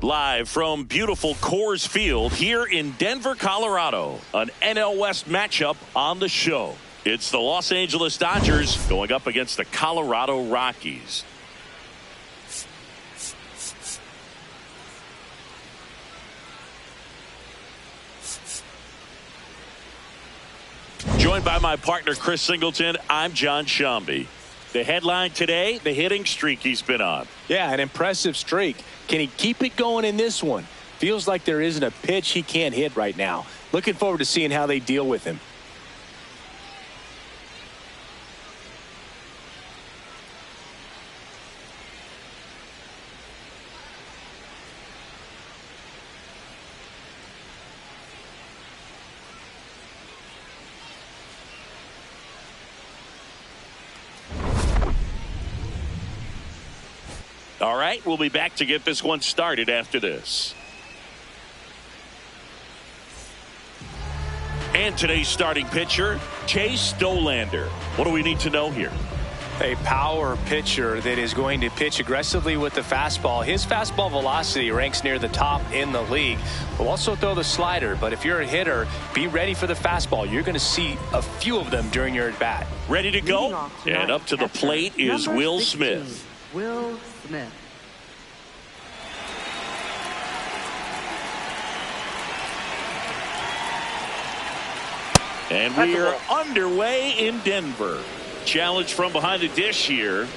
Live from beautiful Coors Field here in Denver, Colorado, an NL West matchup on the show. It's the Los Angeles Dodgers going up against the Colorado Rockies. Joined by my partner, Chris Singleton, I'm John Shambi. The headline today, the hitting streak he's been on. Yeah, an impressive streak. Can he keep it going in this one? Feels like there isn't a pitch he can't hit right now. Looking forward to seeing how they deal with him. All right, we'll be back to get this one started after this. And today's starting pitcher, Chase Dollander. What do we need to know here? A power pitcher that is going to pitch aggressively with the fastball. His fastball velocity ranks near the top in the league. Will also throw the slider, but if you're a hitter, be ready for the fastball. You're going to see a few of them during your at-bat. Ready to go? And up to the plate is Will Smith. Will Smith. And we are underway in Denver. Challenge from behind the dish here.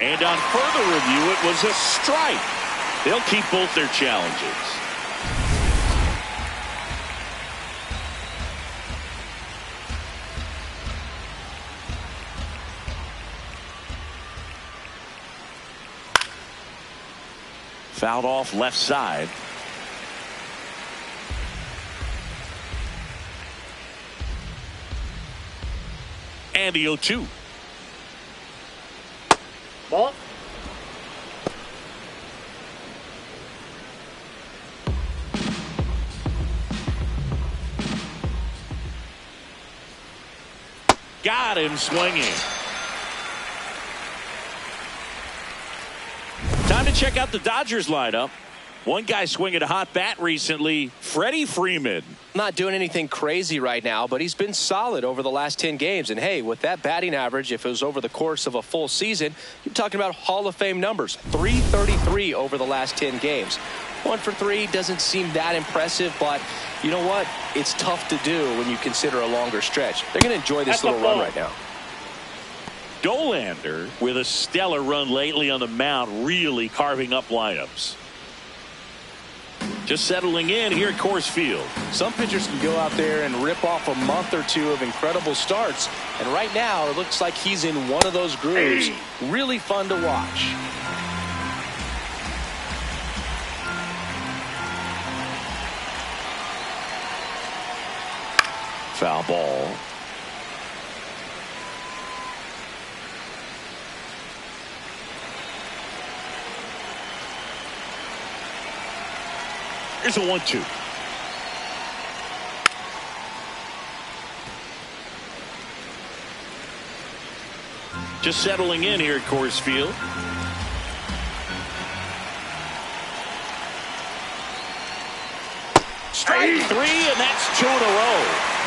And on further review, it was a strike. They'll keep both their challenges. Fouled off left side. And the 0-2. Ball. Got him swinging. Time to check out the Dodgers lineup. One guy swinging a hot bat recently, Freddie Freeman. Not doing anything crazy right now, but he's been solid over the last 10 games. And hey, with that batting average, if it was over the course of a full season, you're talking about Hall of Fame numbers. 333 over the last 10 games. 1 for 3 doesn't seem that impressive, but you know what? It's tough to do when you consider a longer stretch. They're going to enjoy this little run right now. Dollander with a stellar run lately on the mound, really carving up lineups. Just settling in here at Coors Field. Some pitchers can go out there and rip off a month or two of incredible starts. And right now, it looks like he's in one of those grooves. Really fun to watch. Foul ball. Here's a 1-2. Just settling in here at Coors Field. Strike 3, and that's 2 in a row.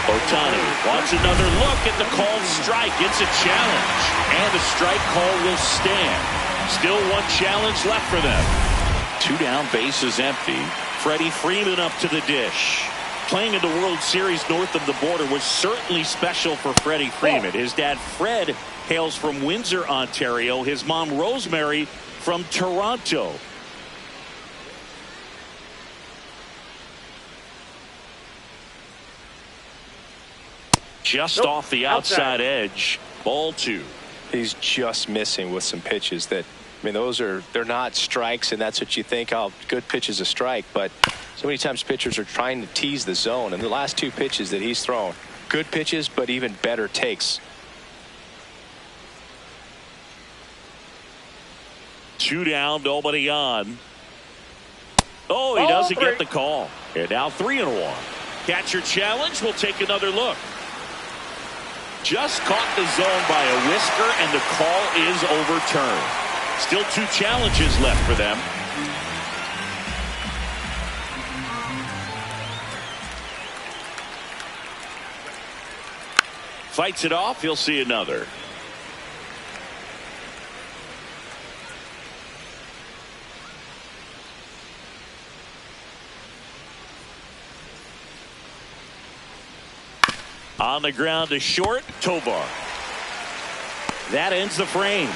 Ohtani wants another look at the called strike. It's a challenge, and the strike call will stand. Still one challenge left for them. 2 down, bases empty. Freddie Freeman up to the dish. Playing in the World Series north of the border was certainly special for Freddie Freeman. His dad, Fred, hails from Windsor, Ontario. His mom, Rosemary, from Toronto. Just off the outside edge. Ball 2. He's just missing with some pitches that, I mean, they're not strikes, and that's what you think. Oh, good pitch is a strike, but so many times pitchers are trying to tease the zone, and the last 2 pitches that he's thrown, good pitches, but even better takes. 2 down, nobody on. Oh, he doesn't get the call. And now 3-1. Catcher challenge. We'll take another look. Just caught the zone by a whisker, and the call is overturned. Still 2 challenges left for them. Fights it off. He'll see another. On the ground to short. Tovar. That ends the frame.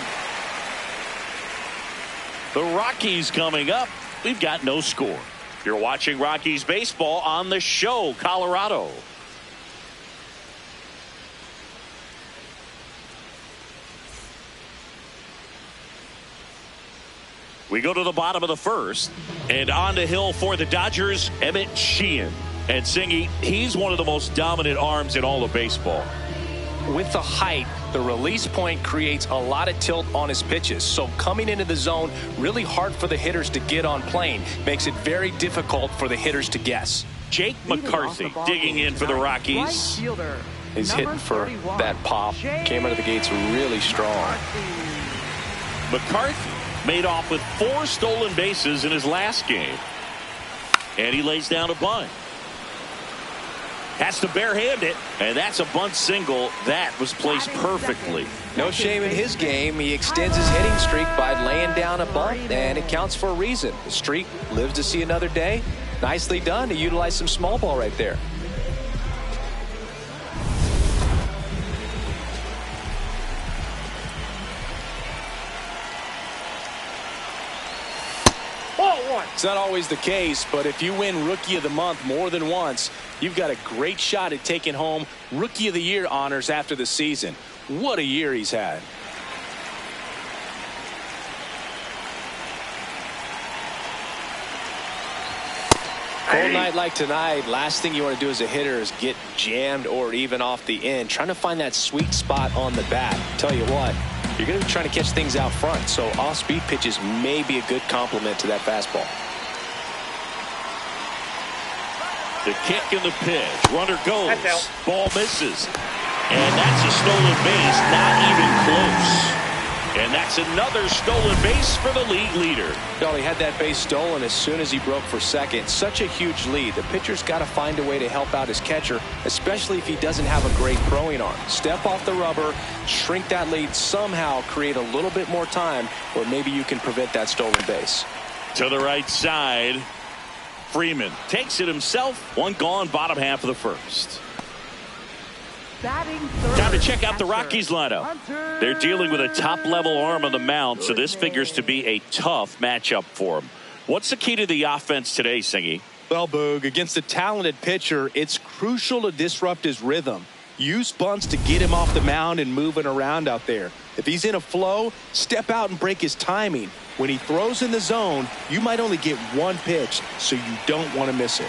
The Rockies coming up. We've got no score. You're watching Rockies baseball on the show, Colorado. We go to the bottom of the first, and on the hill for the Dodgers, Emmett Sheehan. And Singy, he's one of the most dominant arms in all of baseball. With the height, the release point creates a lot of tilt on his pitches. So coming into the zone, really hard for the hitters to get on plane. Makes it very difficult for the hitters to guess. Jake McCarthy digging in for the Rockies. He's hitting for that pop. Came out of the gates really strong. McCarthy made off with 4 stolen bases in his last game. And he lays down a bunt. Has to barehand it, and that's a bunt single that was placed perfectly. No shame in his game. He extends his hitting streak by laying down a bunt, and it counts for a reason. The streak lives to see another day. Nicely done to utilize some small ball right there. It's not always the case, but if you win Rookie of the Month more than once, you've got a great shot at taking home Rookie of the Year honors after the season. What a year he's had. Cold night like tonight, last thing you want to do as a hitter is get jammed or even off the end. Trying to find that sweet spot on the bat. Tell you what, you're going to be trying to catch things out front, so off-speed pitches may be a good complement to that fastball. The kick and the pitch. Runner goes. Ball misses. And that's a stolen base. Not even close. And that's another stolen base for the league leader. Well, he had that base stolen as soon as he broke for second. Such a huge lead. The pitcher's got to find a way to help out his catcher, especially if he doesn't have a great throwing arm. Step off the rubber, shrink that lead, somehow create a little bit more time, or maybe you can prevent that stolen base. To the right side. Freeman takes it himself. 1 gone, bottom half of the first. Time to check out the Rockies lineup. They're dealing with a top-level arm on the mound, so this figures to be a tough matchup for them. What's the key to the offense today, Singy? Well, Boog, against a talented pitcher, it's crucial to disrupt his rhythm. Use bunts to get him off the mound and moving around out there. If he's in a flow, step out and break his timing. When he throws in the zone, you might only get 1 pitch, so you don't want to miss it.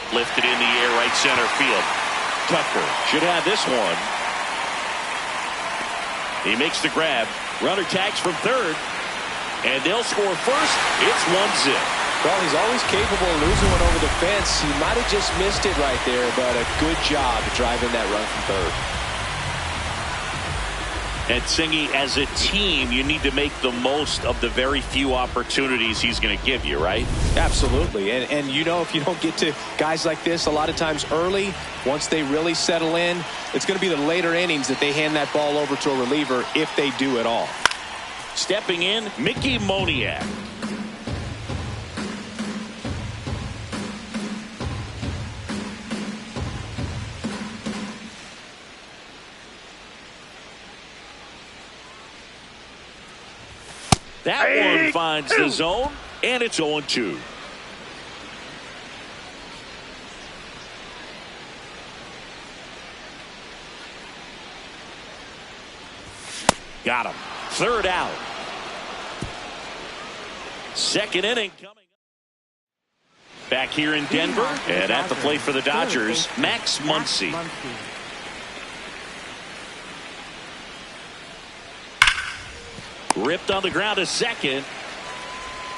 Lifted in the air, right center field. Tucker should have this one. He makes the grab. Runner tags from third. And they'll score first. It's 1-0. Well, he's always capable of losing one over the fence. He might have just missed it right there, but a good job driving that run from third. And Singy, as a team, you need to make the most of the very few opportunities he's going to give you, right? Absolutely. And you know, if you don't get to guys like this a lot of times early, once they really settle in, it's going to be the later innings that they hand that ball over to a reliever, if they do at all. Stepping in, Mickey Moniak. That one finds the zone, and it's 0-2. Got him. Third out. Second inning coming up. Back here in Denver, and at the plate for the Dodgers, Max Muncy. Ripped on the ground to second.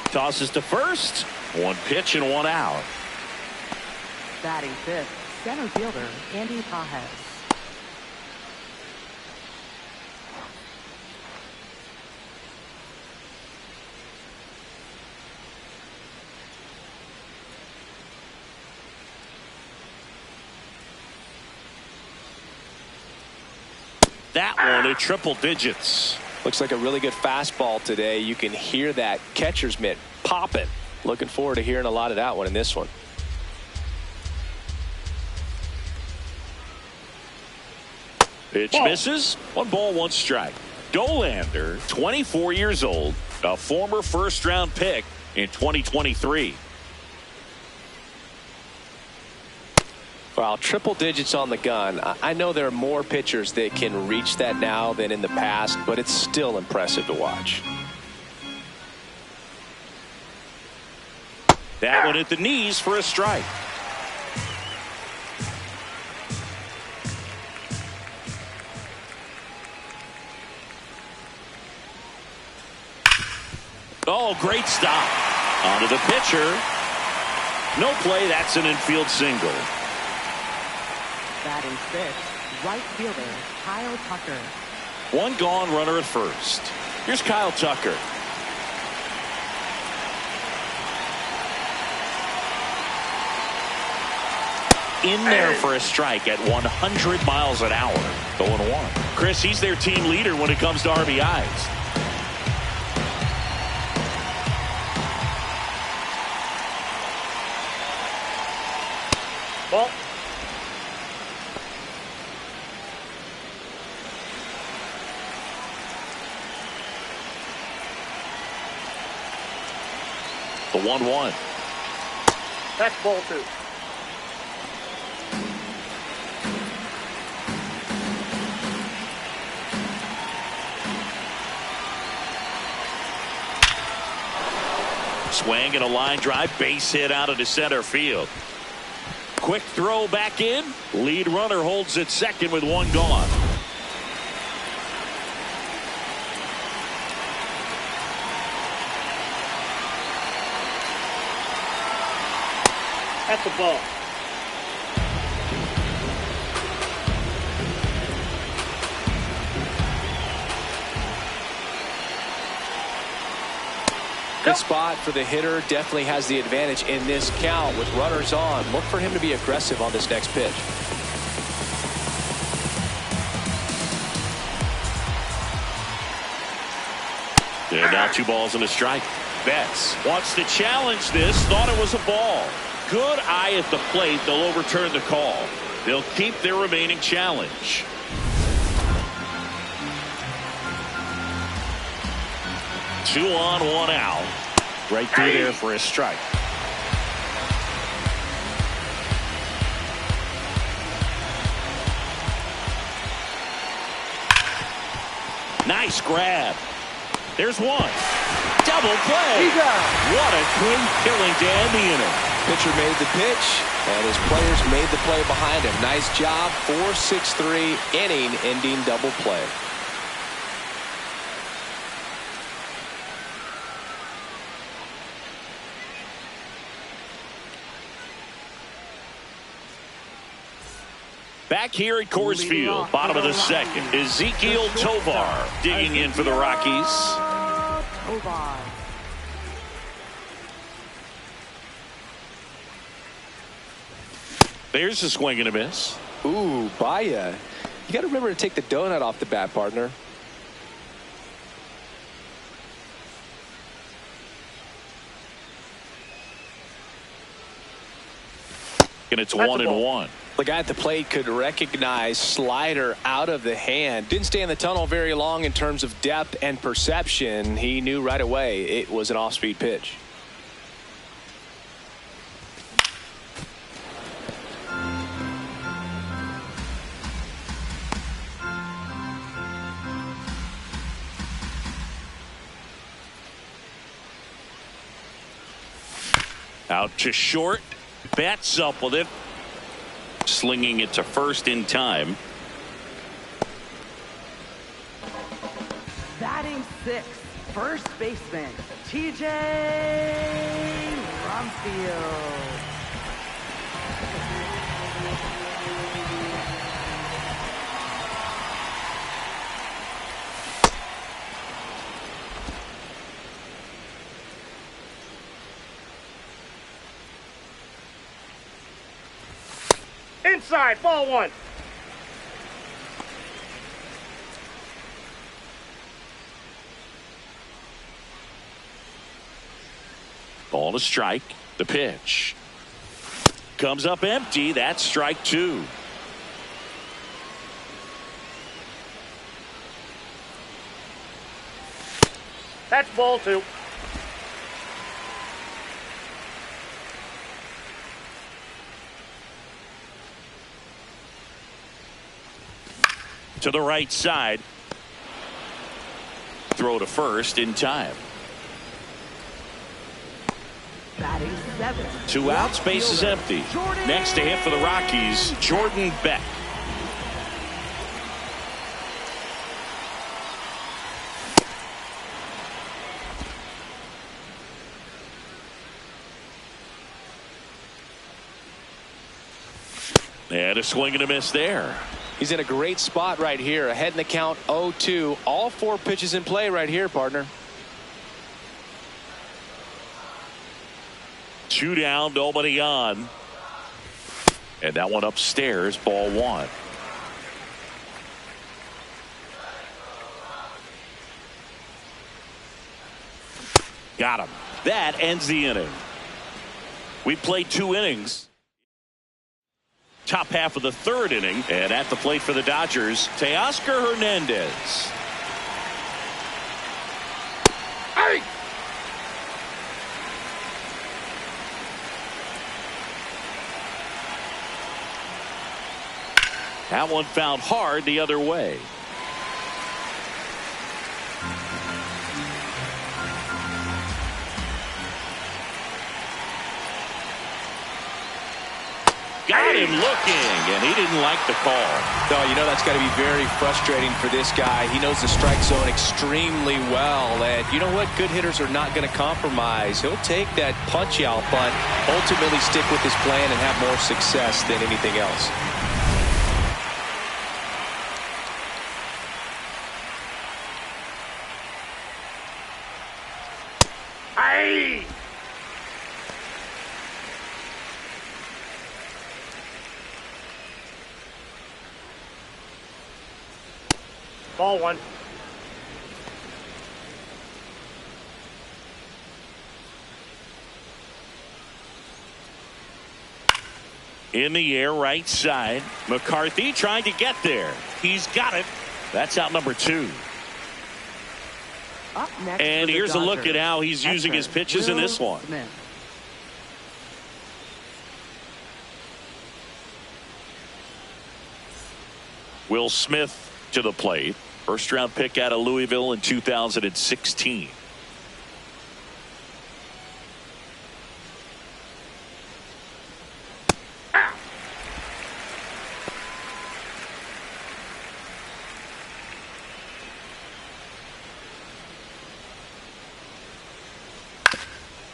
Tosses to first. 1 pitch and 1 out. Batting fifth, center fielder Andy Pajes. that one at triple digits. Looks like a really good fastball today. You can hear that catcher's mitt popping. Looking forward to hearing a lot of that one in this one. Pitch misses. 1 ball, 1 strike. Dolander, 24 years old, a former first-round pick in 2023. Well, triple digits on the gun. I know there are more pitchers that can reach that now than in the past, but it's still impressive to watch. That one at the knees for a strike. Oh, great stop. Onto the pitcher. No play. That's an infield single. Batting 6th, right fielder, Kyle Tucker. 1 gone, runner at first. Here's Kyle Tucker. In there for a strike at 100 miles an hour. 0-1. Chris, he's their team leader when it comes to RBIs. Ball. The 1-1. That's ball 2. Swing and a line drive, base hit out into center field. Quick throw back in. Lead runner holds at second with 1 gone. That's a ball. Good spot for the hitter. Definitely has the advantage in this count with runners on. Look for him to be aggressive on this next pitch. And now 2 balls and a strike. Betts wants to challenge this. Thought it was a ball. Good eye at the plate. They'll overturn the call. They'll keep their remaining challenge. Two on, 1 out. Right through there for a strike. Nice grab. There's 1. Double play. What a clean killing to end the inning. Pitcher made the pitch, and his players made the play behind him. Nice job. 4-6-3 inning-ending double play. Back here at Coors Field, bottom of the 2nd, Ezekiel Tovar digging in for the Rockies. Tovar. There's a swing and a miss. Ooh, Baya. You got to remember to take the donut off the bat, partner. And it's 1-1. The guy at the plate could recognize slider out of the hand. Didn't stay in the tunnel very long in terms of depth and perception. He knew right away it was an off-speed pitch. Out to short. Betts up with it. Slinging it to first in time. Batting 6th, first baseman, TJ Rumfield. Inside, ball 1. Ball to strike. The pitch comes up empty. That's strike two. That's ball two. To the right side. Throw to first in time. Batting seventh. 2 outs, base is empty. Next to hit for the Rockies, Jordan Beck. And a swing and a miss there. He's in a great spot right here. Ahead in the count 0-2. All 4 pitches in play right here, partner. 2 down, nobody on. And that one upstairs, ball 1. Got him. That ends the inning. We played 2 innings. Top half of the 3rd inning, and at the plate for the Dodgers, Teoscar Hernandez. Hey! That one found hard the other way. Got him looking, and he didn't like the call. No, you know that's got to be very frustrating for this guy. He knows the strike zone extremely well, and you know what? Good hitters are not going to compromise. He'll take that punch out, but ultimately stick with his plan and have more success than anything else. Hey! Ball 1. In the air, right side. McCarthy trying to get there. He's got it. That's out number 2. Up next And for the here's a look Dodgers. at how he's using his pitches in this one. Smith. Will Smith to the plate. First round pick out of Louisville in 2016.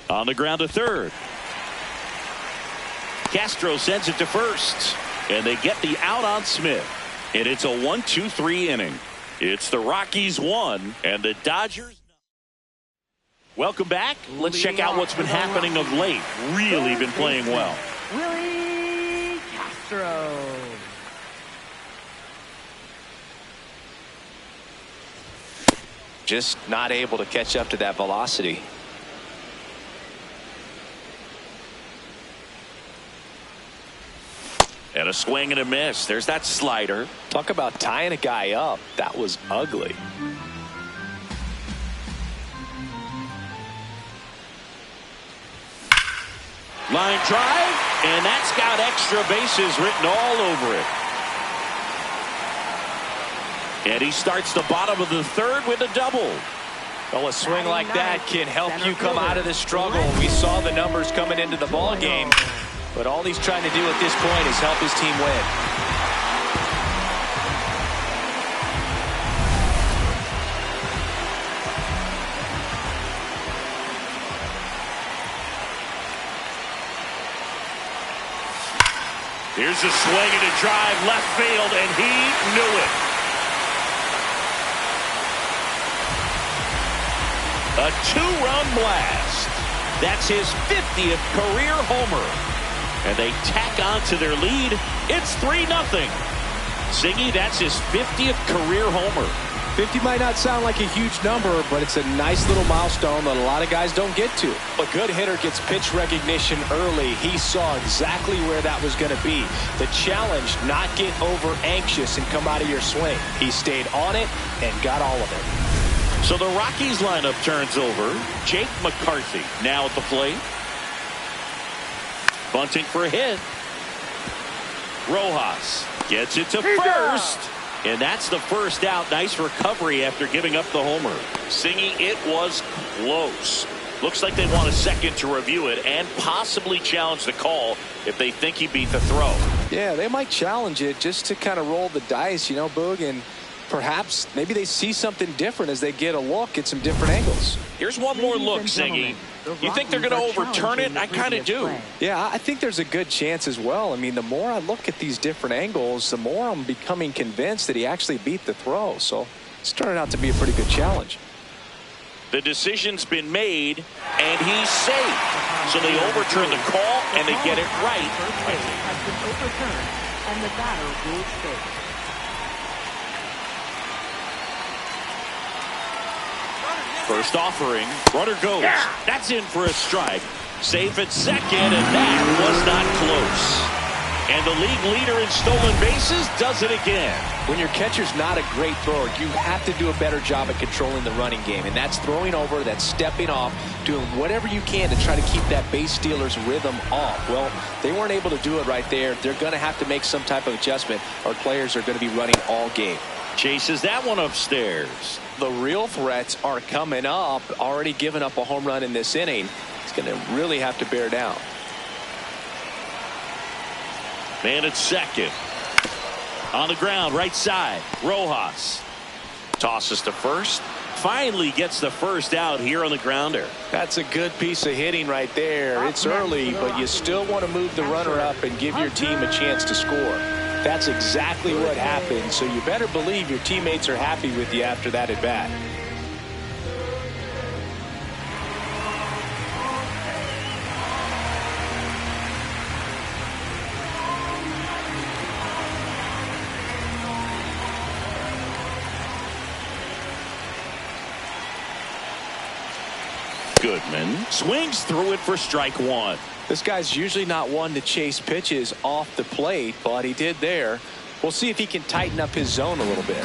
On the ground to third. Castro sends it to first. And they get the out on Smith. And it's a 1-2-3 inning. It's the Rockies 1 and the Dodgers. Welcome back. Let's check out what's been happening of late. Really been playing well. Willie Castro. Just not able to catch up to that velocity. And a swing and a miss. There's that slider. Talk about tying a guy up. That was ugly. Line drive, and that's got extra bases written all over it. And he starts the bottom of the 3rd with a double. Well, a swing like that can help you come out of this struggle. We saw the numbers coming into the ball game, but all he's trying to do at this point is help his team win. Here's a swing and a drive left field, and he knew it. A 2-run blast. That's his 50th career homer. And they tack on to their lead. It's 3-0. Ziggy, that's his 50th career homer. 50 might not sound like a huge number, but it's a nice little milestone that a lot of guys don't get to. A good hitter gets pitch recognition early. He saw exactly where that was going to be. The challenge, not get over anxious and come out of your swing. He stayed on it and got all of it. So the Rockies lineup turns over. Jake McCarthy now at the plate. Bunting for a hit. Rojas gets it to first. And that's the first out. Nice recovery after giving up the homer. Singy, it was close. Looks like they want a second to review it and possibly challenge the call if they think he beat the throw. Yeah, they might challenge it just to kind of roll the dice, you know, Boog, and perhaps maybe they see something different as they get a look at some different angles. Here's one more look, Singy. You think they're going to overturn it? I kind of do. Yeah, I think there's a good chance as well. I mean, the more I look at these different angles, the more I'm becoming convinced that he actually beat the throw. So it's turning out to be a pretty good challenge. The decision's been made, and he's safe. So they overturn the call, and they get it right. Has been overturned, and the batter rules safe. First offering, runner goes. That's in for a strike. Safe at second, and that was not close. And the league leader in stolen bases does it again. When your catcher's not a great thrower, you have to do a better job at controlling the running game. And that's throwing over, that's stepping off, doing whatever you can to try to keep that base stealer's rhythm off. Well, they weren't able to do it right there. They're going to have to make some type of adjustment, or players are going to be running all game. Chases that one upstairs. The real threats are coming up. Already given up a home run in this inning. He's going to really have to bear down. Man at second. On the ground, right side. Rojas tosses to first. Finally gets the first out here on the grounder. That's a good piece of hitting right there. It's early, but you still want to move the runner up and give your team a chance to score. That's exactly what happened, so you better believe your teammates are happy with you after that at bat. Goodman swings through it for strike one. This guy's usually not one to chase pitches off the plate, but he did there. We'll see if he can tighten up his zone a little bit.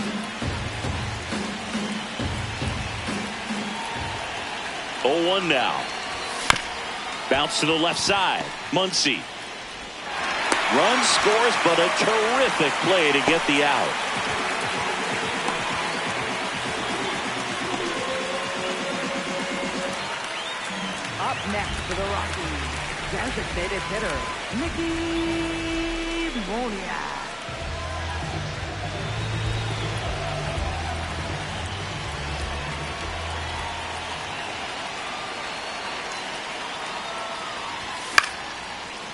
0-1 now. Bounce to the left side. Muncy. Run scores, but a terrific play to get the out. Up next for the Rockies, designated hitter, Mickey Moniak.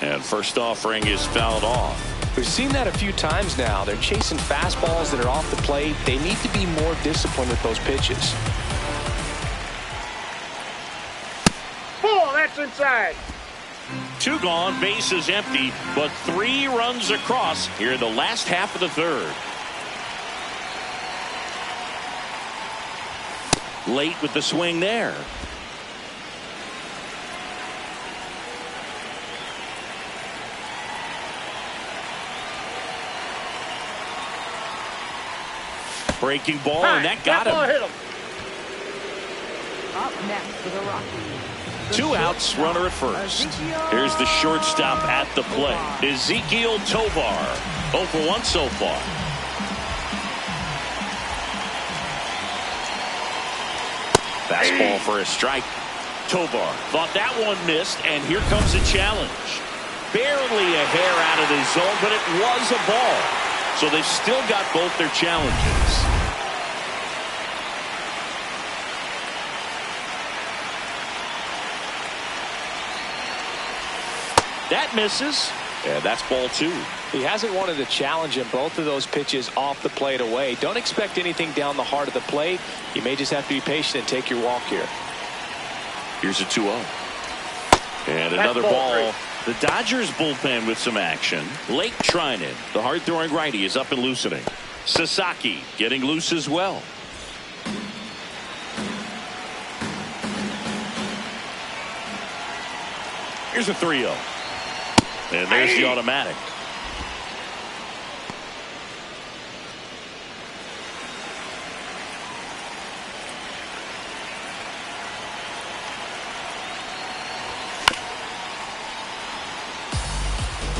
And first offering is fouled off. We've seen that a few times now. They're chasing fastballs that are off the plate. They need to be more disciplined with those pitches. That's inside. 2 gone, bases empty, but 3 runs across here in the last half of the third. Late with the swing there. Breaking ball, and that got him. Hit him. Up next for the Rockies. 2 outs, runner at first. Here's the shortstop at the plate. Ezekiel Tovar. 0 for 1 so far. Fastball for a strike. Tovar thought that one missed, and here comes a challenge. Barely a hair out of the zone, but it was a ball. So they've still got both their challenges. That misses, and that's ball 2. He hasn't wanted to challenge him. Both of those pitches off the plate away. Don't expect anything down the heart of the plate. You may just have to be patient and take your walk here. Here's a 2-0. And another ball. The Dodgers bullpen with some action. Lake Trinan, the hard-throwing righty, is up and loosening. Sasaki getting loose as well. Here's a 3-0. And there's the automatic.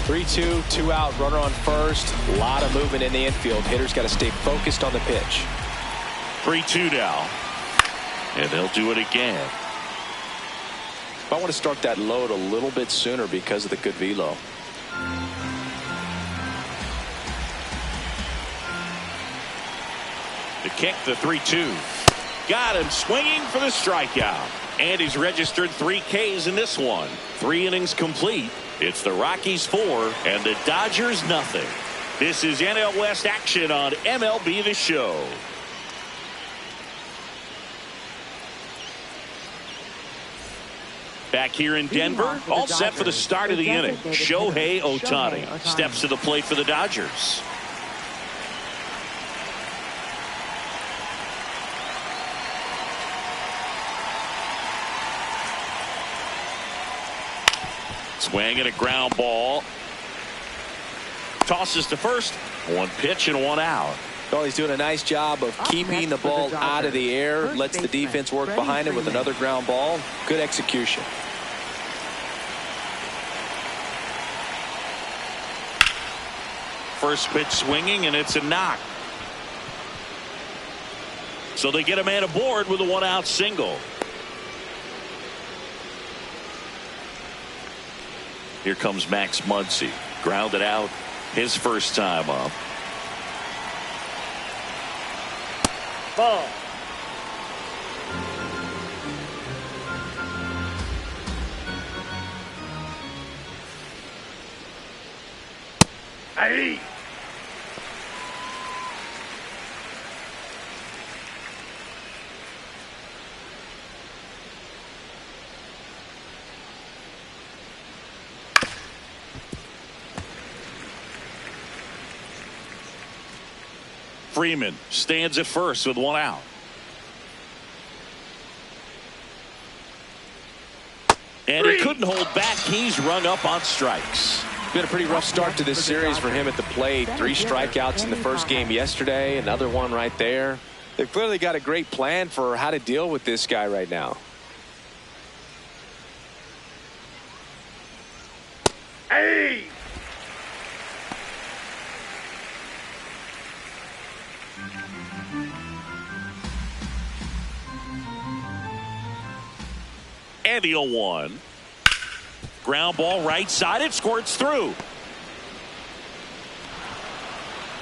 3-2, 2 out, runner on first. A lot of movement in the infield. Hitter's got to stay focused on the pitch. 3-2 now. And they'll do it again. I want to start that load a little bit sooner because of the good velo. The kick, the 3-2. Got him swinging for the strikeout. And he's registered 3 Ks in this one. 3 innings complete. It's the Rockies 4 and the Dodgers nothing. This is NL West action on MLB The Show. Back here in Denver, all set for the start of the inning. Shohei Ohtani steps to the plate for the Dodgers. Swing and a ground ball. Tosses to first. 1 pitch and 1 out. Well, he's doing a nice job of keeping the ball out of the air. Lets the defense work behind it with another ground ball. Good execution. First pitch swinging, and it's a knock. So they get a man aboard with a 1-out single. Here comes Max Muncy. Grounded out his first time up. Ball. Aye. Freeman stands at first with 1 out. And he couldn't hold back. He's rung up on strikes. Been a pretty rough start to this series for him at the plate. 3 strikeouts in the first game yesterday. Another one right there. They've clearly got a great plan for how to deal with this guy right now. Hey! And the 0-1. Ground ball right side. It squirts through.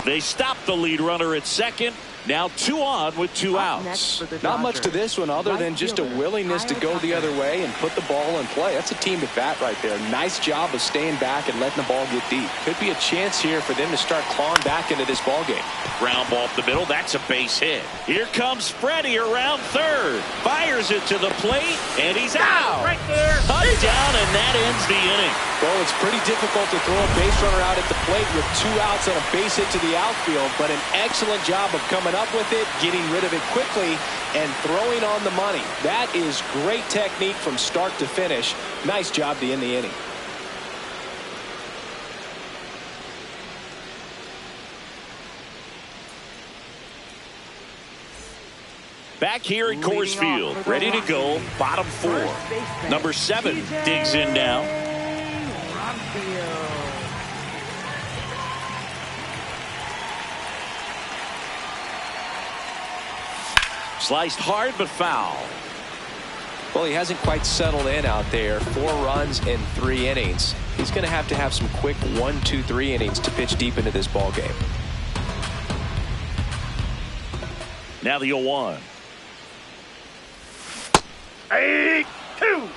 They stop the lead runner at second. Now 2 on with 2 outs. Not much to this one other than just a willingness to go the other way and put the ball in play. That's a team at bat right there. Nice job of staying back and letting the ball get deep. Could be a chance here for them to start clawing back into this ball game. Ground ball up the middle. That's a base hit. Here comes Freddie around third. Fires it to the plate, and he's out. Right there. Touchdown, and that ends the inning. Well, it's pretty difficult to throw a base runner out at the plate with 2 outs and a base hit to the outfield, but an excellent job of coming up with it, getting rid of it quickly, and throwing on the money. That is great technique from start to finish. Nice job to end the inning. Back here at Coors Field, ready to go, bottom 4. Number 7 digs in now. Sliced hard but foul. Well, he hasn't quite settled in out there. 4 runs in 3 innings. He's going to have some quick 1, 2, 3 innings to pitch deep into this ball game. Now the 0-1. 8-2.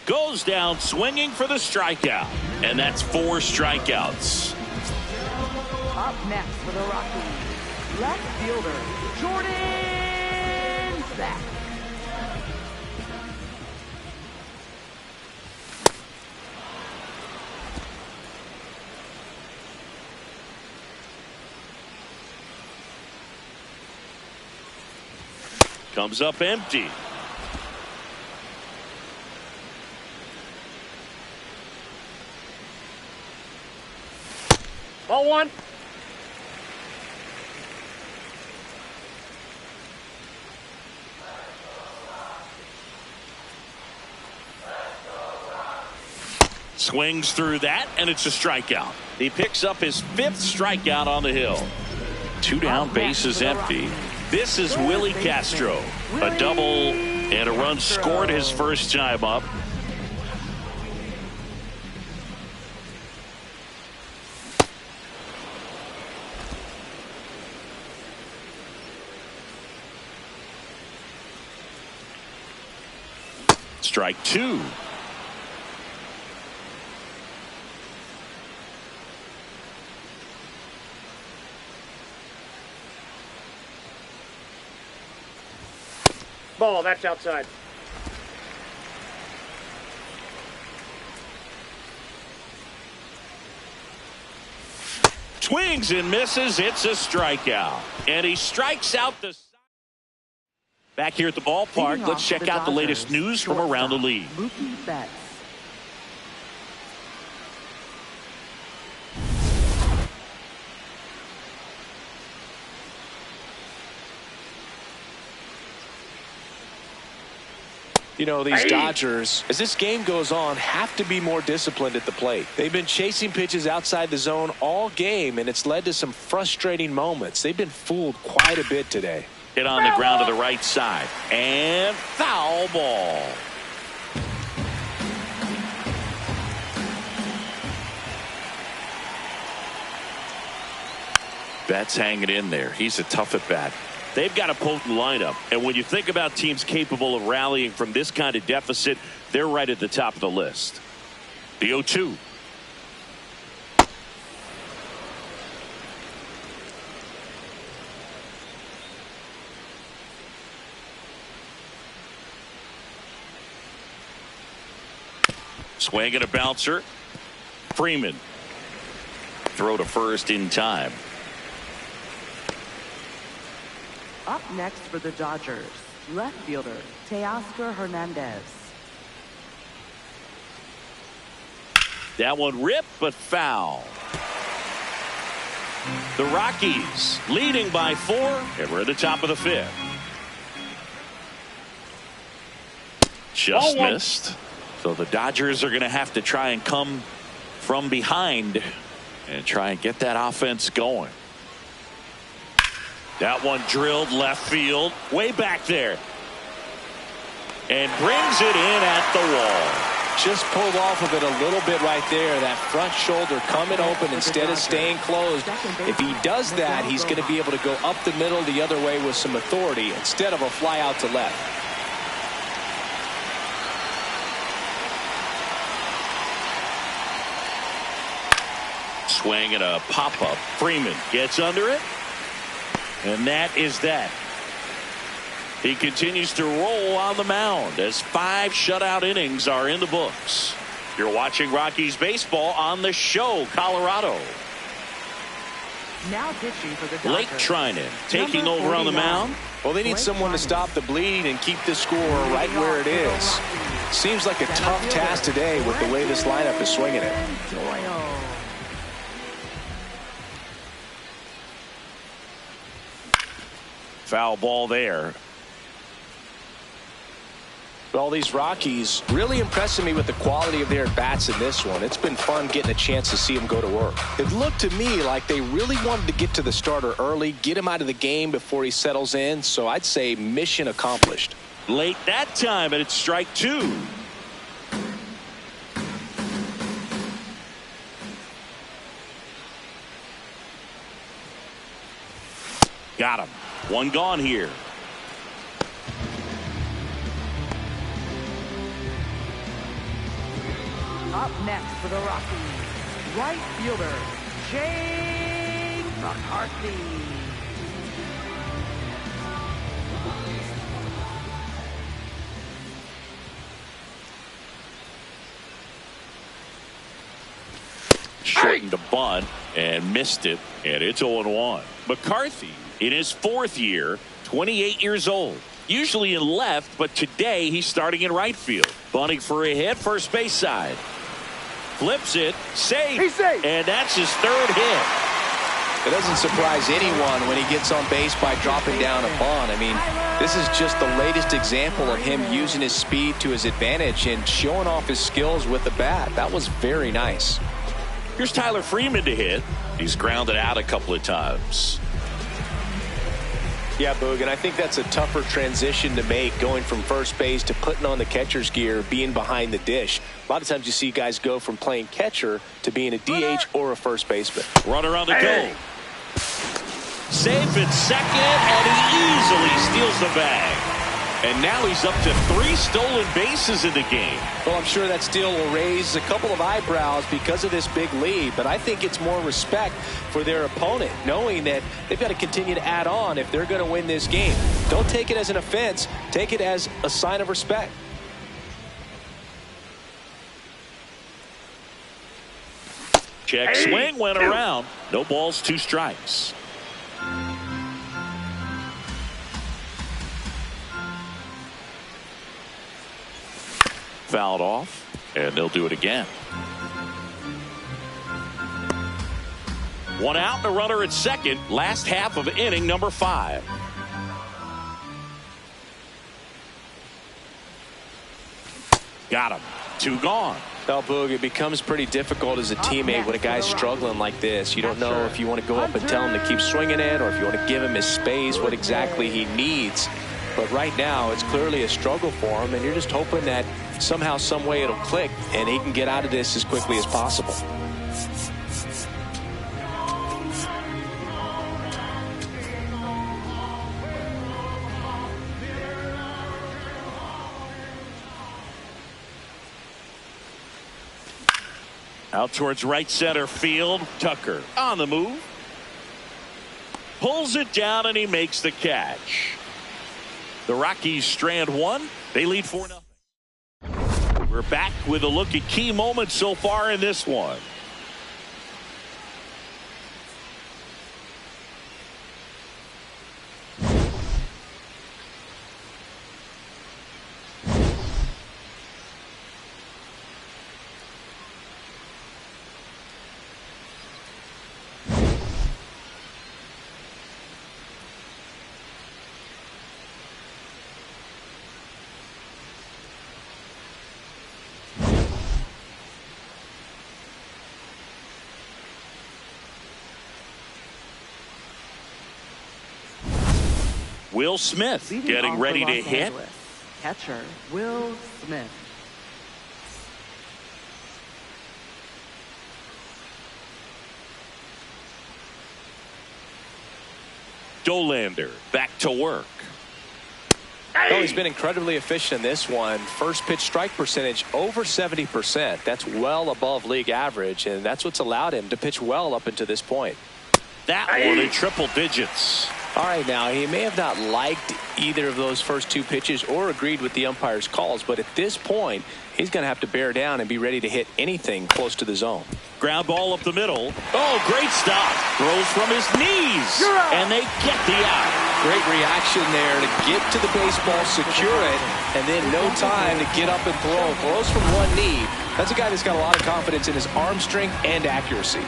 Goes down swinging for the strikeout. And that's 4 strikeouts. Up next for the Rockies, left fielder Jordan Sack. Comes up empty. Ball one. Swings through that, and it's a strikeout. He picks up his 5th strikeout on the hill. 2 down, bases empty. This is Willie Castro. A double and a run scored his first time up. Strike 2. Ball, that's outside. Swings and misses. It's a strikeout. And he strikes out the... Back here at the ballpark, let's check out the latest news from around the league. You know, these Dodgers, as this game goes on, have to be more disciplined at the plate. They've been chasing pitches outside the zone all game, and it's led to some frustrating moments. They've been fooled quite a bit today. Hit on the ground to the right side. And foul ball. Betts hanging in there. He's a tough at bat. They've got a potent lineup, and when you think about teams capable of rallying from this kind of deficit, they're right at the top of the list. The 0-2. Swing and a bouncer. Freeman. Throw to first in time. Up next for the Dodgers, left fielder Teoscar Hernandez. That one ripped, but foul. The Rockies leading by 4, and we're at the top of the 5th. Just missed. So the Dodgers are going to have to try and come from behind and try and get that offense going. That one drilled left field, way back there. And brings it in at the wall. Just pulled off of it a little bit right there. That front shoulder coming open instead of staying closed. If he does that, he's going to be able to go up the middle the other way with some authority instead of a fly out to left. Swing and a pop-up. Freeman gets under it. And that is that. He continues to roll on the mound as 5 shutout innings are in the books. You're watching Rockies baseball on the show, Colorado. Now pitching for the Dodgers, Blake Trinan taking over on the mound. Well, they need someone to stop the bleeding and keep this score right where it is. Seems like a tough task today with the way this lineup is swinging it. Foul ball there. Well, these Rockies really impressing me with the quality of their at-bats in this one. It's been fun getting a chance to see them go to work. It looked to me like they really wanted to get to the starter early, get him out of the game before he settles in. So I'd say mission accomplished. Late that time, and it's strike 2. Got him. One gone here. Up next for the Rockies, right fielder Shane McCarthy. Shortened a bunt and missed it, and it's 0-1. McCarthy in his 4th year, 28 years old. usually in left, but today he's starting in right field. Bunting for a hit, first base side. Flips it, safe, He's safe. and that's his third hit. It doesn't surprise anyone when he gets on base by dropping down a bunt. I mean, this is just the latest example of him using his speed to his advantage and showing off his skills with the bat. That was very nice. Here's Tyler Freeman to hit. He's grounded out a couple of times. Yeah, Boog, and I think that's a tougher transition to make, going from first base to putting on the catcher's gear, being behind the dish. A lot of times you see guys go from playing catcher to being a DH or a first baseman. Runner on the go. Safe at second, and he easily steals the bag. And now he's up to 3 stolen bases in the game. Well, I'm sure that steal will raise a couple of eyebrows because of this big lead, but I think it's more respect for their opponent, knowing that they've got to continue to add on if they're going to win this game. Don't take it as an offense. Take it as a sign of respect. Check swing went around. No balls, 2 strikes. Fouled off, and they'll do it again. 1 out and a runner at second. Last half of inning number 5. Got him. 2 gone. Now, Boog, it becomes pretty difficult as a teammate when a guy's struggling like this. You don't know if you want to go up and tell him to keep swinging it or if you want to give him his space, what exactly he needs. But right now, it's clearly a struggle for him, and you're just hoping that somehow, some way it'll click, and he can get out of this as quickly as possible. Out towards right center field. Tucker on the move. Pulls it down, and he makes the catch. The Rockies strand 1. They lead 4-0. We're back with a look at key moments so far in this one. Will Smith Leading getting off ready for to Los hit. Angeles, catcher Will Smith. Dolander back to work. Oh, he's been incredibly efficient in this one. First pitch strike percentage over 70%. That's well above league average, and that's what's allowed him to pitch well up until this point. That one in triple digits. All right, now, he may have not liked either of those first 2 pitches or agreed with the umpire's calls, but at this point, he's going to have to bear down and be ready to hit anything close to the zone. Ground ball up the middle. Oh, great stop. Throws from his knees. And they get the out. Great reaction there to get to the baseball, secure it, and then no time to get up and throw. Throws from one knee. That's a guy that's got a lot of confidence in his arm strength and accuracy.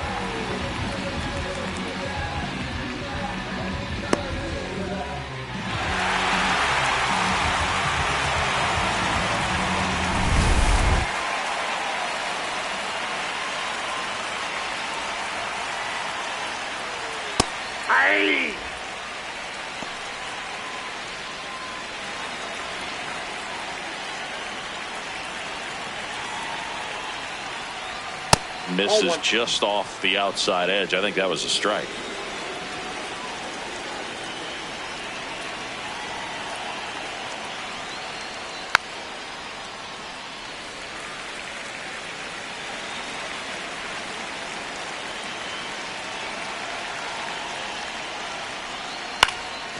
Misses just off the outside edge. I think that was a strike.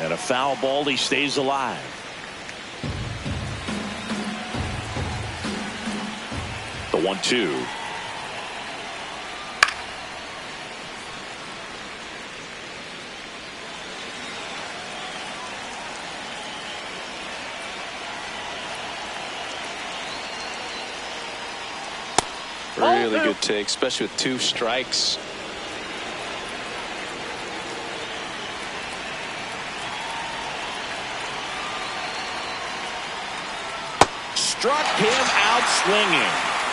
And a foul ball. He stays alive. The 1-2. Really good take, especially with 2 strikes. Struck him out swinging.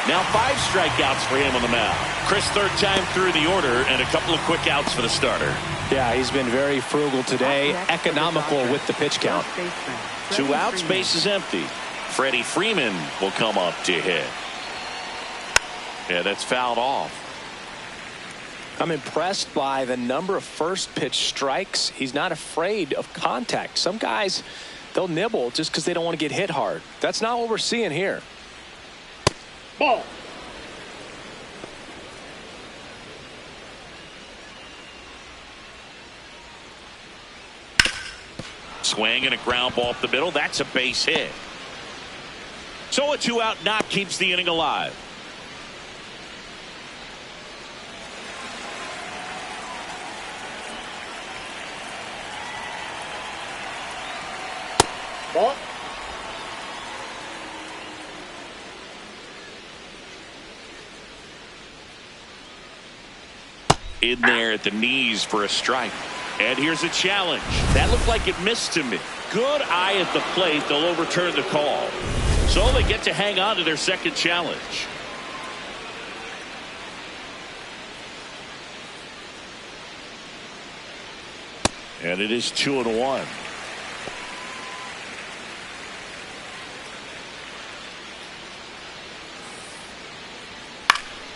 Now 5 strikeouts for him on the mound. Chris, 3rd time through the order, and a couple of quick outs for the starter. Yeah, he's been very frugal today, economical with the pitch count. 2 outs, base is empty. Freddie Freeman will come up to hit. Yeah, that's fouled off. I'm impressed by the number of first pitch strikes. He's not afraid of contact. Some guys, they'll nibble just because they don't want to get hit hard. That's not what we're seeing here. Ball. Swing and a ground ball up the middle. That's a base hit. So a 2-out knock keeps the inning alive. Ball. In there at the knees for a strike. And here's a challenge. That looked like it missed to me. Good eye at the plate. They'll overturn the call. So they get to hang on to their 2nd challenge. And it is 2-1.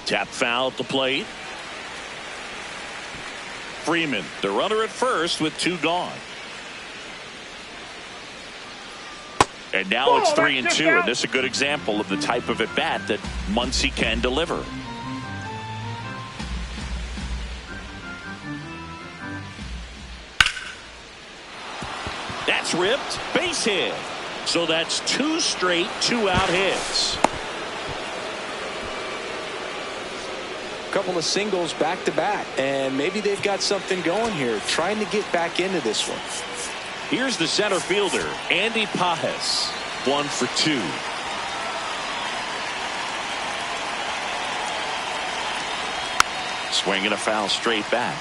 Tap foul at the plate. Freeman, the runner at first with 2 gone. And now it's 3-2, and this is a good example of the type of at bat that Muncy can deliver. That's ripped, base hit. So that's 2 straight 2-out hits. Couple of singles back to back, and maybe they've got something going here, trying to get back into this one. Here's the center fielder, Andy Pajes. 1 for 2. Swinging a foul straight back.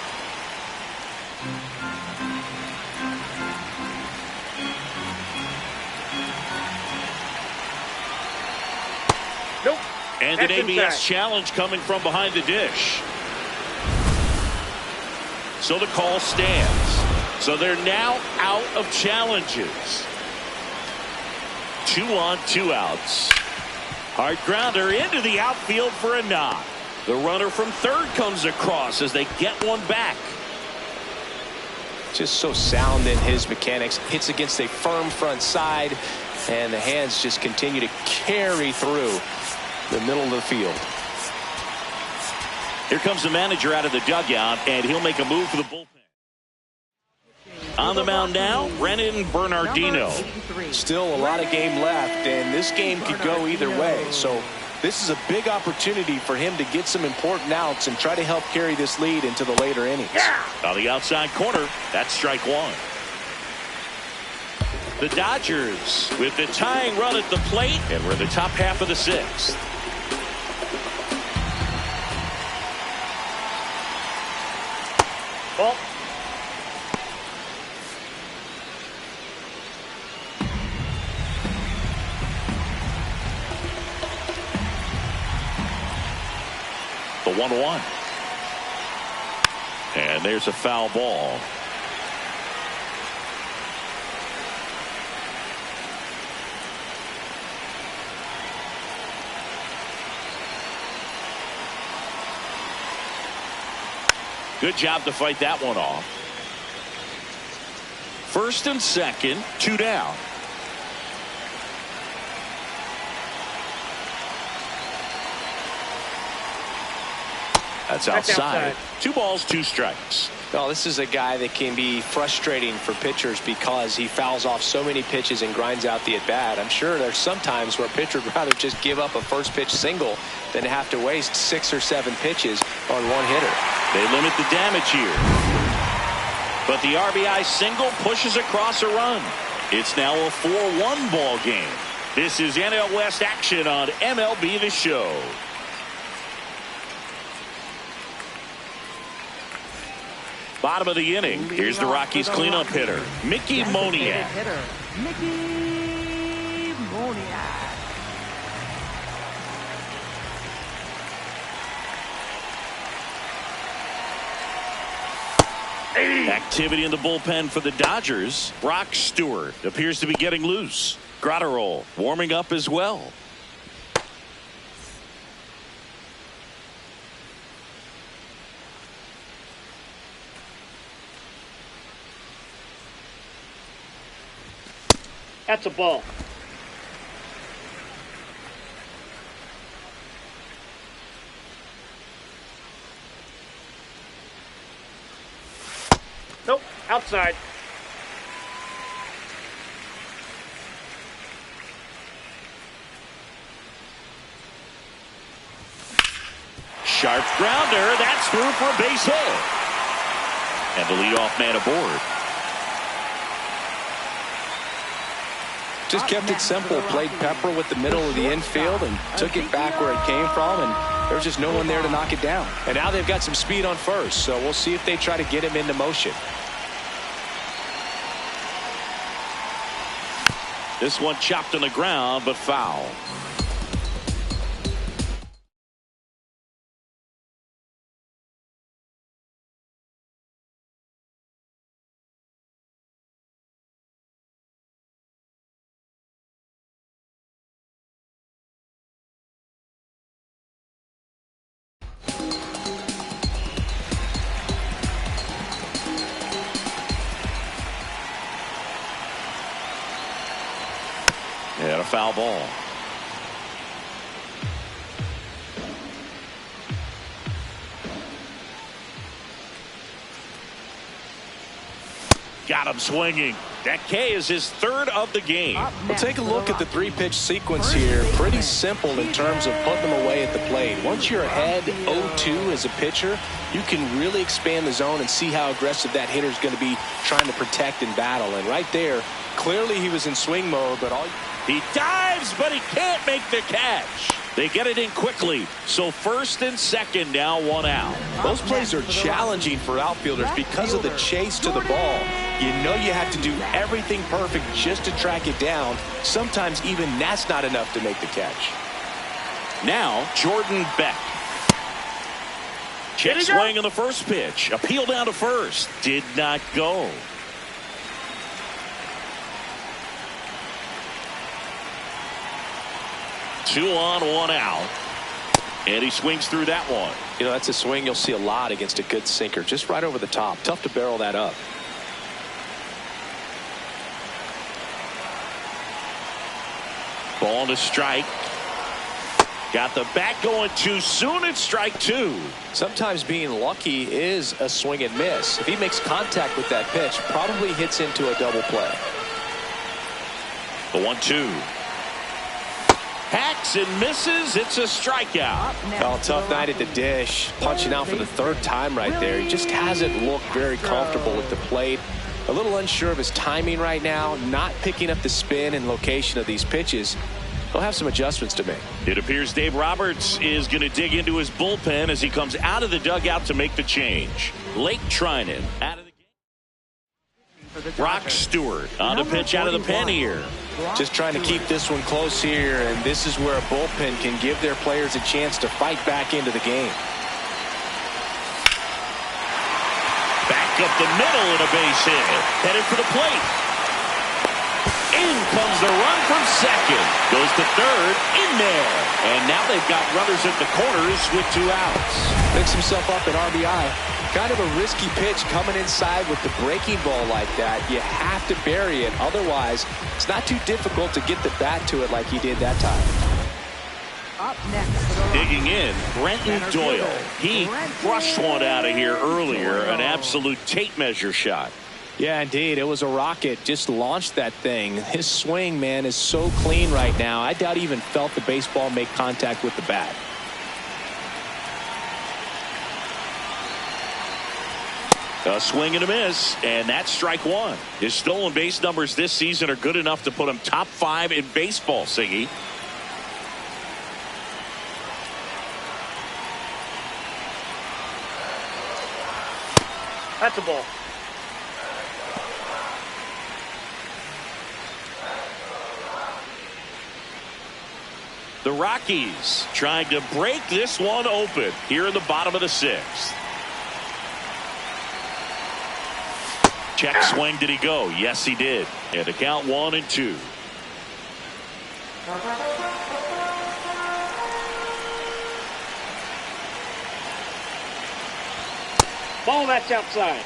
Nope. And an ABS challenge coming from behind the dish. So the call stands. So they're now out of challenges. 2 on, 2 outs. Hard grounder into the outfield for a knock. The runner from 3rd comes across as they get one back. Just so sound in his mechanics. Hits against a firm front side, and the hands just continue to carry through the middle of the field. Here comes the manager out of the dugout, and he'll make a move for the bullpen. On the mound now, Renan Bernardino. Still a lot of game left, and this game could go either way. So this is a big opportunity for him to get some important outs and try to help carry this lead into the later innings. On the outside corner, that's strike 1. The Dodgers with the tying run at the plate, and we're in the top half of the 6th. Ball. The 1-1. And there's a foul ball. Good job to fight that one off. 1st and 2nd, 2 down. That's outside. 2 balls, 2 strikes. Well, this is a guy that can be frustrating for pitchers because he fouls off so many pitches and grinds out the at-bat. I'm sure there's some times where a pitcher would rather just give up a first pitch single than have to waste 6 or 7 pitches on one hitter. They limit the damage here. But the RBI single pushes across a run. It's now a 4-1 ball game. This is NL West action on MLB The Show. Bottom of the inning. Here's the Rockies cleanup hitter, Mickey Moniak. Mickey Moniak. Activity in the bullpen for the Dodgers. Brock Stewart appears to be getting loose. Gratterall warming up as well. That's a ball. Nope, outside. Sharp grounder. That's through for a base hit. And the leadoff man aboard. Just kept it simple. Played pepper with the middle of the infield and took it back where it came from, and there's just no one there to knock it down. And now they've got some speed on first, so we'll see if they try to get him into motion. This one chopped on the ground, but foul. And a foul ball. Got him swinging. That K is his third of the game. We'll take a look at the three-pitch sequence here. Pretty simple in terms of putting them away at the plate. Once you're ahead 0-2 as a pitcher, you can really expand the zone and see how aggressive that hitter is going to be trying to protect and battle. And right there, clearly he was in swing mode, but he dives, but he can't make the catch. They get it in quickly. So first and second, now one out. Those plays are challenging for outfielders because of the chase to the ball. You know you have to do everything perfect just to track it down. Sometimes even that's not enough to make the catch. Now Jordan Beck. Check swing on the first pitch. Appeal down to first. Did not go. Two on, one out. And he swings through that one. You know, that's a swing you'll see a lot against a good sinker. Just right over the top. Tough to barrel that up. Ball to strike. Got the bat going too soon. It's strike two. Sometimes being lucky is a swing and miss. If he makes contact with that pitch, probably hits into a double play. The 1-2. Hacks and misses. It's a strikeout. Well, tough night at the dish. Punching out for the third time right there. He just hasn't looked very comfortable with the plate. A little unsure of his timing right now. Not picking up the spin and location of these pitches. He'll have some adjustments to make. It appears Dave Roberts is going to dig into his bullpen as he comes out of the dugout to make the change. Blake Trinan out of the game. Brock Stewart on the pitch out of the pen here. Just trying to keep this one close here, and this is where a bullpen can give their players a chance to fight back into the game. Back up the middle and a base hit. Headed for the plate. In comes the run from second. Goes to third. In there. And now they've got runners at the corners with 2 outs. Picks himself up at RBI. Kind of a risky pitch coming inside with the breaking ball like that. You have to bury it. Otherwise, it's not too difficult to get the bat to it like he did that time. Up next, digging in, Brenton Doyle. He crushed one out of here earlier. An absolute tape measure shot. Yeah, indeed. It was a rocket. Just launched that thing. His swing, man, is so clean right now. I doubt he even felt the baseball make contact with the bat. A swing and a miss, and that's strike one. His stolen base numbers this season are good enough to put him top 5 in baseball, Siggy. That's a ball. The Rockies trying to break this one open here in the bottom of the sixth. Check swing. Did he go? Yes, he did. And to count 1-2. Ball, that's outside.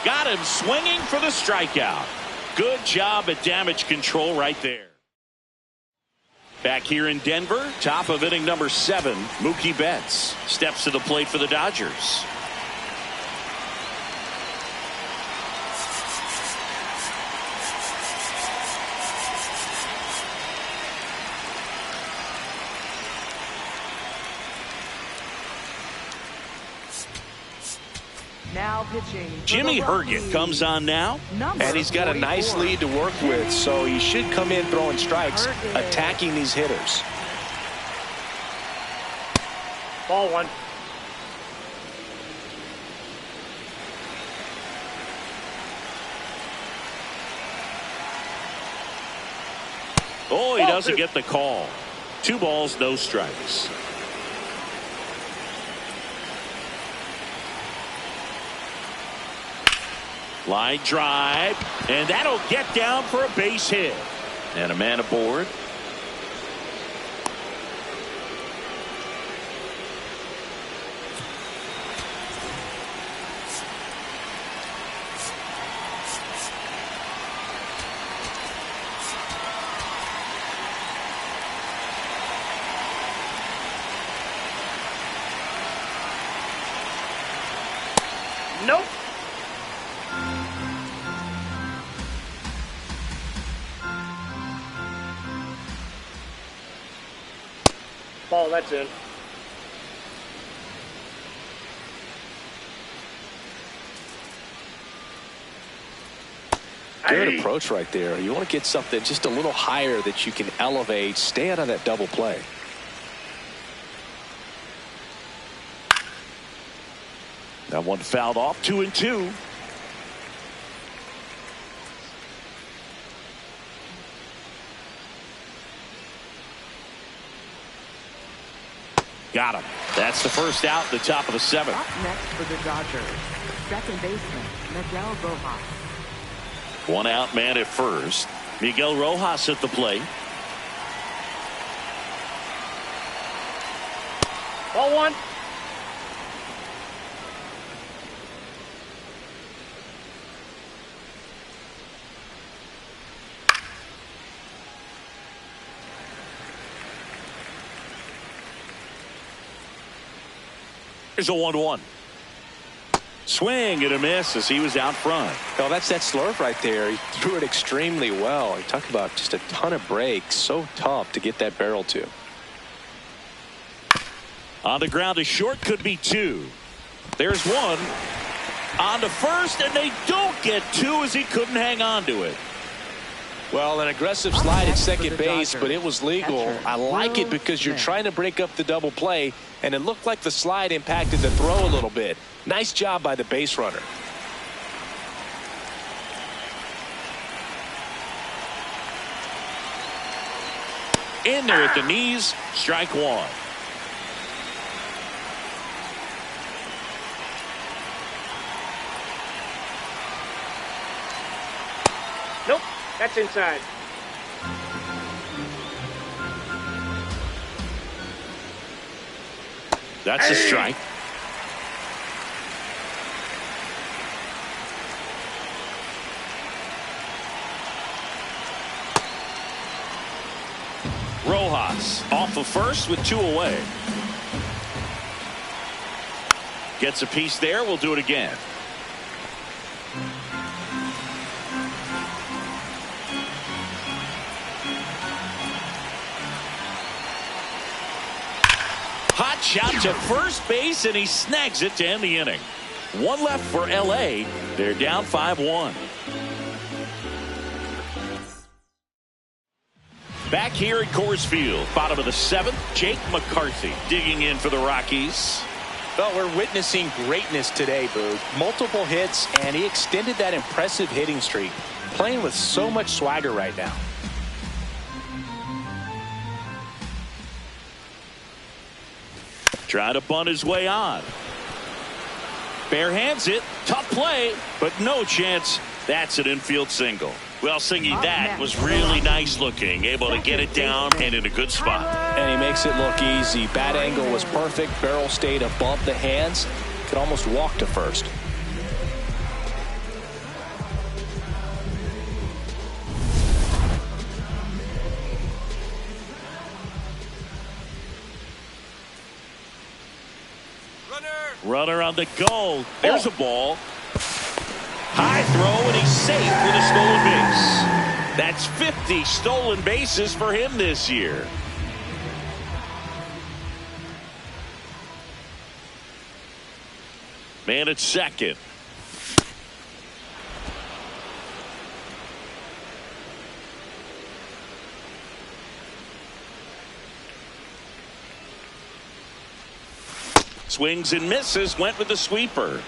Got him swinging for the strikeout. Good job at damage control right there. Back here in Denver, top of inning number 7, Mookie Betts steps to the plate for the Dodgers. Now pitching. Jimmy Herget comes on now. And he's got a nice lead to work with, so he should come in throwing strikes, attacking these hitters. Ball 1. Oh, he doesn't get the call. 2 balls, no strikes. Line drive, and that'll get down for a base hit. And a man aboard. Nope. Ball, that's in. Good approach right there. You want to get something just a little higher that you can elevate, stay out of that double play. That one fouled off. 2-2. Got him. That's the first out, the top of the 7th. Up next for the Dodgers, second baseman Miguel Rojas. 1 out man at first. Miguel Rojas at the plate. Ball 1. Here's a 1-1. Swing and a miss as he was out front. Well, that's that slurve right there. He threw it extremely well. You talk about just a ton of breaks. So tough to get that barrel to. On the ground to short, could be 2. There's 1. On to first, and they don't get 2 as he couldn't hang on to it. Well, an aggressive slide at second base, but it was legal. I like it because you're trying to break up the double play, and it looked like the slide impacted the throw a little bit. Nice job by the base runner. In there at the knees, strike 1. Nope. That's inside. That's a strike. Rojas off of first with 2 away. Gets a piece there. We'll do it again. Pitch out to first base, and he snags it to end the inning. One left for L.A. They're down 5-1. Back here at Coors Field, bottom of the 7th, Jake McCarthy digging in for the Rockies. Well, we're witnessing greatness today, Boog. Multiple hits, and he extended that impressive hitting streak. Playing with so much swagger right now. Trying to bunt his way on. Bare hands it. Tough play, but no chance. That's an infield single. Well, Singy, that was really nice looking. Able to get it down and in a good spot. And he makes it look easy. Bat angle was perfect. Barrel stayed above the hands. Could almost walk to first. Runner on the goal. There's a ball. High throw, and he's safe with a stolen base. That's 50 stolen bases for him this year. Man at second. Swings and misses, went with the sweeper.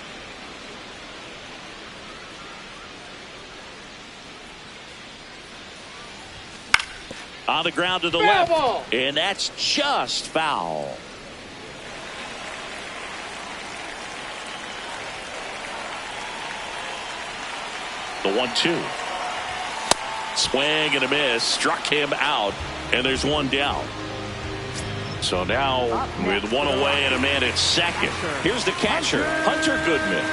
On the ground to the left. Ball. And that's just foul. The 1-2. Swing and a miss. Struck him out. And there's one down. So now with one away and a man at second. Here's the catcher, Hunter Goodman.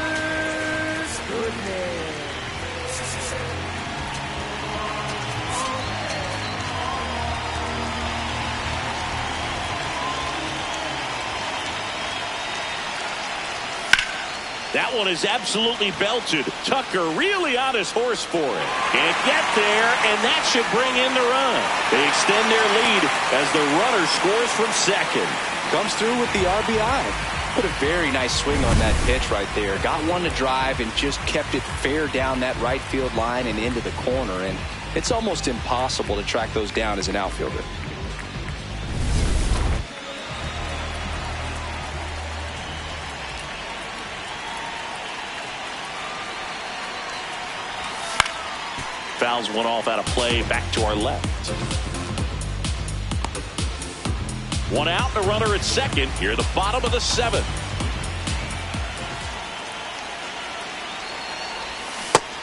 That one is absolutely belted. Tucker really on his horse for it. Can't get there, and that should bring in the run. They extend their lead as the runner scores from second. Comes through with the RBI. Put a very nice swing on that pitch right there. Got one to drive and just kept it fair down that right field line and into the corner. And it's almost impossible to track those down as an outfielder. Fouls one off out of play, back to our left. One out, the runner at second. Here at the bottom of the 7th.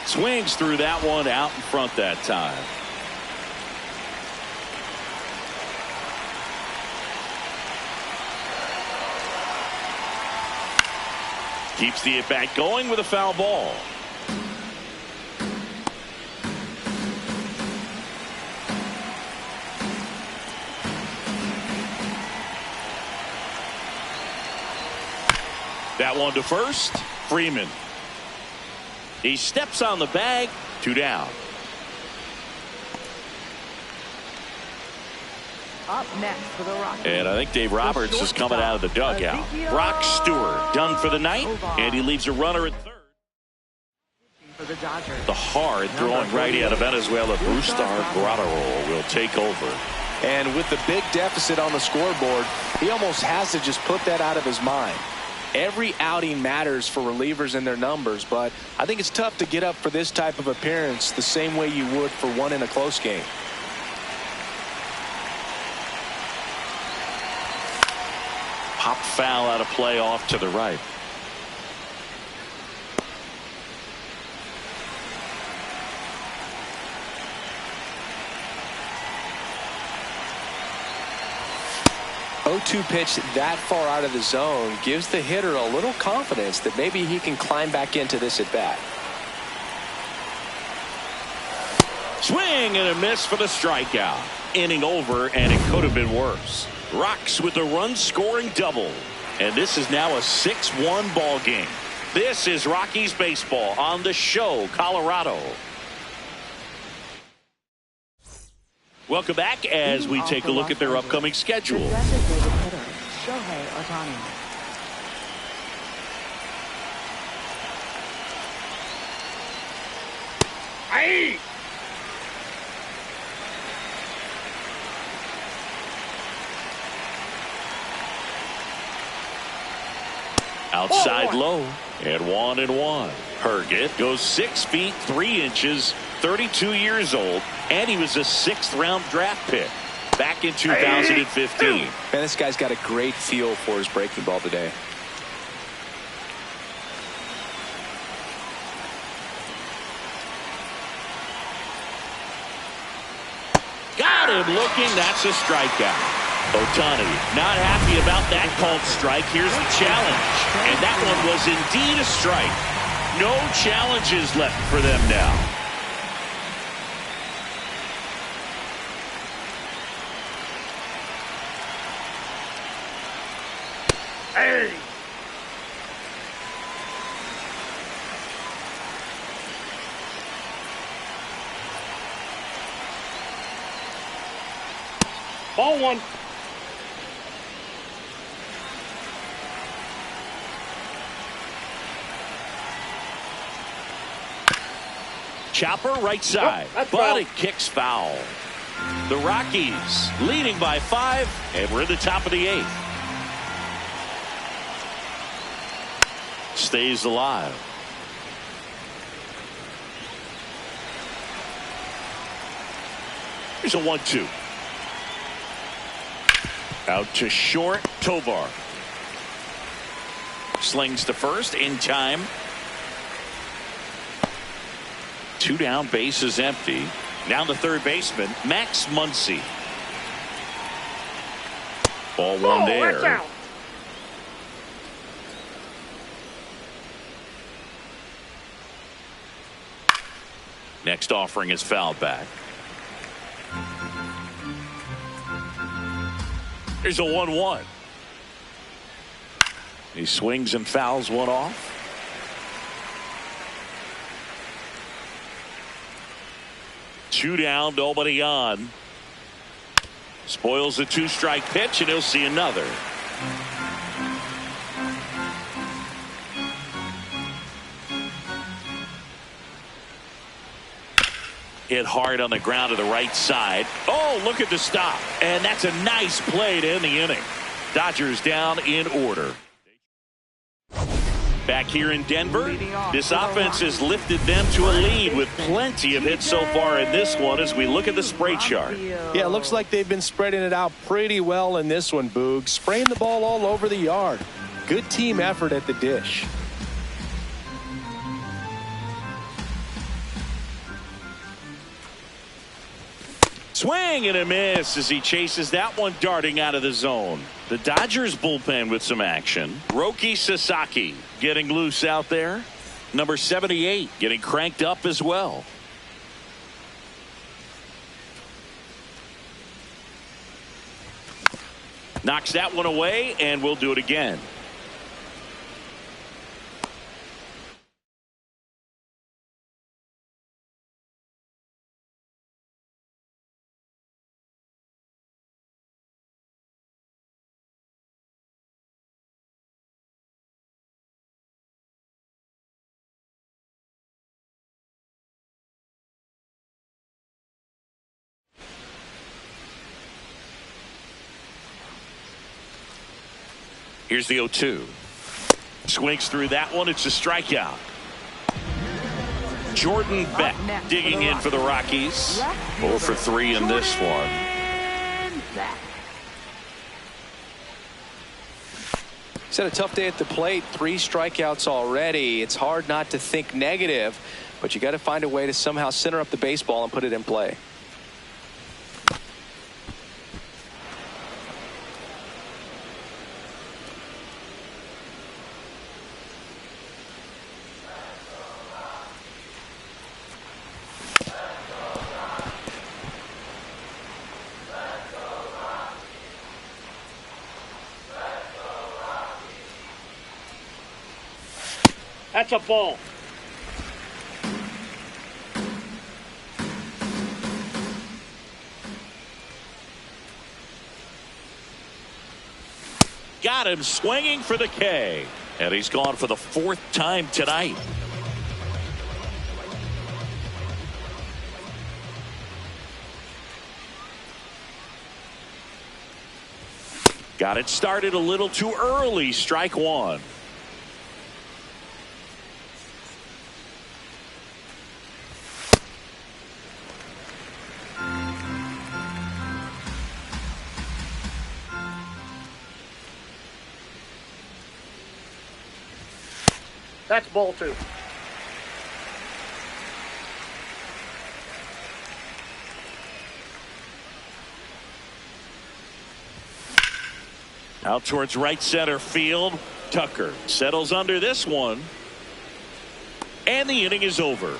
Swings through that one, out in front that time. Keeps the at-bat going with a foul ball. That one to first. Freeman. He steps on the bag. 2 down. Up next for the Rockies. And I think Dave Roberts is coming out of the dugout. Brock Stewart done for the night, and he leaves a runner at third. For the Dodgers. The hard throwing righty out of Venezuela, Brustar Graterol, will take over. And with the big deficit on the scoreboard, he almost has to just put that out of his mind. Every outing matters for relievers and their numbers, but I think it's tough to get up for this type of appearance the same way you would for one in a close game. Pop foul out of play off to the right. Pitch that far out of the zone gives the hitter a little confidence that maybe he can climb back into this at bat. Swing and a miss for the strikeout. Inning over, and it could have been worse. Rocks with a run scoring double, and this is now a 6-1 ball game. This is Rockies baseball on the show, Colorado. Welcome back as we take a look at their upcoming schedule. The designated hitter, Shohei Ohtani. Aye. Outside Oh, low, and 1-1. Herget goes 6 feet 3 inches, 32 years old, and he was a 6th-round draft pick back in 2015. Man, this guy's got a great feel for his breaking ball today. Got him looking. That's a strikeout. Ohtani not happy about that called strike. Here's the challenge. And that one was indeed a strike. No challenges left for them now. Hey. Ball 1. Chopper right side, that's but foul. it kicks foul. The Rockies leading by 5, and we're at the top of the 8th. Stays alive. Here's a 1-2. Out to short, Tovar. Slings to first in time. 2 down, base is empty. Down to third baseman, Max Muncy. Ball 1 Oh, there. that's out. Next offering is fouled back. Here's a 1-1. He swings and fouls one off. Two down, nobody on. Spoils the 2-strike pitch, and he'll see another. Hit hard on the ground to the right side. Oh, look at the stop. And that's a nice play to end the inning. Dodgers down in order. Back here in Denver, this offense has lifted them to a lead with plenty of hits so far in this one as we look at the spray chart. Yeah, it looks like they've been spreading it out pretty well in this one, Boog. Spraying the ball all over the yard. Good team effort at the dish. Swing and a miss as he chases that one darting out of the zone. The Dodgers bullpen with some action. Roki Sasaki getting loose out there. Number 78 getting cranked up as well. Knocks that one away, and we'll do it again. Here's the 0-2. Swings through that one. It's a strikeout. Jordan Beck digging in for the Rockies. 0 for 3 in this one. He's had a tough day at the plate. 3 strikeouts already. It's hard not to think negative, but you got to find a way to somehow center up the baseball and put it in play. That's a ball. Got got him swinging for the K. And he's gone for the 4th time tonight. Got it started a little too early. Strike one. That's ball 2. Out towards right center field. Tucker settles under this one. And the inning is over.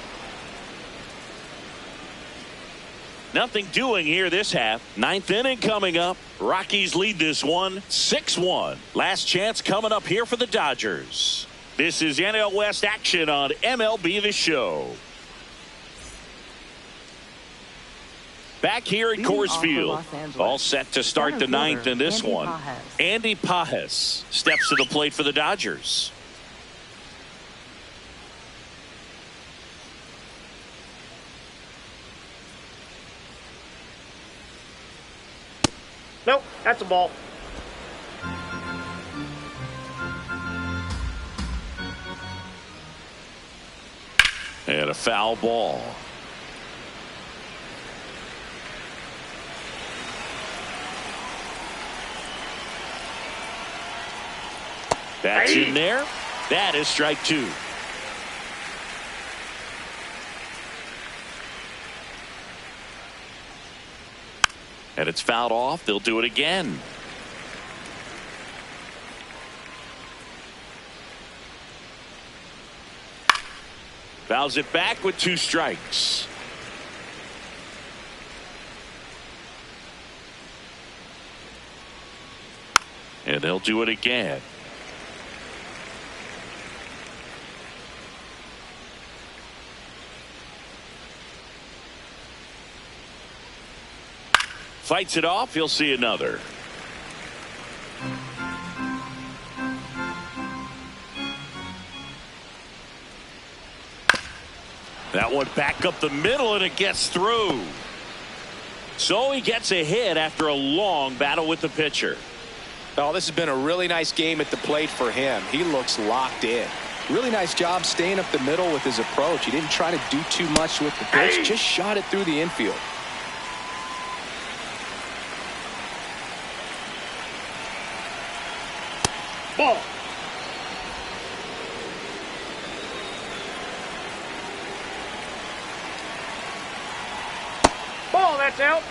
Nothing doing here this half. 9th inning coming up. Rockies lead this one 6-1. Last chance coming up here for the Dodgers. This is NL West action on MLB The Show. Back here at Coors Field. All set to start the 9th in this one. Andy Pajes steps to the plate for the Dodgers. Nope, that's a ball. And a foul ball. That's in there. That is strike 2. And it's fouled off. They'll do it again. Fouls it back with 2 strikes. And they'll do it again. Fights it off. He'll see another. That one back up the middle, and it gets through. So he gets a hit after a long battle with the pitcher. Oh, this has been a really nice game at the plate for him. He looks locked in. Really nice job staying up the middle with his approach. He didn't try to do too much with the pitch, just shot it through the infield. Ball. Ball, that's out.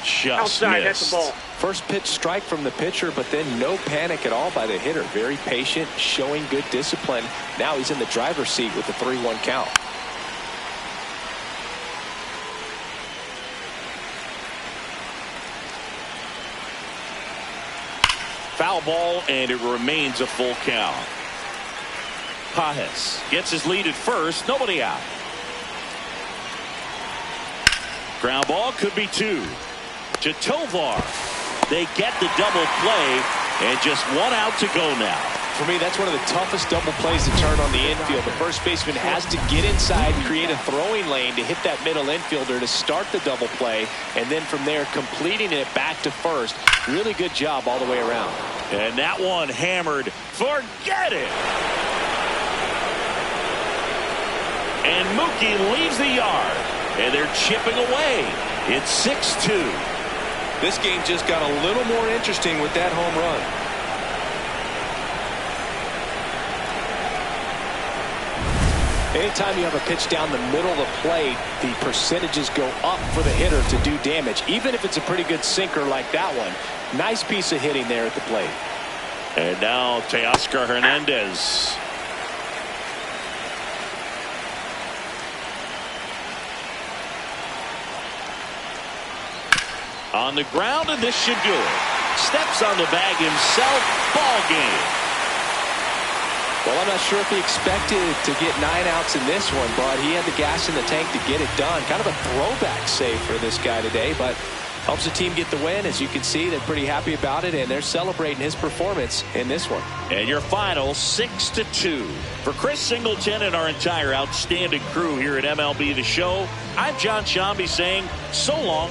Just outside, missed. that's a ball. First pitch strike from the pitcher, but then no panic at all by the hitter. Very patient, showing good discipline. Now he's in the driver's seat with the 3-1 count. Foul ball, and it remains a full count. Pajes gets his lead at first. Nobody out. Ground ball could be 2. To Tovar. They get the double play, and just 1 out to go now. For me, that's one of the toughest double plays to turn on the infield. The first baseman has to get inside, create a throwing lane to hit that middle infielder to start the double play, and then from there completing it back to first. Really good job all the way around. And that one hammered. Forget it. And Mookie leaves the yard, and they're chipping away. It's 6-2. This game just got a little more interesting with that home run. Anytime you have a pitch down the middle of the plate, the percentages go up for the hitter to do damage, even if it's a pretty good sinker like that one. Nice piece of hitting there at the plate. And now Teoscar Hernandez. On the ground, and this should do it. Steps on the bag himself. Ball game. Well, I'm not sure if he expected to get 9 outs in this one, but he had the gas in the tank to get it done. Kind of a throwback save for this guy today, but helps the team get the win. As you can see, they're pretty happy about it, and they're celebrating his performance in this one. And your final 6-2. For Chris Singleton and our entire outstanding crew here at MLB The Show, I'm John Shambi saying so long.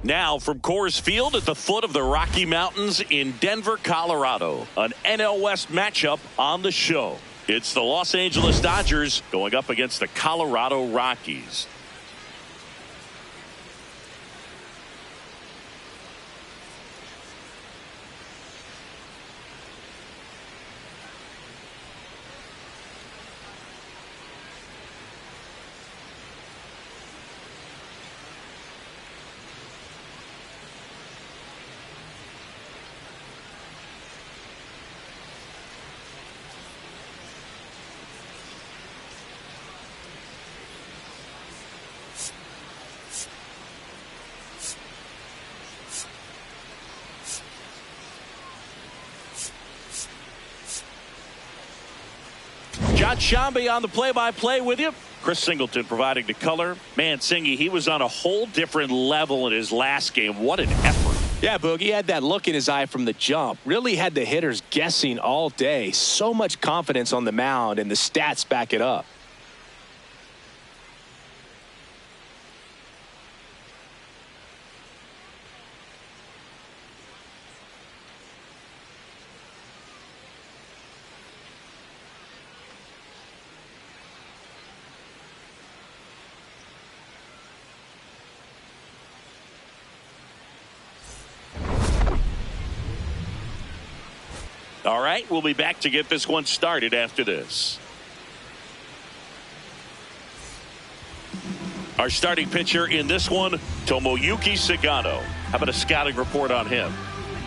Now from Coors Field at the foot of the Rocky Mountains in Denver, Colorado, an NL West matchup on the show. It's the Los Angeles Dodgers going up against the Colorado Rockies. John Shambi on the play-by-play with you. Chris Singleton providing the color. Man, Singy, he was on a whole different level in his last game. What an effort. Yeah, Boog, he had that look in his eye from the jump. Really had the hitters guessing all day. So much confidence on the mound, and the stats back it up. All right, we'll be back to get this one started after this. Our starting pitcher in this one, Tomoyuki Sagano. How about a scouting report on him?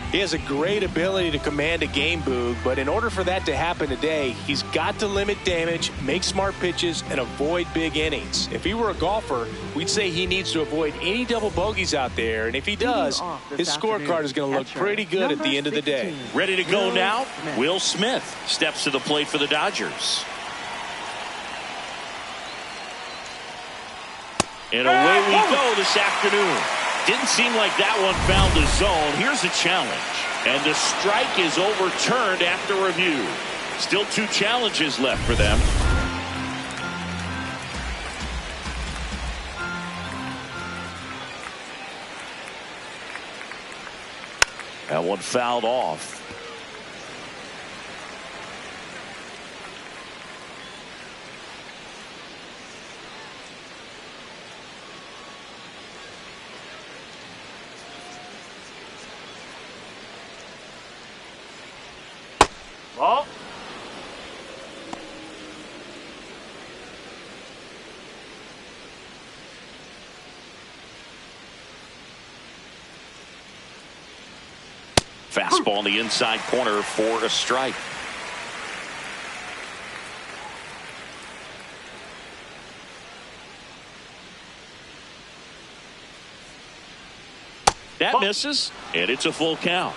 He has a great ability to command a game, Boog, but in order for that to happen today, he's got to limit damage, make smart pitches, and avoid big innings. If he were a golfer, we'd say he needs to avoid any double bogeys out there, and if he does, his scorecard is going to look pretty good at the end of the day. Ready to go now? Will Smith steps to the plate for the Dodgers. And away we go this afternoon. Didn't seem like that one found the zone. Here's the challenge. And the strike is overturned after review. Still 2 challenges left for them. That one fouled off. Ball. Fastball in the inside corner for a strike. That misses, and it's a full count.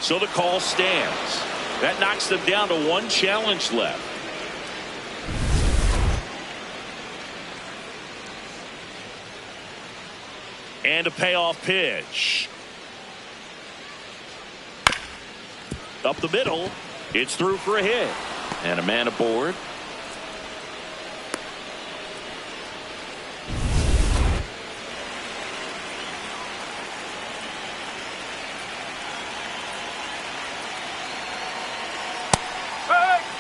So the call stands. That knocks them down to 1 challenge left. And a payoff pitch. Up the middle. It's through for a hit. And a man aboard.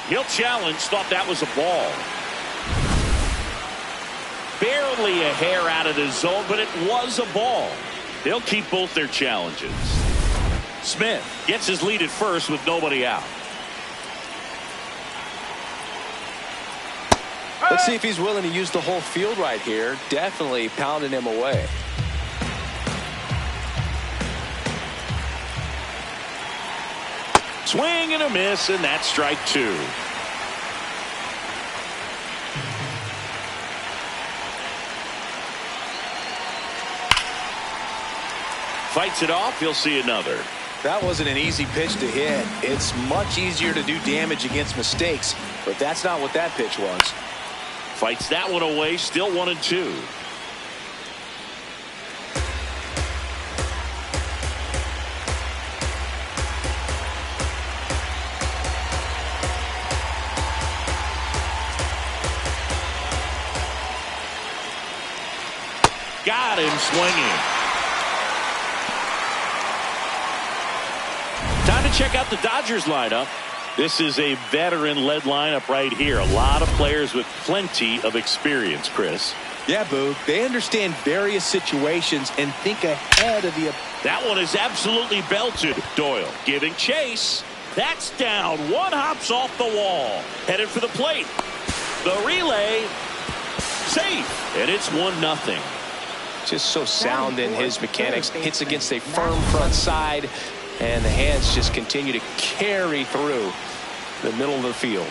He'll challenge. Thought that was a ball. Barely a hair out of the zone, but it was a ball. They'll keep both their challenges. Smith gets his lead at first with nobody out. Let's see if he's willing to use the whole field right here. Definitely pounding him away. Swing and a miss, and that's strike two. Fights it off. He'll see another. That wasn't an easy pitch to hit. It's much easier to do damage against mistakes, but that's not what that pitch was. Fights that one away. Still 1-2. Got him swinging. Time to check out the Dodgers lineup. This is a veteran-led lineup right here. A lot of players with plenty of experience, Chris. Yeah, Boo. They understand various situations and think ahead of the... That one is absolutely belted. Doyle giving chase. That's down. One hops off the wall. Headed for the plate. The relay. Safe. And it's 1-0. Just so sound in his mechanics. Hits against a firm front side. And the hands just continue to carry through the middle of the field.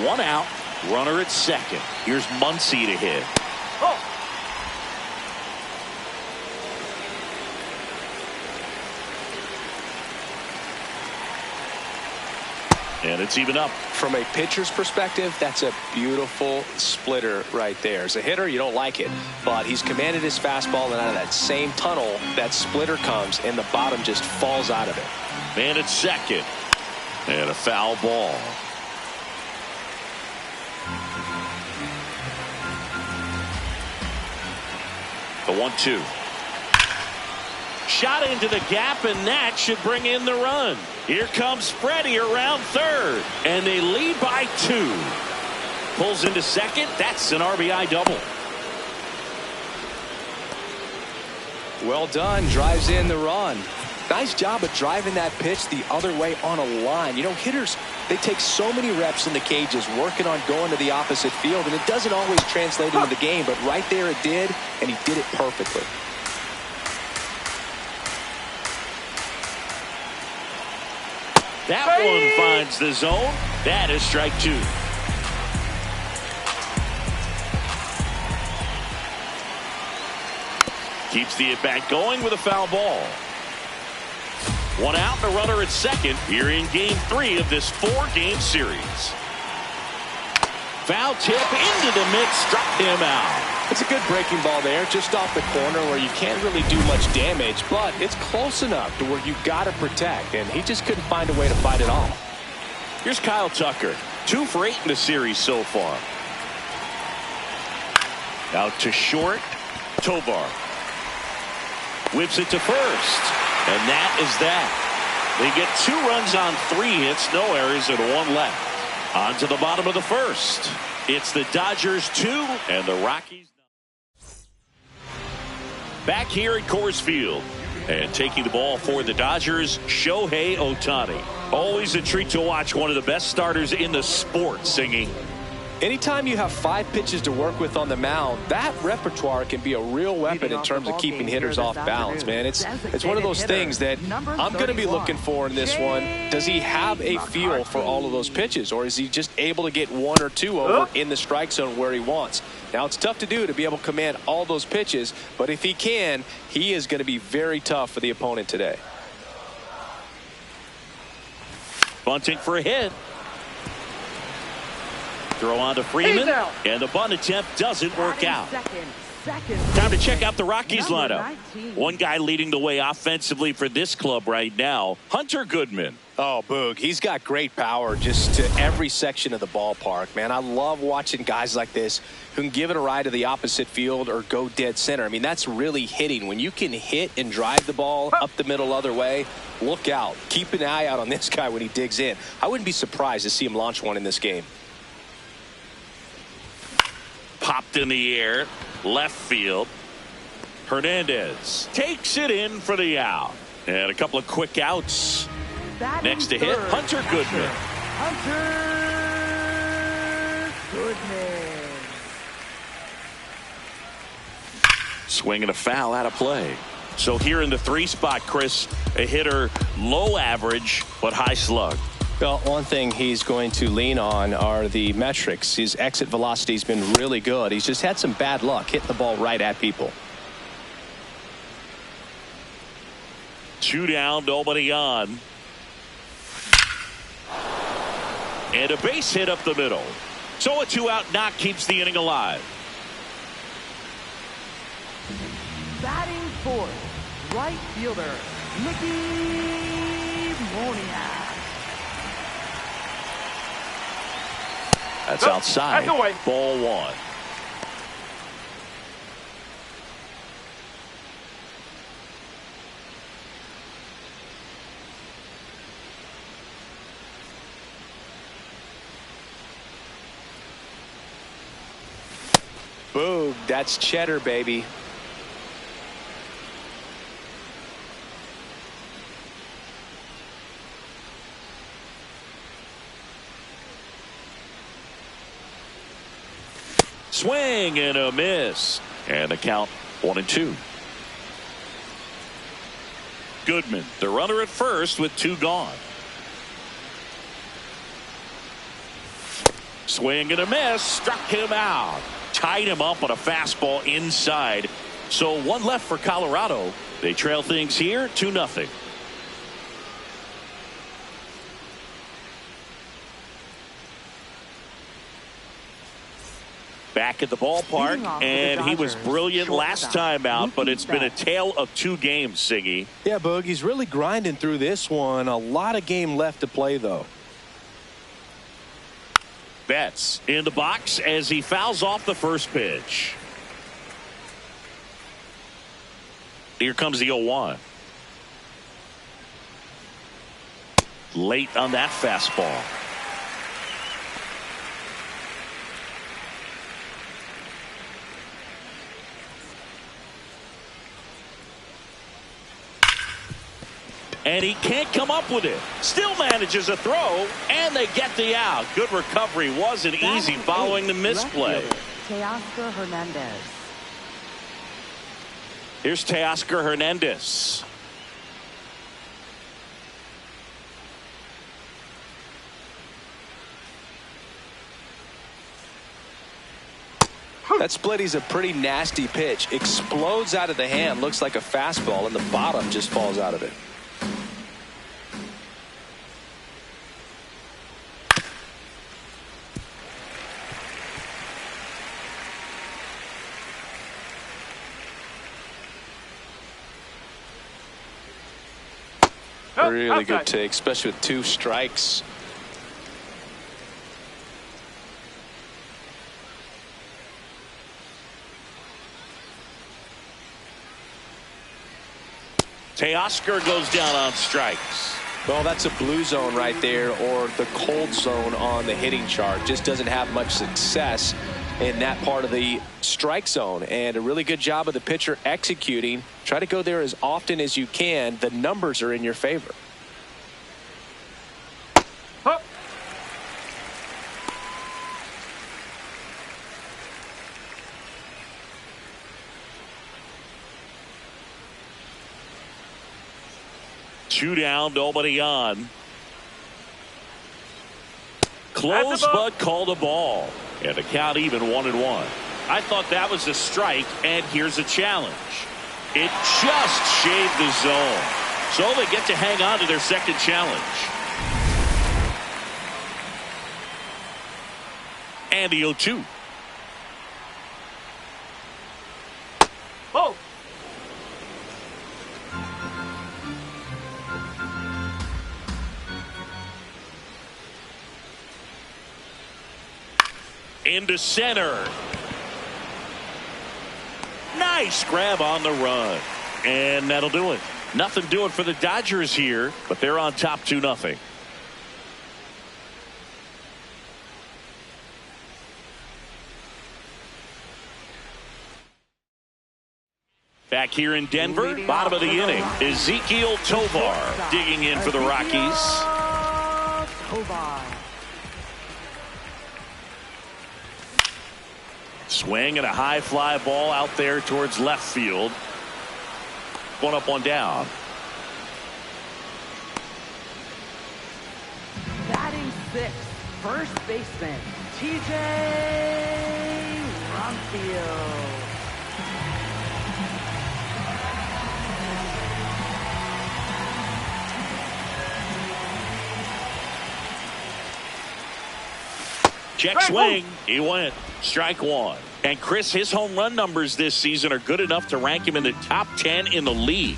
One out. Runner at second. Here's Muncy to hit. Oh. And it's even up. From a pitcher's perspective, that's a beautiful splitter right there. As a hitter, you don't like it, but he's commanded his fastball, and out of that same tunnel, that splitter comes, and the bottom just falls out of it. Man at second. And a foul ball. The 1-2. Shot into the gap, and that should bring in the run. Here comes Freddie around third, and they lead by 2. Pulls into second. That's an RBI double. Well done. Drives in the run. Nice job of driving that pitch the other way on a line. You know, hitters, they take so many reps in the cages working on going to the opposite field, and it doesn't always translate into the game, but right there it did, and he did it perfectly. That one finds the zone. That is strike 2. Keeps the at-bat going with a foul ball. One out, and a runner at second here in game 3 of this 4-game series. Foul tip into the mix, struck him out. It's a good breaking ball there, just off the corner where you can't really do much damage, but it's close enough to where you got to protect, and he just couldn't find a way to fight it off. Here's Kyle Tucker, 2 for 8 in the series so far. Out to short, Tovar. Whips it to first, and that is that. They get 2 runs on 3 hits, no errors, and 1 left. On to the bottom of the first. It's the Dodgers 2 and the Rockies. Back here at Coors Field, and taking the ball for the Dodgers, Shohei Ohtani. Always a treat to watch one of the best starters in the sport singing. Anytime you have 5 pitches to work with on the mound, that repertoire can be a real weapon in terms of keeping hitters off balance, man. It's one of those things that I'm going to be looking for in this one. Does he have a feel for all of those pitches, or is he just able to get 1 or 2 over in the strike zone where he wants? Now, it's tough to do to be able to command all those pitches, but if he can, he is going to be very tough for the opponent today. Bunting for a hit. Throw on to Freeman, and the bunt attempt doesn't work out. Second. Time to check out the Rockies Number lineup. 19. One guy leading the way offensively for this club right now, Hunter Goodman. Oh, Boog, he's got great power just to every section of the ballpark, man. I love watching guys like this who can give it a ride to the opposite field or go dead center. I mean, that's really hitting. When you can hit and drive the ball up the middle other way, look out. Keep an eye out on this guy when he digs in. I wouldn't be surprised to see him launch one in this game. Popped in the air, left field. Hernandez takes it in for the out. And a couple of quick outs. Batting Next to hit, third, Hunter Goodman. Hunter Goodman. Swing and a foul out of play. So here in the 3 spot, Chris, a hitter low average but high slug. Well, one thing he's going to lean on are the metrics. His exit velocity has been really good. He's just had some bad luck hitting the ball right at people. 2 down, nobody on. And a base hit up the middle. So a 2-out knock keeps the inning alive. Batting fourth, right fielder, Mickey Moniak. That's outside. That's away. Ball 1. Boog, that's cheddar, baby. Swing and a miss. And the count 1-2. Goodman, the runner at first with 2 gone. Swing and a miss. Struck him out. Tied him up on a fastball inside. So 1 left for Colorado. They trail things here 2-0. Back at the ballpark, and he was brilliant last time out, but it's been a tale of 2 games, Siggy. Yeah, Boog, he's really grinding through this one. A lot of game left to play, though. Betts in the box as he fouls off the first pitch. Here comes the 0-1. Late on that fastball. And he can't come up with it. Still manages a throw, and they get the out. Good recovery. Wasn't easy following the misplay. Teoscar Hernandez. Here's Teoscar Hernandez. That splitty's a pretty nasty pitch. Explodes out of the hand. Looks like a fastball, and the bottom just falls out of it. Really good take, especially with 2 strikes. Teoscar goes down on strikes. Well, that's a blue zone right there, or the cold zone on the hitting chart. Just doesn't have much success in that part of the strike zone, and a really good job of the pitcher executing. Try to go there as often as you can. The numbers are in your favor. Huh. Two down, nobody on. Close, but called a ball. And the count even 1-1. I thought that was a strike, and here's a challenge. It just shaved the zone. So they get to hang on to their second challenge. And the 0-2. into center. Nice grab on the run. And that'll do it. Nothing doing for the Dodgers here, but they're on top 2-0. Back here in Denver, bottom of the inning, Ezekiel Tovar digging in for the Rockies. Swing and a high fly ball out there towards left field. One up, one down. Batting sixth, first baseman, TJ Rumfield. Check swing. He went. Strike one. And Chris, his home run numbers this season are good enough to rank him in the top 10 in the league.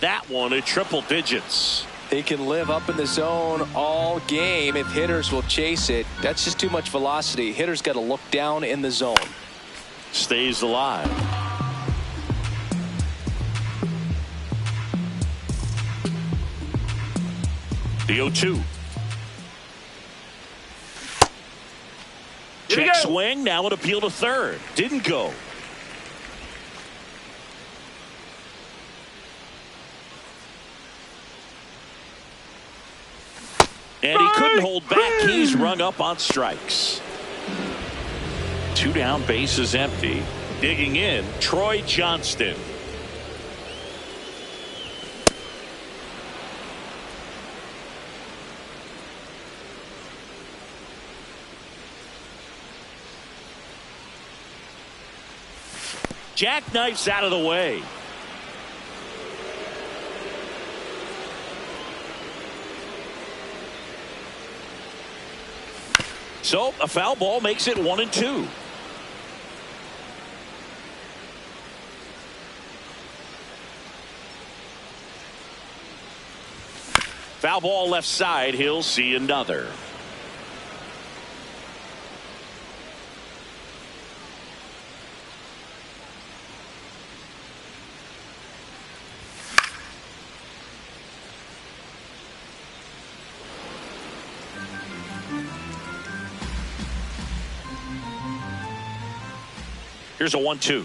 That one at triple digits. He can live up in the zone all game if hitters will chase it. That's just too much velocity. Hitters got to look down in the zone. Stays alive. The 0-2. Check swing. Now an appeal to third. Didn't go. And he couldn't hold back. He's rung up on strikes. 2 down, bases empty. Digging in, Troy Johnston. Jackknifes out of the way. So a foul ball makes it 1-2. Foul ball left side. He'll see another. Here's a 1-2.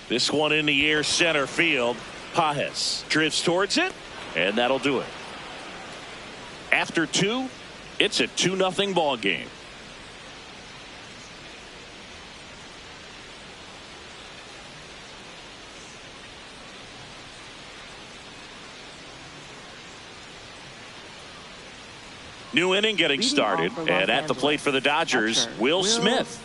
This one in the air, center field. Pajes drifts towards it, and that'll do it. After 2, it's a 2-0 ball game. New inning getting started, and at the plate for the Dodgers, Will Smith.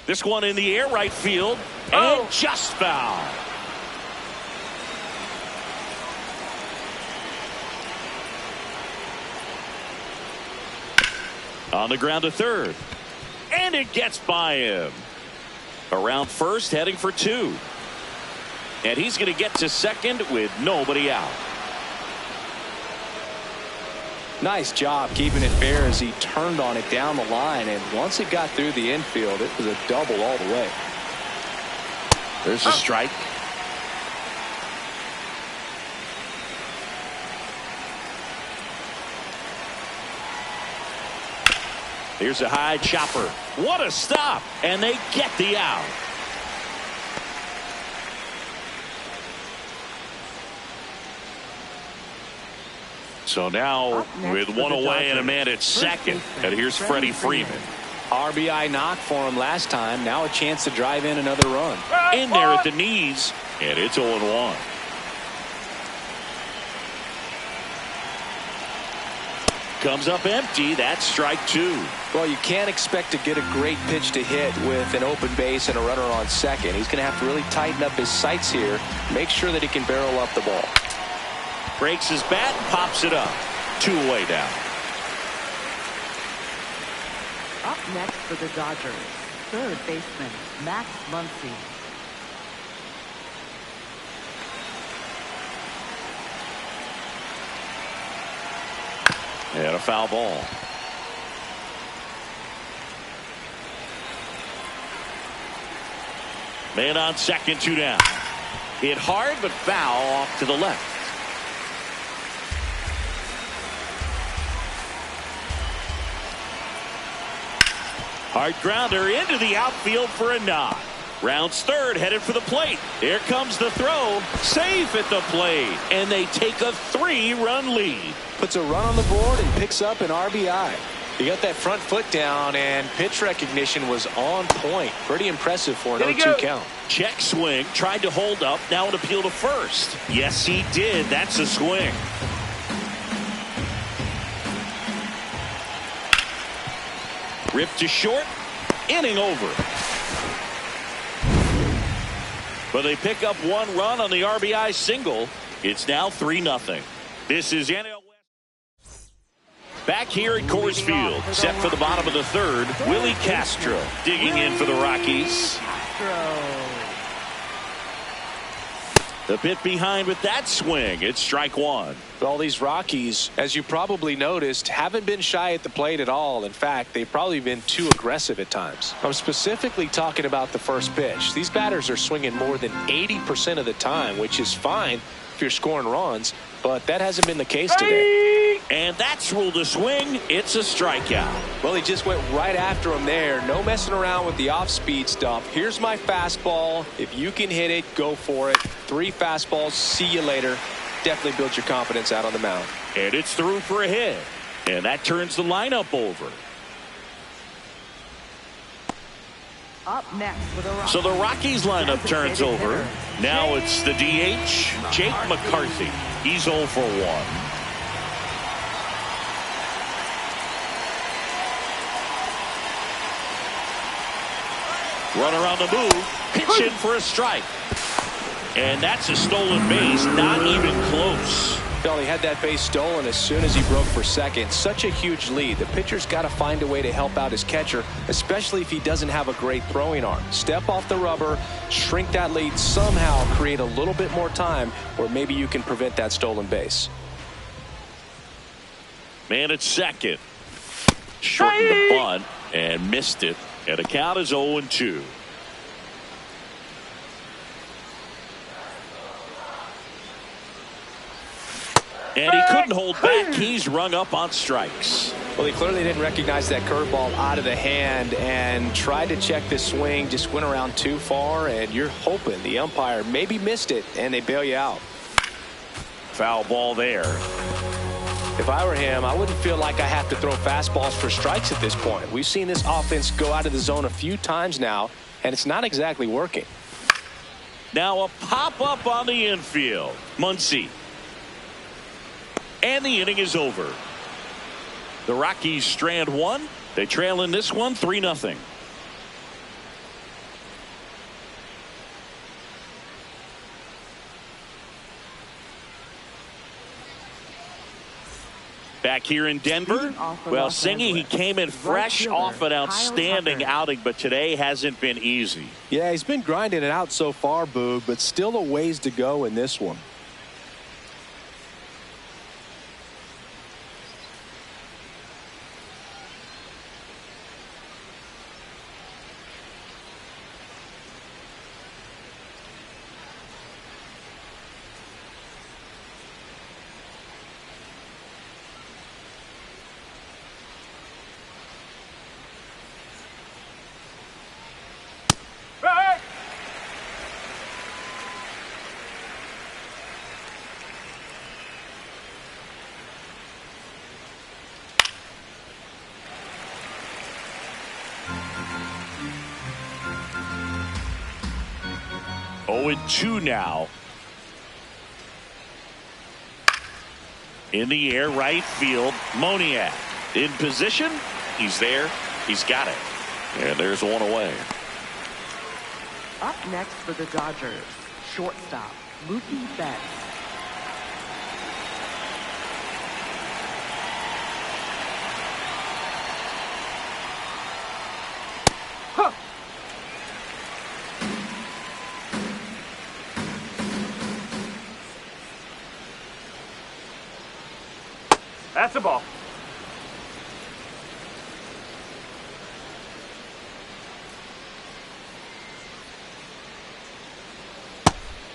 This one in the air, right field, and just foul. On the ground to third. And it gets by him. Around first, heading for 2. And he's going to get to second with nobody out. Nice job keeping it fair as he turned on it down the line. And once it got through the infield, it was a double all the way. There's a strike. Here's a high chopper. What a stop. And they get the out. So now with one away and a man at second. And here's Freddie Freeman. RBI knock for him last time. Now a chance to drive in another run. In there at the knees. And it's 0-1. Comes up empty. That's strike 2. Well, you can't expect to get a great pitch to hit with an open base and a runner on second. He's going to have to really tighten up his sights here. Make sure that he can barrel up the ball. Breaks his bat and pops it up. 2 away now. Up next for the Dodgers, third baseman, Max Muncy. And a foul ball. Man on second, 2 down. Hit hard, but foul off to the left. Hard grounder into the outfield for a knock. Rounds third, headed for the plate. Here comes the throw. Safe at the plate. And they take a 3-run lead. Puts a run on the board and picks up an RBI. He got that front foot down, and pitch recognition was on point. Pretty impressive for an 0-2 count. Check swing, tried to hold up, now an appeal to first. Yes, he did. That's a swing. Ripped to short, inning over. But they pick up 1 run on the RBI single. It's now 3-0. This is NL West. Back here at Coors Field, set for the bottom of the third, Willie Castro digging in for the Rockies. The bit behind with that swing. It's strike 1. All these Rockies, as you probably noticed, haven't been shy at the plate at all. In fact, they've probably been too aggressive at times. I'm specifically talking about the first pitch. These batters are swinging more than 80% of the time, which is fine if you're scoring runs, but that hasn't been the case today. And that's ruled a swing. It's a strikeout. Well, he just went right after him there. No messing around with the off-speed stuff. Here's my fastball. If you can hit it, go for it. 3 fastballs. See you later. Definitely builds your confidence out on the mound. And it's through for a hit. And that turns the lineup over. Up next for the Rockies. So the Rockies lineup turns over. Now it's the DH, Jake McCarthy. He's 0 for 1. Runner on the move, pitch in for a strike. And that's a stolen base, not even close. Well, he had that base stolen as soon as he broke for second. Such a huge lead. The pitcher's got to find a way to help out his catcher, especially if he doesn't have a great throwing arm. Step off the rubber, shrink that lead, somehow create a little bit more time where maybe you can prevent that stolen base. Man at second. Shortened the bunt and missed it. And the count is 0-2. And he couldn't hold back. He's rung up on strikes. Well, he clearly didn't recognize that curveball out of the hand and tried to check the swing. Just went around too far, and you're hoping the umpire maybe missed it, and they bail you out. Foul ball there. If I were him, I wouldn't feel like I have to throw fastballs for strikes at this point. We've seen this offense go out of the zone a few times now, and it's not exactly working. Now a pop-up on the infield. Muncy. And the inning is over. The Rockies strand 1. They trail in this one 3-0. Back here in Denver, well, Singy, he came in fresh off an outstanding outing, but today hasn't been easy. Yeah, he's been grinding it out so far, Boog, but still a ways to go in this one. Oh, 2 now. In the air, right field, Moniak. In position, he's there, he's got it. And there's 1 away. Up next for the Dodgers, shortstop, Mookie Betts. Huh. That's a ball.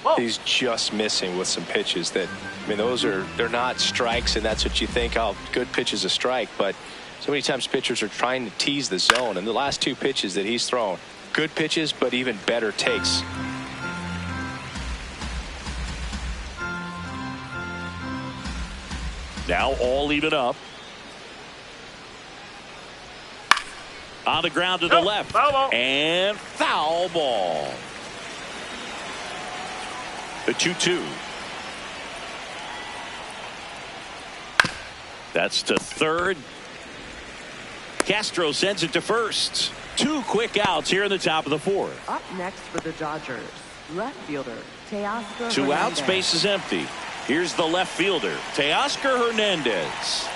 Whoa. He's just missing with some pitches that, I mean, they're not strikes, and that's what you think, oh, good pitch is a strike. But so many times pitchers are trying to tease the zone, and the last two pitches that he's thrown, good pitches, but even better takes. Now all even up. On the ground to the left. Foul ball. And foul ball. The 2-2. That's to third. Castro sends it to first. Two quick outs here in the top of the fourth. Up next for the Dodgers, left fielder Teoscar Two Hernandez. outs, base is empty. Here's the left fielder, Teoscar Hernandez.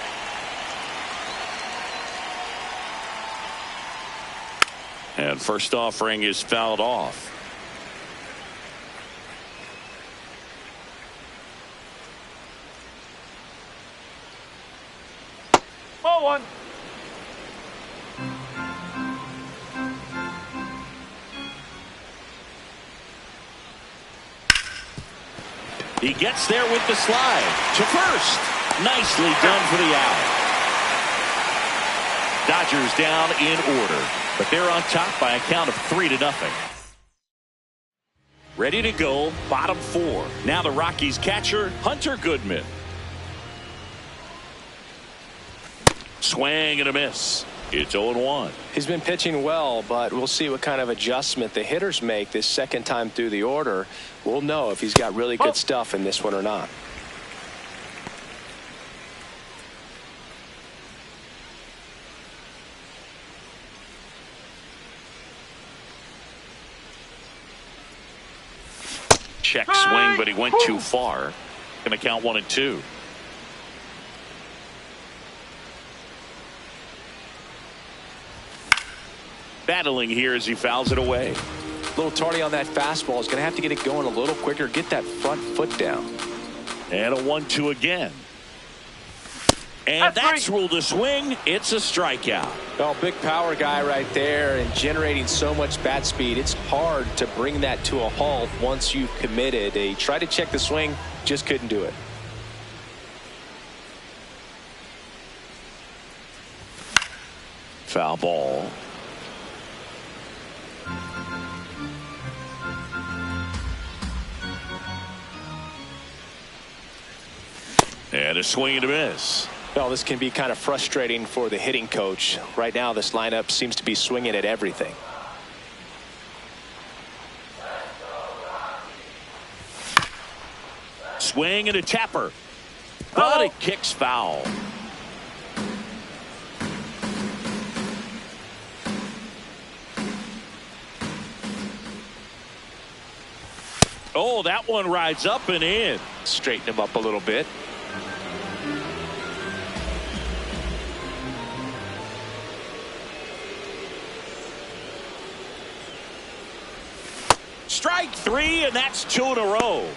And first offering is fouled off. Ball one. He gets there with the slide to first. Nicely done for the out. Dodgers down in order, but they're on top by a count of 3-0. Ready to go, bottom four. Now the Rockies catcher, Hunter Goodman. Swing and a miss. It's 0-1. He's been pitching well, but we'll see what kind of adjustment the hitters make this second time through the order. We'll know if he's got really good stuff in this one or not. Check swing, but he went too far. Going to count 1-2. Battling here as he fouls it away. A little tardy on that fastball. He's going to have to get it going a little quicker. Get that front foot down. And a 1-2 again. And that's ruled a swing. It's a strikeout. Well, big power guy right there and generating so much bat speed. It's hard to bring that to a halt once you've committed. He tried to check the swing, just couldn't do it. Foul ball. And a swing and a miss. Well, this can be kind of frustrating for the hitting coach. Right now, this lineup seems to be swinging at everything. Swing and a tapper. But it kicks foul. Oh, that one rides up and in. Straighten him up a little bit. Strike three, and that's 2 in a row.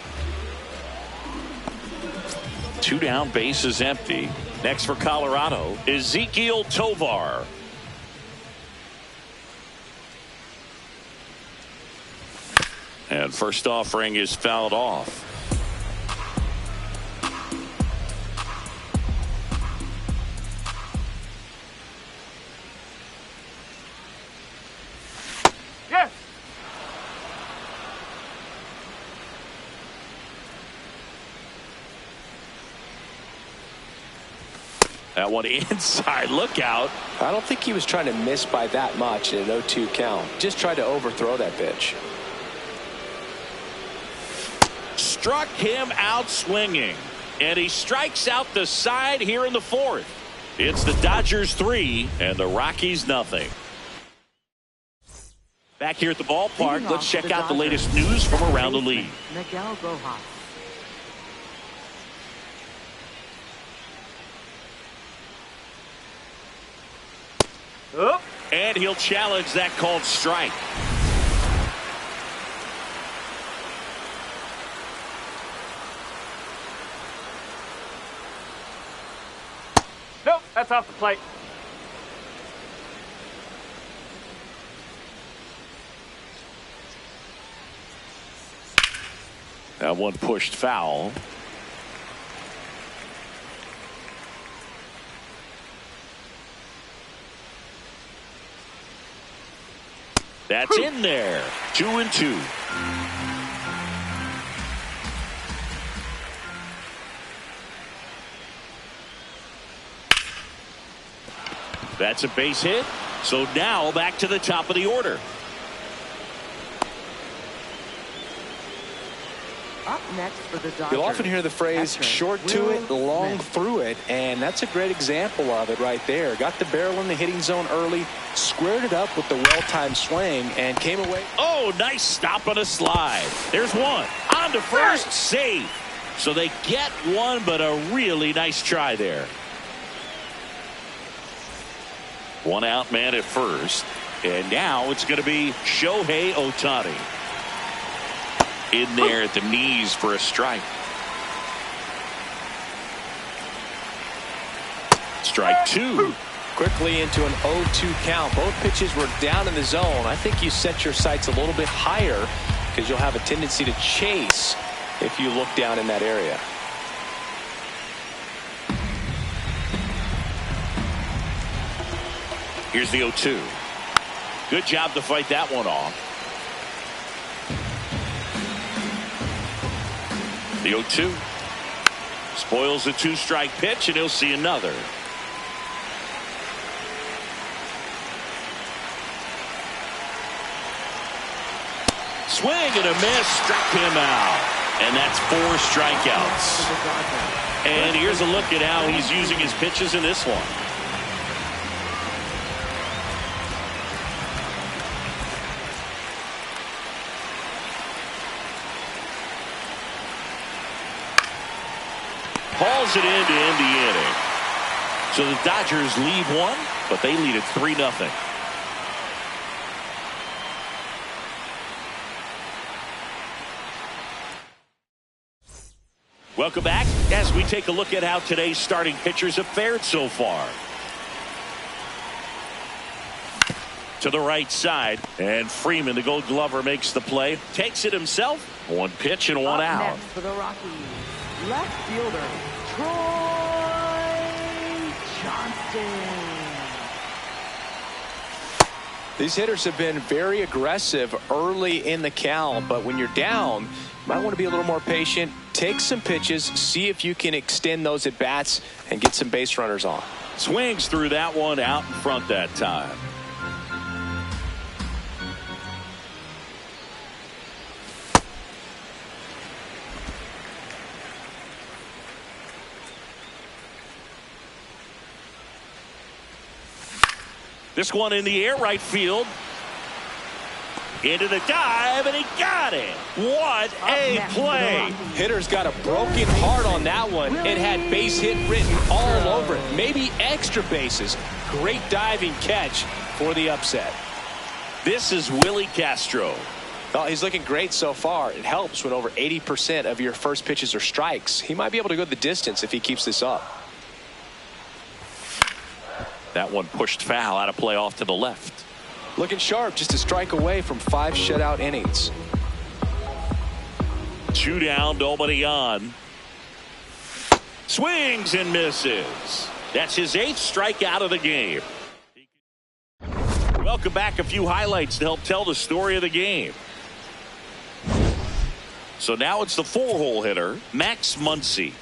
2 down, base is empty. Next for Colorado, Ezequiel Tovar. And first offering is fouled off. Yes. That one inside, look out. I don't think he was trying to miss by that much in an 0-2 count. Just tried to overthrow that pitch. Struck him out swinging, and he strikes out the side here in the fourth. It's the Dodgers 3 and the Rockies nothing. Back here at the ballpark, let's check out the latest news from around the league. Miguel Rojas. And he'll challenge that called strike. Nope, that's off the plate. That one pushed foul. That's in there. 2-2. That's a base hit. So now back to the top of the order. Up next for the Dodgers. You'll often hear the phrase short to it, long through it, and that's a great example of it right there. Got the barrel in the hitting zone early, squared it up with the well-timed swing, and came away. Oh, nice stop on a slide. There's one. On to first, safe. So they get one, but a really nice try there. One out man at first, and now it's going to be Shohei Ohtani. In there at the knees for a strike. Strike two. Quickly into an 0-2 count. Both pitches were down in the zone. I think you set your sights a little bit higher because you'll have a tendency to chase if you look down in that area. Here's the 0-2. Good job to fight that one off. The 0-2 spoils the 2-strike pitch, and he'll see another. Swing and a miss, struck him out. And that's 4 strikeouts. And here's a look at how he's using his pitches in this one. Hauls it in to end the inning. So the Dodgers lead one, but they lead it 3-0. Welcome back as we take a look at how today's starting pitchers have fared so far. To the right side, and Freeman, the Gold Glover, makes the play. Takes it himself. One pitch and one out. Next for the Rockies, left fielder Troy Johnston. These hitters have been very aggressive early in the count, but when you're down, you might want to be a little more patient. Take some pitches, see if you can extend those at bats and get some base runners on. Swings through that one out in front that time. This one in the air, right field. Into the dive, and he got it. What a play. Hitter's got a broken heart on that one. It had base hit written all over it. Maybe extra bases. Great diving catch for the upset. This is Willie Castro. Well, he's looking great so far. It helps when over 80% of your first pitches are strikes. He might be able to go the distance if he keeps this up. That one pushed foul out of play off to the left. Looking sharp, just a strike away from 5 shutout innings. 2 down, nobody on. Swings and misses. That's his 8th strikeout of the game. Welcome back. A few highlights to help tell the story of the game. So now it's the 4-hole hitter, Max Muncy.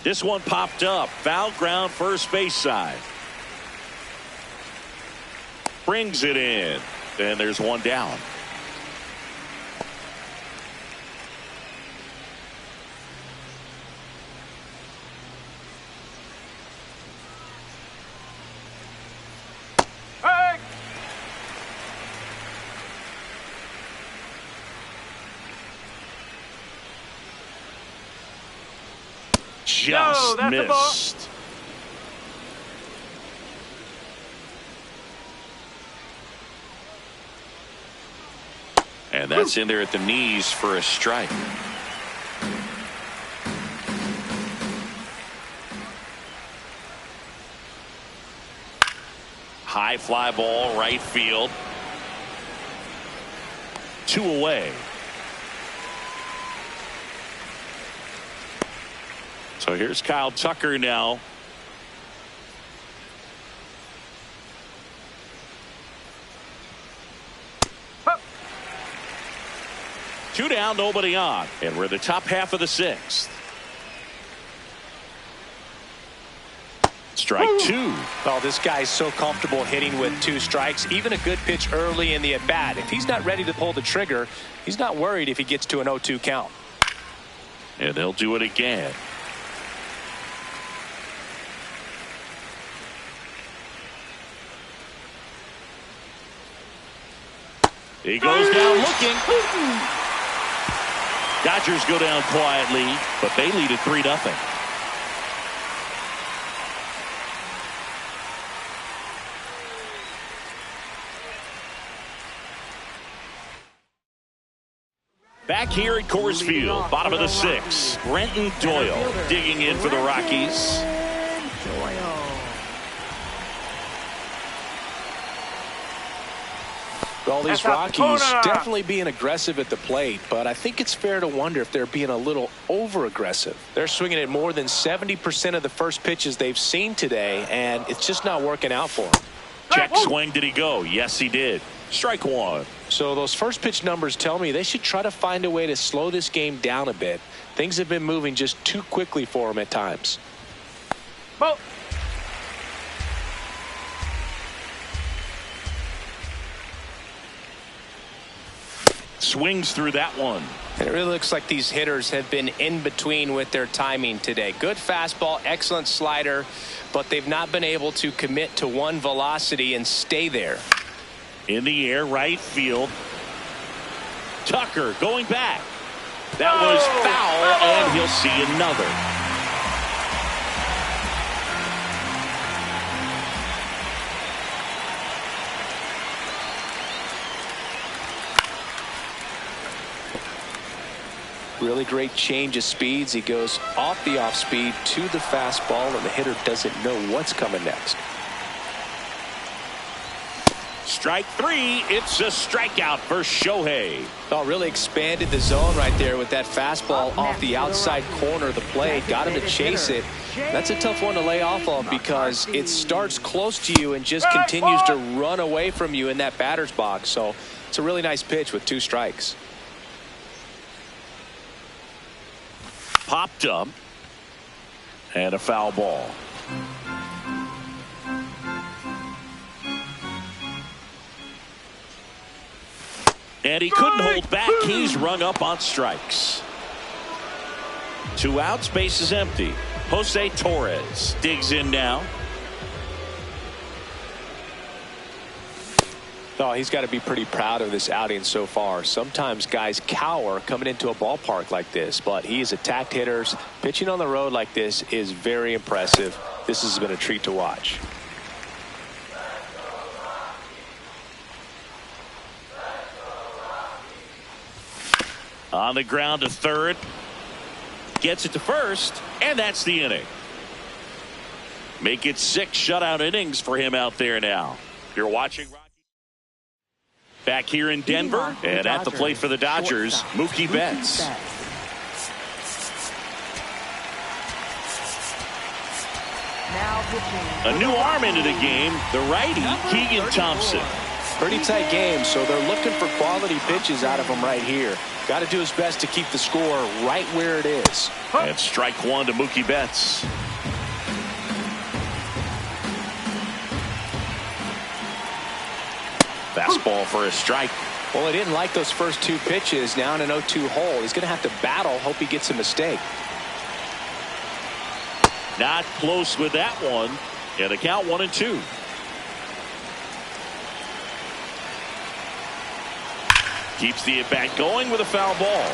This one popped up. Foul ground, first base side. Brings it in. And there's one down. just that's a ball. missed. And that's in there at the knees for a strike. High fly ball, right field. 2 away. So here's Kyle Tucker now. Two down, nobody on. And we're the top half of the 6th. Strike 2. Oh, this guy's so comfortable hitting with 2 strikes. Even a good pitch early in the at-bat. If he's not ready to pull the trigger, he's not worried if he gets to an 0-2 count. And they'll do it again. He goes down looking. Dodgers go down quietly, but they lead it 3-0. Back here at Coors Field, bottom of the 6th, Brenton Doyle digging in for the Rockies. Well, these Rockies definitely being aggressive at the plate, but I think it's fair to wonder if they're being a little over-aggressive. They're swinging at more than 70% of the first pitches they've seen today, and it's just not working out for them. Check swing, did he go? Yes, he did. Strike 1. So those first pitch numbers tell me they should try to find a way to slow this game down a bit. Things have been moving just too quickly for them at times. Ball. Swings through that one. And it really looks like these hitters have been in between with their timing today. Good fastball, excellent slider, but they've not been able to commit to one velocity and stay there. In the air, right field. Tucker going back. That was foul, and he'll see another. Really great change of speeds. He goes off the off speed to the fastball, and the hitter doesn't know what's coming next. Strike 3. It's a strikeout for Shohei. Oh, really expanded the zone right there with that fastball off the outside corner of the plate. Got him to chase it. That's a tough one to lay off of because it starts close to you and just continues to run away from you in that batter's box. So it's a really nice pitch with 2 strikes. Popped up. And a foul ball. And he couldn't hold back. He's rung up on strikes. 2 outs, base is empty. Jose Torres digs in now. Oh, he's got to be pretty proud of this outing so far. Sometimes guys cower coming into a ballpark like this, but he's attacked hitters. Pitching on the road like this is very impressive. This has been a treat to watch. On the ground to third. Gets it to first, and that's the inning. Make it 6 shutout innings for him out there now. You're watching back here in Denver, and at the plate for the Dodgers, Mookie Betts. A new arm into the game, the righty, Keegan Thompson. Pretty tight game, so they're looking for quality pitches out of him right here. Got to do his best to keep the score right where it is. And strike 1 to Mookie Betts. Fastball for a strike. Well, he didn't like those first 2 pitches. Now in an 0-2 hole. He's going to have to battle. Hope he gets a mistake. Not close with that one. And the count 1-2. Keeps the at-bat going with a foul ball.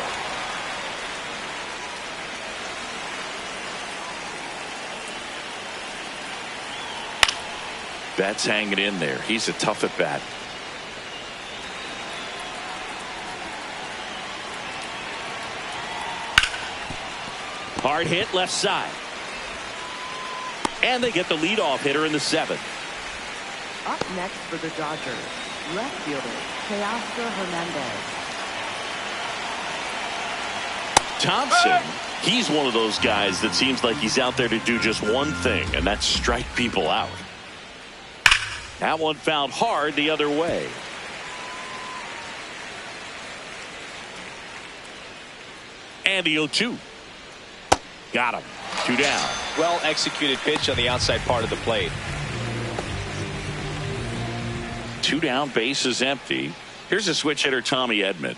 Betts hanging in there. He's a tough at bat. Hard hit left side. And they get the leadoff hitter in the 7th. Up next for the Dodgers, left fielder Teoscar Hernandez. Thompson, he's one of those guys that seems like he's out there to do just one thing, and that's strike people out. That one fouled hard the other way. And the 0-2. Got him. 2 down. Well executed pitch on the outside part of the plate. 2 down, base is empty. Here's a switch hitter, Tommy Edman.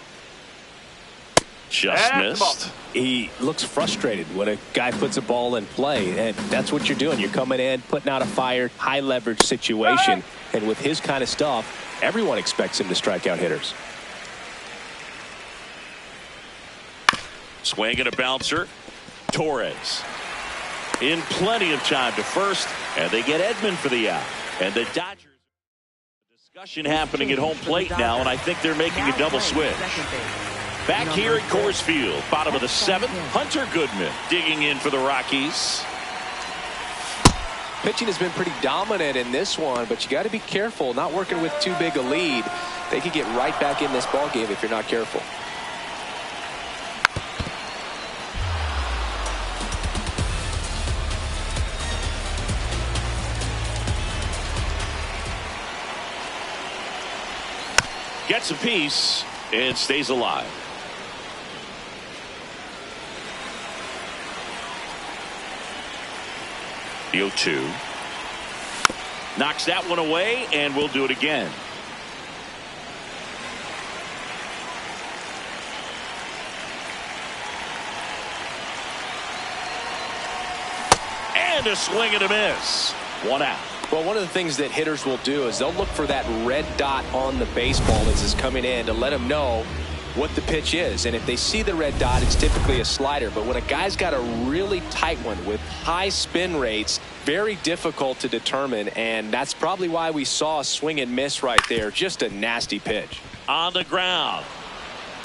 Just missed. He looks frustrated when a guy puts a ball in play, and that's what you're doing. You're coming in, putting out a fire, high leverage situation, and with his kind of stuff, everyone expects him to strike out hitters. Swing and a bouncer. Torres in plenty of time to first, and they get Edman for the out. And the Dodgers. Discussion happening at home plate now, and I think they're making a double switch. Back here at Coors Field, bottom of the 7th, Hunter Goodman digging in for the Rockies. Pitching has been pretty dominant in this one, but you got to be careful, not working with too big a lead. They could get right back in this ball game if you're not careful. Gets a piece and stays alive. The 0-2. Knocks that one away, and we'll do it again. And a swing and a miss. 1 out. Well, one of the things that hitters will do is they'll look for that red dot on the baseball as it's coming in to let them know what the pitch is. And if they see the red dot, it's typically a slider. But when a guy's got a really tight one with high spin rates, very difficult to determine. And that's probably why we saw a swing and miss right there. Just a nasty pitch. On the ground.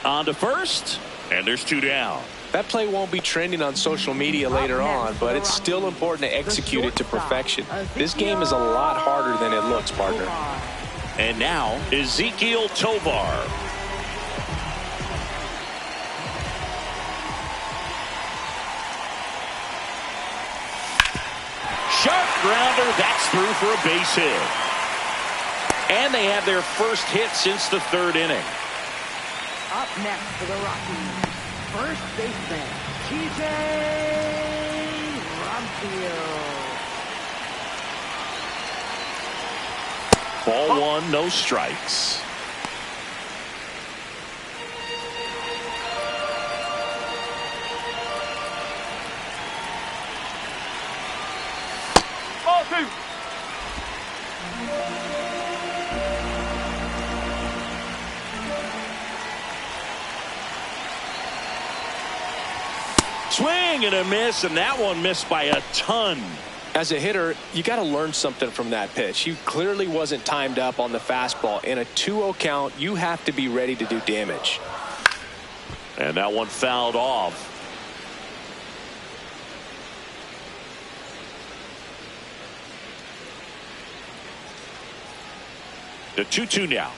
On to first. And there's 2 down. That play won't be trending on social media later on, but it's still important to execute it to perfection. This game is a lot harder than it looks, partner. And now, Ezequiel Tovar. Sharp grounder, that's through for a base hit. And they have their first hit since the 3rd inning. Up next for the Rockies, first baseman TJ Rumfield. Ball 1, no strikes. Ball 2. Swing and a miss, and that one missed by a ton. As a hitter, you got to learn something from that pitch. He clearly wasn't timed up on the fastball. In a 2-0 count, you have to be ready to do damage. And that one fouled off. The 2-2 now.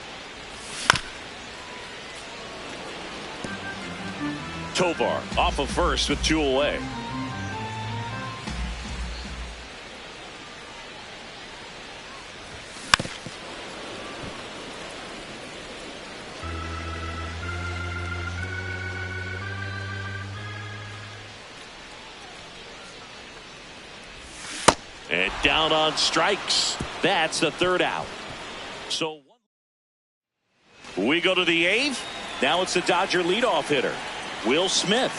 Tovar off of first with 2 away. And down on strikes. That's the 3rd out. So we go to the 8th. Now it's the Dodger leadoff hitter, Will Smith.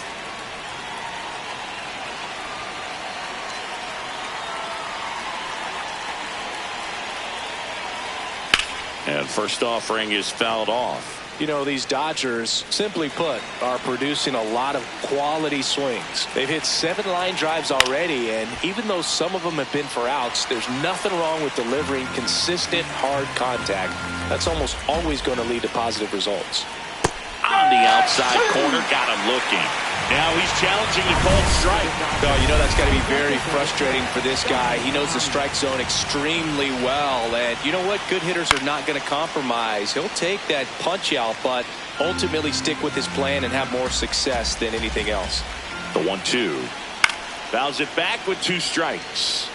And first offering is fouled off. You know, these Dodgers, simply put, are producing a lot of quality swings. They've hit 7 line drives already, and even though some of them have been for outs, there's nothing wrong with delivering consistent, hard contact. That's almost always going to lead to positive results. On the outside corner, got him looking. Now he's challenging a called strike. Oh, you know that's got to be very frustrating for this guy. He knows the strike zone extremely well, and you know what? Good hitters are not going to compromise. He'll take that punch out, but ultimately stick with his plan and have more success than anything else. The 1-2. Fouls it back with 2 strikes.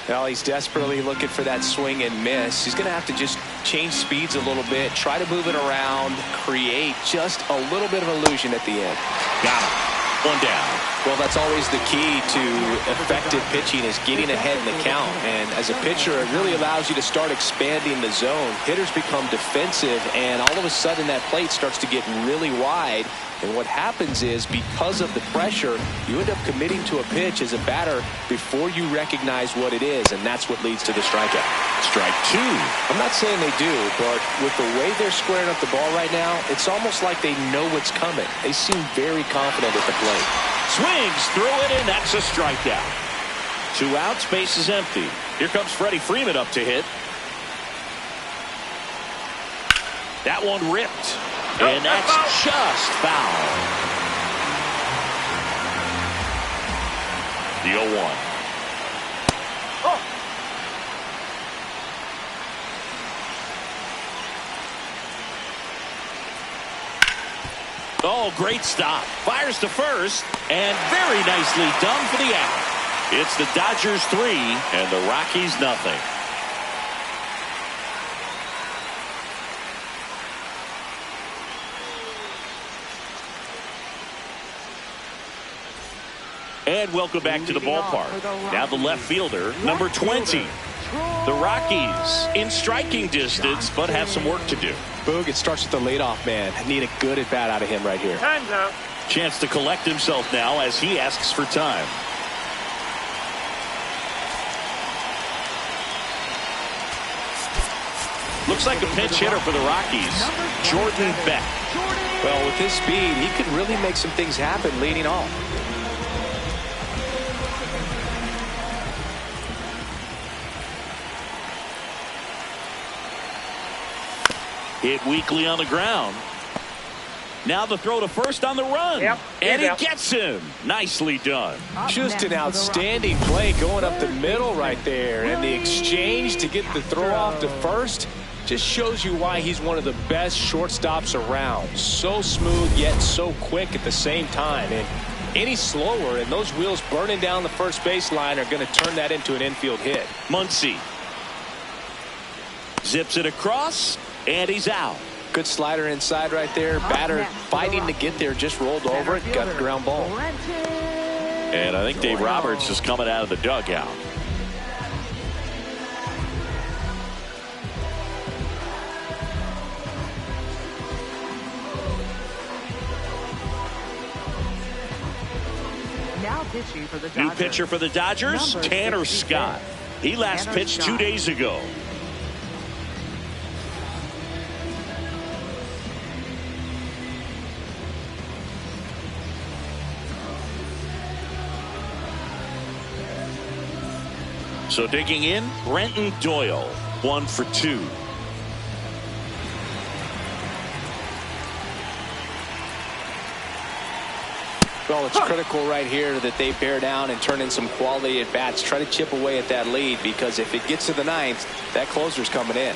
Well, he's desperately looking for that swing and miss. He's going to have to just change speeds a little bit, try to move it around, create just a little bit of illusion at the end. Got him. 1 down. Well, that's always the key to effective pitching, is getting ahead in the count. And as a pitcher, it really allows you to start expanding the zone. Hitters become defensive, and all of a sudden that plate starts to get really wide. And what happens is, because of the pressure, you end up committing to a pitch as a batter before you recognize what it is, and that's what leads to the strikeout. Strike 2. I'm not saying they do, but with the way they're squaring up the ball right now, it's almost like they know what's coming. They seem very confident at the plate. Swings through it, and that's a strikeout. 2 outs, base is empty. Here comes Freddie Freeman up to hit. That one ripped. And that's just foul. The 0-1. Oh, great stop. Fires to first, and very nicely done for the out. It's the Dodgers 3 and the Rockies nothing. And welcome back to the ballpark. Now the left fielder, number 20. The Rockies in striking distance, but have some work to do. Boog, it starts with the leadoff man. Need a good at bat out of him right here. Time's up. Chance to collect himself now as he asks for time. Looks like a pinch hitter for the Rockies, Jordan Beck. Well, with his speed, he could really make some things happen leading off. Hit weakly on the ground. Now the throw to first on the run. Yep, and he gets him. Nicely done. Just an outstanding play going up the middle right there. And the exchange to get the throw off to first just shows you why he's one of the best shortstops around. So smooth, yet so quick at the same time. And any slower, and those wheels burning down the first baseline are going to turn that into an infield hit. Muncy zips it across, and he's out. Good slider inside right there. Batter fighting to get there, just rolled over it, got the ground ball. And I think Dave Roberts is coming out of the dugout. Now pitching for the New Dodgers. pitcher for the Dodgers, Number Tanner 66. Scott. He last Tanner pitched Scott. 2 days ago. So digging in, Brenton Doyle, 1 for 2. Well, it's critical right here that they bear down and turn in some quality at bats. Try to chip away at that lead, because if it gets to the ninth, that closer's coming in.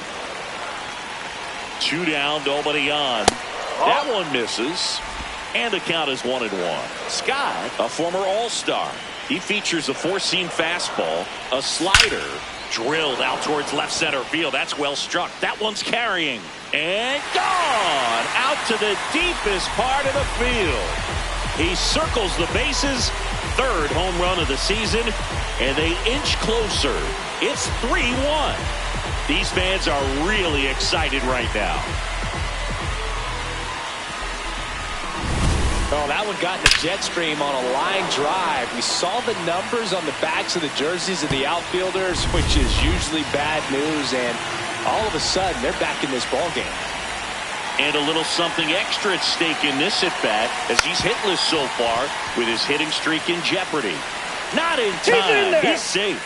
2 down, nobody on. That one misses. And the count is 1-1. Scott, a former All-Star. He features a 4-seam fastball, a slider, drilled out towards left center field. That's well struck. That one's carrying. And gone out to the deepest part of the field. He circles the bases. 3rd home run of the season. And they inch closer. It's 3-1. These fans are really excited right now. Oh, that one got in the jet stream on a line drive. We saw the numbers on the backs of the jerseys of the outfielders, which is usually bad news, and all of a sudden they're back in this ball game. And a little something extra at stake in this at-bat as he's hitless so far with his hitting streak in jeopardy. Not in time. He's safe.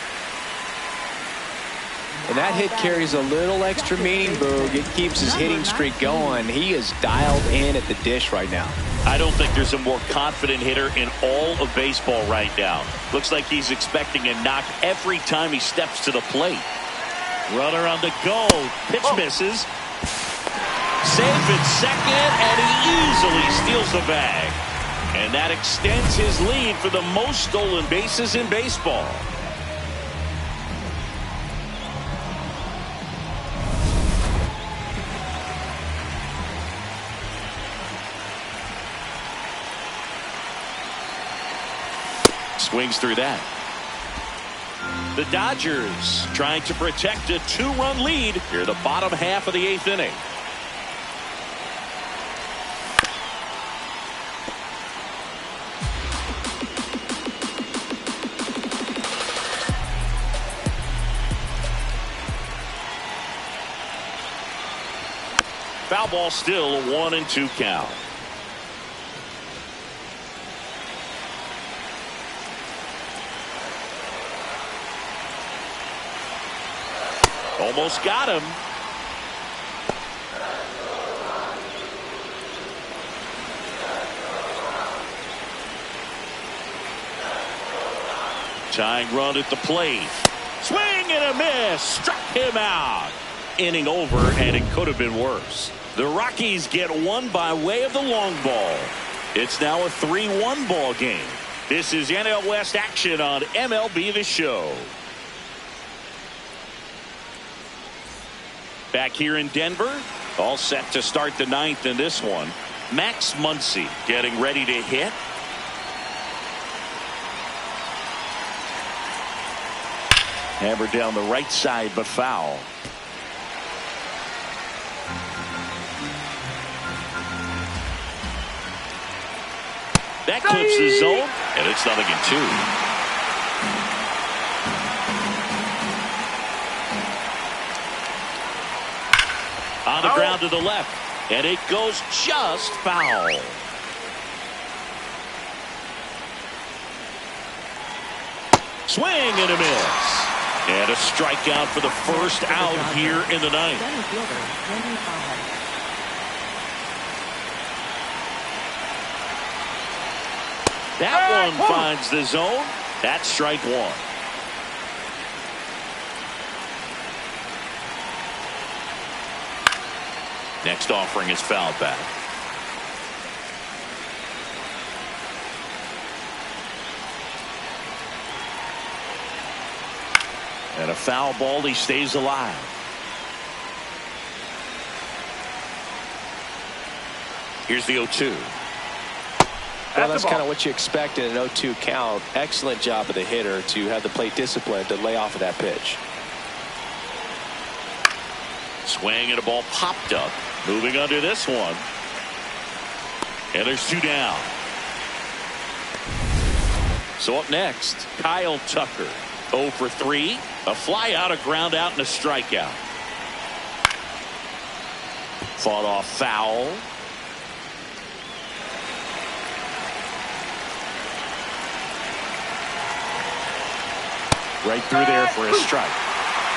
And that hit carries a little extra meaning, Boog. It keeps his hitting streak going. He is dialed in at the dish right now. I don't think there's a more confident hitter in all of baseball right now. Looks like he's expecting a knock every time he steps to the plate. Runner on the go. Pitch misses. Safe at second, and he easily steals the bag. And that extends his lead for the most stolen bases in baseball. Swings through that. The Dodgers trying to protect a 2-run lead here, the bottom half of the 8th inning. Foul ball, still a 1-2 count. Almost got him. Tying run at the plate. Swing and a miss. Struck him out. Inning over, and it could have been worse. The Rockies get one by way of the long ball. It's now a 3-1 ball game. This is NL West action on MLB The Show. Back here in Denver, all set to start the 9th in this one. Max Muncy getting ready to hit. Hammered down the right side, but foul. That clips the zone, and it's 0-2. On the ground to the left, and it goes just foul. Swing and a miss. And a strikeout for the first out here in the 9th. That one finds the zone. That's strike 1. Next offering is fouled back. And a foul ball, he stays alive. Here's the 0-2. Well, that's kind of what you expect in an 0-2 count. Excellent job of the hitter to have the plate discipline to lay off of that pitch. Swing and a ball popped up. Moving under this one. And there's 2 down. So up next, Kyle Tucker. 0 for 3. A fly out, a ground out, and a strikeout. Fought off foul. Right through there for a strike.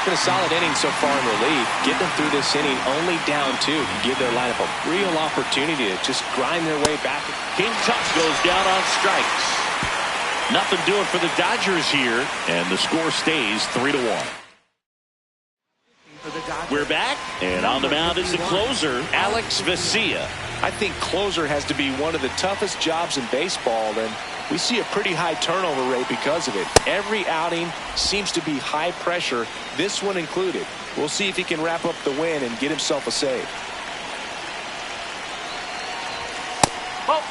Been a solid inning so far in relief. Get them through this inning only down 2. Give their lineup a real opportunity to just grind their way back. King Tux goes down on strikes. Nothing doing for the Dodgers here, and the score stays 3-1. We're back, and on the mound is the closer, Alex Vesia. I think closer has to be one of the toughest jobs in baseball, and we see a pretty high turnover rate because of it. Every outing seems to be high pressure, this one included. We'll see if he can wrap up the win and get himself a save. Oh.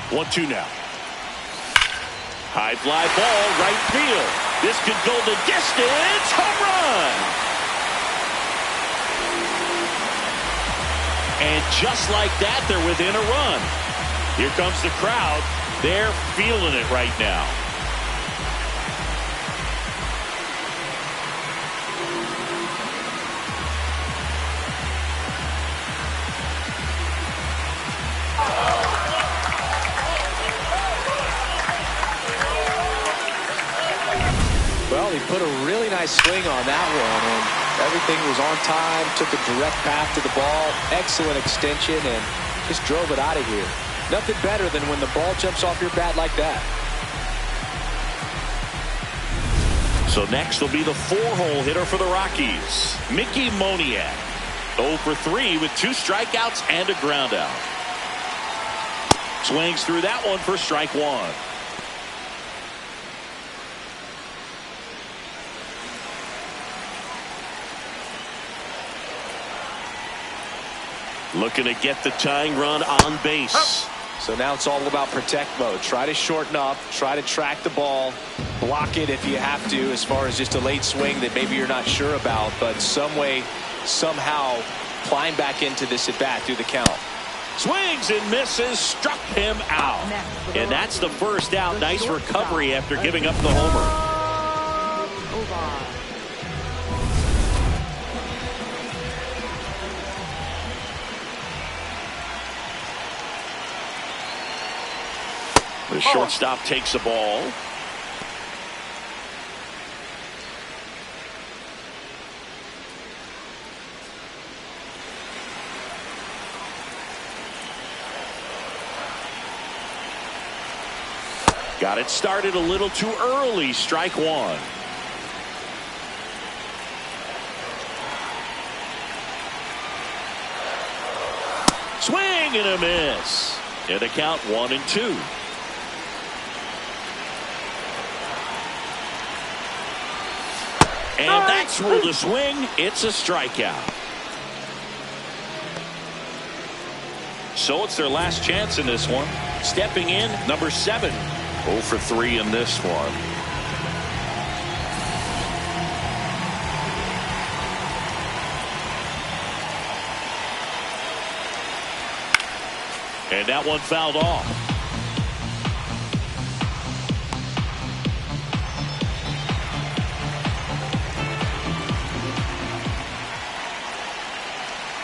1-2 now. High fly ball, right field. This could go the distance. Home run. And just like that, they're within a run. Here comes the crowd. They're feeling it right now. Well, he put a really nice swing on that one, and everything was on time, took a direct path to the ball, excellent extension, and just drove it out of here. Nothing better than when the ball jumps off your bat like that. So next will be the 4-hole hitter for the Rockies, Mickey Moniak. 0 for 3 with 2 strikeouts and a ground out. Swings through that one for strike 1. Looking to get the tying run on base. So now it's all about protect mode. Try to shorten up, try to track the ball, block it if you have to, as far as just a late swing that maybe you're not sure about, but some way, somehow climb back into this at bat through the count. Swings and misses, struck him out. And that's the first out. Nice recovery after giving up the homer. The shortstop takes the ball. Got it started a little too early. Strike 1. Swing and a miss. And the count 1-2. And that's ruled a swing. It's a strikeout. So it's their last chance in this one. Stepping in, number 7. 0 for 3 in this one. And that one fouled off.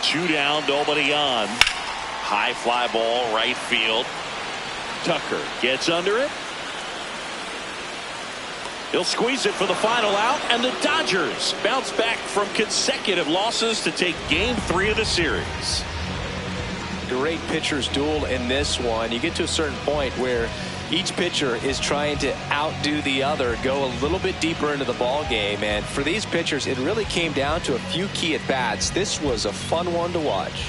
Two down, nobody on. High fly ball, right field. Tucker gets under it. He'll squeeze it for the final out, and the Dodgers bounce back from consecutive losses to take Game 3 of the series. Great pitcher's duel in this one. You get to a certain point where each pitcher is trying to outdo the other, go a little bit deeper into the ball game, and for these pitchers it really came down to a few key at bats. This was a fun one to watch.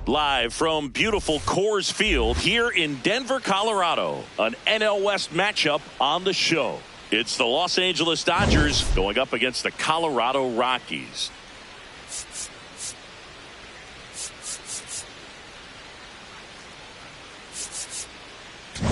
Live from beautiful Coors Field here in Denver, Colorado, an NL West matchup on the show. It's the Los Angeles Dodgers going up against the Colorado Rockies.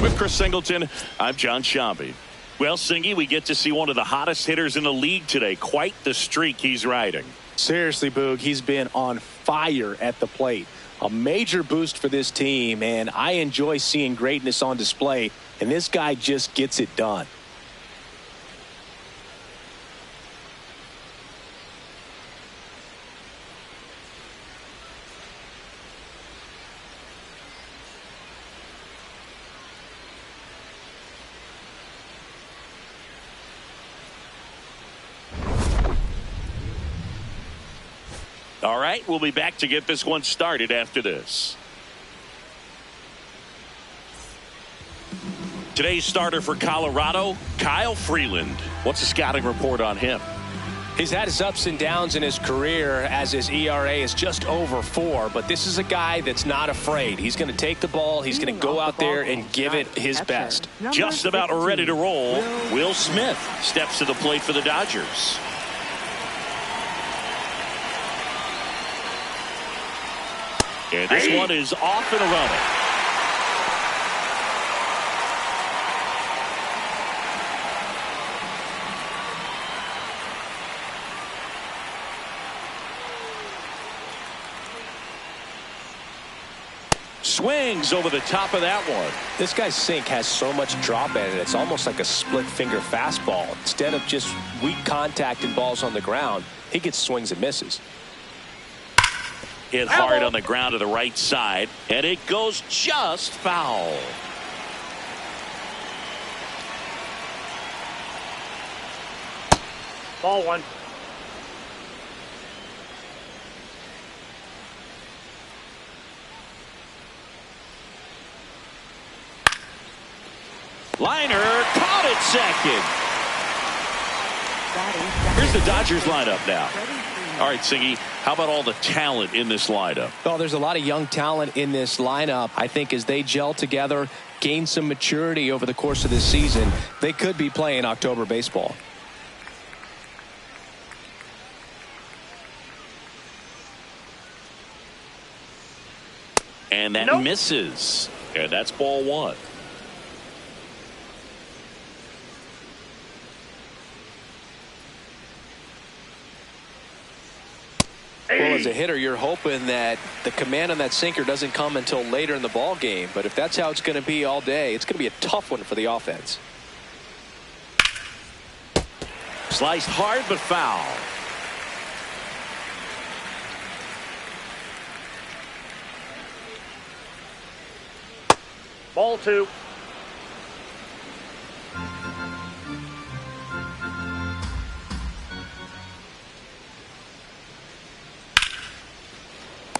With Chris Singleton, I'm John Shambi. Well, Singy, we get to see one of the hottest hitters in the league today. Quite the streak he's riding. Seriously, Boog, he's been on fire at the plate. A major boost for this team, and I enjoy seeing greatness on display, and this guy just gets it done. All right, we'll be back to get this one started after this. Today's starter for Colorado, Kyle Freeland. What's the scouting report on him? He's had his ups and downs in his career as his ERA is just over 4, but this is a guy that's not afraid. He's going to take the ball. He's going to go out there and give it his best. Just about ready to roll. Will Smith steps to the plate for the Dodgers. And this one is off and running. Swings over the top of that one. This guy's sink has so much drop in it. It's almost like a split finger fastball. Instead of just weak contact and balls on the ground, he gets swings and misses. Hit hard on the ground to the right side, and it goes just foul. Ball 1. Liner caught it second. Here's the Dodgers lineup now. All right, Siggy, how about all the talent in this lineup? Well, there's a lot of young talent in this lineup. I think as they gel together, gain some maturity over the course of this season, they could be playing October baseball. And that misses. And that's ball 1. Well, as a hitter, you're hoping that the command on that sinker doesn't come until later in the ball game. But if that's how it's going to be all day, it's going to be a tough one for the offense. Sliced hard but foul. Ball 2.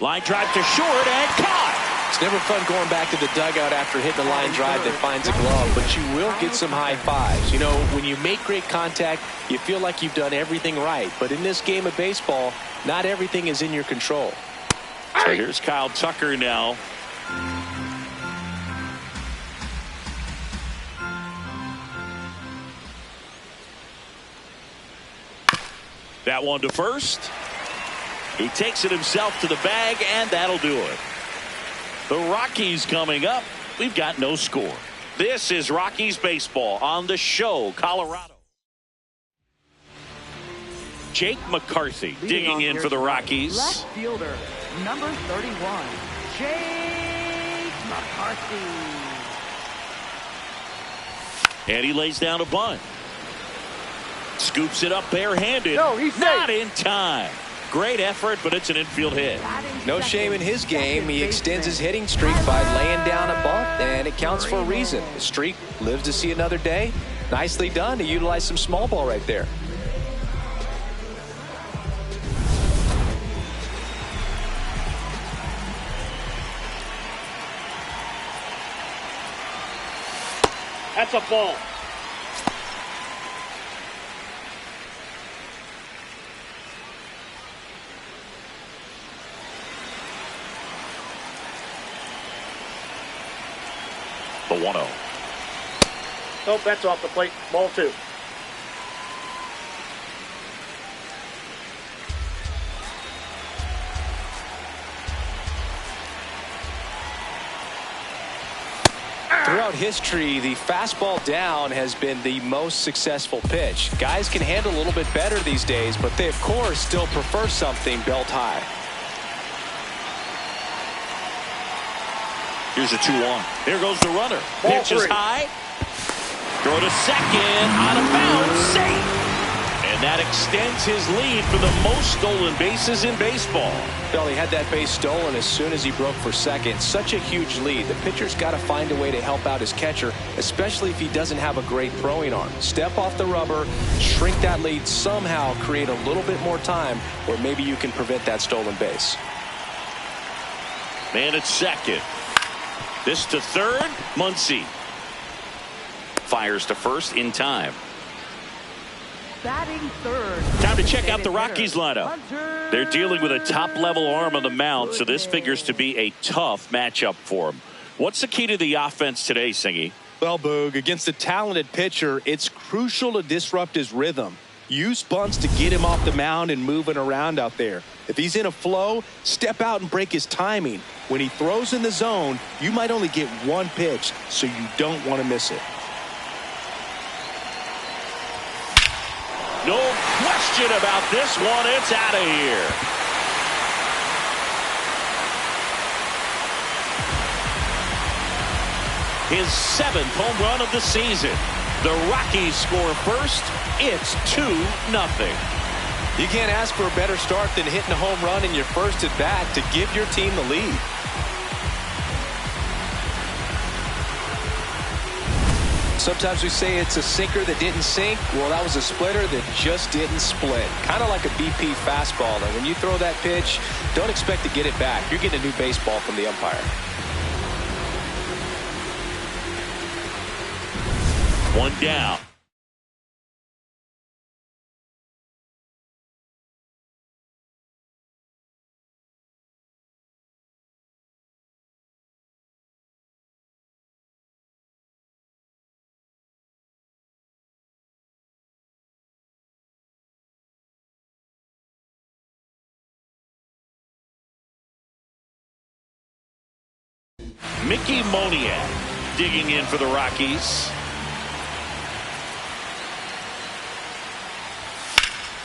Line drive to short and caught. It's never fun going back to the dugout after hitting the line drive that finds a glove, but you will get some high fives. You know, when you make great contact, you feel like you've done everything right. But in this game of baseball, not everything is in your control. So here's Kyle Tucker now. That one to first. He takes it himself to the bag, and that'll do it. The Rockies coming up. We've got no score. This is Rockies baseball on the show, Colorado. Jake McCarthy digging in for the Rockies. Left fielder, number 31, Jake McCarthy. And he lays down a bunt. Scoops it up barehanded. No, he's safe. Not in time. Great effort, but it's an infield hit. No shame in his game. He extends his hitting streak by laying down a bunt, and it counts for a reason. The streak lives to see another day. Nicely done to utilize some small ball right there. That's a ball. The 1-0. Oh, that's off the plate. Ball 2. Throughout history, the fastball down has been the most successful pitch. Guys can handle a little bit better these days, but they, of course, still prefer something belt high. Here's a 2-1. There goes the runner. Ball Pitch is 3. high. Throw to second. Out of bounds. Safe. And that extends his lead for the most stolen bases in baseball. Well, he had that base stolen as soon as he broke for second. Such a huge lead. The pitcher's got to find a way to help out his catcher, especially if he doesn't have a great throwing arm. Step off the rubber, shrink that lead somehow, create a little bit more time, or maybe you can prevent that stolen base. Man at second. This to third. Muncy fires to first in time. Batting third. Time to check out the Rockies lineup. They're dealing with a top-level arm on the mound, so this figures to be a tough matchup for them. What's the key to the offense today, Singy? Well, Boog, against a talented pitcher, it's crucial to disrupt his rhythm. Use bunts to get him off the mound and moving around out there. If he's in a flow, step out and break his timing. When he throws in the zone, you might only get one pitch, so you don't want to miss it. No question about this one. It's out of here. His 7th home run of the season. The Rockies score first. It's 2-0. You can't ask for a better start than hitting a home run in your first at bat to give your team the lead. Sometimes we say it's a sinker that didn't sink. Well, that was a splitter that just didn't split. Kind of like a BP fastball. And when you throw that pitch, don't expect to get it back. You're getting a new baseball from the umpire. One down. Mickey Moniak digging in for the Rockies.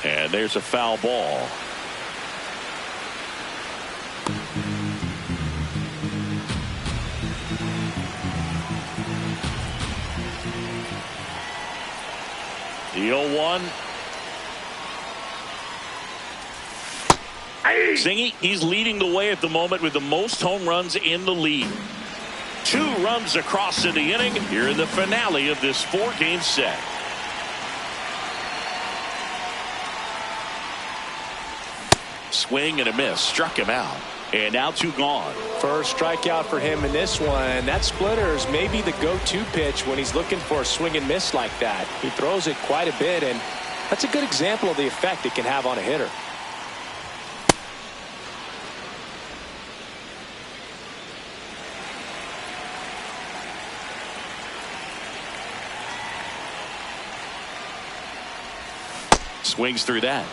And there's a foul ball. The 0-1. Singy, he's leading the way at the moment with the most home runs in the league. 2 runs across in the inning here in the finale of this 4-game set. Swing and a miss. Struck him out. And now 2 gone. First strikeout for him in this one. That splitter is maybe the go-to pitch when he's looking for a swing and miss like that. He throws it quite a bit, and that's a good example of the effect it can have on a hitter. Swings through that.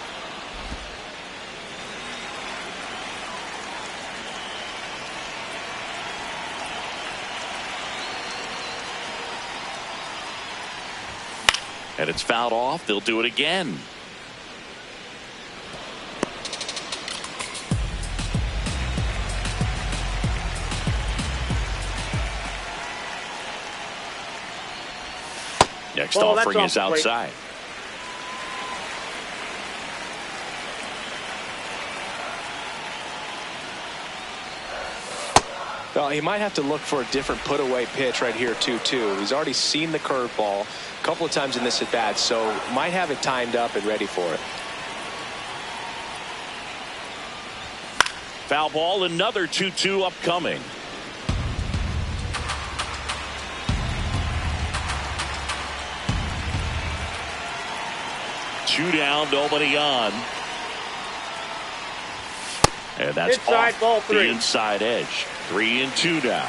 And it's fouled off. They'll do it again. Next offering is outside. Well, he might have to look for a different put-away pitch right here, 2-2. He's already seen the curveball a couple of times in this at-bat, so might have it timed up and ready for it. Foul ball, another 2-2 upcoming. Two down, nobody on. And that's inside, off ball the three. inside edge. 3-2 now.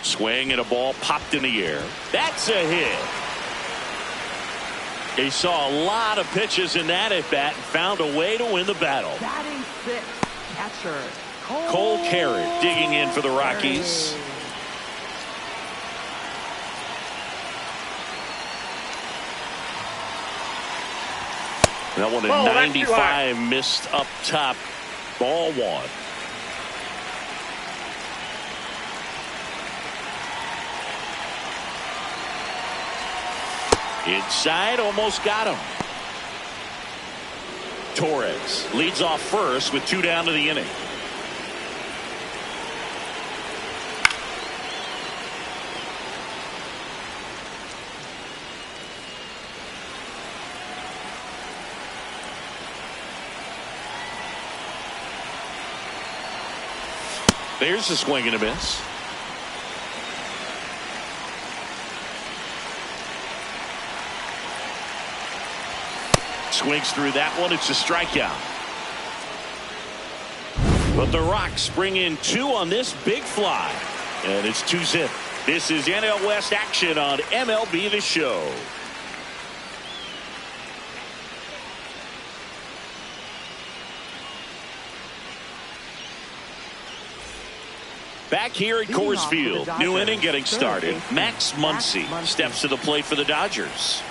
Swing and a ball popped in the air. That's a hit. He saw a lot of pitches in that at bat and found a way to win the battle. Batting sixth, catcher Cole Carrot digging in for the Rockies. That one at 95 missed up top. Ball one. Inside, almost got him. Torres leads off first with 2 down to the inning. There's a swing and a miss. Swings through that one. It's a strikeout. But the Rocks bring in 2 on this big fly. And it's 2-zip. This is NL West action on MLB The Show. Back here at Coors Field, new inning getting started. Max Muncy steps to the plate for the Dodgers.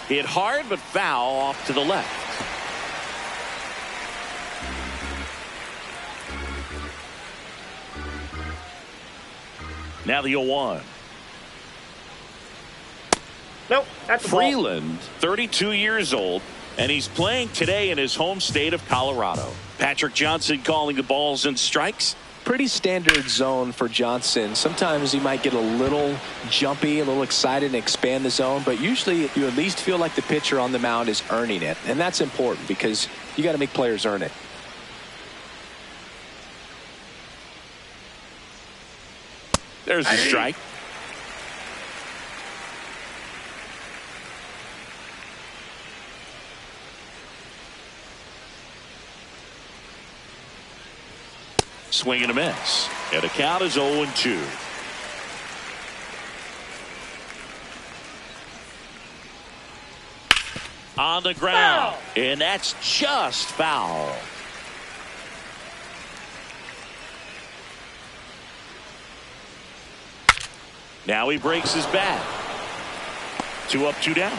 Hit hard but foul off to the left. Now the 0-1. Nope, that's a ball. Freeland, 32 years old, and he's playing today in his home state of Colorado. Patrick Johnson calling the balls and strikes. Pretty standard zone for Johnson. Sometimes he might get a little jumpy, a little excited and expand the zone, but usually you at least feel like the pitcher on the mound is earning it, and that's important because you got to make players earn it. There's a strike. Swing and a miss. And the count is 0-2. On the ground. Foul. And that's just foul. Now he breaks his bat. 2 up, 2 down.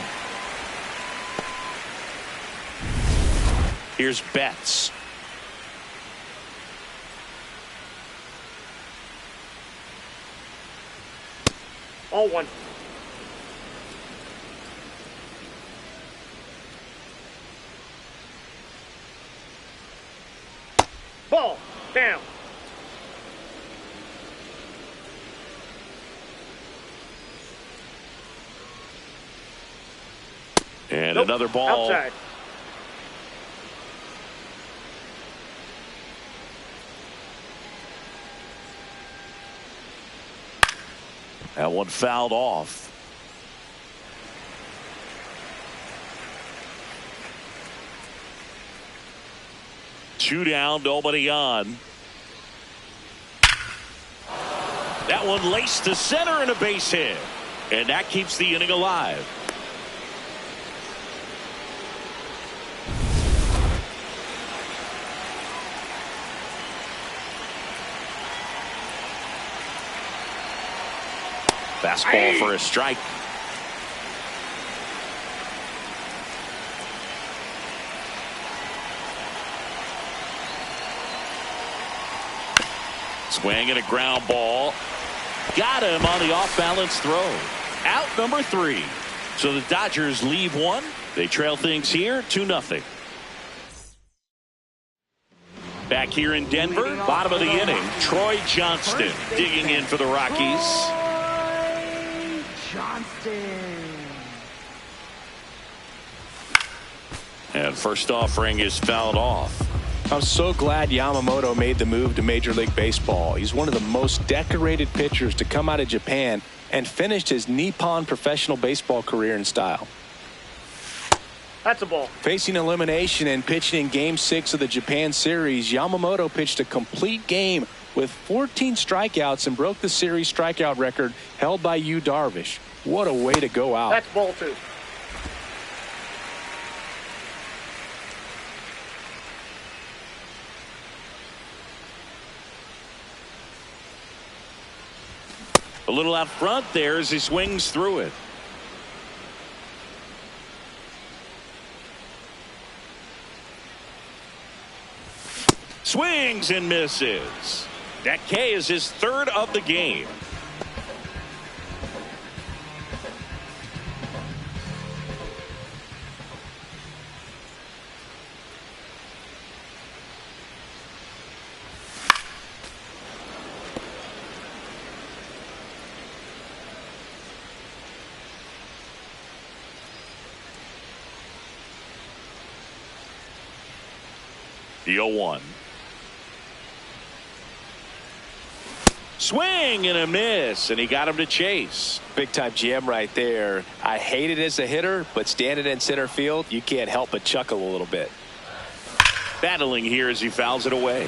Here's Betts. All one. Ball down. And another ball. Outside. That one fouled off. Two down, nobody on. That one laced to center and a base hit. And that keeps the inning alive. Fastball for a strike. Swing and a ground ball. Got him on the off-balance throw. Out number 3. So the Dodgers leave one. They trail things here 2-0. Back here in Denver, bottom of the inning, Troy Johnston digging in for the Rockies. Troy Johnston. And first offering is fouled off. I'm so glad Yamamoto made the move to Major League Baseball. He's one of the most decorated pitchers to come out of Japan and finished his Nippon professional baseball career in style. That's a ball. Facing elimination and pitching in Game 6 of the Japan series, Yamamoto pitched a complete game with 14 strikeouts and broke the series strikeout record held by Yu Darvish. What a way to go out. That's ball 2. A little out front there as he swings through it. Swings and misses. That K is his 3rd of the game. The 0-1. Swing and a miss, and he got him to chase. Big time GM right there. I hate it as a hitter, but standing in center field, you can't help but chuckle a little bit. Battling here as he fouls it away.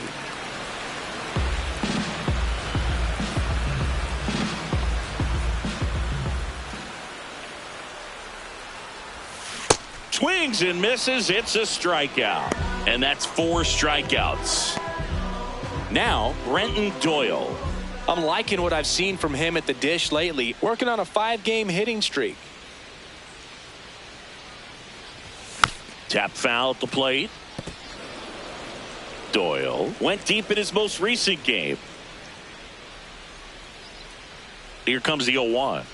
Swings and misses. It's a strikeout. And that's 4 strikeouts. Now, Brenton Doyle. I'm liking what I've seen from him at the dish lately, working on a 5-game hitting streak. Tap foul at the plate. Doyle went deep in his most recent game. Here comes the 0-1.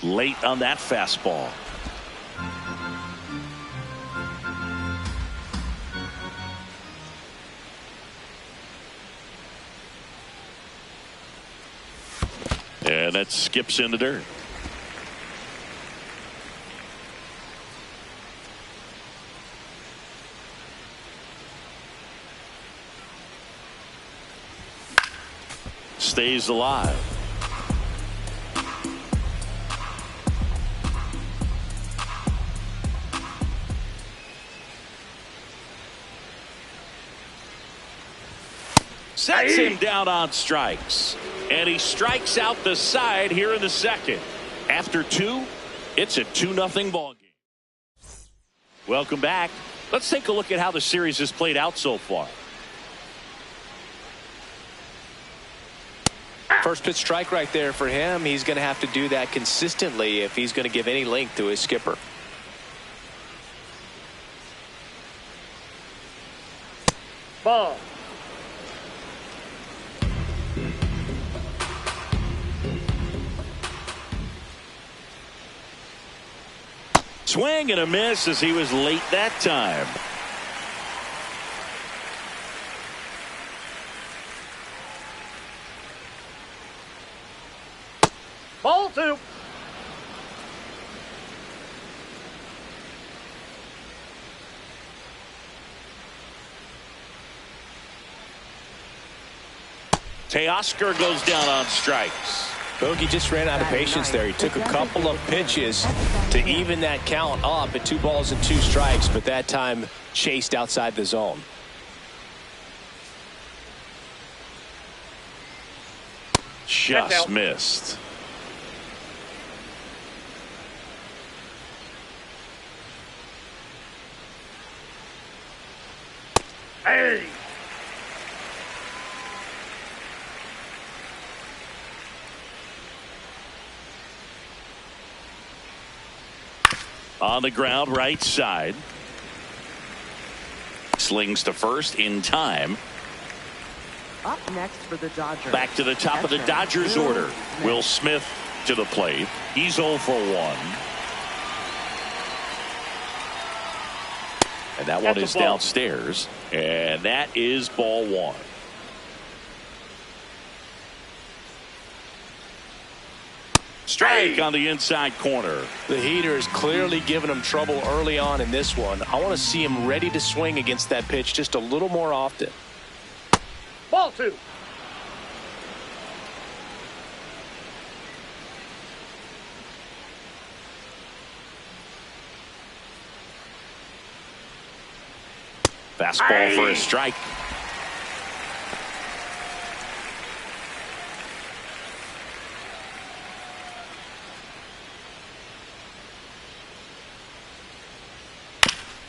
Late on that fastball. And that skips in the dirt. Stays alive. Sets him down on strikes. And he strikes out the side here in the 2nd. After 2, it's a 2-0 ball game. Welcome back. Let's take a look at how the series has played out so far. First pitch strike right there for him. He's going to have to do that consistently if he's going to give any length to his skipper. Ball. Swing and a miss as he was late that time. Ball 2. Teoscar goes down on strikes. Bogey just ran out of patience there. He took a couple of pitches to even that count up at 2 balls and 2 strikes, but that time chased outside the zone. Just missed. Hey. On the ground, right side. Slings to first in time. Up next for the Dodgers. Back to the top of the Dodgers order. Will Smith to the plate. He's 0 for 1. And that one is downstairs. And that is ball 1. Strike on the inside corner. The heater is clearly giving him trouble early on in this one. I want to see him ready to swing against that pitch just a little more often. Ball 2. Fastball for a strike.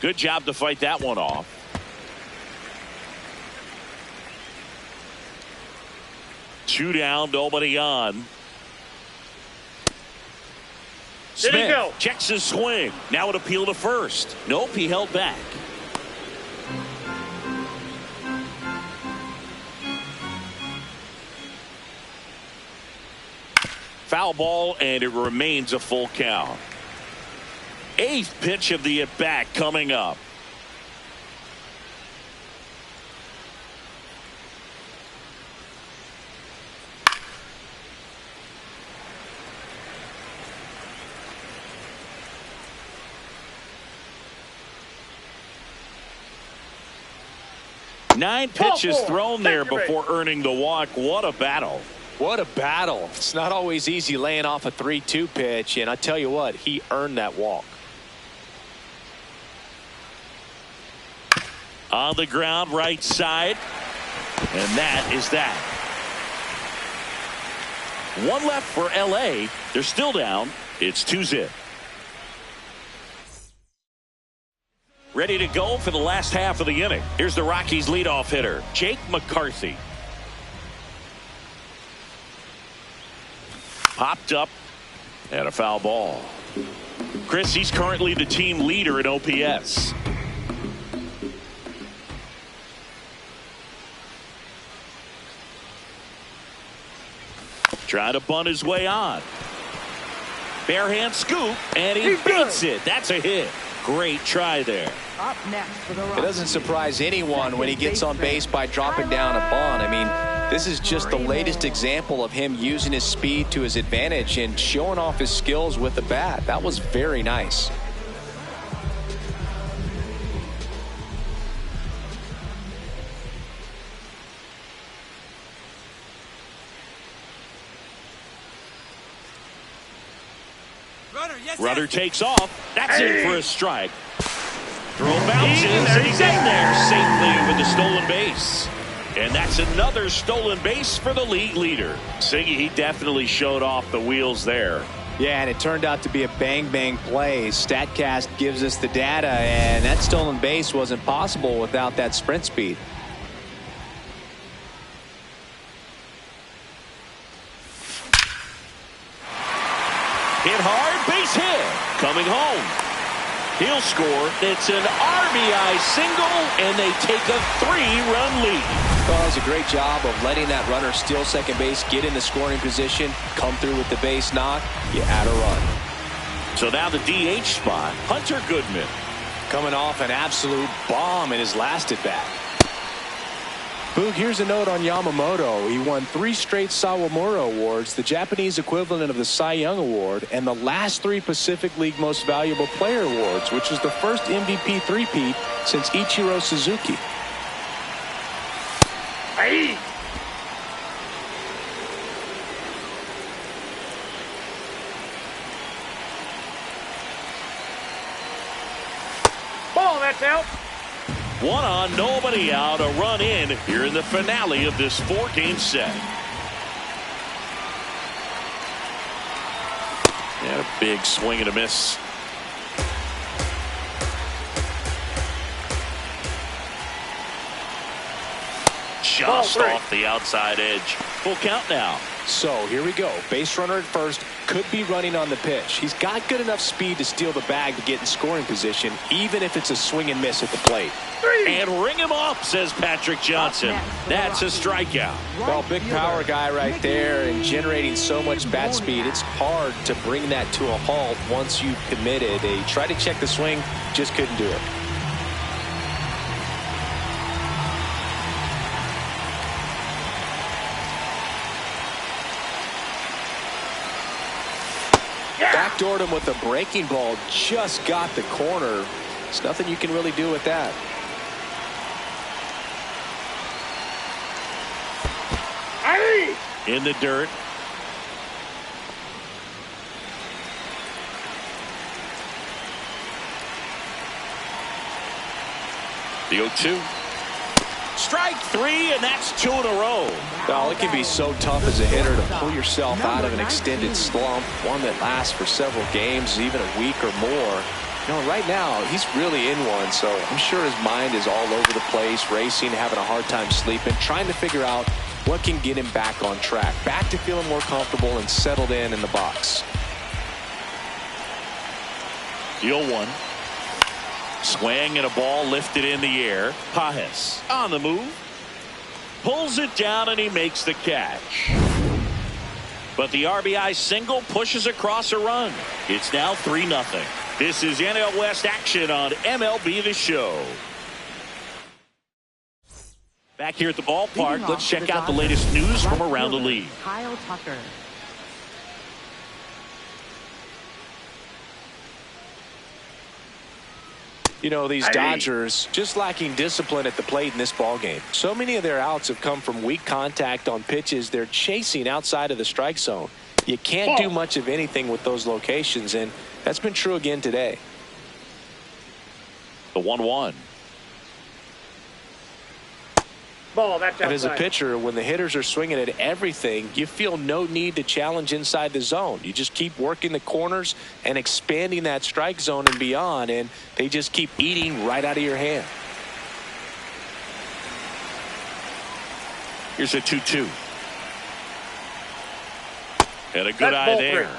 Good job to fight that one off. Two down, nobody on. Smith checks his swing. Now an appeal to first. Nope, he held back. Foul ball, and it remains a full count. 8th pitch of the at-bat coming up. Nine pitches thrown there before earning the walk. What a battle. What a battle. It's not always easy laying off a 3-2 pitch, and I tell you what, he earned that walk. On the ground, right side. And that is that. One left for L.A. They're still down. It's 2-0. Ready to go for the last half of the inning. Here's the Rockies leadoff hitter, Jake McCarthy. Popped up and a foul ball. Chris, he's currently the team leader in OPS. Trying to bunt his way on. Barehand scoop, and he beats it. That's a hit. Great try there. Up next for the Rockies. It doesn't surprise anyone when he gets on base by dropping down a bunt. I mean, this is just the latest example of him using his speed to his advantage and showing off his skills with the bat. That was very nice. Runner takes off. That's in for a strike. Throw bounces, and he's in there safely with the stolen base. And that's another stolen base for the league leader. Siggy, he definitely showed off the wheels there. Yeah, and it turned out to be a bang-bang play. StatCast gives us the data, and that stolen base wasn't possible without that sprint speed. Hit hard, base hit. Coming home. He'll score. It's an RBI single, and they take a 3-run lead. Well, it was a great job of letting that runner steal second base, get in the scoring position, come through with the base knock. You add a run. So now the DH spot, Hunter Goodman. Coming off an absolute bomb in his last at-bat. Boog, here's a note on Yamamoto. He won 3 straight Sawamura Awards, the Japanese equivalent of the Cy Young Award, and the last 3 Pacific League Most Valuable Player Awards, which is the first MVP three-peat since Ichiro Suzuki. Hey. Ball, that's out. 1 on, nobody out, a run in here in the finale of this 4-game set. And a big swing and a miss. Just off the outside edge. Full count now. So here we go. Base runner at first, could be running on the pitch. He's got good enough speed to steal the bag to get in scoring position, even if it's a swing and miss at the plate. And ring him up, says Patrick Johnson. That's a strikeout. Well, big power guy right there and generating so much bat speed. It's hard to bring that to a halt once you've committed. They tried to check the swing, just couldn't do it. Backdoored him with a breaking ball, just got the corner. There's nothing you can really do with that. In the dirt. The 0-2. Strike three, and that's 2 in a row. Well, it can be so tough as a hitter to pull yourself out of an extended slump, one that lasts for several games, even a week or more. You know, right now, he's really in one, so I'm sure his mind is all over the place, racing, having a hard time sleeping, trying to figure out what can get him back on track, back to feeling more comfortable and settled in the box. The 0-1. Swing and a ball lifted in the air. Pajes on the move. Pulls it down and he makes the catch. But the RBI single pushes across a run. It's now 3-0. This is NL West action on MLB The Show. Back here at the ballpark, let's check out the latest news from around the league. Kyle Tucker. You know, these Dodgers just lacking discipline at the plate in this ballgame. So many of their outs have come from weak contact on pitches they're chasing outside of the strike zone. You can't do much of anything with those locations, and that's been true again today. The 1-1. Ball, that's outside. And as a pitcher, when the hitters are swinging at everything, you feel no need to challenge inside the zone. You just keep working the corners and expanding that strike zone and beyond, and they just keep eating right out of your hand. Here's a 2-2. And a good eye there.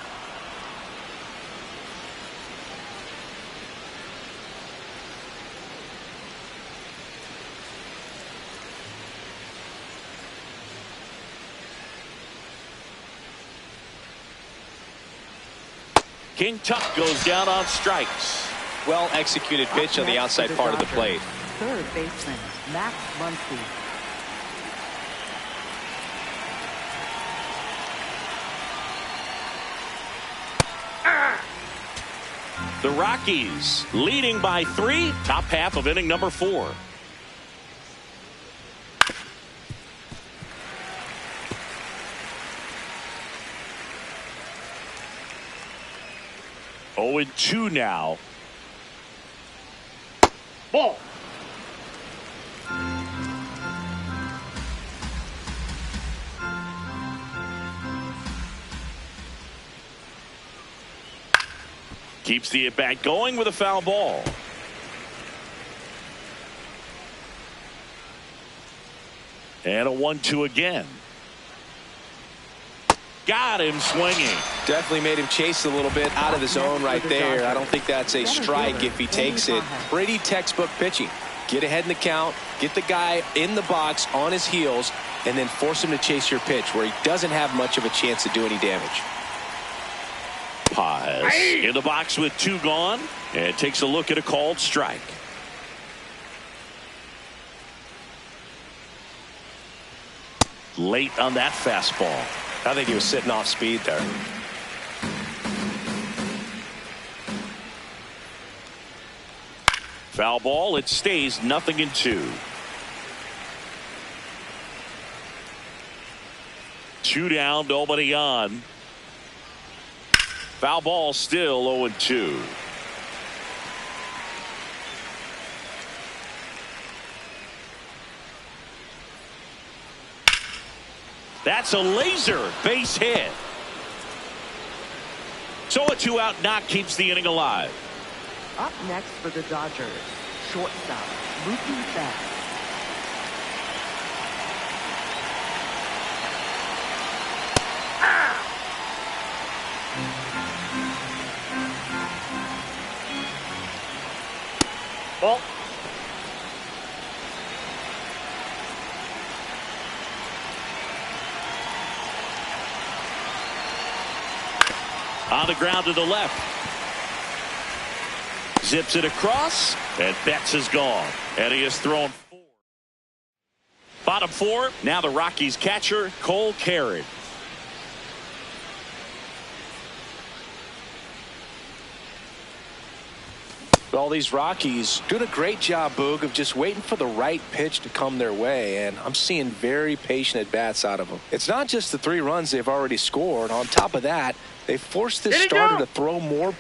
King Tuck goes down on strikes. Well executed pitch on the outside part of the plate. Third baseman, Max Muncy. The Rockies leading by 3, top half of inning number 4. Oh, and 2 now. Ball. Keeps the at-bat going with a foul ball. And a 1-2 again. Got him swinging. Definitely made him chase a little bit out of the zone right there. I don't think that's a strike if he takes it. Pretty textbook pitching. Get ahead in the count, get the guy in the box on his heels, and then force him to chase your pitch where he doesn't have much of a chance to do any damage. Pajes in the box with 2 gone and takes a look at a called strike. Late on that fastball. I think he was sitting off speed there. Foul ball. It stays 0-2. 2 down, nobody on. Foul ball, still 0-2. That's a laser base hit. So a 2-out knock keeps the inning alive. Up next for the Dodgers, shortstop, Mookie Betts. Ball. On the ground to the left. Zips it across, and Betts is gone. And he has thrown 4. Bottom 4, now the Rockies catcher, Cole Carrot. All these Rockies doing a great job, Boog, of just waiting for the right pitch to come their way, and I'm seeing very patient at-bats out of them. It's not just the 3 runs they've already scored. On top of that, they forced this starter to throw more.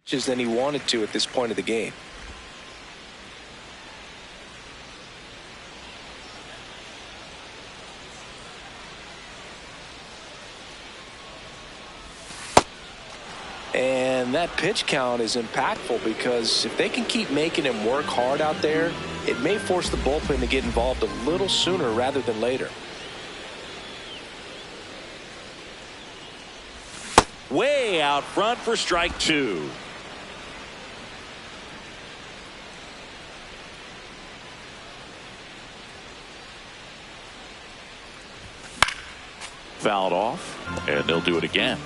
Pitches than he wanted to at this point of the game. And that pitch count is impactful because if they can keep making him work hard out there, it may force the bullpen to get involved a little sooner rather than later. Way out front for strike 2. Fouled off, and they'll do it again.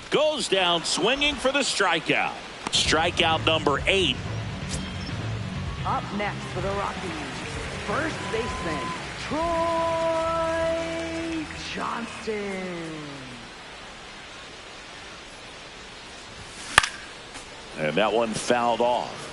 Goes down swinging for the strikeout. Strikeout number 8. Up next for the Rockies, first baseman, Troy Johnston. And that one fouled off.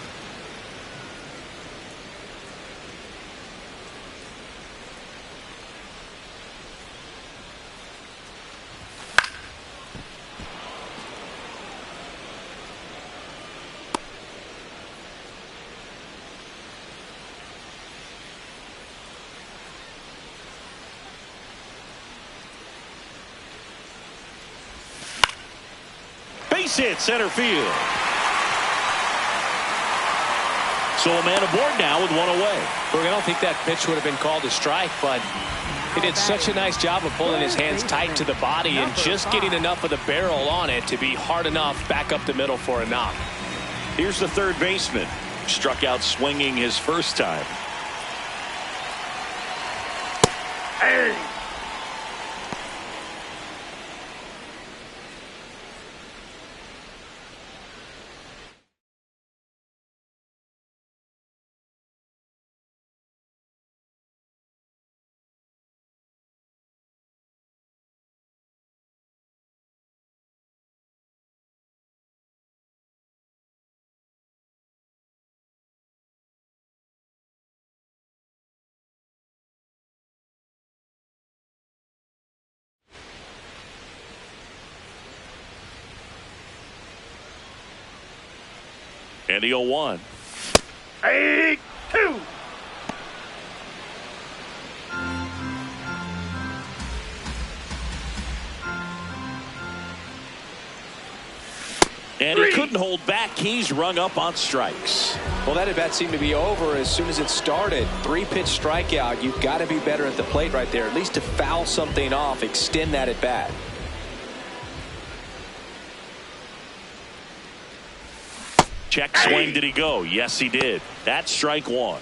Base hit center field. So a man aboard now with 1 away. Look, I don't think that pitch would have been called a strike, but he did such a nice job of pulling his hands tight to the body and just getting enough of the barrel on it to be hard enough back up the middle for a knock. Here's the third baseman. Struck out swinging his first time. Hey! And the 0-1. 8-2. And he couldn't hold back. He's rung up on strikes. Well, that at-bat seemed to be over as soon as it started. 3-pitch strikeout. You've got to be better at the plate right there, at least to foul something off, extend that at-bat. Check swing. Did he go? Yes, he did. That's strike one.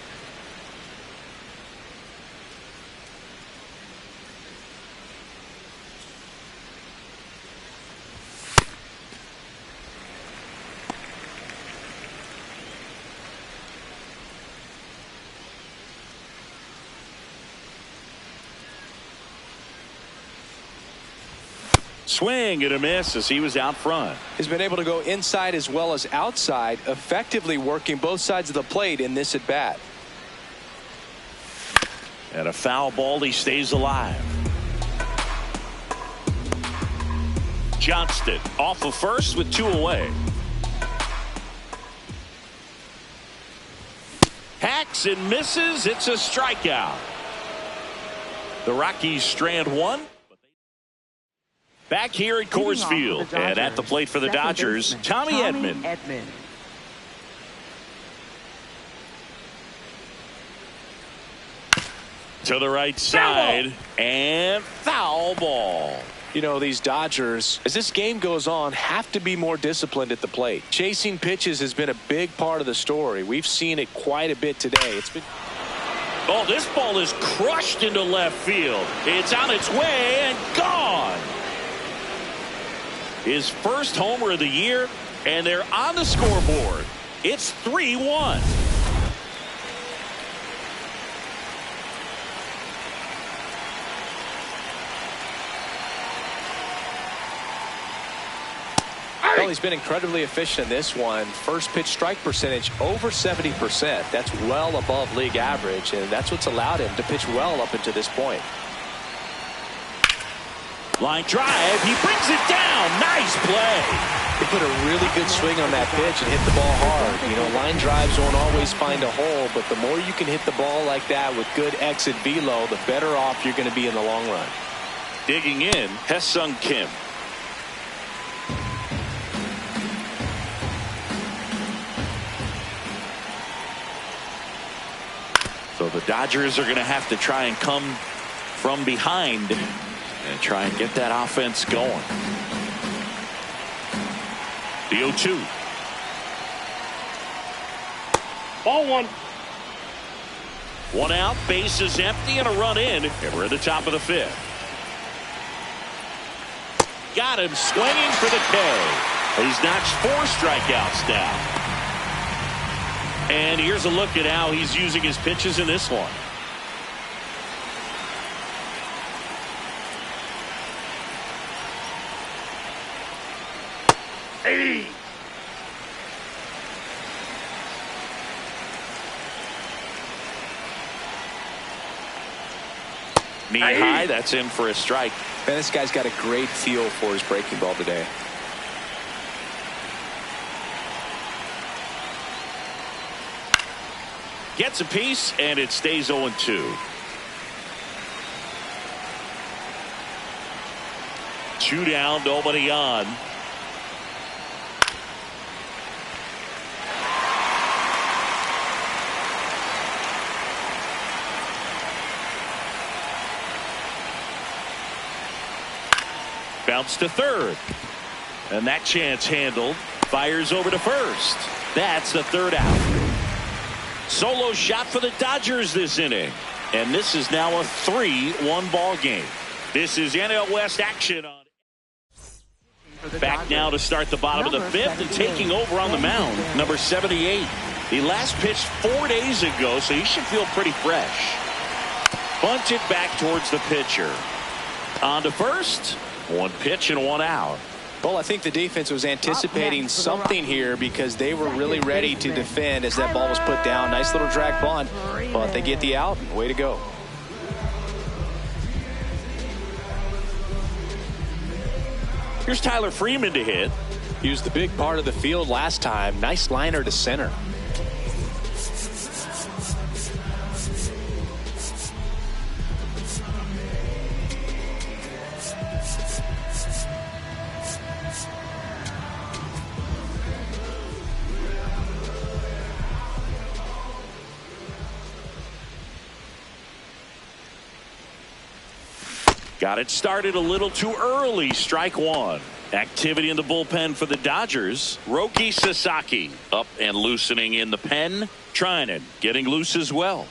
Swing and a miss as he was out front. He's been able to go inside as well as outside, effectively working both sides of the plate in this at bat. And a foul ball. He stays alive. Johnston off of first with 2 away. Hacks and misses. It's a strikeout. The Rockies strand one. Back here at Coors Field and at the plate for the Dodgers, Tommy Edman. To the right side and foul ball. You know, these Dodgers, as this game goes on, have to be more disciplined at the plate. Chasing pitches has been a big part of the story. We've seen it quite a bit today. It's been. Oh, this ball is crushed into left field. It's on its way and gone. His first homer of the year, and they're on the scoreboard. It's 3-1. Well, he's been incredibly efficient in this one. First pitch strike percentage over 70%. That's well above league average, and that's what's allowed him to pitch well up until this point. Line drive. He brings it down. Nice play. He put a really good swing on that pitch and hit the ball hard. You know, line drives won't always find a hole, but the more you can hit the ball like that with good exit velo, the better off you're going to be in the long run. Digging in, Hesung Kim. So the Dodgers are going to have to try and come from behind and try and get that offense going. The 0-2. Ball one. One out, base is empty, and a run in. And we're at the top of the 5th. Got him swinging for the K. He's notched 4 strikeouts now. And here's a look at how he's using his pitches in this one. Hey. Knee high, that's in for a strike. Man, this guy's got a great feel for his breaking ball today. Gets a piece, and it stays 0-2. 2 down, nobody on. Bounce to third. And that chance handled. Fires over to first. That's the 3rd out. Solo shot for the Dodgers this inning. And this is now a 3-1 ball game. This is NL West action on. Back now to start the bottom of the 5th and taking over on the mound, number 78. He last pitched 4 days ago, so he should feel pretty fresh. Bunted back towards the pitcher. On to first. 1 pitch and 1 out. Well, I think the defense was anticipating something here because they were really ready to defend as that ball was put down. Nice little drag bunt, but they get the out. Way to go. Here's Tyler Freeman to hit. He was the big part of the field last time. Nice liner to center. Got it started a little too early. Strike one. Activity in the bullpen for the Dodgers. Roki Sasaki up and loosening in the pen. Trinan getting loose as well.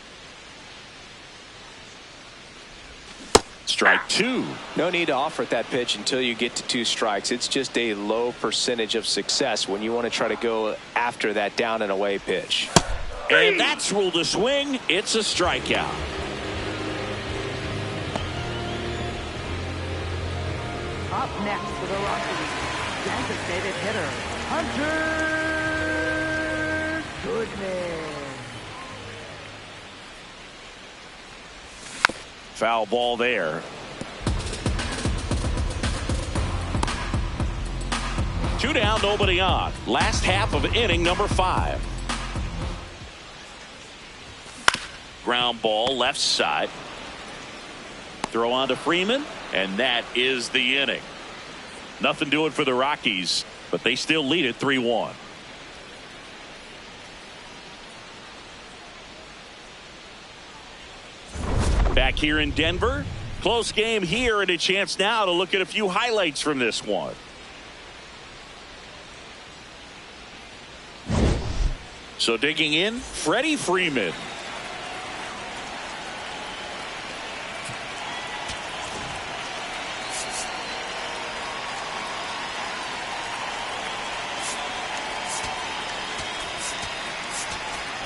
Strike two. No need to offer at that pitch until you get to 2 strikes. It's just a low percentage of success when you want to try to go after that down and away pitch. And that's ruled a swing. It's a strikeout. Up next for the Rockies, designated hitter, Hunter Goodman. Foul ball there. 2 down, nobody on. Last half of inning number 5. Ground ball left side. Throw on to Freeman, and that is the inning. Nothing doing for the Rockies, but they still lead it 3-1. Back here in Denver, close game here, and a chance now to look at a few highlights from this one. So digging in, Freddie Freeman.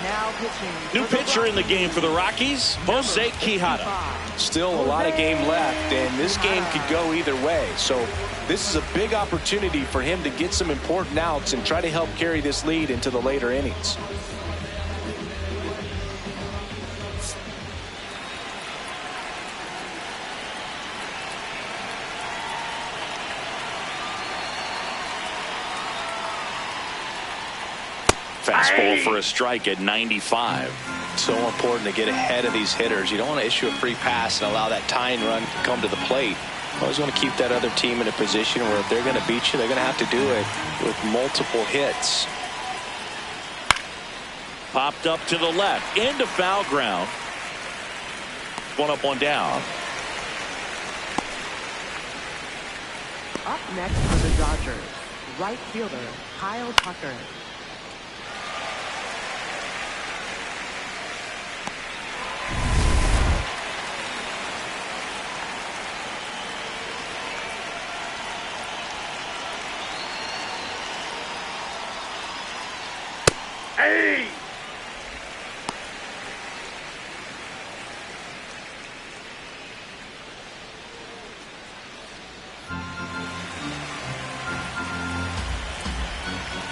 Now pitching. New pitcher in the game for the Rockies, Jose Quijada. Still a lot of game left, and this game could go either way. So this is a big opportunity for him to get some important outs and try to help carry this lead into the later innings. Fastball for a strike at 95. So important to get ahead of these hitters. You don't want to issue a free pass and allow that tying run to come to the plate. You always want to keep that other team in a position where if they're going to beat you, they're going to have to do it with multiple hits. Popped up to the left into foul ground. 1 up, 1 down. Up next for the Dodgers, right fielder Kyle Tucker. Hey!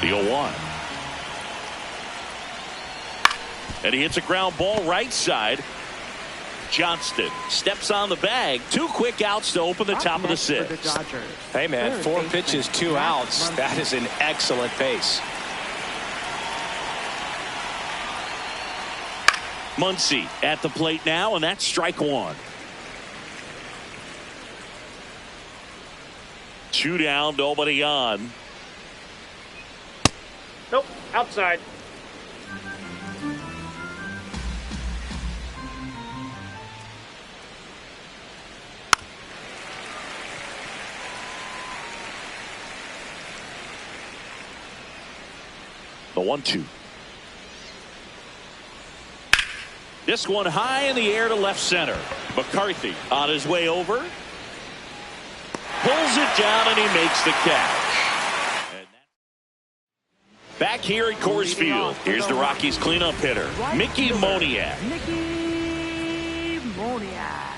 The 0-1. And he hits a ground ball right side. Johnston steps on the bag. 2 quick outs to open the top of the 6th. Hey, man, 4 pitches, 2 outs. That is an excellent pace. Muncy at the plate now, and that's strike 1. 2 down, nobody on. Nope, outside. The 1-2. This one high in the air to left center. McCarthy on his way over. Pulls it down and he makes the catch. Back here at Coors Field, here's the Rockies cleanup hitter, Mickey Moniak. Mickey Moniak.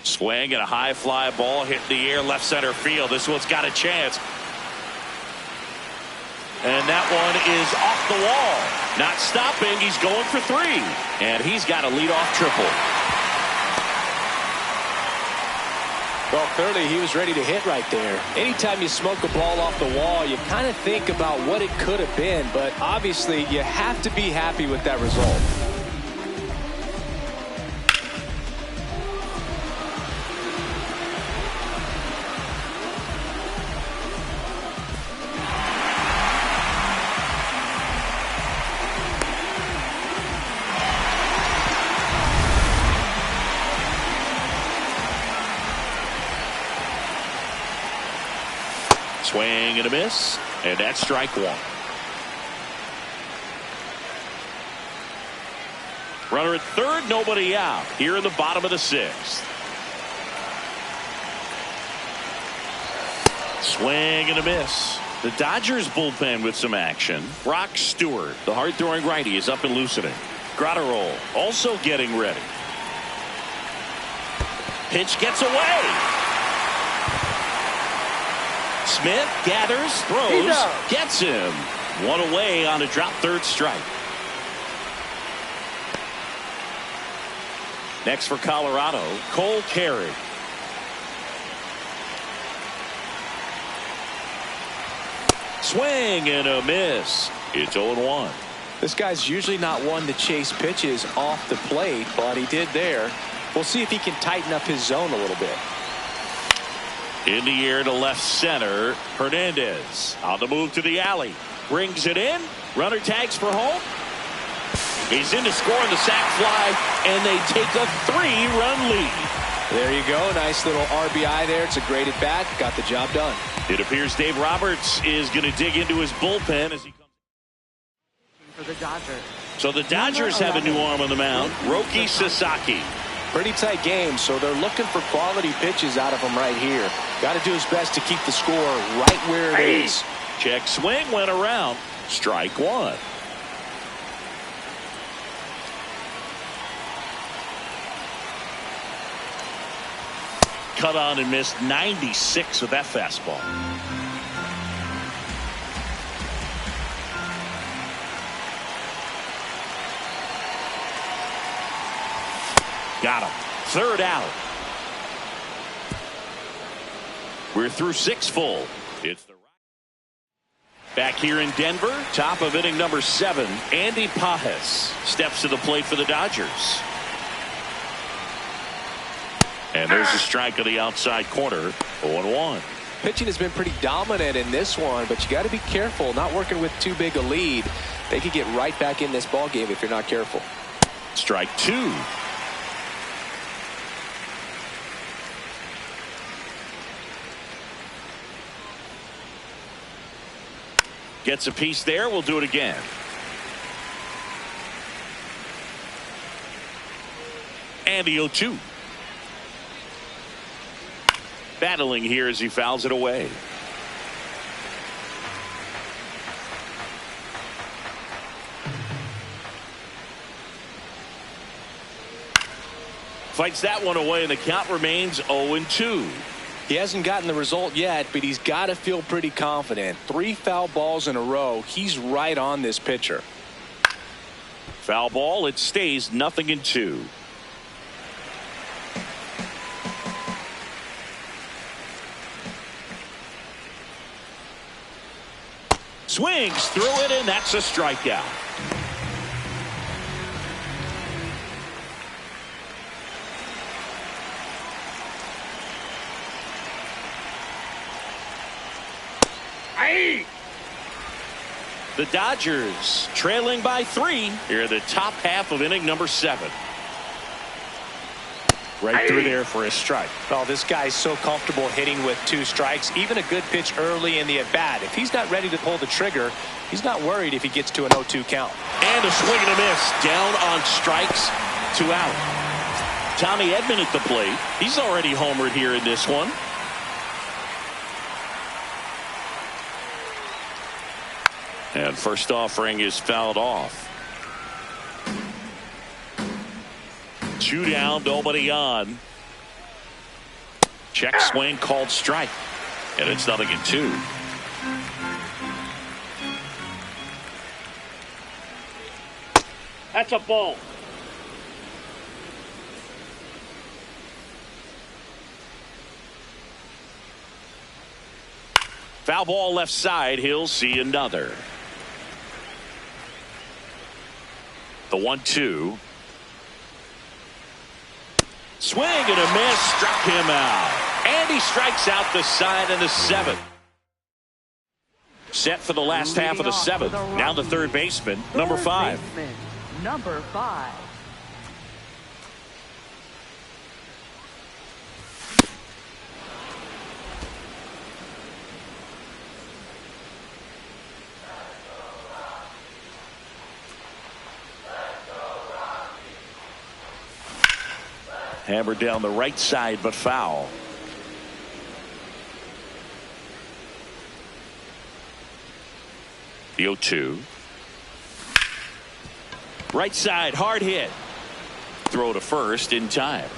Swing and a high fly ball hit the air left center field. This one's got a chance. And that one is off the wall. Not stopping. He's going for 3. And he's got a leadoff triple. Well, clearly he was ready to hit right there. Anytime you smoke a ball off the wall, you kind of think about what it could have been. But obviously, you have to be happy with that result. Swing and a miss, and that's strike one. Runner at third, nobody out here in the bottom of the sixth. Swing and a miss. The Dodgers bullpen with some action. Brock Stewart, the hard-throwing righty, is up and loosening. Gratterall also getting ready. Pitch gets away. Smith gathers, throws, gets him. One away on a drop third strike. Next for Colorado, Cole Carey. Swing and a miss. It's 0-1. This guy's usually not one to chase pitches off the plate, but he did there. We'll see if he can tighten up his zone a little bit. In the air to left center. Hernandez on the move to the alley. Brings it in. Runner tags for home. He's in to score on the sac fly, and they take a 3-run lead. There you go. Nice little RBI there. It's a great at bat. Got the job done. It appears Dave Roberts is going to dig into his bullpen as he comes For the Dodgers. So the Dodgers have a new arm on the mound, Roki Sasaki. Pretty tight game, so they're looking for quality pitches out of him right here. Got to do his best to keep the score right where it is. Check swing went around. Strike one. Cut on and missed 96 with that fastball. Got him. Third out. We're through 6 full. It's the back here in Denver. Top of inning number 7. Andy Pajes steps to the plate for the Dodgers. And there's a strike on the outside corner. 0-1. Pitching has been pretty dominant in this one, but you got to be careful. Not working with too big a lead. They could get right back in this ball game if you're not careful. Strike 2. Gets a piece there. We'll do it again. And the 0-2. Battling here as he fouls it away. Fights that one away, and the count remains 0-2. He hasn't gotten the result yet, but he's got to feel pretty confident. 3 foul balls in a row. He's right on this pitcher. Foul ball. It stays 0-2. Swings through it, and that's a strikeout. The Dodgers trailing by 3 here in the top half of inning number 7. Right through there for a strike. Oh, this guy's so comfortable hitting with 2 strikes. Even a good pitch early in the at-bat. If he's not ready to pull the trigger, he's not worried if he gets to an 0-2 count. And a swing and a miss. Down on strikes, 2 out. Tommy Edman at the plate. He's already homered here in this one. And first offering is fouled off. 2 down, nobody on. Check swing called strike. And it's 0-2. That's a ball. Foul ball left side. He'll see another. The 1-2. Swing and a miss. Struck him out. And he strikes out the side in the 7th. Set for the last half of the 7th. Now the third baseman, number 5. Number 5. Hammered down the right side, but foul. The 0-2. Right side, hard hit. Throw to first in time.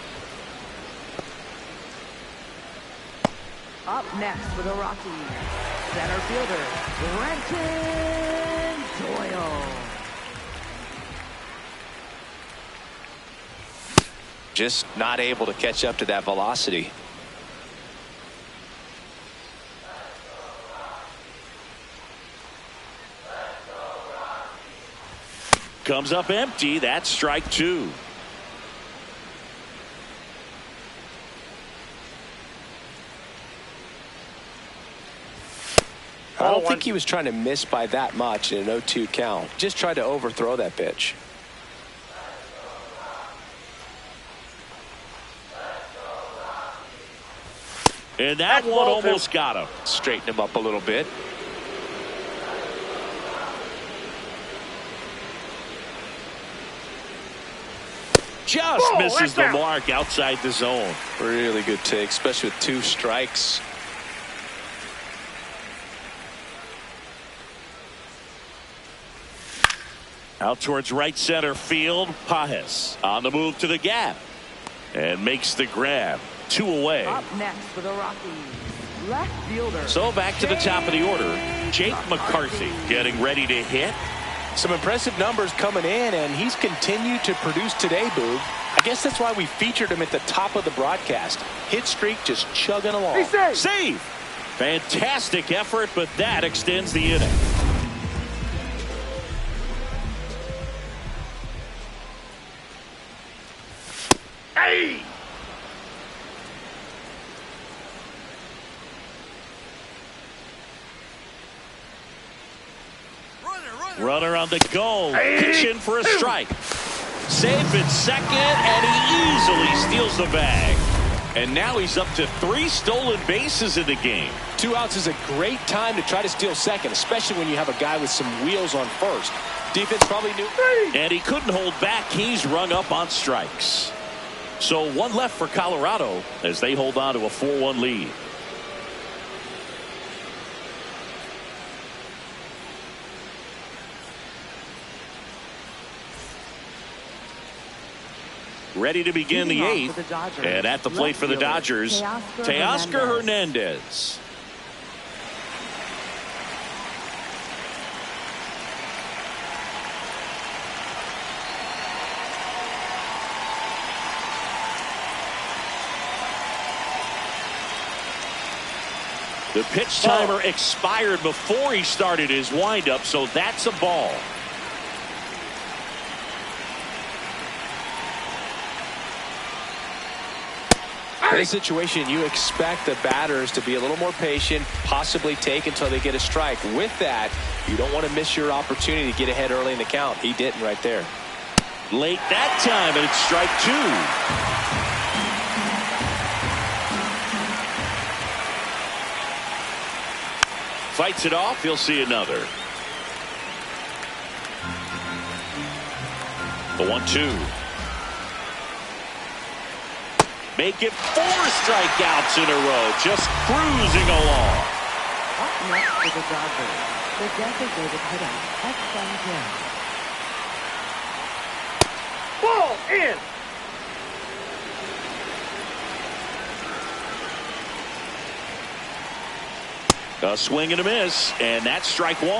Up next for the Rockies, center fielder, Brenton Doyle. Just not able to catch up to that velocity. Comes up empty. That's strike two. I don't think he was trying to miss by that much in an 0-2 count. Just tried to overthrow that pitch. And that one almost got him. Straighten him up a little bit. Just misses the mark outside the zone. Really good take, especially with 2 strikes. Out towards right center field. Pajes on the move to the gap and makes the grab. 2 away. Up next for the Rockies, left fielder. So back to the top of the order. Jake McCarthy getting ready to hit. Some impressive numbers coming in, and he's continued to produce today, Boog. I guess that's why we featured him at the top of the broadcast. Hit streak just chugging along. Save. Fantastic effort, but that extends the inning. Hey! Runner on the go. Pitching for a strike. Safe at second, and he easily steals the bag. And now he's up to 3 stolen bases in the game. 2 outs is a great time to try to steal second, especially when you have a guy with some wheels on first. Defense probably knew. And he couldn't hold back. He's rung up on strikes. So 1 left for Colorado as they hold on to a 4-1 lead. Ready to begin the 8th. And at the plate for the Dodgers, Teoscar Hernandez. The pitch timer expired before he started his windup, so that's a ball. In this situation, you expect the batters to be a little more patient, possibly take until they get a strike. With that, you don't want to miss your opportunity to get ahead early in the count. He didn't right there. Late that time, and it's strike 2. Fights it off. He'll see another. The 1-2. Make it 4 strikeouts in a row. Just cruising along. Up next for the Dodgers, the designated hitter, X. Ball in. A swing and a miss, and that's strike 1.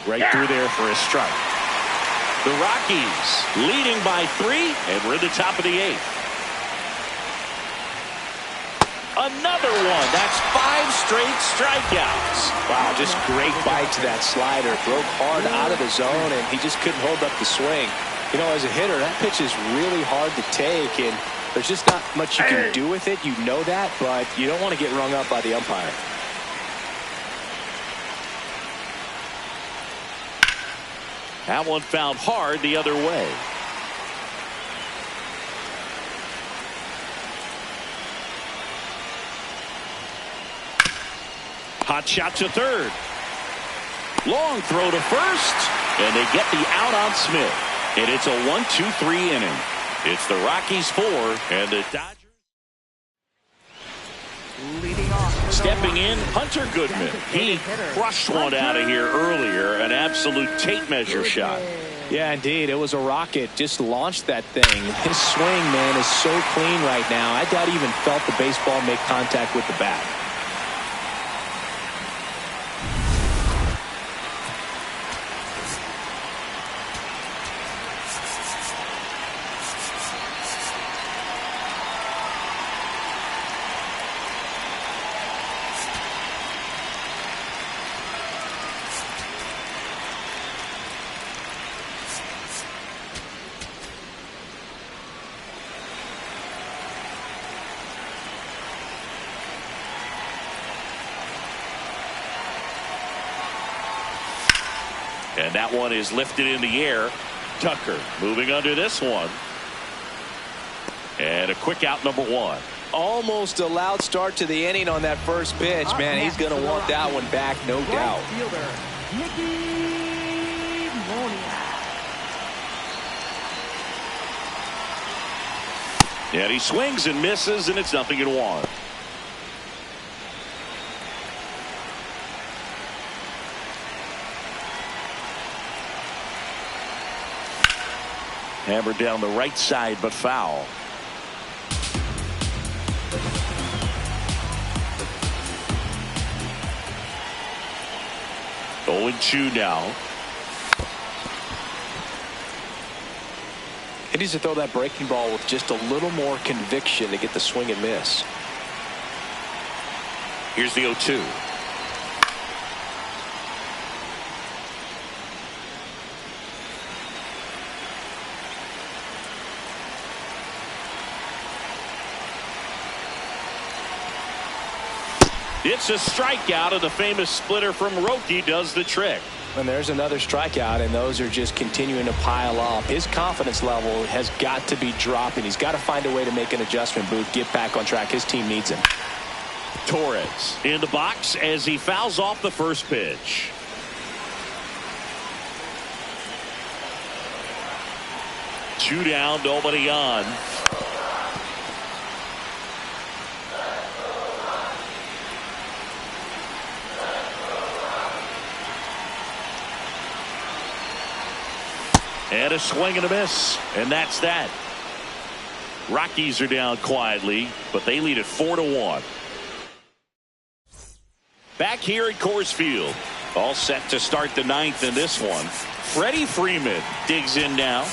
Right through there for a strike. The Rockies leading by 3, and we're at the top of the 8th. Another one. That's 5 straight strikeouts. Wow, just great bite to that slider. Broke hard out of the zone, and he just couldn't hold up the swing. You know, as a hitter, that pitch is really hard to take, and there's just not much you can do with it. You know that, but you don't want to get rung up by the umpire. That one found hard the other way. Hot shot to third. Long throw to first, and they get the out on Smith. And it's a 1-2-3 inning. It's the Rockies 4 and the Dodgers. Leading off. Stepping in, Hunter Goodman. He crushed one out of here earlier, an absolute tape measure shot. Yeah, indeed. It was a rocket. Just launched that thing. His swing, man, is so clean right now. I doubt he even felt the baseball make contact with the bat. And that one is lifted in the air. Tucker moving under this one. And a quick out, number 1. Almost a loud start to the inning on that first pitch. Man, he's going to want that one back, no doubt. And he swings and misses, and it's 0-1. Hammered down the right side, but foul. 0-2 now. He needs to throw that breaking ball with just a little more conviction to get the swing and miss. Here's the 0-2. It's a strikeout, and the famous splitter from Roki does the trick. And there's another strikeout, and those are just continuing to pile up. His confidence level has got to be dropping. He's got to find a way to make an adjustment, Booth, get back on track. His team needs him. Torres in the box as he fouls off the first pitch. Two down, nobody on. And a swing and a miss, and that's that. Rockies are down quietly, but they lead at 4-1. Back here at Coors Field, all set to start the ninth in this one. Freddie Freeman digs in now.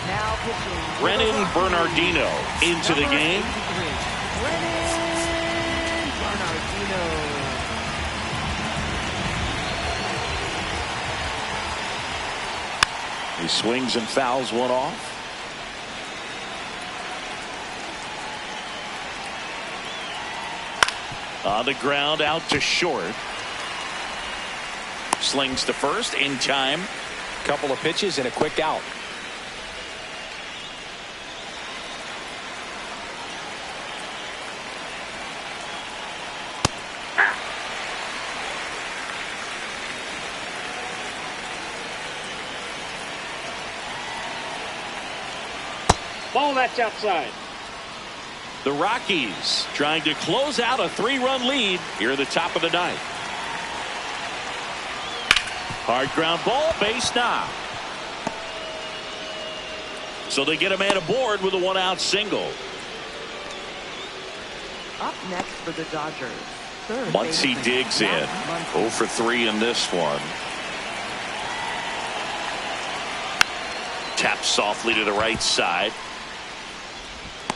Now pitching. Brennan Bernardino into the game. Brennan Bernardino. He swings and fouls one off. On the ground, out to short. Slings to first in time. Couple of pitches and a quick out. Ball that's outside. The Rockies trying to close out a 3-run lead here at the top of the ninth. Hard ground ball, base knock. So they get a man aboard with a 1-out single. Up next for the Dodgers. Third Muncy digs in. 0 for 3 in this one. Taps softly to the right side.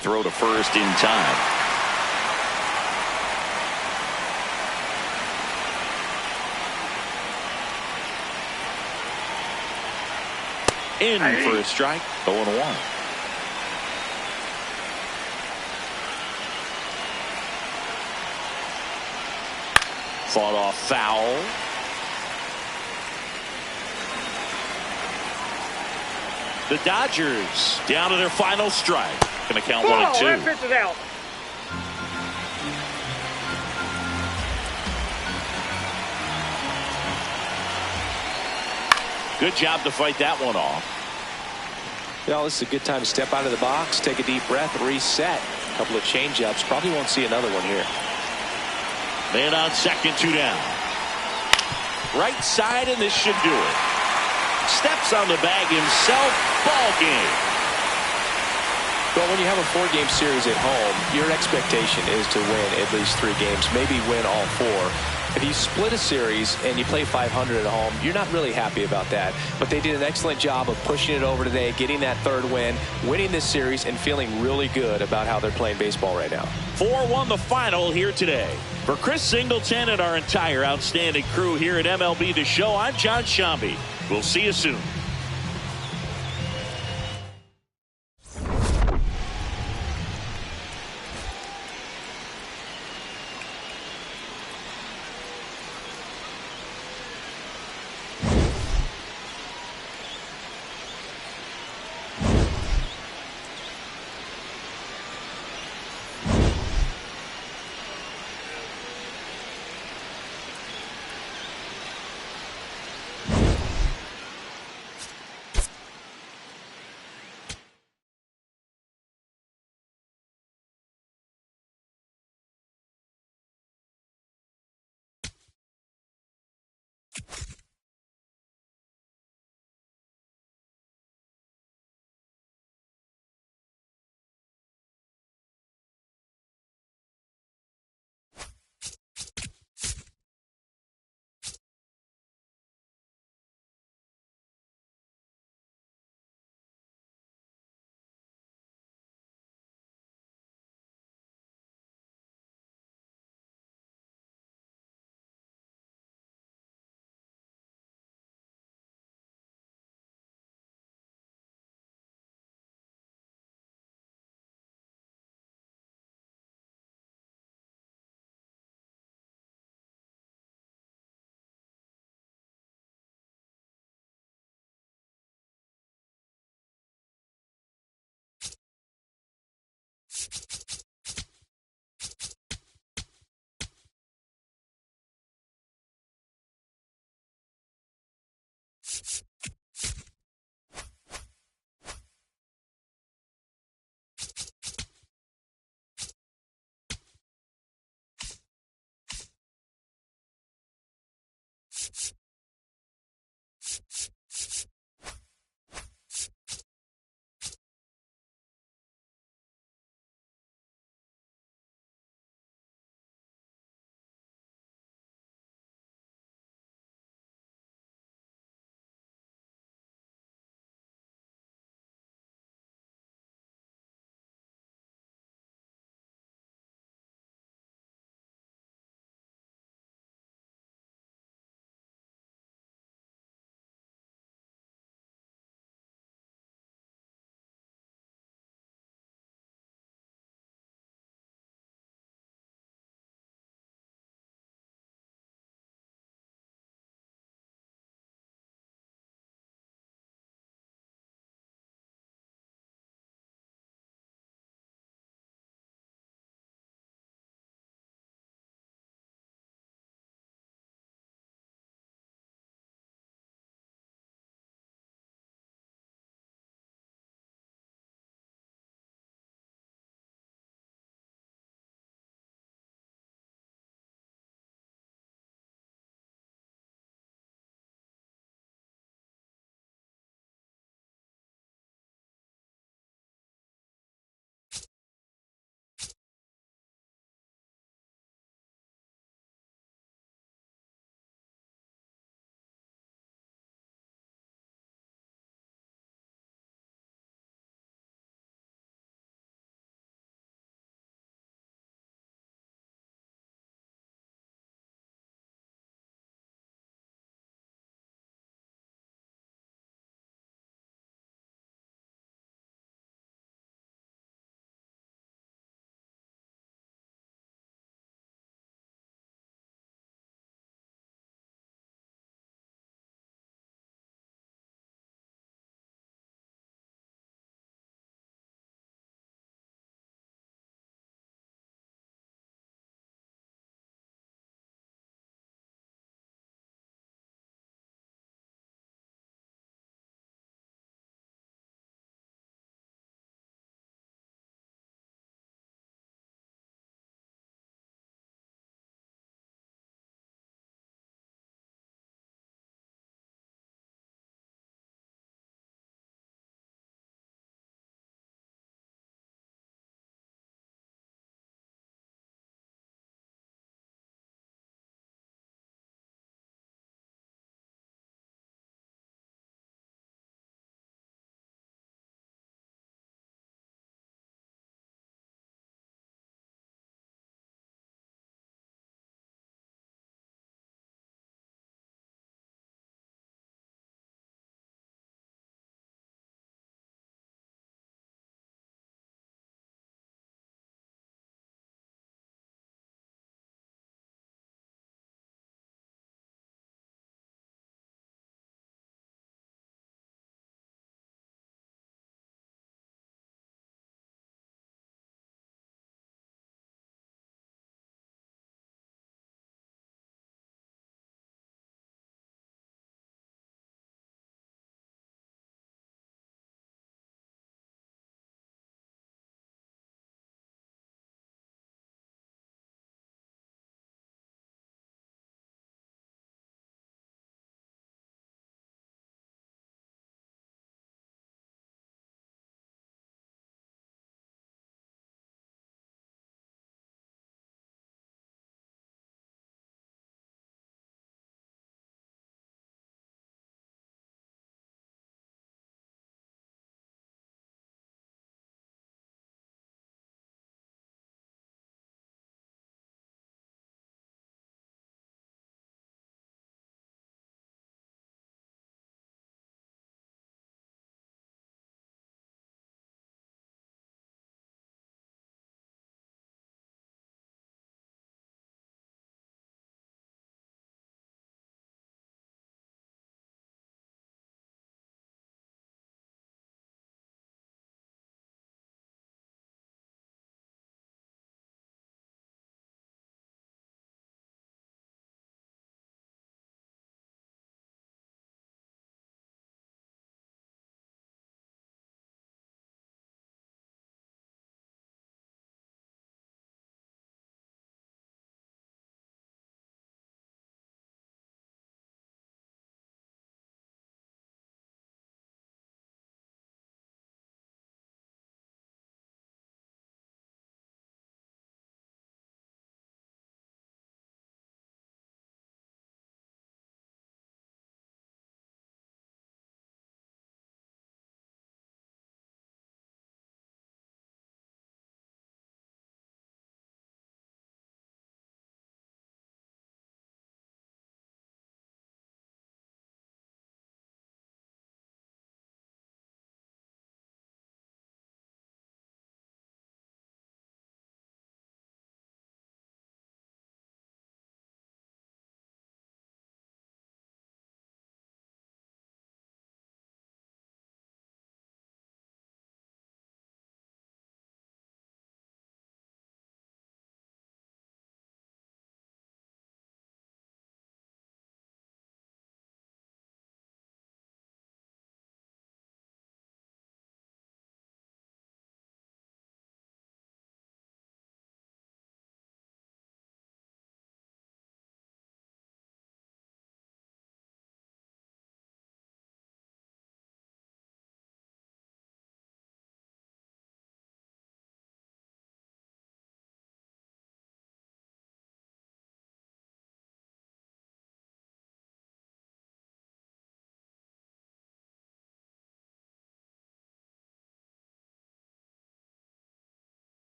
Throw to first in time. In for a strike. 0-1. Fought off foul. The Dodgers down to their final strike. Going to count 1-2. That pitch is out. Good job to fight that one off. Well, this is a good time to step out of the box, take a deep breath, reset. A couple of change-ups. Probably won't see another one here. Man on second, 2 down. Right side, and this should do it. Steps on the bag himself. Ball game. Well, when you have a 4-game series at home, your expectation is to win at least 3 games, maybe win all 4. If you split a series and you play 500 at home, you're not really happy about that. But they did an excellent job of pushing it over today, getting that 3rd win, winning this series, and feeling really good about how they're playing baseball right now. 4-1 the final here today. For Chris Singleton and our entire outstanding crew here at MLB The Show, I'm John Shambi. We'll see you soon.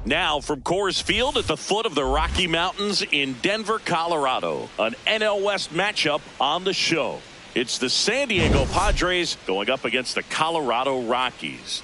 Now from Coors Field at the foot of the Rocky Mountains in Denver, Colorado, an NL West matchup on the show. It's the San Diego Padres going up against the Colorado Rockies.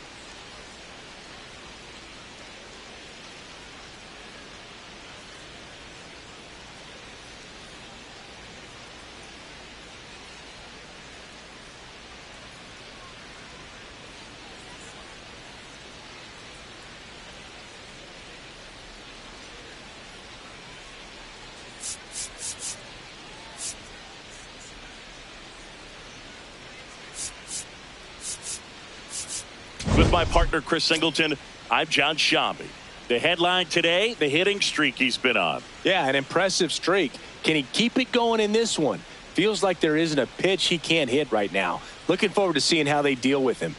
With my partner, Chris Singleton, I'm John Shambi. The headline today, the hitting streak he's been on. Yeah, an impressive streak. Can he keep it going in this one? Feels like there isn't a pitch he can't hit right now. Looking forward to seeing how they deal with him.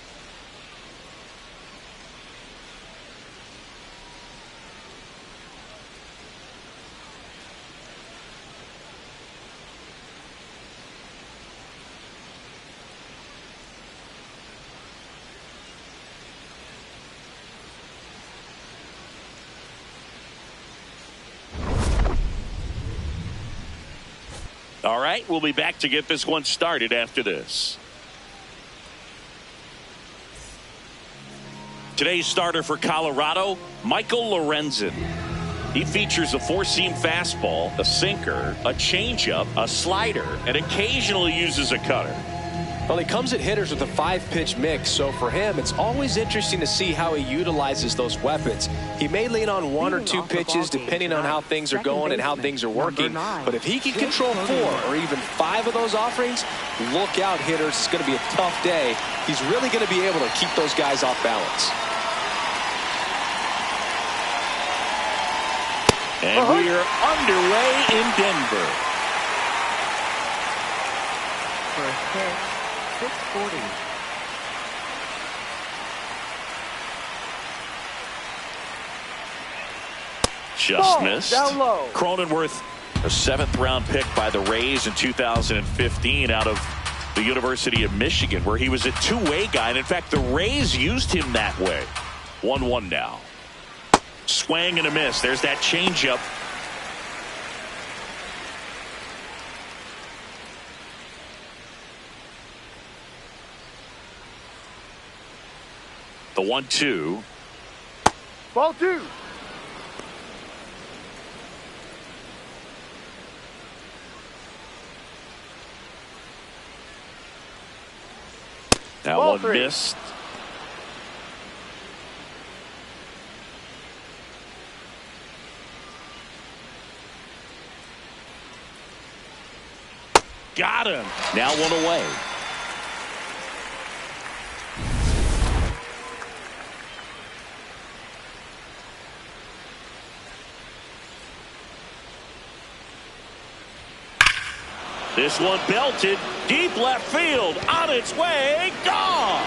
All right, we'll be back to get this one started after this. Today's starter for Colorado, Michael Lorenzen. He features a four-seam fastball, a sinker, a changeup, a slider, and occasionally uses a cutter. Well, he comes at hitters with a 5-pitch mix, so for him, it's always interesting to see how he utilizes those weapons. He may lean on one or two pitches depending on how things are going and how things are working. But if he can control 4 or even 5 of those offerings, look out, hitters. It's going to be a tough day. He's really going to be able to keep those guys off balance. And we are underway in Denver. For a hit. 640. Just missed. Down low. Cronenworth, a 7th-round pick by the Rays in 2015 out of the University of Michigan, where he was a two-way guy. And in fact, the Rays used him that way. 1-1 now. Swing and a miss. There's that changeup. The 1-2. Ball 2. That Ball one 3. missed. Got him. Now one away. This one belted deep left field, on its way, gone.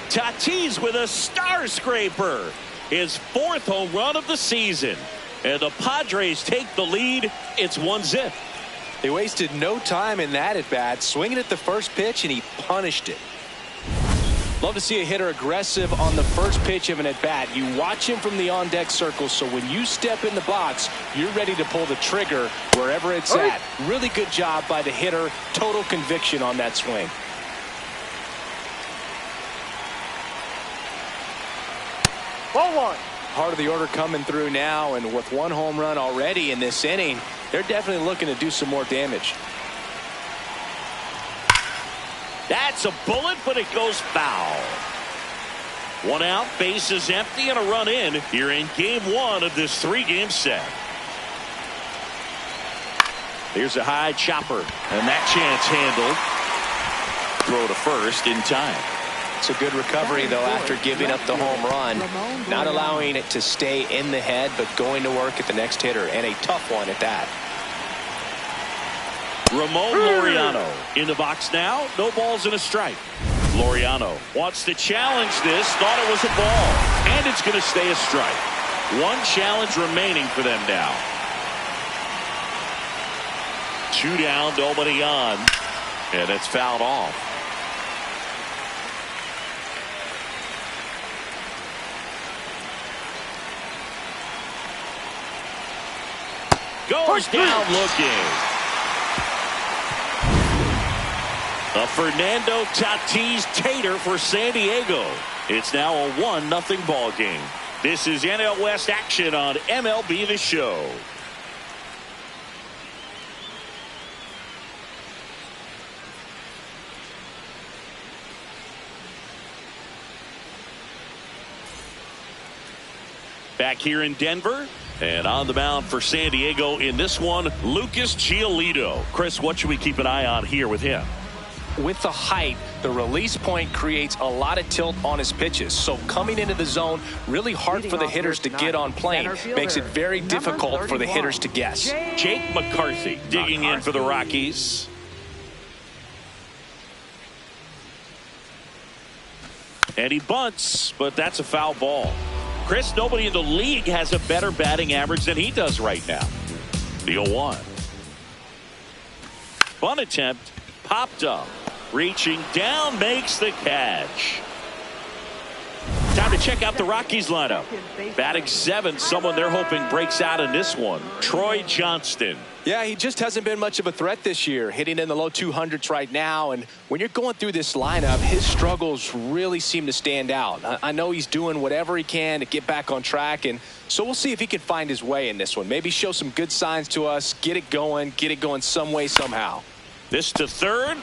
Tatis with a star scraper, his 4th home run of the season, and the Padres take the lead. It's 1-0. They wasted no time in that at bat, swinging at the first pitch, and he punished it. Love to see a hitter aggressive on the first pitch of an at-bat. You watch him from the on-deck circle, so when you step in the box, you're ready to pull the trigger wherever it's at. Really good job by the hitter. Total conviction on that swing. Ball 1. Part of the order coming through now, and with 1 home run already in this inning, they're definitely looking to do some more damage. That's a bullet, but it goes foul. 1 out, bases empty, and a run in here in game 1 of this 3-game set. Here's a high chopper, and that chance handled. Throw to first in time. It's a good recovery, though, after giving up the home run. Not allowing it to stay in the head, but going to work at the next hitter, and a tough one at that. Ramon Laureano in the box now. No balls and a strike. Laureano wants to challenge this. Thought it was a ball. And it's going to stay a strike. One challenge remaining for them now. 2 down, nobody on. And it's fouled off. Goes down looking. A Fernando Tatis Tater for San Diego. It's now a 1-0 ball game. This is NL West action on MLB The Show. Back here in Denver. And on the mound for San Diego in this one, Lucas Giolito. Chris, what should we keep an eye on here with him? With the height, the release point creates a lot of tilt on his pitches. So coming into the zone, really hard for the hitters to get on plane. Makes it very difficult for the hitters to guess. Jake McCarthy digging in for the Rockies. And he bunts, but that's a foul ball. Chris, nobody in the league has a better batting average than he does right now. The 0-1. Bunt attempt, popped up. Reaching down, makes the catch. Time to check out the Rockies lineup. Batting 7th, someone they're hoping breaks out in this one. Troy Johnston. Yeah, he just hasn't been much of a threat this year, hitting in the low 200s right now. And when you're going through this lineup, his struggles really seem to stand out. I know he's doing whatever he can to get back on track, and so we'll see if he can find his way in this one. Maybe show some good signs to us, get it going some way, somehow. This to third.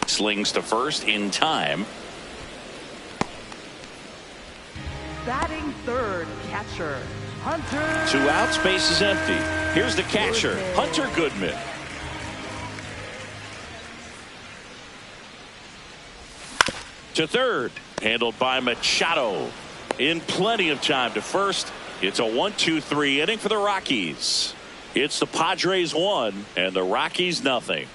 Slings to first in time. Batting third, catcher Hunter. 2 outs, base is empty. Here's the catcher, Hunter Goodman. To third, handled by Machado. In plenty of time to first. It's a 1-2-3 inning for the Rockies. It's the Padres 1 and the Rockies nothing.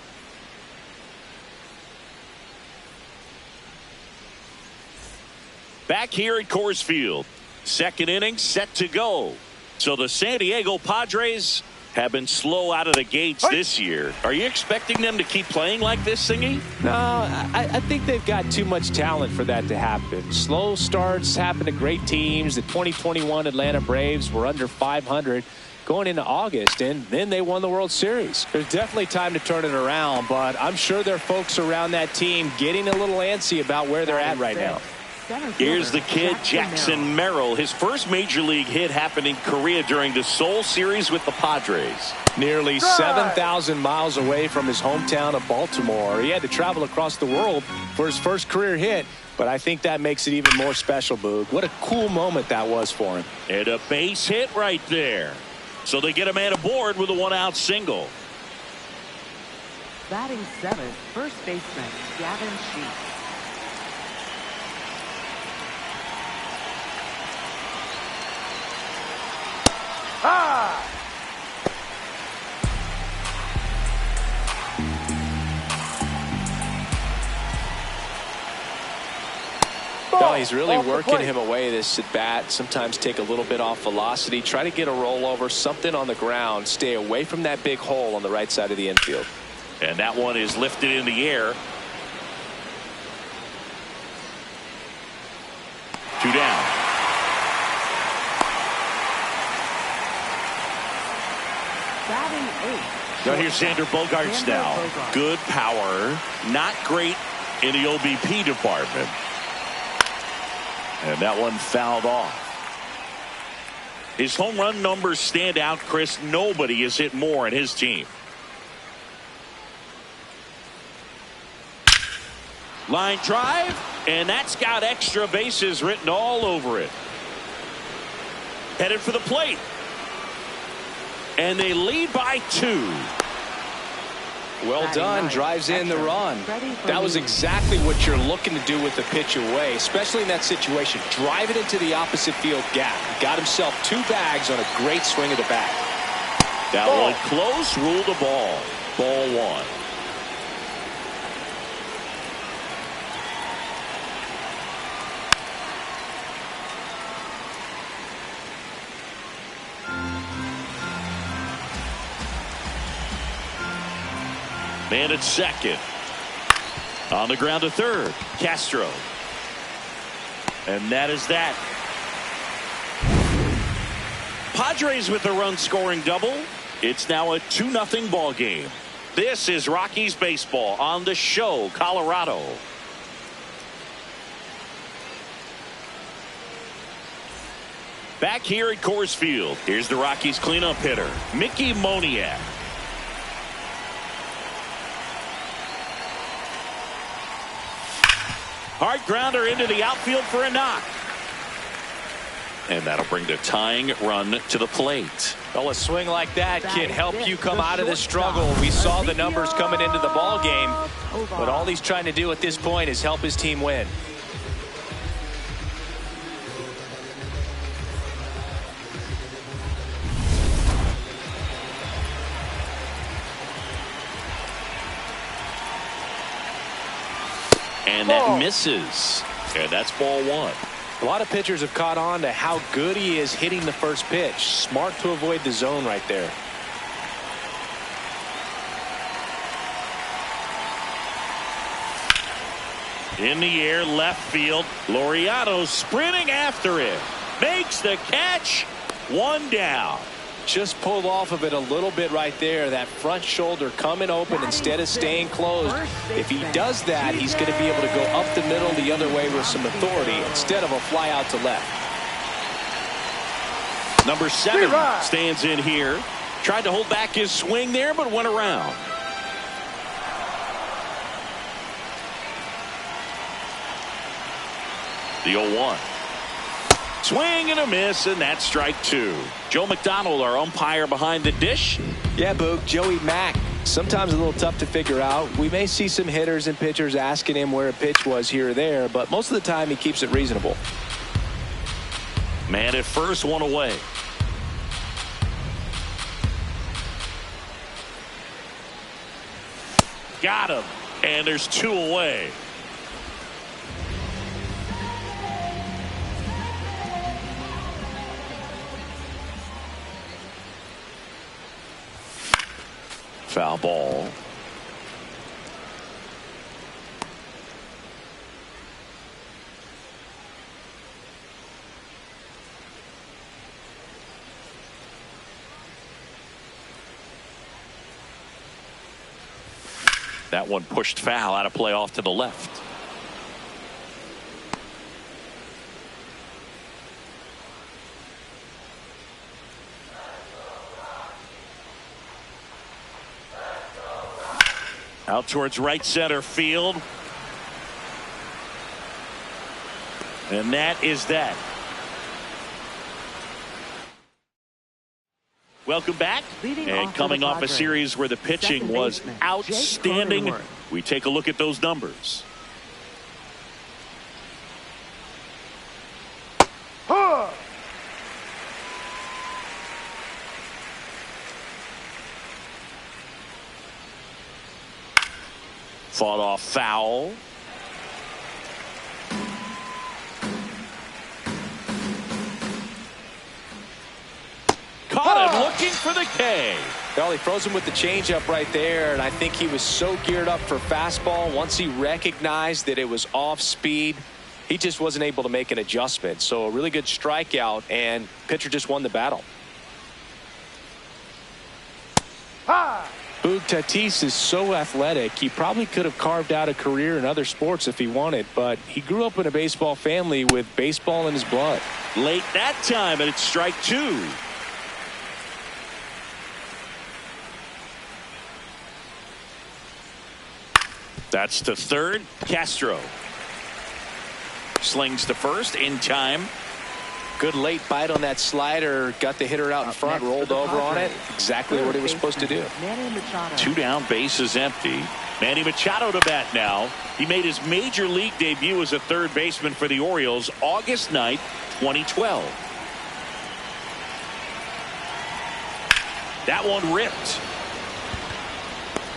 Back here at Coors Field. Second inning set to go. So the San Diego Padres have been slow out of the gates this year. Are you expecting them to keep playing like this, Singy? No, I think they've got too much talent for that to happen. Slow starts happen to great teams. The 2021 Atlanta Braves were under 500 going into August, and then they won the World Series. There's definitely time to turn it around, but I'm sure there are folks around that team getting a little antsy about where they're at right now. Here's the kid, Jackson Merrill. His first major league hit happened in Korea during the Seoul series with the Padres. Nearly 7,000 miles away from his hometown of Baltimore. He had to travel across the world for his first career hit, but I think that makes it even more special, Boog. What a cool moment that was for him. And a base hit right there. So they get a man aboard with a 1-out single. Batting 7th, first baseman Gavin Sheets. No, he's really working him away this at bat. Sometimes take a little bit off velocity. Try to get a rollover, something on the ground. Stay away from that big hole on the right side of the infield. And that one is lifted in the air. 2 down. Batting 8th. Now here's Xander Bogaerts now. Good power. Not great in the OBP department. And that one fouled off. His home run numbers stand out, Chris. Nobody has hit more in his team. Line drive, and that's got extra bases written all over it. Headed for the plate. And they lead by 2. Well done. Drives in the run. That was exactly what you're looking to do with the pitch away, especially in that situation. Drive it into the opposite field gap. Got himself 2 bags on a great swing of the bat. That one close, ruled a ball. Ball 1. Man at second. On the ground to third. Castro. And that is that. Padres with a run-scoring double. It's now a 2-0 ball game. This is Rockies baseball on the show, Colorado. Back here at Coors Field, here's the Rockies cleanup hitter, Mickey Moniak. Hard grounder into the outfield for a knock. And that'll bring the tying run to the plate. Well, a swing like that can help you come out of this struggle. We saw the numbers coming into the ball game, but all he's trying to do at this point is help his team win. And that misses. And that's ball 1. A lot of pitchers have caught on to how good he is hitting the first pitch. Smart to avoid the zone right there. In the air, left field. Laureano sprinting after it. Makes the catch. 1 down. Just pulled off of it a little bit right there. That front shoulder coming open instead of staying closed. If he does that, he's going to be able to go up the middle the other way with some authority instead of a fly out to left. Number 7 stands in here. Tried to hold back his swing there, but went around. The 0-1. Swing and a miss, and that's strike 2. Joe McDonald, our umpire behind the dish. Yeah, Boog, Joey Mack. Sometimes a little tough to figure out. We may see some hitters and pitchers asking him where a pitch was here or there, but most of the time he keeps it reasonable. Man at first, 1 away. Got him, and there's 2 away. Foul ball. That one pushed foul out of play off to the left. Out towards right center field. And that is that. Welcome back. And coming off a series where the pitching was outstanding, we take a look at those numbers. Fought off foul. Caught him looking for the K. Well, he froze him with the changeup right there, and I think he was so geared up for fastball. Once he recognized that it was off speed, he just wasn't able to make an adjustment. So a really good strikeout, and pitcher just won the battle. Boog, Tatis is so athletic. He probably could have carved out a career in other sports if he wanted, but he grew up in a baseball family with baseball in his blood. Late that time, and it's strike 2. That's to third. Castro slings to first in time. Good late bite on that slider. Got the hitter out in front, rolled over on it. Exactly what he was supposed to do. Two down, bases empty. Manny Machado to bat now. He made his major league debut as a third baseman for the Orioles August 9th, 2012. That one ripped.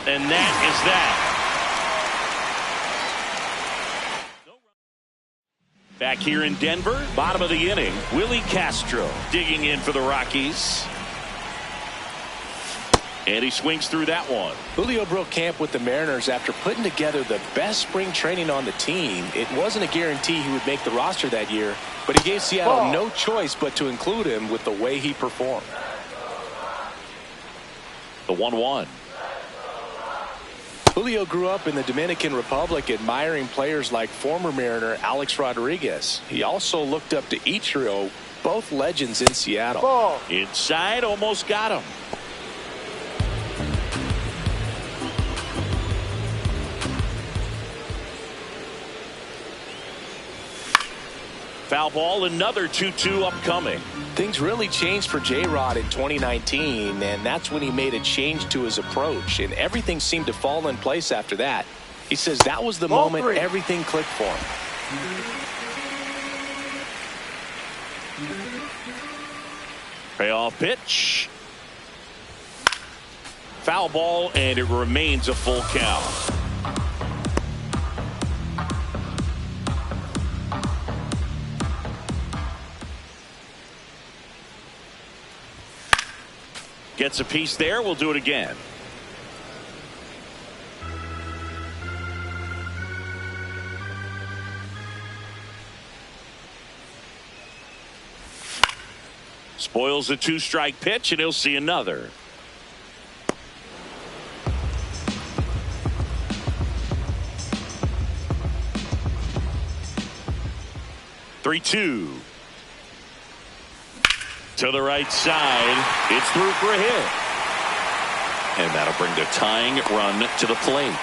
And that is that. Back here in Denver, bottom of the inning, Willie Castro digging in for the Rockies. And he swings through that one. Julio broke camp with the Mariners after putting together the best spring training on the team. It wasn't a guarantee he would make the roster that year, but he gave Seattle no choice but to include him with the way he performed. The 1-1. Julio grew up in the Dominican Republic, admiring players like former Mariner Alex Rodriguez. He also looked up to Ichiro, both legends in Seattle. Inside, almost got him. Foul ball, another 2-2 upcoming. Things really changed for J-Rod in 2019, and that's when he made a change to his approach, and everything seemed to fall in place after that. He says that was the moment everything clicked for him. Payoff pitch. Foul ball, and it remains a full count. Gets a piece there. We'll do it again. Spoils a 2-strike pitch, and he'll see another. Three-two. To the right side. It's through for a hit. And that'll bring the tying run to the plate.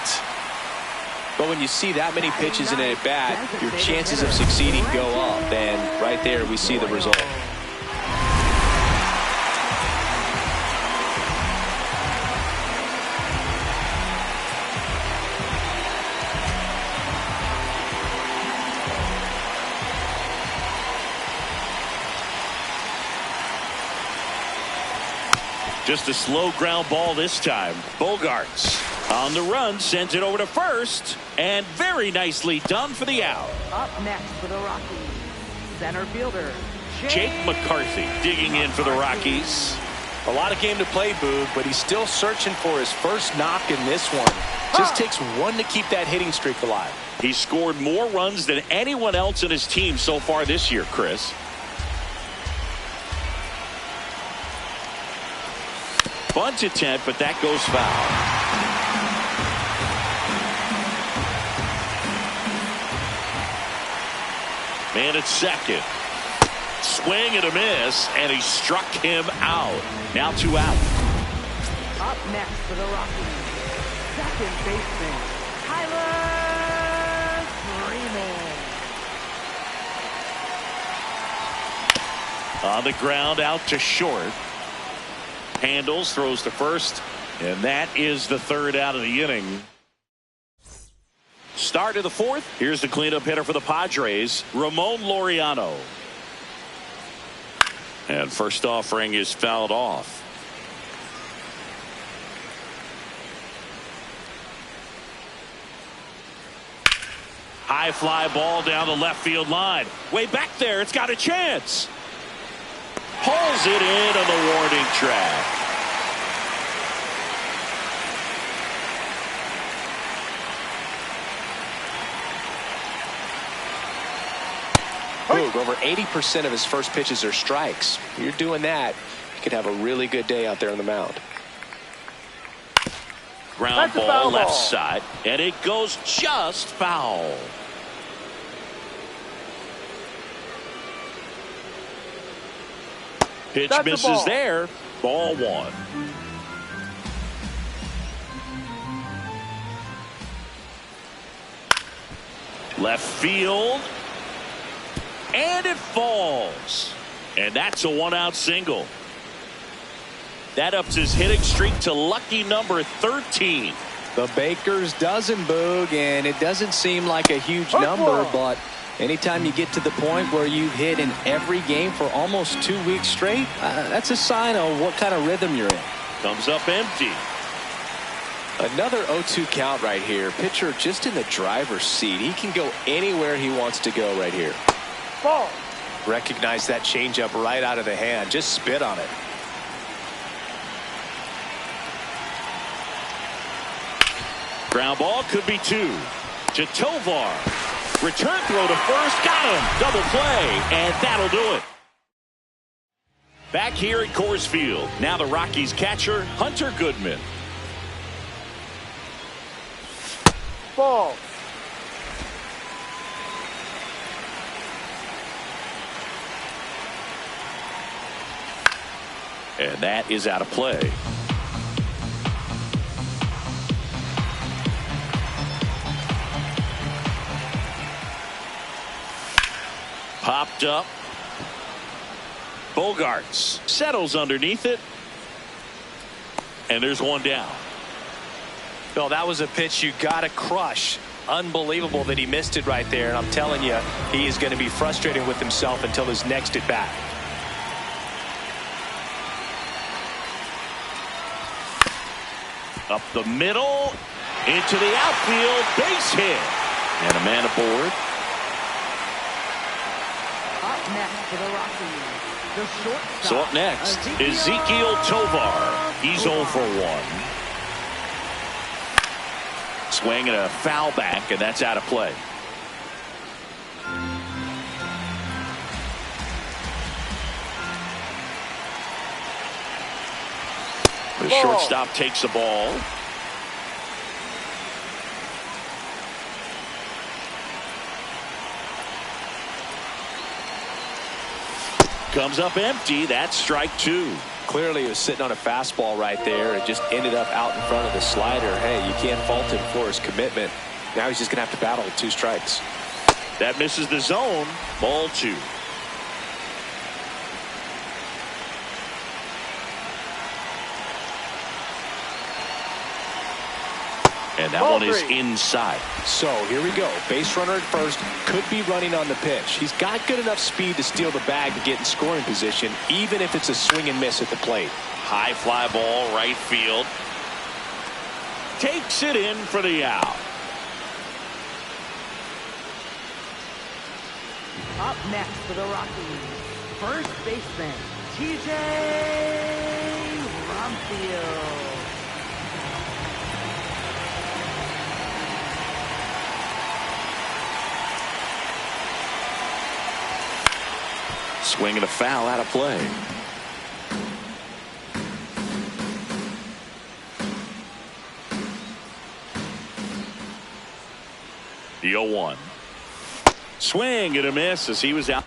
But when you see that many pitches in an at-bat, your chances of succeeding go up. And right there we see the result. Just a slow ground ball this time. Bogarts on the run, sends it over to first, and very nicely done for the out. Up next for the Rockies, center fielder Jake McCarthy digging in for the Rockies. A lot of game to play, Boog, but he's still searching for his first knock in this one. Just takes one to keep that hitting streak alive. He scored more runs than anyone else in his team so far this year, Chris. Bunt attempt, but that goes foul. Man at second. Swing and a miss, and he struck him out. Now 2 out. Up next for the Rockies, second baseman Tyler Freeman. On the ground, out to short. Handles, throws to first, and that is the third out of the inning. Start of the fourth. Here's the cleanup hitter for the Padres, Ramon Laureano. And first offering is fouled off. High fly ball down the left field line. Way back there, it's got a chance. Pulls it in on the warning track. Boog, over 80% of his first pitches are strikes. You're doing that, you could have a really good day out there on the mound. Ground ball left side, and it goes just foul. Pitch misses there. Ball 1. Left field. And it falls. And that's a one-out single. That ups his hitting streak to lucky number 13. The Baker's dozen, Boog, and it doesn't seem like a huge number, but anytime you get to the point where you've hit in every game for almost 2 weeks straight, that's a sign of what kind of rhythm you're in. Comes up empty. Another 0-2 count right here. Pitcher just in the driver's seat. He can go anywhere he wants to go right here. Ball. Recognize that changeup right out of the hand. Just spit on it. Ground ball could be 2 to Tovar. Return throw to first. Got him. Double play. And that'll do it. Back here at Coors Field. Now the Rockies catcher, Hunter Goodman. Ball. And that is out of play. Popped up. Bogarts settles underneath it. And there's one down. Well, that was a pitch you got to crush. Unbelievable that he missed it right there. And I'm telling you, he is going to be frustrated with himself until his next at bat. Up the middle. Into the outfield. Base hit. And a man aboard. Up next for the Rockies, the shortstop. So up next, Ezekiel Tovar. He's 0 for 1. Swing and a foul back, and that's out of play. The shortstop takes the ball. Comes up empty. That's strike 2. Clearly, he was sitting on a fastball right there and just ended up out in front of the slider. Hey, you can't fault him for his commitment. Now he's just going to have to battle with 2 strikes. That misses the zone. Ball 2. And that one is inside. So here we go. Base runner at first. Could be running on the pitch. He's got good enough speed to steal the bag to get in scoring position, even if it's a swing and miss at the plate. High fly ball, right field. Takes it in for the out. Up next for the Rockies, first baseman, TJ Rumfield. Swing and a foul out of play. The 0-1. Swing and a miss as he was out.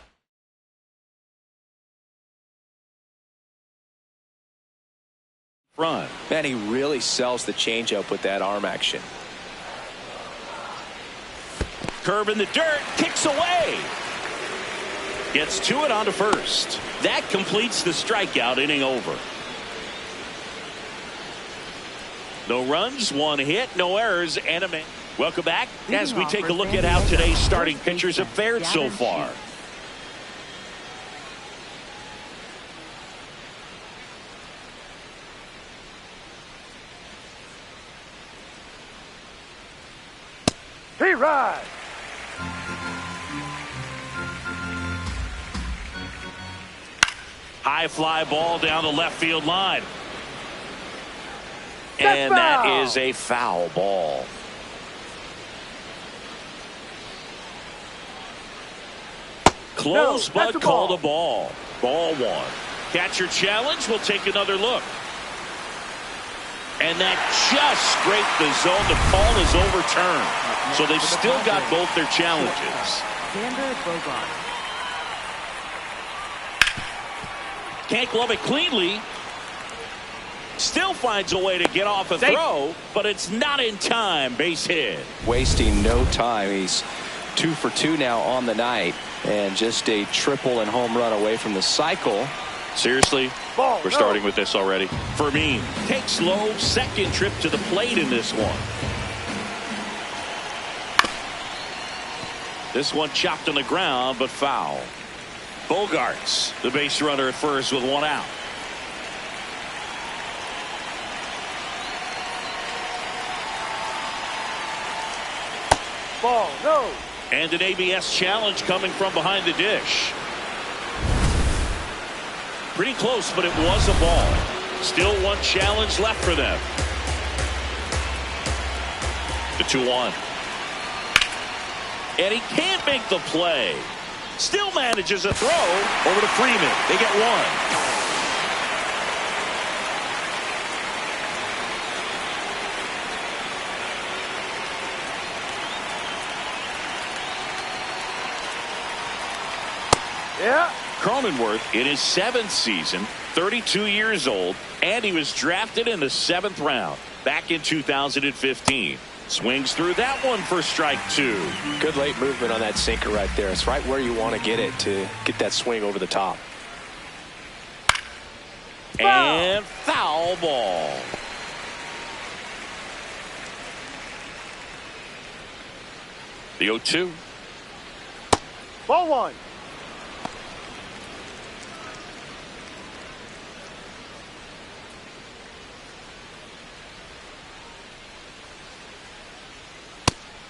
Front. Man, he really sells the changeup with that arm action. Curve in the dirt. Kicks away. Gets to it onto first. That completes the strikeout. Inning over. No runs, 1 hit, no errors, and a man. Welcome back as we take a look at how today's starting pitchers have fared so far. He rides. High fly ball down the left field line. And that is a foul ball. Close, but called a ball. Ball 1. Catcher challenge. We'll take another look. And that just scraped the zone. The call is overturned. So they've still got both their challenges. Can't glove it cleanly. Still finds a way to get off a throw, but it's not in time. Base hit. Wasting no time. He's 2 for 2 now on the night, and just a triple and home run away from the cycle. Seriously, we're starting with this already. Fermin takes low, second trip to the plate in this one. This one chopped on the ground, but foul. Bogarts, the base runner at first with one out. Ball, no. And an ABS challenge coming from behind the dish. Pretty close, but it was a ball. Still one challenge left for them. The 2-1. And he can't make the play. Still manages a throw over to Freeman. They get one. Yeah. Cronenworth in his 7th season, 32 years old, and he was drafted in the 7th round back in 2015. Swings through that one for strike 2. Good late movement on that sinker right there. It's right where you want to get it to get that swing over the top. And foul ball. The 0-2. Ball 1.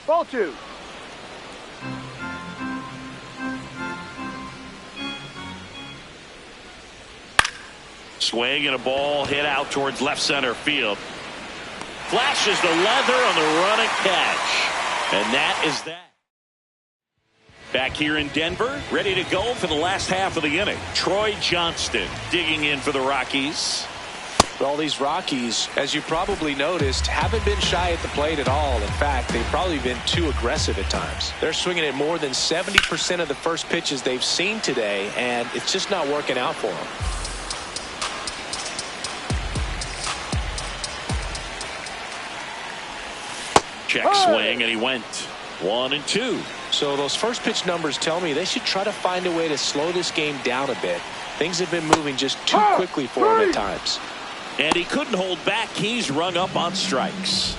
Ball 2. Swing and a ball hit out towards left center field. Flashes the leather on the running catch. And that is that. Back here in Denver, ready to go for the last half of the inning. Troy Johnston digging in for the Rockies. Well, these Rockies, as you probably noticed, haven't been shy at the plate at all. In fact, they've probably been too aggressive at times. They're swinging at more than 70% of the first pitches they've seen today, and it's just not working out for them. Check swing, and he went 1-2. So those first pitch numbers tell me they should try to find a way to slow this game down a bit. Things have been moving just too quickly for him at times. And he couldn't hold back. He's rung up on strikes.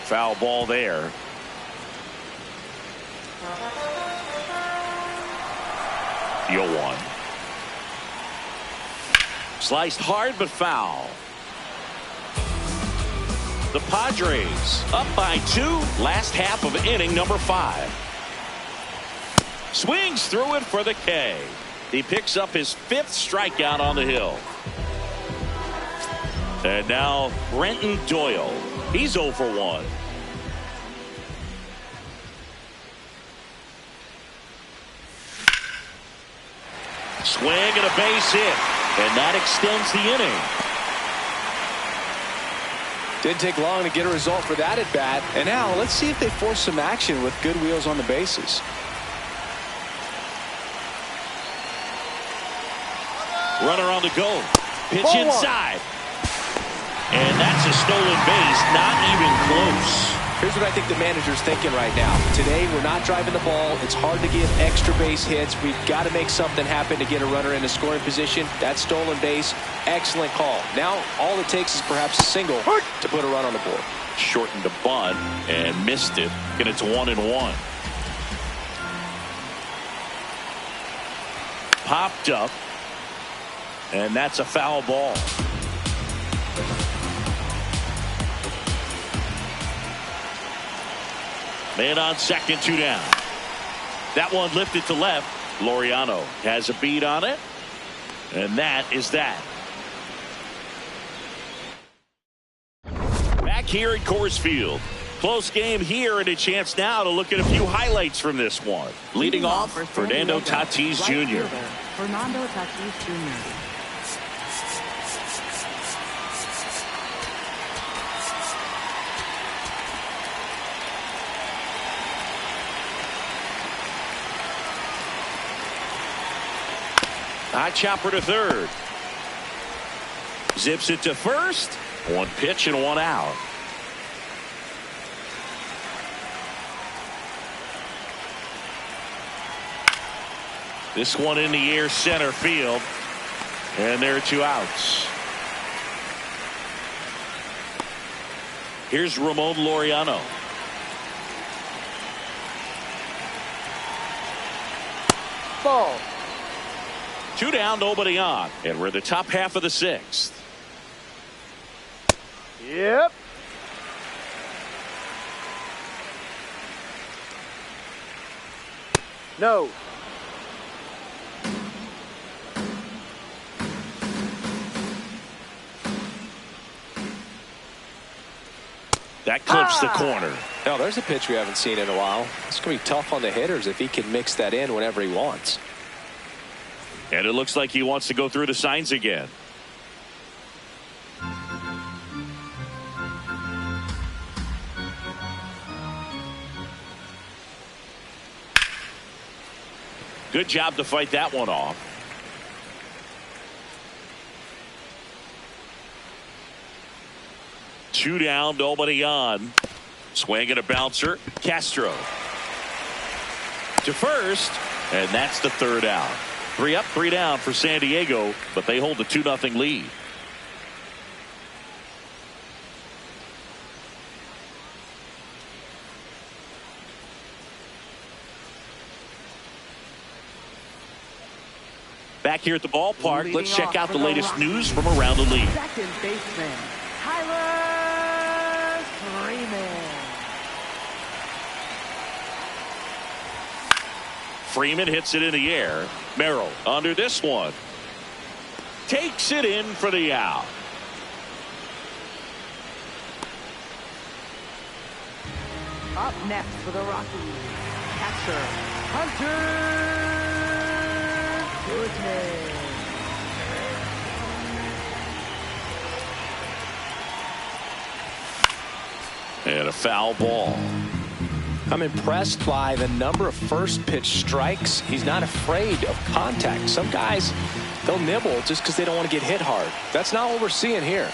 Foul ball there. The 0-1. Sliced hard but foul. The Padres up by 2. Last half of inning number 5. Swings through it for the K. He picks up his 5th strikeout on the hill. And now Brenton Doyle. He's 0 for 1. Swing and a base hit. And that extends the inning. Didn't take long to get a result for that at bat. And now let's see if they force some action with good wheels on the bases. Runner on the go. Pitch inside. And that's a stolen base. Not even close. Here's what I think the manager's thinking right now. Today, we're not driving the ball. It's hard to get extra base hits. We've got to make something happen to get a runner in a scoring position. That stolen base, excellent call. Now, all it takes is perhaps a single to put a run on the board. Shortened the bunt and missed it. And it's 1-1. Popped up. And that's a foul ball. Man on second, 2 down. That one lifted to left. Laureano has a beat on it. And that is that. Back here at Coors Field. Close game here and a chance now to look at a few highlights from this one. Leading off, Fernando Tatis Jr. Fernando Tatis Jr. High chopper to third. Zips it to first. One pitch and one out. This one in the air, center field. And there are two outs. Here's Ramon Laureano. Ball. Two down, nobody on. And we're the top half of the sixth. Yep. No. That clips the corner. Now there's a pitch we haven't seen in a while. It's going to be tough on the hitters if he can mix that in whenever he wants. And it looks like he wants to go through the signs again. Good job to fight that one off. Two down, nobody on. Swing and a bouncer. Castro to first, and that's the third out. 3 up, 3 down for San Diego, but they hold a 2-0 lead. Back here at the ballpark, let's check out the latest news from around the league. Second baseman, Tyler Freeman. Freeman hits it in the air. Merrill under this one. Takes it in for the out. Up next for the Rockies, catcher Hunter Goodman. And a foul ball. I'm impressed by the number of first pitch strikes. He's not afraid of contact. Some guys, they'll nibble just because they don't want to get hit hard. That's not what we're seeing here.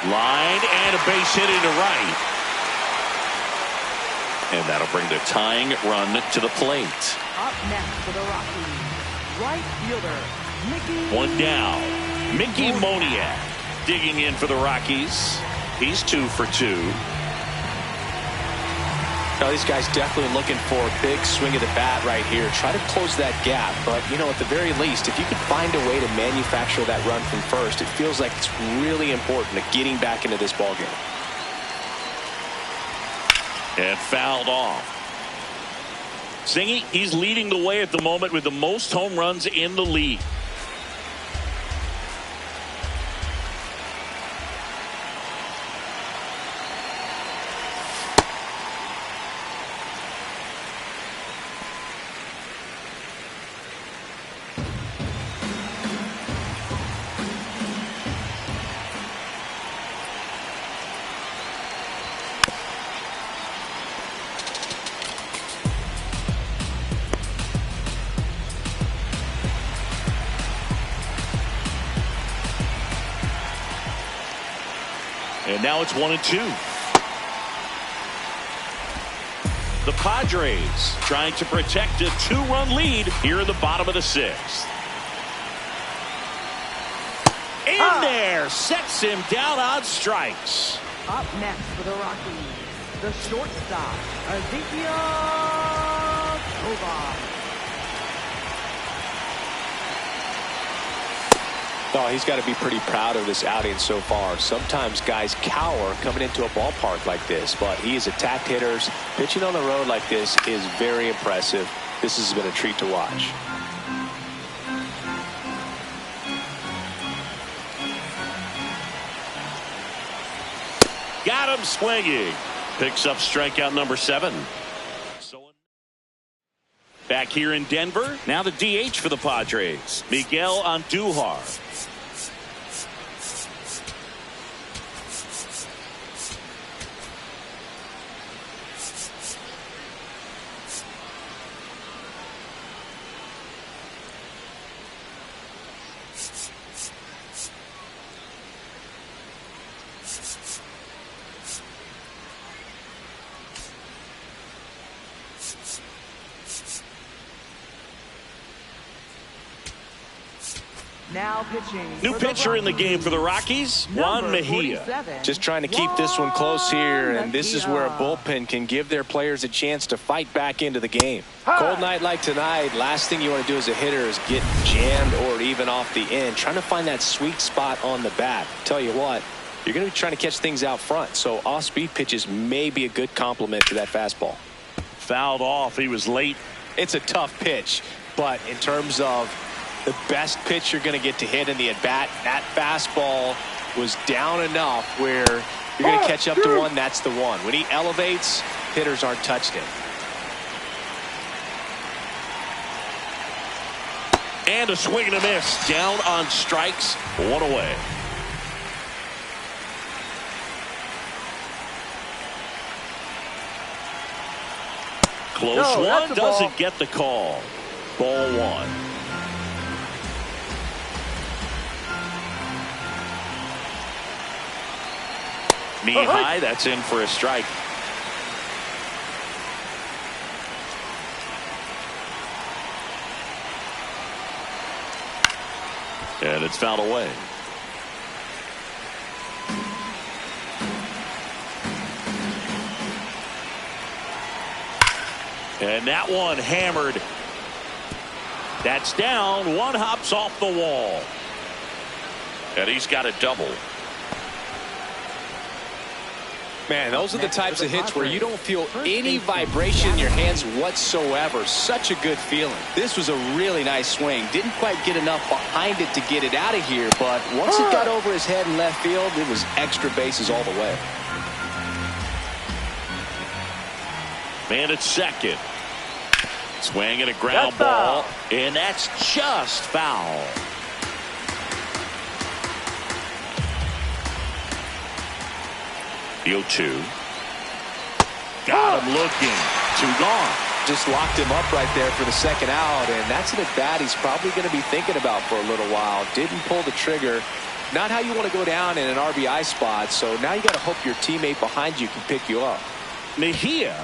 Line and a base hit into right. And that'll bring the tying run to the plate. Up next for the Rockies, right fielder Mickey. One down. Mickey Moniak digging in for the Rockies. He's 2 for 2. Now, these guys definitely looking for a big swing of the bat right here. Try to close that gap. But, you know, at the very least, if you could find a way to manufacture that run from first, it feels like it's really important to getting back into this ballgame. And fouled off. Singy, he's leading the way at the moment with the most home runs in the league. And now it's 1-2. The Padres trying to protect a 2-run lead here in the bottom of the sixth. In there, sets him down on strikes. Up next for the Rockies, the shortstop Ezekiel Tovar. Oh, he's got to be pretty proud of this outing so far. Sometimes guys cower coming into a ballpark like this, but he has attacked hitters. Pitching on the road like this is very impressive. This has been a treat to watch. Got him swinging. Picks up strikeout number 7. Back here in Denver, now the DH for the Padres, Miguel Andujar. Now pitching. New pitcher in the game for the Rockies, Juan Mejia. Just trying to keep this one close here, and this is where a bullpen can give their players a chance to fight back into the game. Cold night like tonight, last thing you want to do as a hitter is get jammed or even off the end. Trying to find that sweet spot on the bat. Tell you what, you're going to be trying to catch things out front, so off-speed pitches may be a good complement to that fastball. Fouled off. He was late. It's a tough pitch, but in terms of the best pitch you're going to get to hit in the at-bat, that fastball was down enough where you're going to catch up to one. That's the one. When he elevates, hitters aren't touched him. And a swing and a miss. Down on strikes. One away. Close one. Doesn't get the call. Ball one. Knee high, that's in for a strike. And it's fouled away. And that one hammered. That's down. One hops off the wall. And he's got a double. Man, those are the types of hits where you don't feel any vibration in your hands whatsoever. Such a good feeling. This was a really nice swing. Didn't quite get enough behind it to get it out of here, but once it got over his head in left field, it was extra bases all the way. Man at second. Swing and a ground ball, and that's just foul. The 0-2. Got him looking. Two gone. Just locked him up right there for the second out, and that's an at-bat he's probably going to be thinking about for a little while. Didn't pull the trigger. Not how you want to go down in an RBI spot, so now you got to hope your teammate behind you can pick you up. Mejia,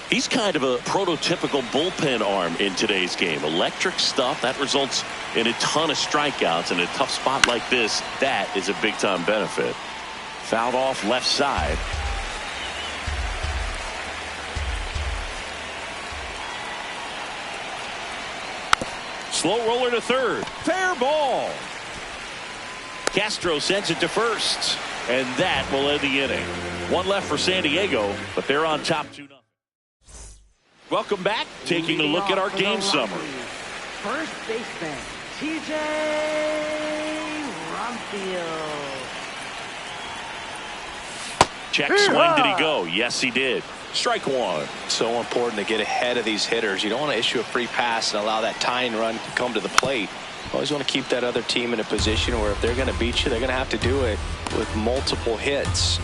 he's kind of a prototypical bullpen arm in today's game. Electric stuff that results in a ton of strikeouts. In a tough spot like this, that is a big-time benefit. Fouled off left side. Slow roller to third. Fair ball. Castro sends it to first. And that will end the inning. One left for San Diego, but they're on top 2-0. Welcome back. Taking a look at our game summary. First baseman, TJ Rumfield. Check swing. Did he go? Yes, he did. Strike one. So important to get ahead of these hitters. You don't want to issue a free pass and allow that tying run to come to the plate. Always want to keep that other team in a position where if they're going to beat you, they're going to have to do it with multiple hits.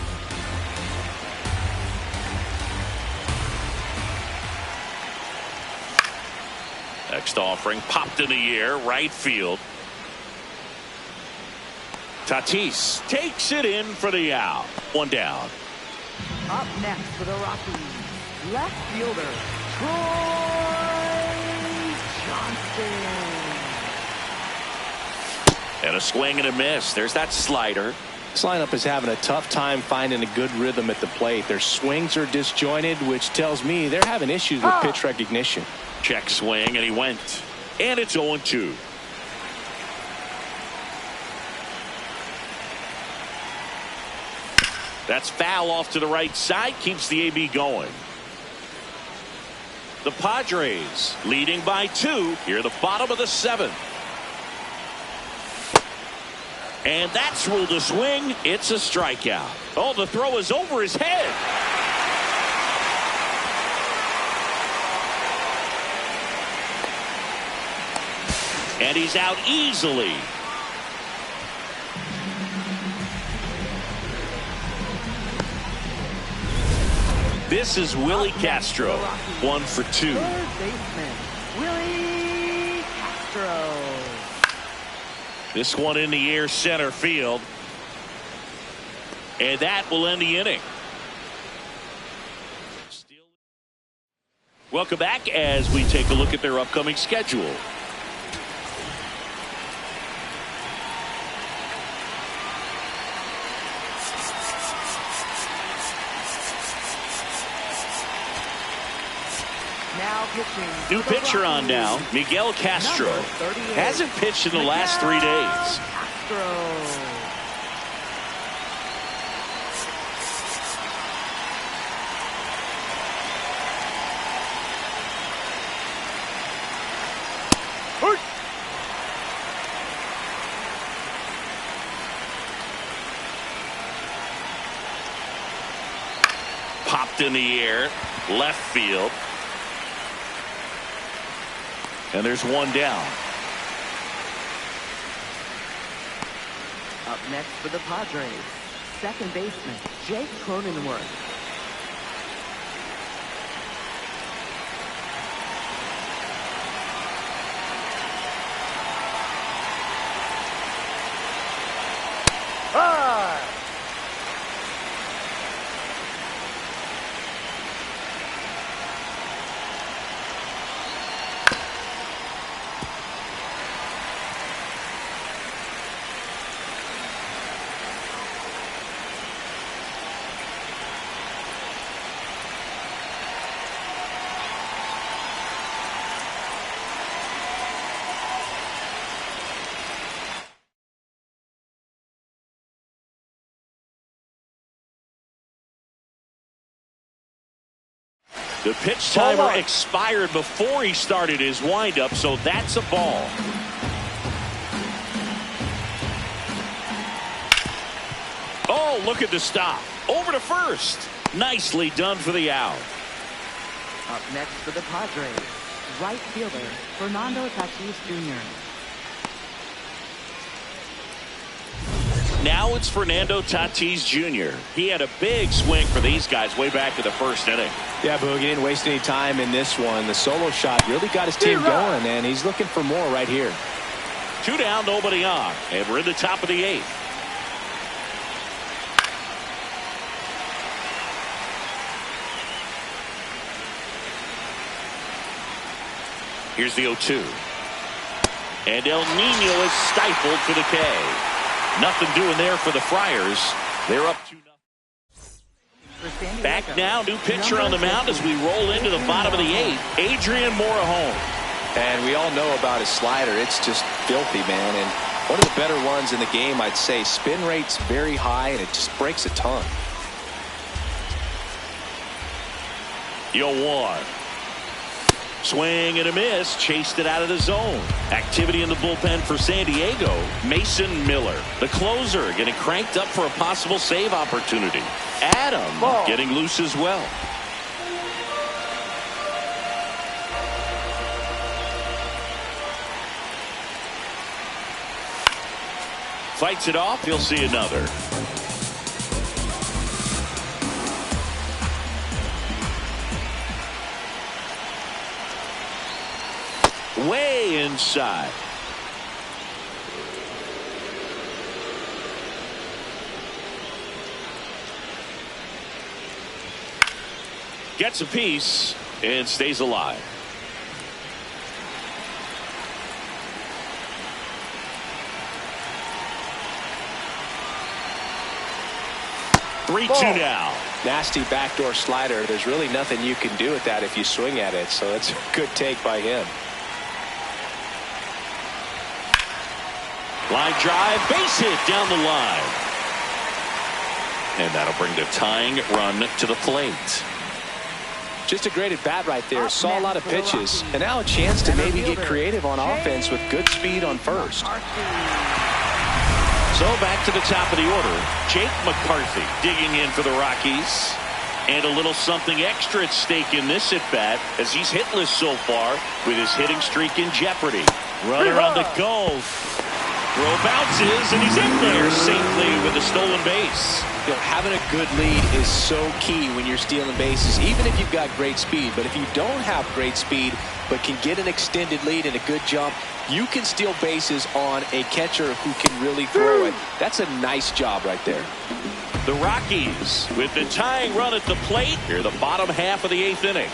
Next offering popped in the air, right field. Tatis takes it in for the out. One down. Up next for the Rockies, left fielder, Troy Johnston. And a swing and a miss. There's that slider. This lineup is having a tough time finding a good rhythm at the plate. Their swings are disjointed, which tells me they're having issues with pitch recognition. Check swing, and he went. And it's 0-2. That's foul off to the right side. Keeps the AB going. The Padres leading by 2 here, the bottom of the 7th. And that's ruled a swing. It's a strikeout. Oh, the throw is over his head. And he's out easily. This is Willie Castro, 1 for 2. Third baseman, Willie Castro. This one in the air, center field. And that will end the inning. Welcome back as we take a look at their upcoming schedule. Now pitching. New for the pitcher on now, Rockies, Miguel Castro. number 38. Hasn't pitched in the last 3 days. Castro. Popped in the air, left field. And there's one down. Up next for the Padres, second baseman Jake Cronenworth. The pitch timer expired before he started his windup, so that's a ball. Oh, look at the stop. Over to first. Nicely done for the out. Up next for the Padres, right fielder Fernando Tatis Jr. Now it's Fernando Tatis Jr. He had a big swing for these guys way back in the first inning. Yeah, Boog, he didn't waste any time in this one. The solo shot really got his team going, and he's looking for more right here. 2 down, nobody on, and we're in the top of the 8th. Here's the 0-2. And El Nino is stifled for the K. Nothing doing there for the Friars. They're up 2-0. Back now, new pitcher on the mound as we roll into the bottom of the 8th. Adrian Morejon. And we all know about his slider. It's just filthy, man. And one of the better ones in the game, I'd say. Spin rate's very high, and it just breaks a ton. 0-1. Swing and a miss. Chased it out of the zone. Activity in the bullpen for San Diego. Mason Miller, the closer, getting cranked up for a possible save opportunity. Adam getting loose as well. Fights it off. He'll see another. Way inside. Gets a piece and stays alive. Three-two now. Nasty backdoor slider. There's really nothing you can do with that if you swing at it. So that's a good take by him. Line drive, base hit down the line. And that'll bring the tying run to the plate. Just a great at bat right there. Saw a lot of pitches. And now a chance to maybe get creative on offense with good speed on first. So back to the top of the order. Jake McCarthy digging in for the Rockies. And a little something extra at stake in this at bat as he's hitless so far with his hitting streak in jeopardy. Runner on the go. Throw bounces, and he's in there safely with a stolen base. You know, having a good lead is so key when you're stealing bases, even if you've got great speed. But if you don't have great speed but can get an extended lead and a good jump, you can steal bases on a catcher who can really throw it. That's a nice job right there. The Rockies with the tying run at the plate here, the bottom half of the 8th inning.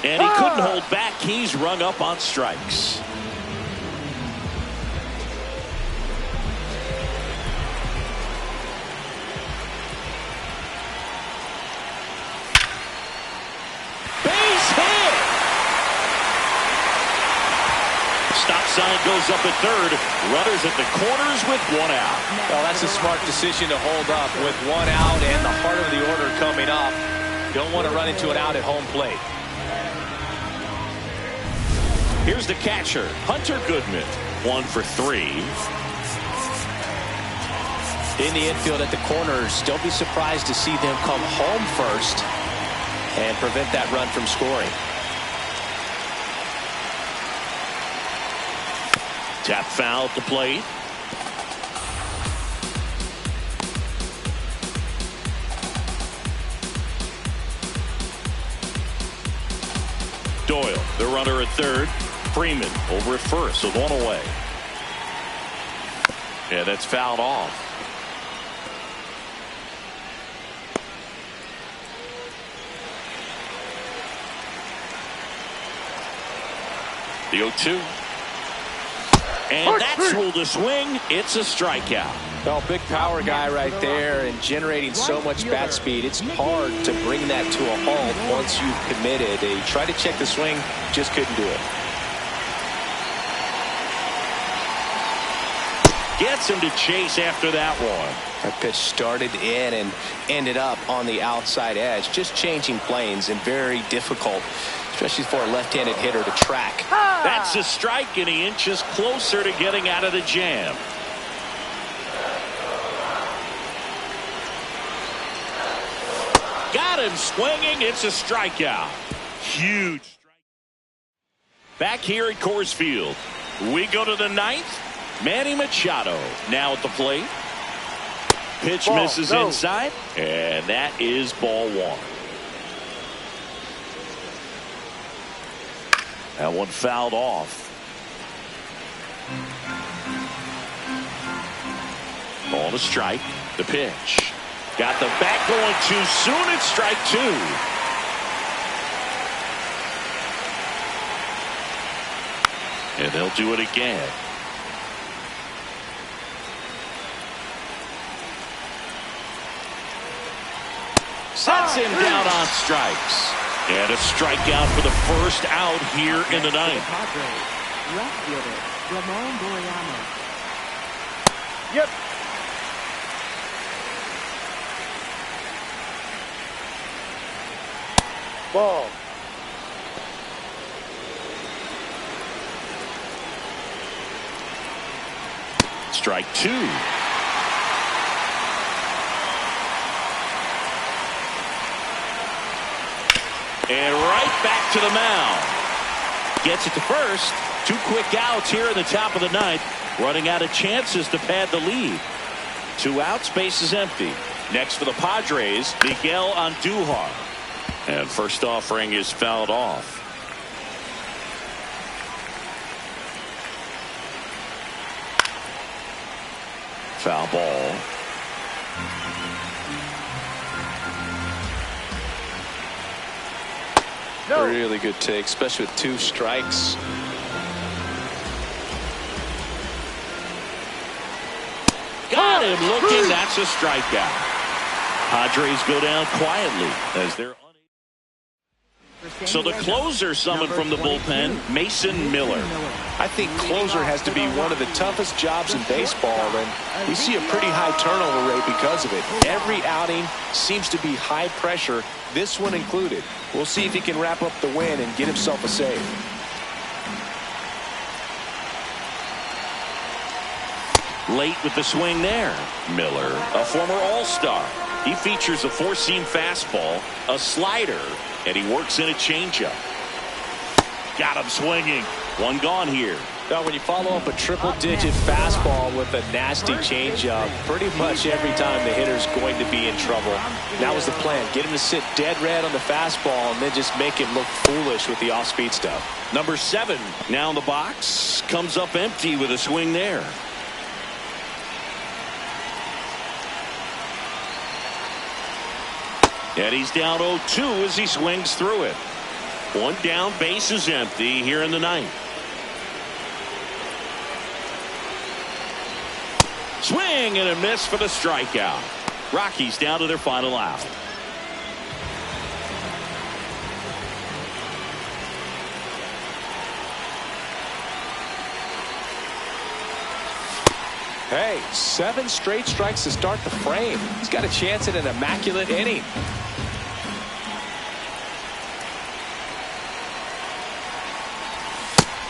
And he couldn't hold back. He's rung up on strikes. goes up at third. Runners at the corners with one out. Well, that's a smart decision to hold up with one out and the heart of the order coming up. Don't want to run into an out at home plate. Here's the catcher, Hunter Goodman. 1 for 3. In the infield at the corners, don't be surprised to see them come home first and prevent that run from scoring. Tap foul at the plate. Doyle, the runner at third. Freeman over at first with one away. Yeah, that's fouled off. The 0-2. And that's ruled a swing. It's a strikeout. Well, big power guy right there and generating so much bat speed. It's hard to bring that to a halt once you've committed. He tried to check the swing, just couldn't do it. Gets him to chase after that one. That pitch started in and ended up on the outside edge. Just changing planes and very difficult, especially for a left-handed hitter to track. That's a strike, and he inches closer to getting out of the jam. Got him swinging. It's a strikeout. Huge strike. Back here at Coors Field, we go to the ninth. Manny Machado now at the plate. Pitch misses inside, and that is ball 1. That one fouled off. Ball to strike. The pitch. Got the bat going too soon. It's strike 2. And they'll do it again. Sets him down on strikes. And a strikeout for the first out here in the ninth. Left fielder, Ramon Boreano. Yep. Ball. Strike 2. And right back to the mound. Gets it to first. 2 quick outs here in the top of the ninth. Running out of chances to pad the lead. 2 outs, base is empty. Next for the Padres, Miguel Andujar. And first offering is fouled off. Foul ball. No. Really good take, especially with 2 strikes. Got him looking. That's a strikeout. Padres go down quietly as they're unable. So the closer summoned from the bullpen, Mason Miller. I think closer has to be one of the toughest jobs in baseball, and we see a pretty high turnover rate because of it. Every outing seems to be high pressure, this one included. We'll see if he can wrap up the win and get himself a save. Late with the swing there. Miller, a former All-Star. He features a 4-seam fastball, a slider, and he works in a changeup. Got him swinging. 1 gone here. Now, when you follow up a triple-digit fastball with a nasty changeup, pretty much every time the hitter's going to be in trouble. That was the plan. Get him to sit dead red on the fastball and then just make him look foolish with the off-speed stuff. Number 7 now in the box. Comes up empty with a swing there. And he's down 0-2 as he swings through it. 1 down, base is empty here in the ninth. Swing and a miss for the strikeout. Rockies down to their final out. Hey, 7 straight strikes to start the frame. He's got a chance at an immaculate inning.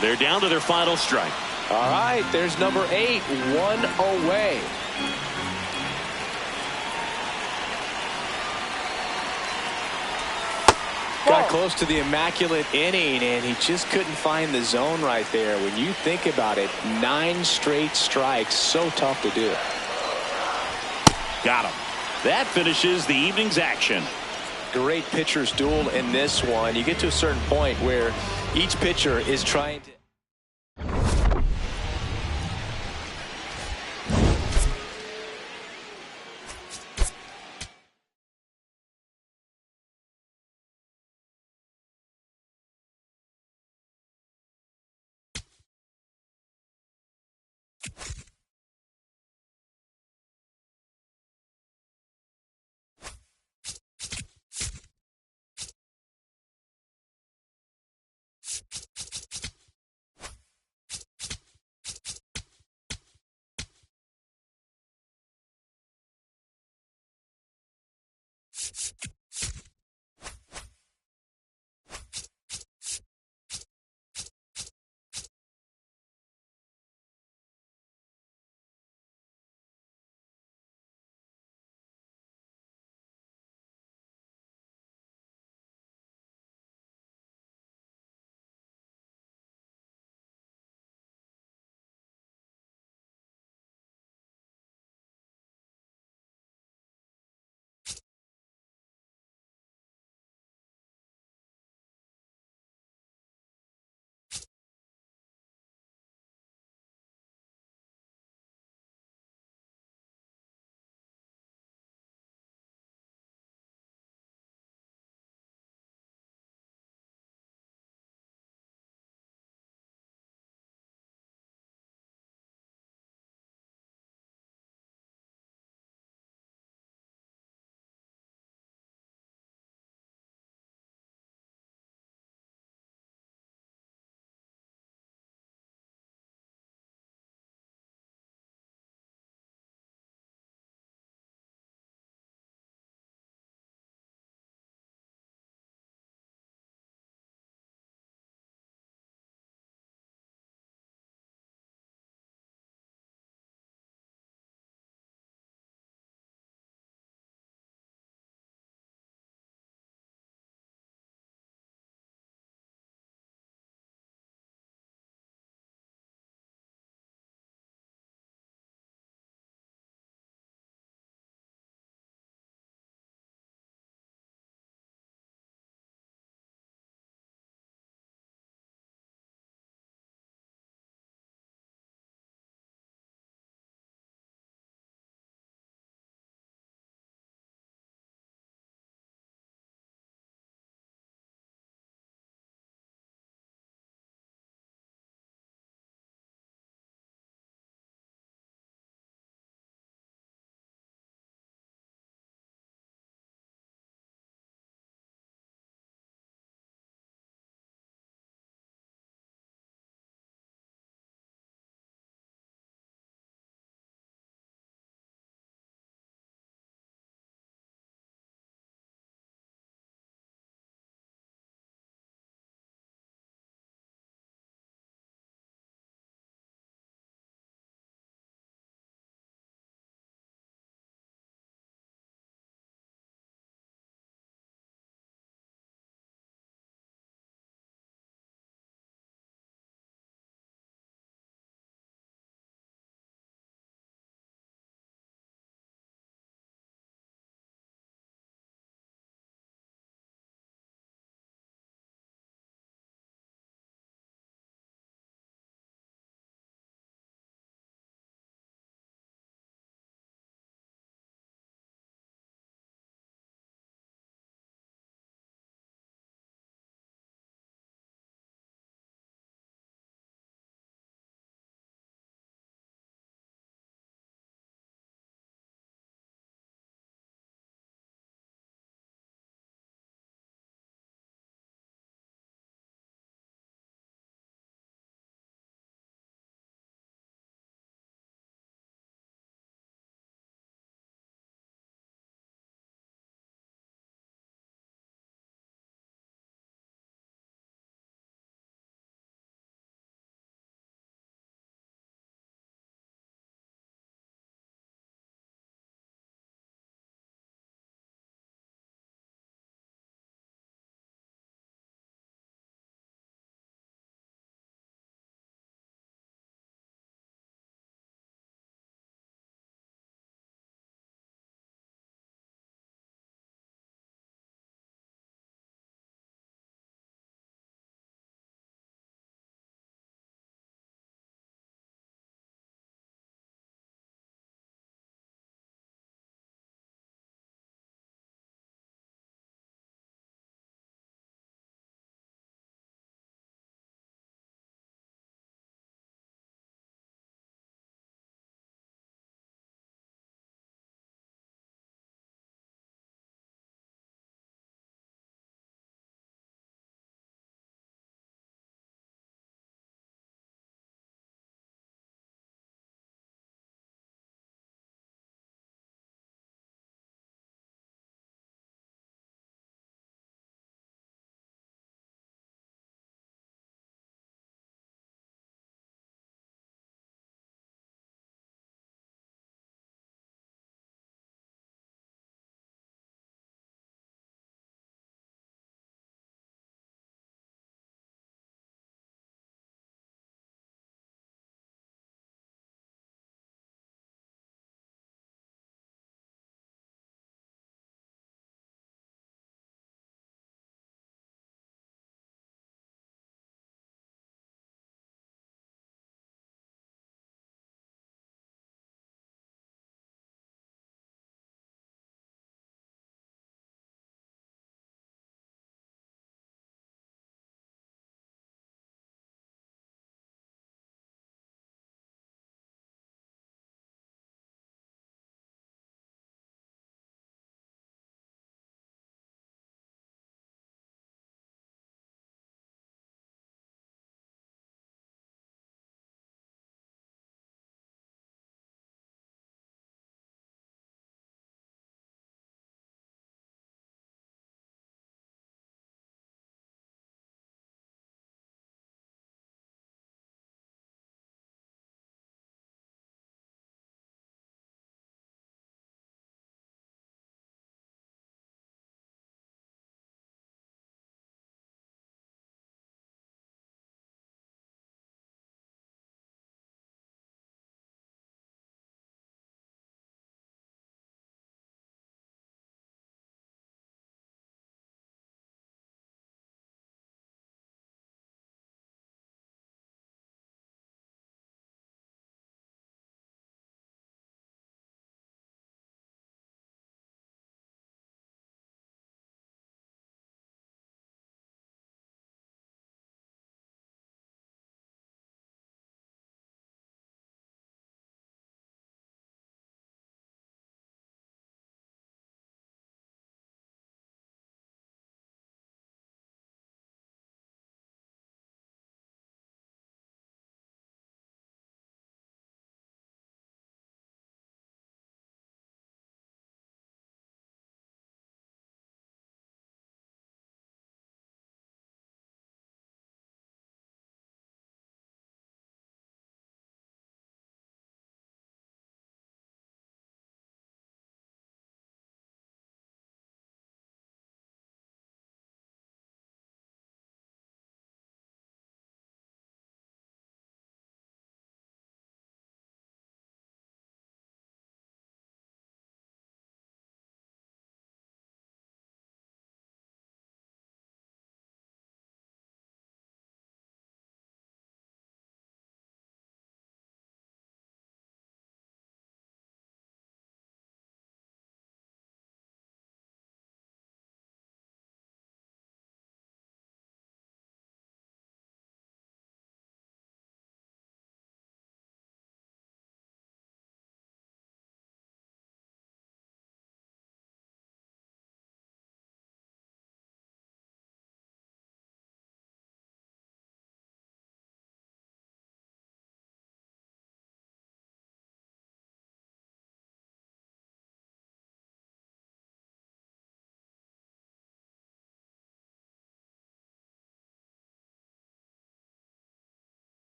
They're down to their final strike. All right, there's number 8, 1 away. Got close to the immaculate inning, and he just couldn't find the zone right there. When you think about it, 9 straight strikes, so tough to do. Got him. That finishes the evening's action. Great pitcher's duel in this one. You get to a certain point where each pitcher is trying to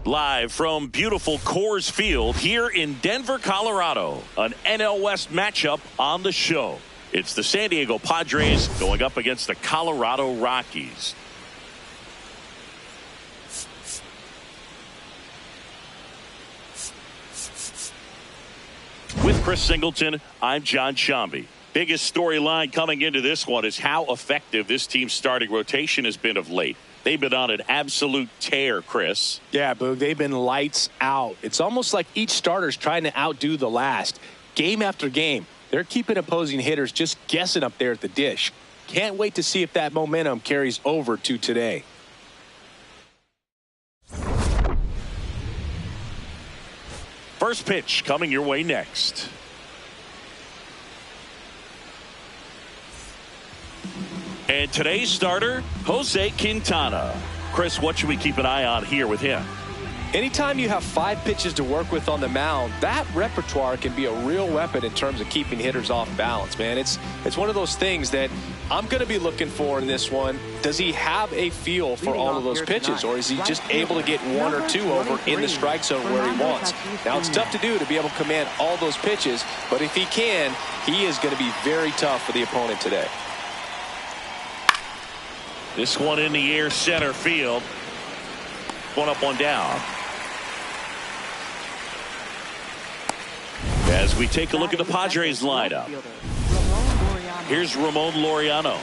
Live from beautiful Coors Field here in Denver, Colorado, an NL West matchup on the show. It's the San Diego Padres going up against the Colorado Rockies. With Chris Singleton, I'm John Shambi. Biggest storyline coming into this one is how effective this team's starting rotation has been of late. They've been on an absolute tear, Chris. Yeah, Boog, they've been lights out. It's almost like each starter's trying to outdo the last. Game after game, they're keeping opposing hitters just guessing up there at the dish. Can't wait to see if that momentum carries over to today. First pitch coming your way next. And today's starter, Jose Quintana. Chris, what should we keep an eye on here with him? Anytime you have 5 pitches to work with on the mound, that repertoire can be a real weapon in terms of keeping hitters off balance, man. It's one of those things that I'm going to be looking for in this one. Does he have a feel for all of those pitches, or is he just able to get 1 or 2 over in the strike zone where he wants? Now, it's tough to do to be able to command all those pitches, but if he can, he is going to be very tough for the opponent today. This one in the air, center field. One up, one down. As we take a look at the Padres lineup. Here's Ramon Laureano.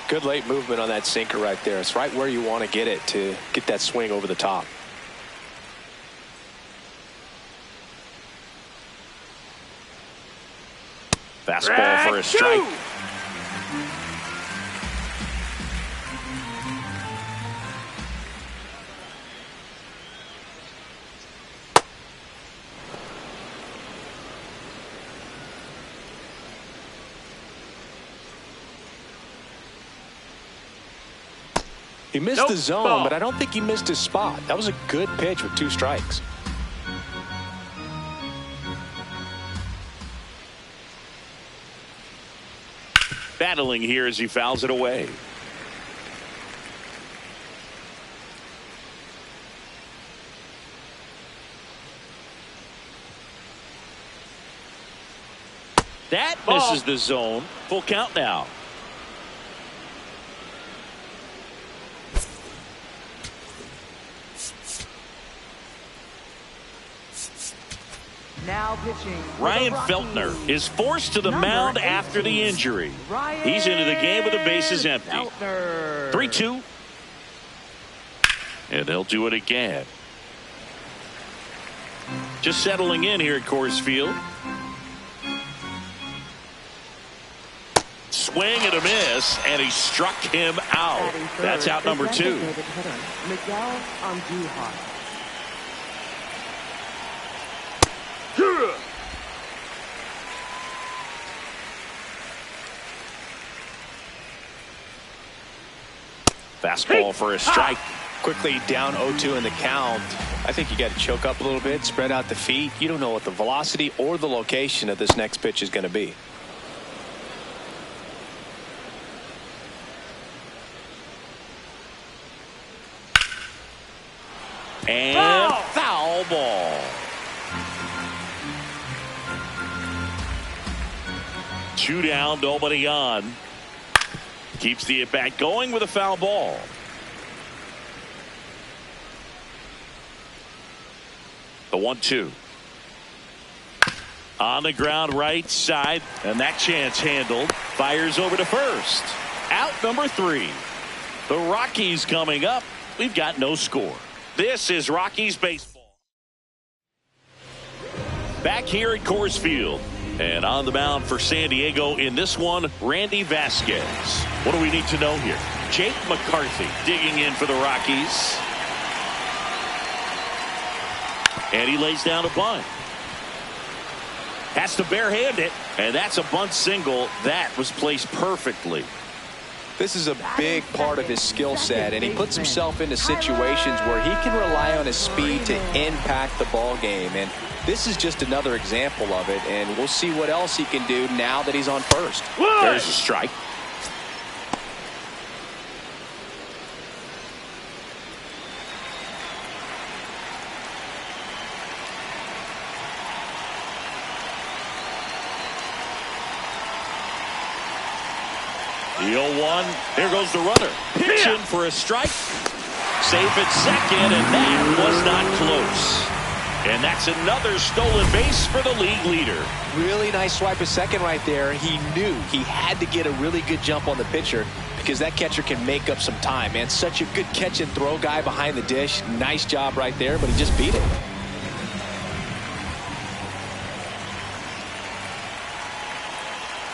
Good late movement on that sinker right there. It's right where you want to get it to get that swing over the top. Fastball for a strike. He missed the zone, but I don't think he missed his spot. That was a good pitch with 2 strikes. Battling here as he fouls it away. That misses the zone. Full count now. Now pitching. Ryan Feltner is forced to the mound after the injury. He's into the game with the bases empty. 3-2. And they'll do it again. Just settling in here at Coors Field. Swing and a miss, and he struck him out. That's out number 2. Miguel Andujar. Fastball for a strike. Quickly down 0-2 in the count. I think you got to choke up a little bit, spread out the feet. You don't know what the velocity or the location of this next pitch is going to be. And foul ball. 2 down, nobody on. Keeps the at-bat going with a foul ball. The 1-2. On the ground right side, and that chance handled. Fires over to first. Out number 3. The Rockies coming up. We've got no score. This is Rockies baseball. Back here at Coors Field. And on the mound for San Diego in this one, Randy Vasquez. What do we need to know here? Jake McCarthy digging in for the Rockies. And he lays down a bunt. Has to barehand it. And that's a bunt single. That was placed perfectly. This is a big part of his skill set, and he puts himself into situations where he can rely on his speed to impact the ball game. And this is just another example of it, and we'll see what else he can do now that he's on first. There's a strike. The 0-1. Here goes the runner. Pitching for a strike. Safe at second, and that was not close. And that's another stolen base for the league leader. Really nice swipe at second right there. He knew he had to get a really good jump on the pitcher because that catcher can make up some time, man. Such a good catch and throw guy behind the dish. Nice job right there, but he just beat it.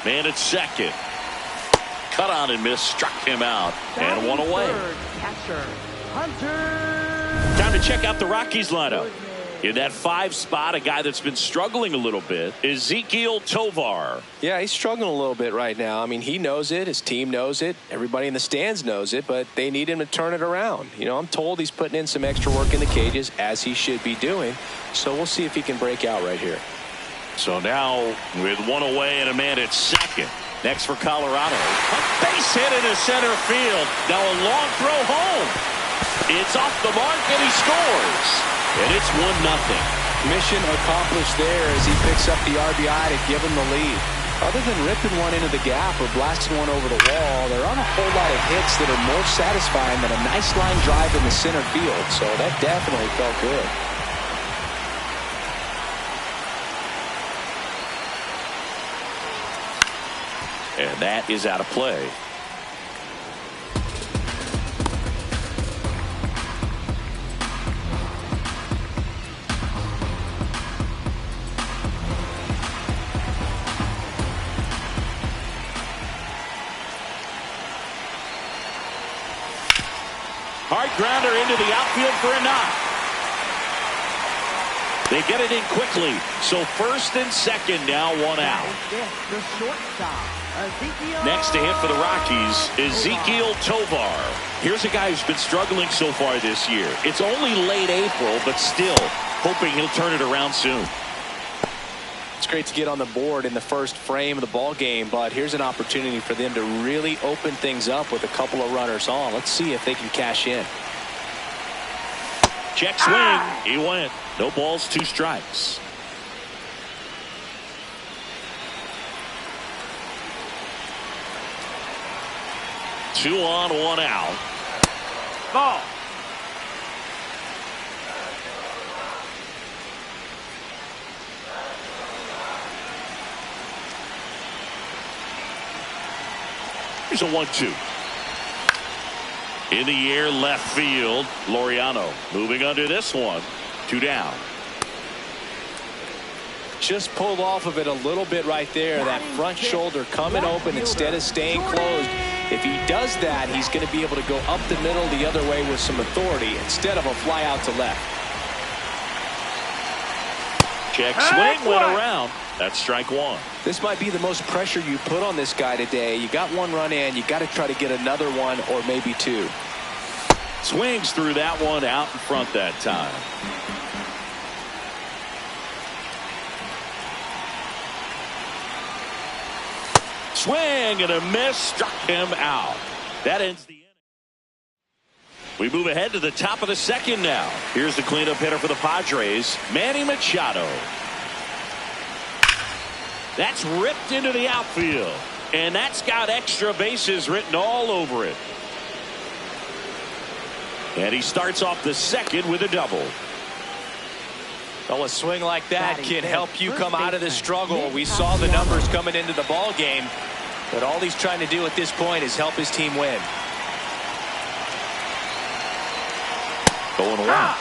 Man at second. Cut on and miss. Struck him out. And one away. Catcher, Hunter. Time to check out the Rockies lineup. In that 5 spot, a guy that's been struggling a little bit, Ezequiel Tovar. Yeah, he's struggling a little bit right now. I mean, he knows it. His team knows it. Everybody in the stands knows it, but they need him to turn it around. You know, I'm told he's putting in some extra work in the cages, as he should be doing. So we'll see if he can break out right here. So now, with one away and a man at second. Next for Colorado. A base hit into center field. Now a long throw home. It's off the mark and he scores. And it's 1-0. Mission accomplished there as he picks up the RBI to give him the lead. Other than ripping one into the gap or blasting one over the wall, there aren't a whole lot of hits that are more satisfying than a nice line drive in the center field. So that definitely felt good. And that is out of play. Hard grounder into the outfield for a knock. They get it in quickly. So first and second now, 1 out. The shortstop. Next to hit for the Rockies, Ezequiel Tovar. Here's a guy who's been struggling so far this year. It's only late April, but still hoping he'll turn it around soon. It's great to get on the board in the first frame of the ball game, but here's an opportunity for them to really open things up with a couple of runners on. Let's see if they can cash in. Check swing. He went. No balls, 2 strikes. Two on, 1 out. Ball. Here's a 1-2. In the air, left field. Laureano moving under this one. 2 down. Just pulled off of it a little bit right there. That front shoulder coming open instead of staying closed. If he does that, he's going to be able to go up the middle the other way with some authority instead of a fly out to left. Check swing, went around. That's strike 1. This might be the most pressure you put on this guy today. You got 1 run in. You got to try to get another one or maybe 2. Swings through that one out in front that time. Swing and a miss, struck him out. That ends the inning. We move ahead to the top of the second now. Here's the cleanup hitter for the Padres, Manny Machado. That's ripped into the outfield, and that's got extra bases written all over it. And he starts off the second with a double. Well, a swing like that can help you come out of the struggle. We saw the numbers coming into the ball game, but all he's trying to do at this point is help his team win. Going around.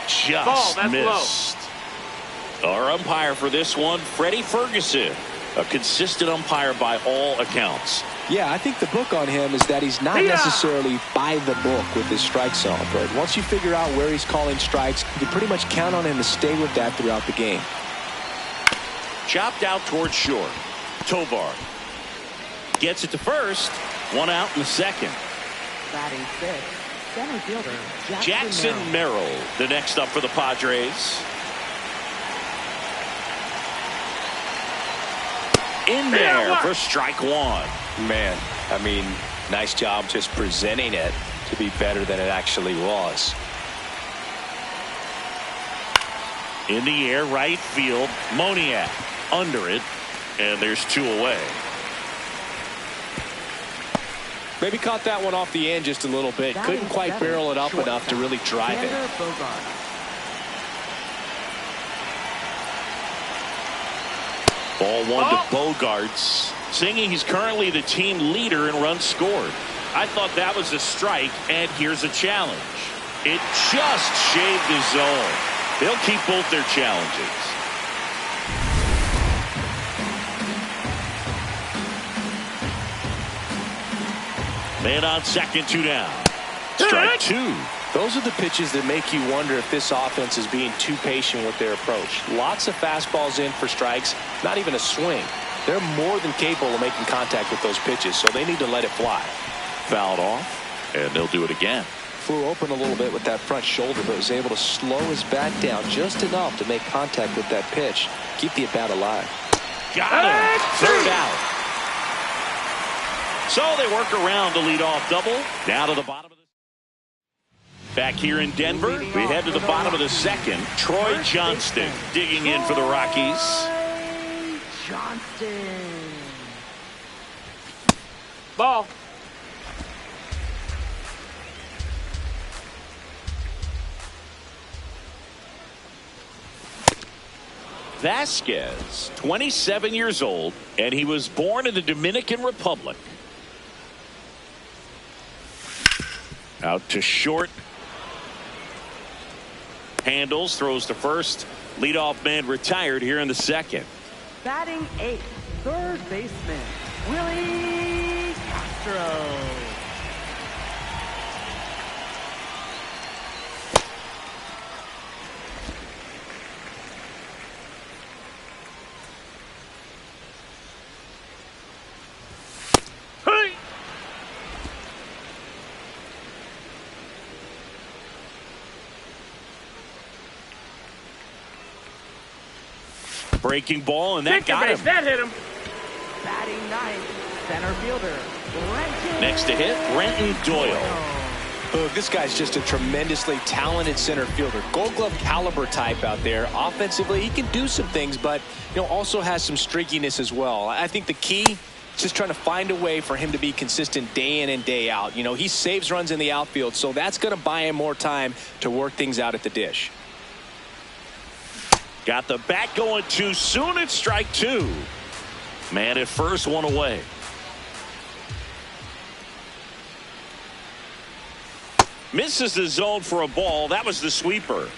Just missed. Our umpire for this one, Freddie Ferguson, a consistent umpire by all accounts. Yeah, I think the book on him is that he's not necessarily by the book with his strike zone, but once you figure out where he's calling strikes, you can pretty much count on him to stay with that throughout the game. Chopped out towards short. Tovar gets it to first. 1 out in the second. Batting 6th, center fielder Jackson Merrill, the next up for the Padres. In there for strike 1. Man, I mean, nice job just presenting it to be better than it actually was. In the air, right field. Moniak under it, and there's 2 away. Maybe caught that one off the end just a little bit. Couldn't quite barrel it up enough to really drive it. Ball 1 to Bogarts. Singing he's currently the team leader in runs scored. I thought that was a strike, and here's a challenge. It just shaved the zone. They'll keep both their challenges. Man on second, 2 down. Strike 2. Those are the pitches that make you wonder if this offense is being too patient with their approach. Lots of fastballs in for strikes, not even a swing. They're more than capable of making contact with those pitches, so they need to let it fly. Fouled off, and they'll do it again. Flew open a little bit with that front shoulder, but was able to slow his bat down just enough to make contact with that pitch. Keep the at-bat alive. Got him. Third out. So they work around the leadoff double. Down to the bottom of the... Back here in Denver, we head to the bottom of the second. Troy Johnston digging in for the Rockies. Johnston. Ball. Vasquez, 27 years old, and he was born in the Dominican Republic. Out to short. Handles, throws to first. Leadoff man retired here in the second. Batting 8th, third baseman, Willie Castro. Breaking ball, and that got him. That hit him. Batting 9th, center fielder, Brenton. Next to hit, Brenton Doyle. Look, this guy's just a tremendously talented center fielder. Gold Glove caliber type out there. Offensively, he can do some things, but also has some streakiness as well. I think the key is just trying to find a way for him to be consistent day in and day out. He saves runs in the outfield, so that's going to buy him more time to work things out at the dish. Got the bat going too soon. It's strike 2. Man at first, 1 away. Misses the zone for a ball. That was the sweeper.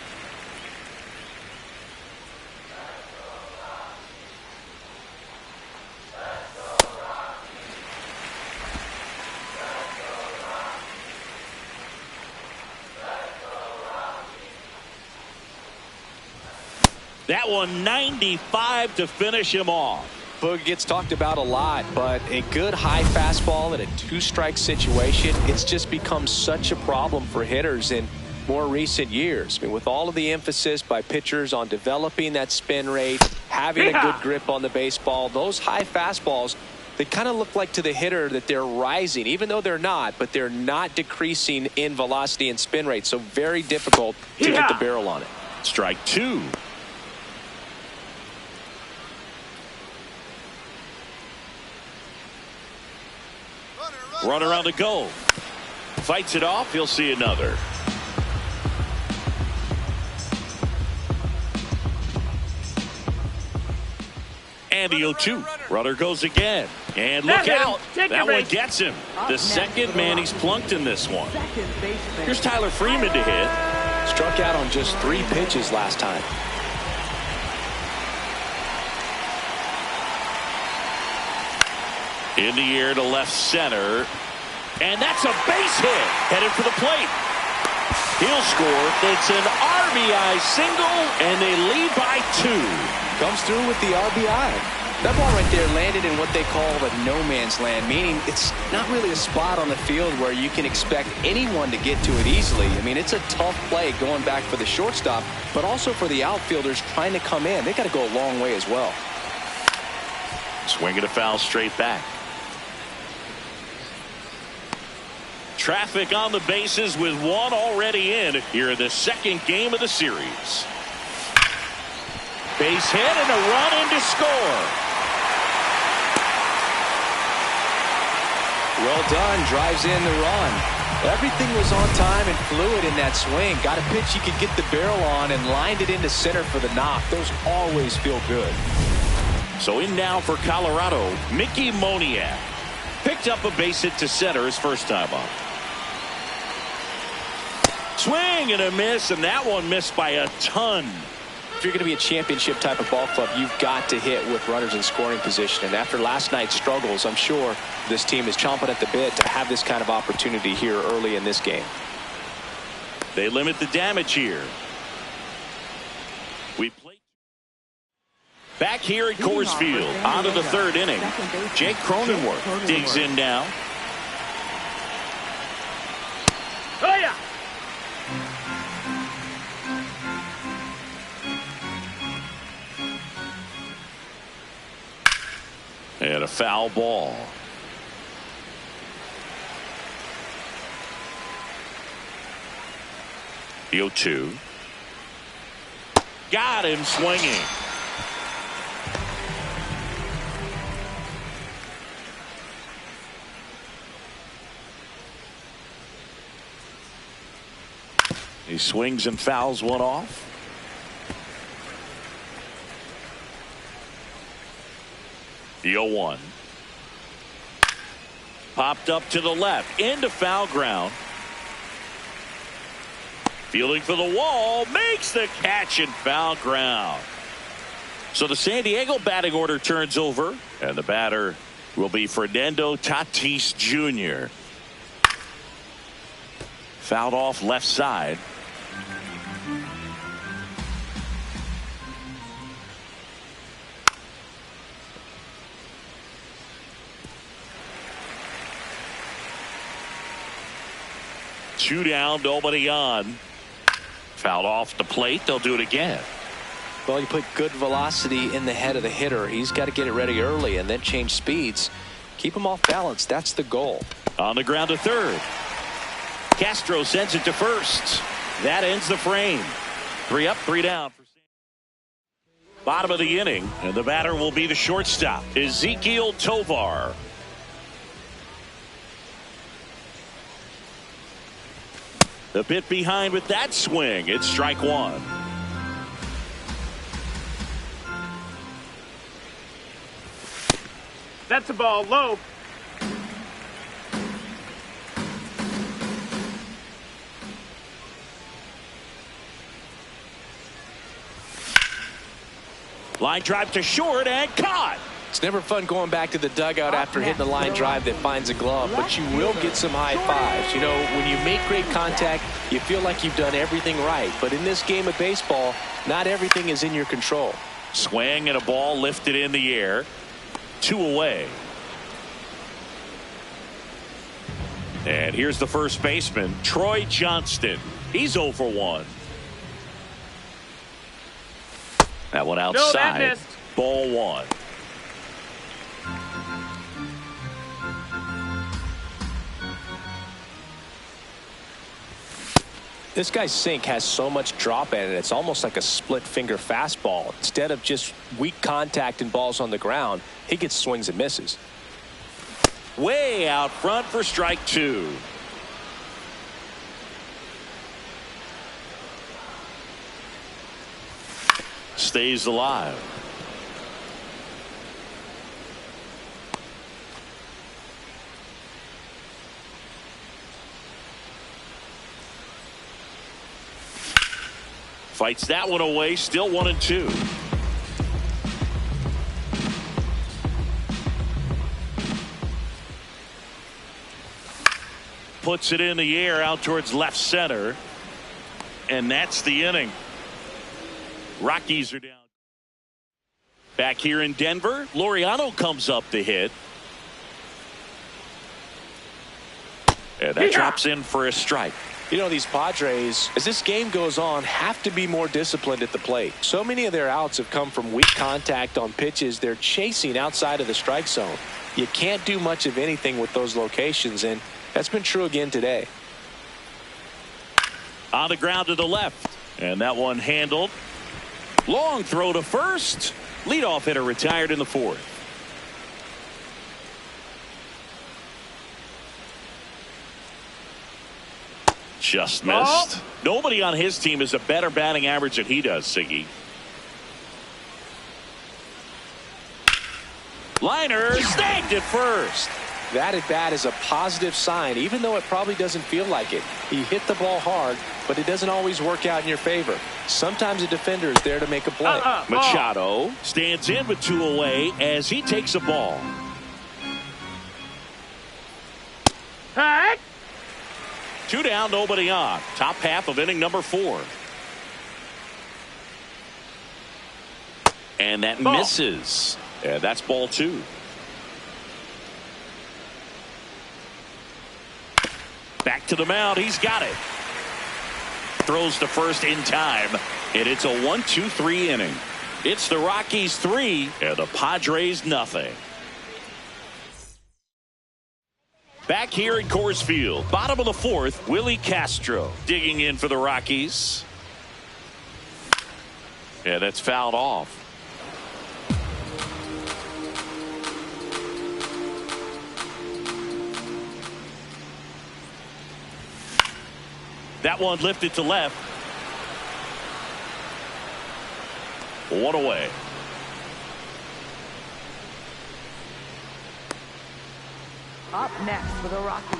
That one 95 to finish him off. Boog gets talked about a lot, but a good high fastball in a 2-strike situation, it's just become such a problem for hitters in more recent years. I mean, with all of the emphasis by pitchers on developing that spin rate, having a good grip on the baseball, those high fastballs, they kind of look like to the hitter that they're rising, even though they're not, but they're not decreasing in velocity and spin rate. So very difficult to get the barrel on it. Strike 2. Runner on the go. Fights it off. He'll see another. And the 0-2. Runner goes again. And look out. That one gets him. The second man he's plunked in this one. Here's Tyler Freeman to hit. Struck out on just 3 pitches last time. In the air to left center. And that's a base hit. Headed for the plate. He'll score. It's an RBI single, and they lead by 2. Comes through with the RBI. That ball right there landed in what they call the no man's land, meaning it's not really a spot on the field where you can expect anyone to get to it easily. I mean, it's a tough play going back for the shortstop, but also for the outfielders trying to come in. They got to go a long way as well. Swing and a foul straight back. Traffic on the bases with 1 already in here in the second game of the series. Base hit and a run in to score. Well done. Drives in the run. Everything was on time and fluid in that swing. Got a pitch you could get the barrel on and lined it into center for the knock. Those always feel good. So in now for Colorado, Mickey Moniak. Picked up a base hit to center his first time up. Swing and a miss, and that one missed by a ton. If you're going to be a championship type of ball club, you've got to hit with runners in scoring position. And after last night's struggles, I'm sure this team is chomping at the bit to have this kind of opportunity here early in this game. They limit the damage here. We play back here at Coors Field, on to the third inning. Jake Cronenworth digs in now. Oh, yeah. And a foul ball. The 0-2. Got him swinging. He swings and fouls one off. The 0-1. Popped up to the left into foul ground. Fielding for the wall, makes the catch in foul ground. So the San Diego batting order turns over, and the batter will be Fernando Tatis Jr. Fouled off left side. Two down, nobody on. Fouled off the plate. They'll do it again. Well, you put good velocity in the head of the hitter. He's got to get it ready early and then change speeds. Keep him off balance. That's the goal. On the ground to third. Castro sends it to first. That ends the frame. 3 up, 3 down. Bottom of the inning, and the batter will be the shortstop, Ezequiel Tovar. A bit behind with that swing. It's strike one. That's a ball low. Line drive to short and caught. It's never fun going back to the dugout after hitting a line drive that finds a glove, but you will get some high fives. You know, when you make great contact, you feel like you've done everything right. But in this game of baseball, not everything is in your control. Swing and a ball lifted in the air. 2 away. And here's the first baseman, Troy Johnston. He's 0 for 1. That one outside. No, that missed. Ball 1. This guy's sink has so much drop in it. It's almost like a split finger fastball. Instead of just weak contact and balls on the ground, he gets swings and misses. Way out front for strike 2. Stays alive. Fights that one away. Still 1-2. Puts it in the air out towards left center. And that's the inning. Rockies are down. Back here in Denver, Laureano comes up to hit. And that drops in for a strike. You know, these Padres, as this game goes on, have to be more disciplined at the plate. So many of their outs have come from weak contact on pitches they're chasing outside of the strike zone. You can't do much of anything with those locations, and that's been true again today. On the ground to the left, and that one handled. Long throw to first. Leadoff hitter retired in the fourth. Just missed. Nobody on his team has a better batting average than he does, Siggy. Liner snagged at first. That at bat is a positive sign, even though it probably doesn't feel like it. He hit the ball hard, but it doesn't always work out in your favor. Sometimes a defender is there to make a play. Machado stands in with 2 away as he takes a ball. Hey! 2 down, nobody on. Top half of inning number 4. And that misses. And that's ball 2. Back to the mound. He's got it. Throws to first in time. And it's a 1-2-3 inning. It's the Rockies 3 and the Padres nothing. Back here at Coors Field, bottom of the 4th, Willie Castro digging in for the Rockies. And that's fouled off. That one lifted to left. 1 away. Up next for the Rockies,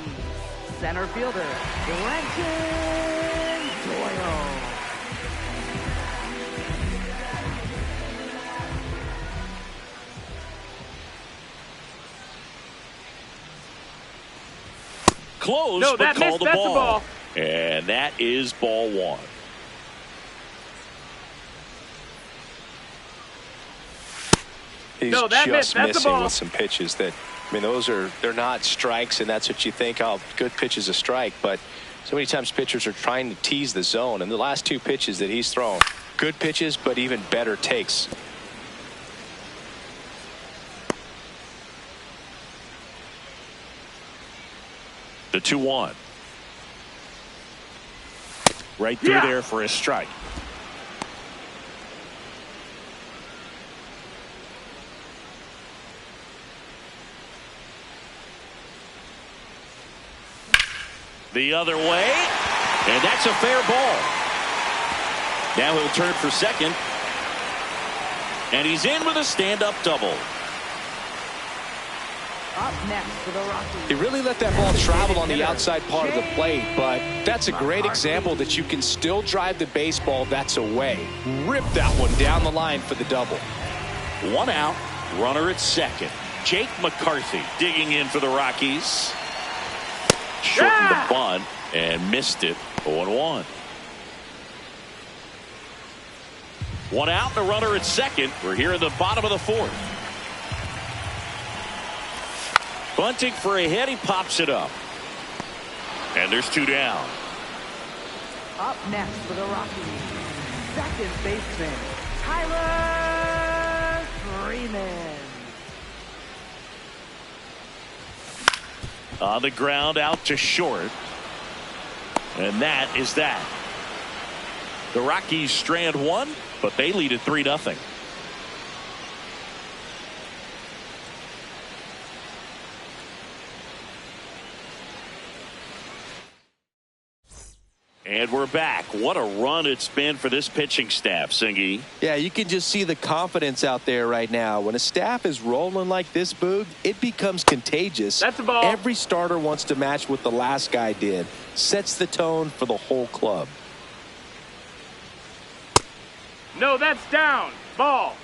center fielder, Brenton Doyle. Close, No, but that called missed. the That's a ball. ball. And that is ball 1. He's No, that just missed. That's a missing ball. with some pitches that, I mean, they're not strikes, and that's what you think, oh, good pitch is a strike. But so many times pitchers are trying to tease the zone, and the last 2 pitches that he's thrown, good pitches, but even better takes. The 2-1. Right through there for a strike. The other way, and that's a fair ball. Now he'll turn for second, and he's in with a stand-up double. Up next for the Rockies. He really let that ball travel on the outside part of the plate, but that's a great example that you can still drive the baseball that's away. Rip that one down the line for the double. 1 out, runner at second. Jake McCarthy digging in for the Rockies. Shortened the bunt and missed it. 0-1. 1 out and a runner at second. We're here in the bottom of the 4th. Bunting for a hit. He pops it up. And there's 2 down. Up next for the Rockies, second baseman, Tyler Freeman. On the ground out to short. And that is that. The Rockies strand 1, but they lead at 3-0. And we're back. What a run it's been for this pitching staff, Singy. Yeah, you can just see the confidence out there right now. When a staff is rolling like this, Boog, it becomes contagious. That's a ball. Every starter wants to match what the last guy did. Sets the tone for the whole club. No, that's down. Ball.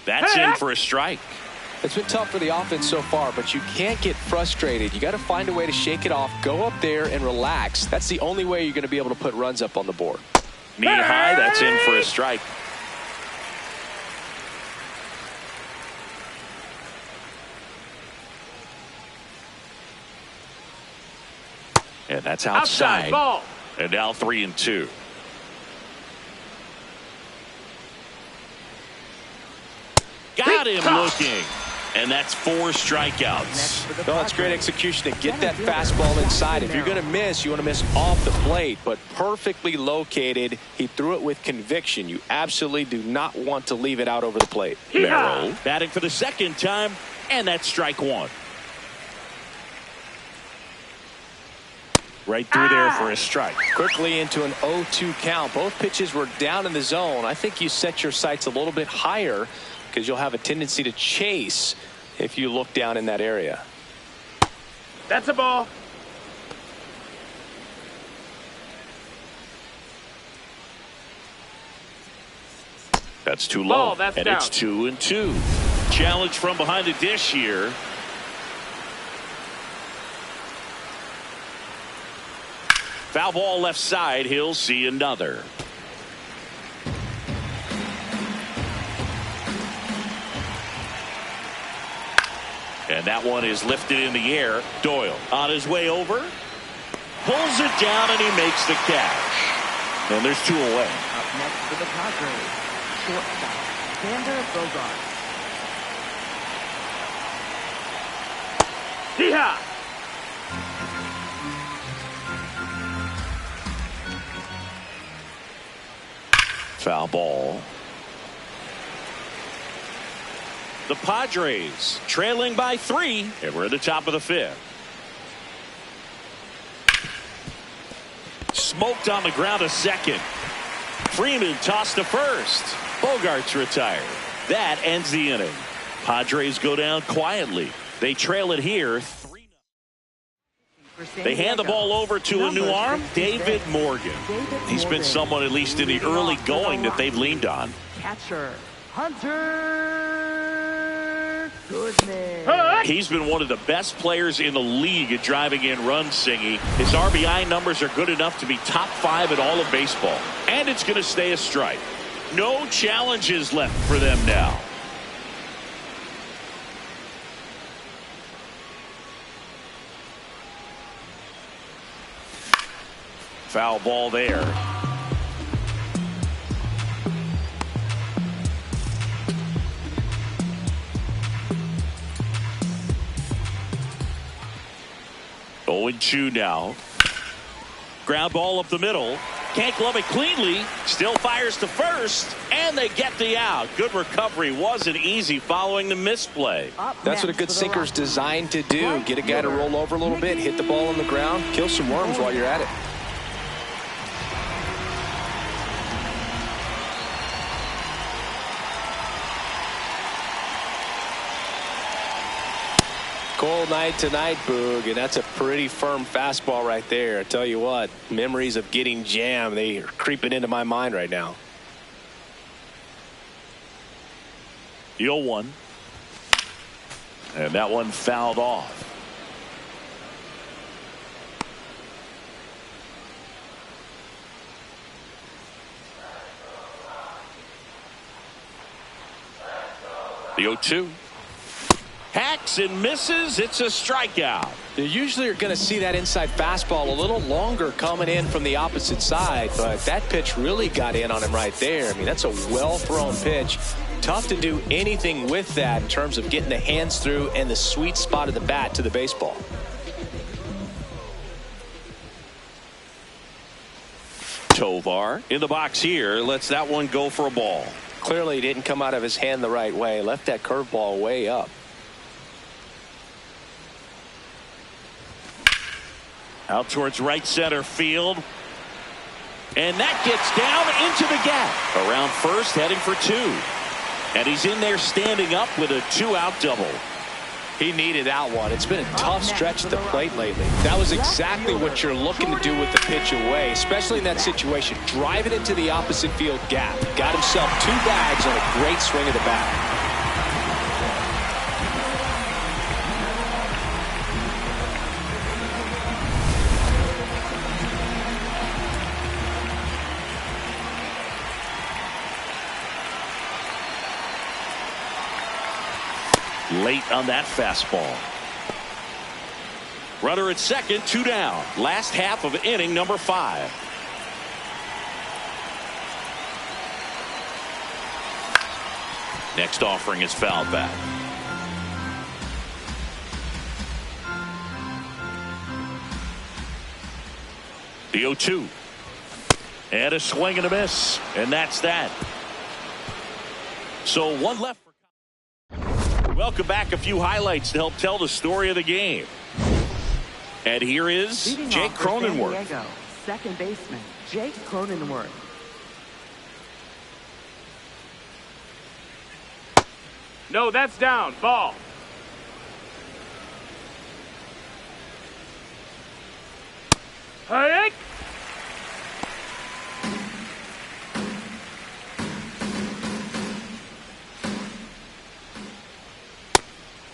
That's in for a strike. It's been tough for the offense so far, but you can't get frustrated. You got to find a way to shake it off, go up there and relax. That's the only way you're going to be able to put runs up on the board. Knee high, that's in for a strike. And that's outside. Ball. And now 3-2. Got him looking. And that's 4 strikeouts. Well, it's great execution to get that fastball inside. If you're going to miss, you want to miss off the plate, but perfectly located. He threw it with conviction. You absolutely do not want to leave it out over the plate. Merrill batting for the second time, and that's strike 1. Right through there for a strike. Quickly into an 0-2 count. Both pitches were down in the zone. I think you set your sights a little bit higher because you'll have a tendency to chase if you look down in that area. That's a ball. That's too low. Ball, that's and down. It's 2-2. Challenge from behind the dish here. Foul ball left side. He'll see another. And that one is lifted in the air. Doyle on his way over. Pulls it down and he makes the catch. And there's 2 away. Up next for the Padres, shortstop, Xander Bogaerts. Hee-haw! Foul ball. The Padres trailing by 3, and we're at the top of the 5th. Smoked on the ground to second. Freeman tossed to first. Bogaerts retired. That ends the inning. Padres go down quietly. They trail it here 3-0. They hand the ball over to a new arm, David Morgan. He's been someone, at least in the early going, that they've leaned on. Catcher, Hunter Goodman. He's been one of the best players in the league at driving in runs, Singy. His RBI numbers are good enough to be top 5 in all of baseball. And it's going to stay a strike. No challenges left for them now. Foul ball there. Oh, 0-2 now. Ground ball up the middle. Can't glove it cleanly. Still fires to first. And they get the out. Good recovery. Wasn't easy following the misplay. That's what a good sinker's designed to do. Get a guy to roll over a little bit, hit the ball on the ground, kill some worms while you're at it. Cold night tonight, Boog, and that's a pretty firm fastball right there. I tell you what, memories of getting jammed, they are creeping into my mind right now. 0-1. And that one fouled off. The 0-2. Hacks and misses. It's a strikeout. You usually are going to see that inside fastball a little longer coming in from the opposite side, but that pitch really got in on him right there. I mean, that's a well-thrown pitch. Tough to do anything with that in terms of getting the hands through and the sweet spot of the bat to the baseball. Tovar in the box here. Lets that one go for a ball. Clearly didn't come out of his hand the right way. Left that curveball way up. Out towards right center field. And that gets down into the gap. Around first, heading for 2. And he's in there standing up with a 2-out double. He needed that one. It's been a tough stretch at the plate lately. That was exactly what you're looking to do with the pitch away, especially in that situation. Drive it into the opposite field gap. Got himself 2 bags on a great swing of the bat. Late on that fastball. Runner at second, 2 down. Last half of inning number 5. Next offering is fouled back. The 0-2. And a swing and a miss. And that's that. So one left. Welcome back. A few highlights to help tell the story of the game. And here is Leading Jake off for San Cronenworth. Diego, second baseman, Jake Cronenworth. No, that's down. Ball. Hey!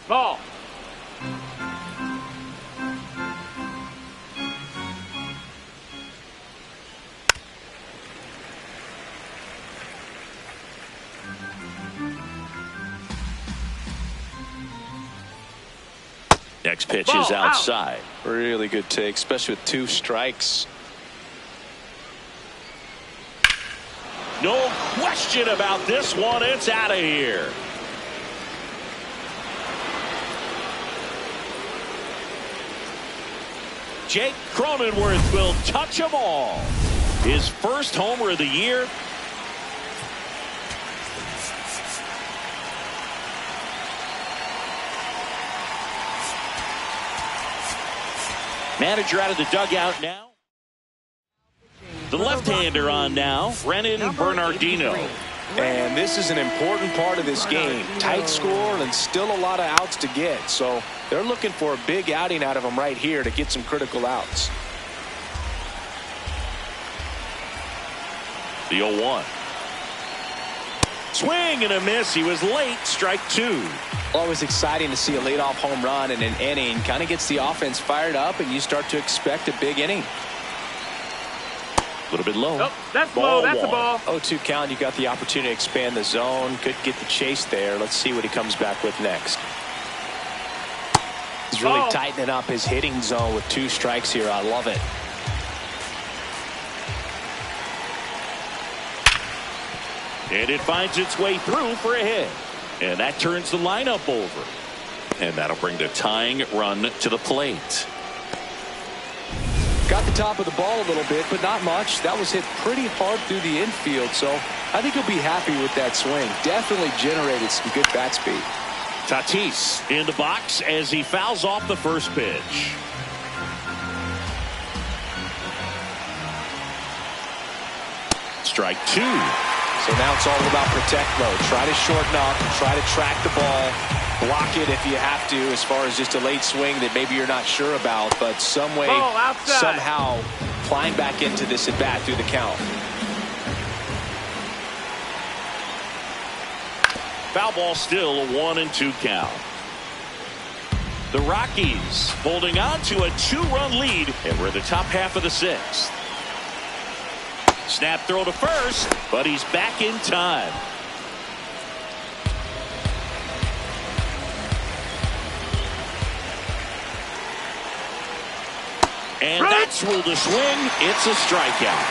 Ball. Next pitch Ball is out. outside. Really good take, especially with 2 strikes. No question about this one. It's out of here. Jake Cronenworth will touch them all. His first homer of the year. Manager out of the dugout now. The left-hander on now, Brennan Bernardino. And this is an important part of this game. Tight score and still a lot of outs to get. So they're looking for a big outing out of him right here to get some critical outs. The 0-1. Swing and a miss. He was late. Strike 2. Always exciting to see a leadoff home run in an inning. Kind of gets the offense fired up, and you start to expect a big inning. A little bit low. Oh, that's low. That's a ball. 0-2 count. You got the opportunity to expand the zone. Could get the chase there. Let's see what he comes back with next. He's really tightening up his hitting zone with 2 strikes here. I love it. And it finds its way through for a hit. And that turns the lineup over. And that'll bring the tying run to the plate. Got the top of the ball a little bit, but not much. That was hit pretty hard through the infield, so I think he'll be happy with that swing. Definitely generated some good bat speed. Tatis in the box as he fouls off the first pitch. Strike 2. So now it's all about protect mode. Try to shorten up, try to track the ball, block it if you have to, as far as just a late swing that maybe you're not sure about, but some way, somehow climb back into this at bat through the count. Foul ball, still a 1-2 count. The Rockies holding on to a 2-run lead, and we're in the top half of the 6th. Snap throw to first, but he's back in time. And that's ruled a swing. It's a strikeout.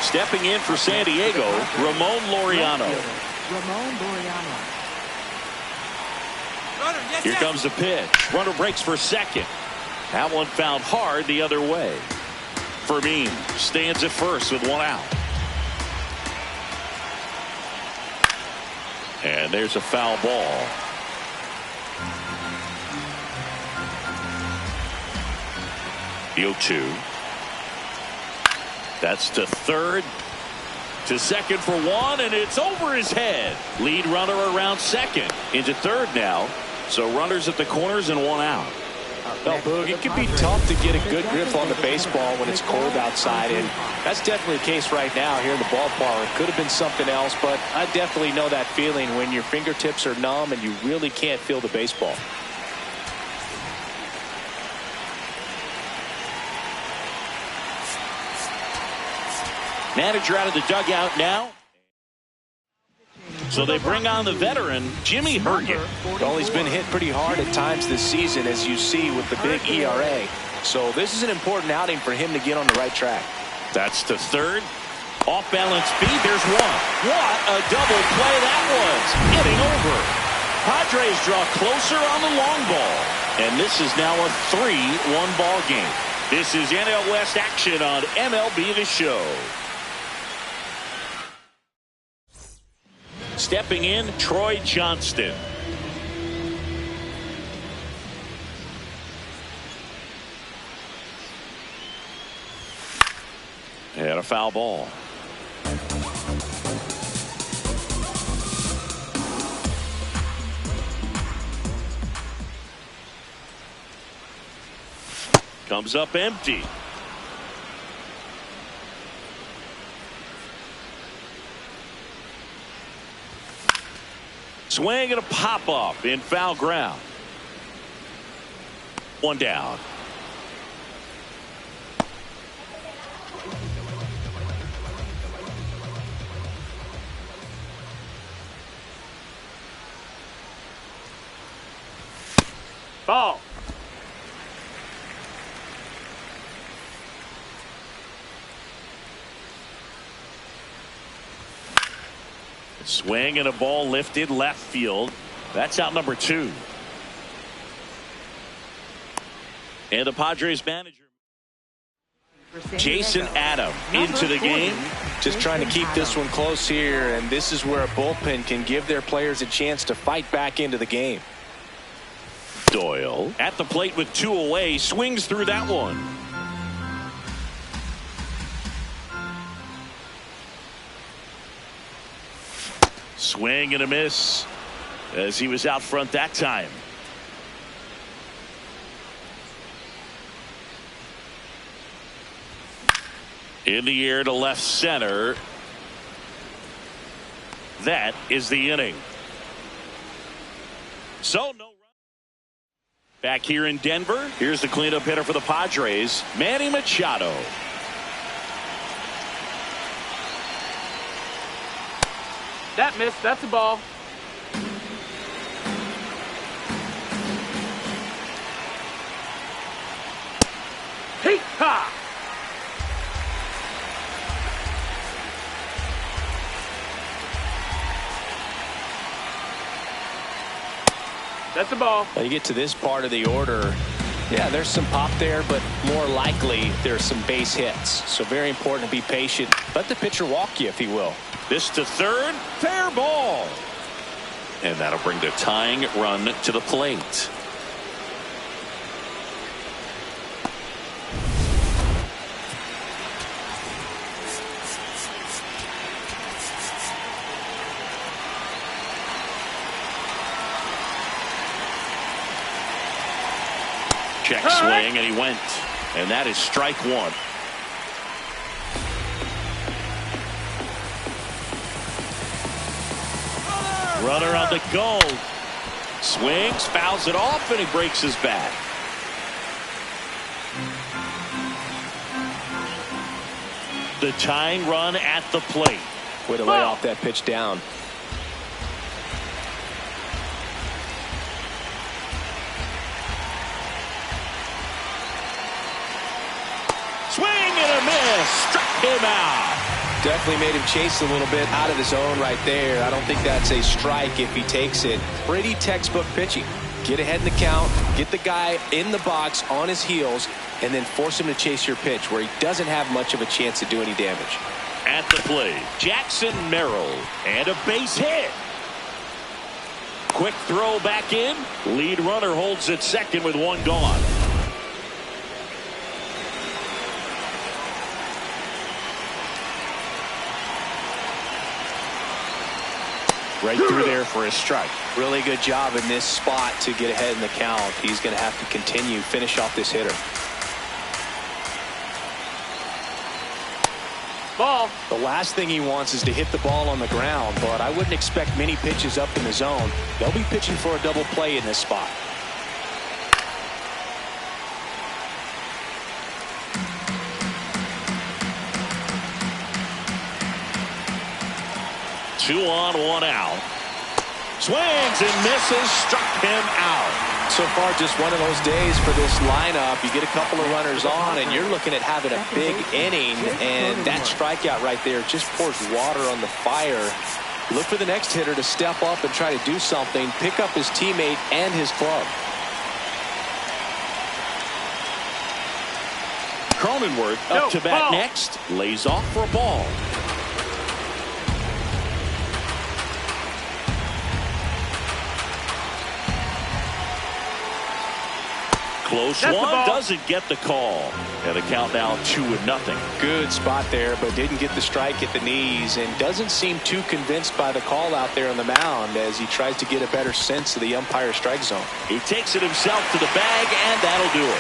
Stepping in for San Diego, Ramon Laureano. Here comes the pitch. Runner breaks for second. That one found hard the other way. Fermin stands at first with 1 out. And there's a foul ball. The 0-2. That's to third. To second for 1, and it's over his head. Lead runner around second. Into third now. So runners at the corners and 1 out. Well, Boog, it can be tough to get a good grip on the baseball when it's cold outside, and that's definitely the case right now here in the ballpark. It could have been something else, but I definitely know that feeling when your fingertips are numb and you really can't feel the baseball. Manager out of the dugout now. So they bring on the veteran, Jimmy Herget. Well, he's been hit pretty hard at times this season, as you see with the big ERA. So this is an important outing for him to get on the right track. That's to third. Off-balance speed. There's 1. What a double play that was. Getting over. Padres draw closer on the long ball. And this is now a 3-1 ball game. This is NL West action on MLB The Show. Stepping in, Troy Johnston. And a foul ball. Comes up empty. Swing and a pop-up in foul ground. One down. Ball. Swing and a ball lifted left field. That's out number 2. And the Padres manager, Jason Adam, into the game. Just trying to keep this one close here, and this is where a bullpen can give their players a chance to fight back into the game. Doyle at the plate with 2 away, swings through that one. Swing and a miss as he was out front that time. In the air to left center. That is the inning. So no run. Back here in Denver, here's the cleanup hitter for the Padres, Manny Machado. That missed. That's a ball. Hey-ha! That's a ball. Now you get to this part of the order. Yeah, there's some pop there, but more likely there's some base hits. So very important to be patient. Let the pitcher walk you, if he will. This to third, fair ball. And that'll bring the tying run to the plate. Check swing, and he went. And that is strike 1. Runner on the go. Swings, fouls it off, and he breaks his bat. The tying run at the plate. Way to lay off that pitch down. Swing and a miss. Struck him out. Definitely made him chase a little bit out of the zone right there. I don't think that's a strike if he takes it. Pretty textbook pitching. Get ahead in the count, get the guy in the box on his heels, and then force him to chase your pitch where he doesn't have much of a chance to do any damage. At the plate, Jackson Merrill, and a base hit. Quick throw back in. Lead runner holds at second with 1 gone. Right through there for a strike. Really good job in this spot to get ahead in the count. He's going to have to continue, finish off this hitter. Ball. The last thing he wants is to hit the ball on the ground, but I wouldn't expect many pitches up in the zone. They'll be pitching for a double play in this spot. Two on, 1 out. Swings and misses, struck him out. So far, just one of those days for this lineup. You get a couple of runners on, and you're looking at having a big inning, and that strikeout right there just pours water on the fire. Look for the next hitter to step up and try to do something, pick up his teammate and his club. Cronenworth up to bat next. Lays off for a ball. Close one, doesn't get the call. And the count now 2-0. Good spot there, but didn't get the strike at the knees, and doesn't seem too convinced by the call out there on the mound as he tries to get a better sense of the umpire strike zone. He takes it himself to the bag, and that'll do it.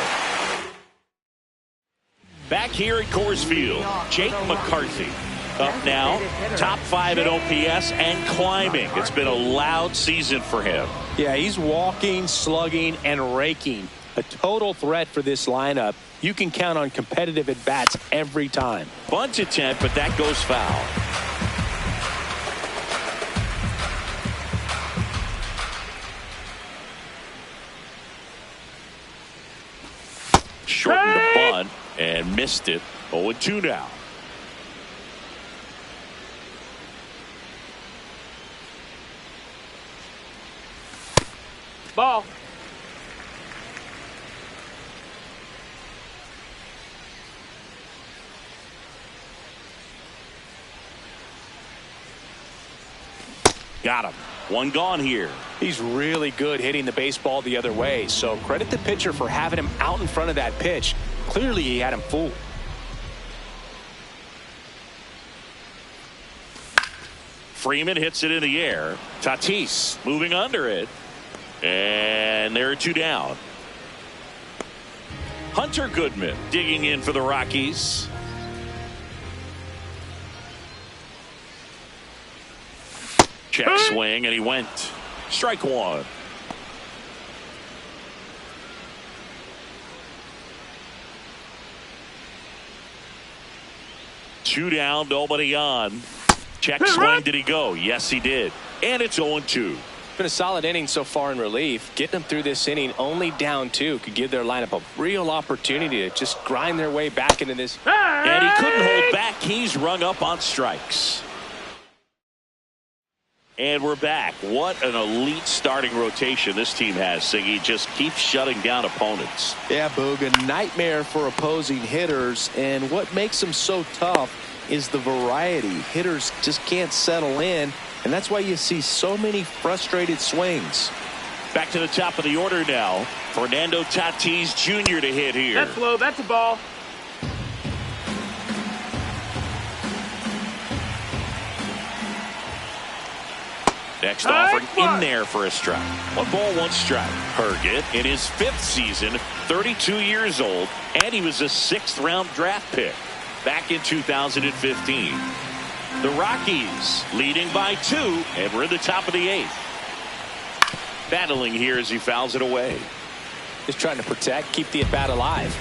Back here at Coors Field, Jake McCarthy up now, top 5 at OPS and climbing. It's been a loud season for him. Yeah, he's walking, slugging, and raking. A total threat for this lineup. You can count on competitive at-bats every time. Bunt attempt, but that goes foul. Shortened the bunt and missed it. 0-2 now. Ball. Got him. One gone here. He's really good hitting the baseball the other way, so credit the pitcher for having him out in front of that pitch. Clearly he had him fooled. Freeman hits it in the air. Tatis moving under it. And there are 2 down. Hunter Goodman digging in for the Rockies. Check swing, and he went. Strike one. Two down, nobody on. Check swing, did he go? Yes, he did. And it's 0-2. Been a solid inning so far in relief. Getting them through this inning only down 2 could give their lineup a real opportunity to just grind their way back into this. And he couldn't hold back. He's rung up on strikes. And we're back. What an elite starting rotation this team has, Siggy. Just keeps shutting down opponents. Yeah, Boog, a nightmare for opposing hitters. And what makes them so tough is the variety. Hitters just can't settle in. And that's why you see so many frustrated swings. Back to the top of the order now. Fernando Tatis Jr. to hit here. That's low. That's a ball. Next offering in there for a strike. 1 ball, 1 strike. Herget in his 5th season, 32 years old, and he was a 6th round draft pick back in 2015. The Rockies leading by 2, and we're in the top of the 8th. Battling here as he fouls it away. Just trying to protect, keep the at-bat alive.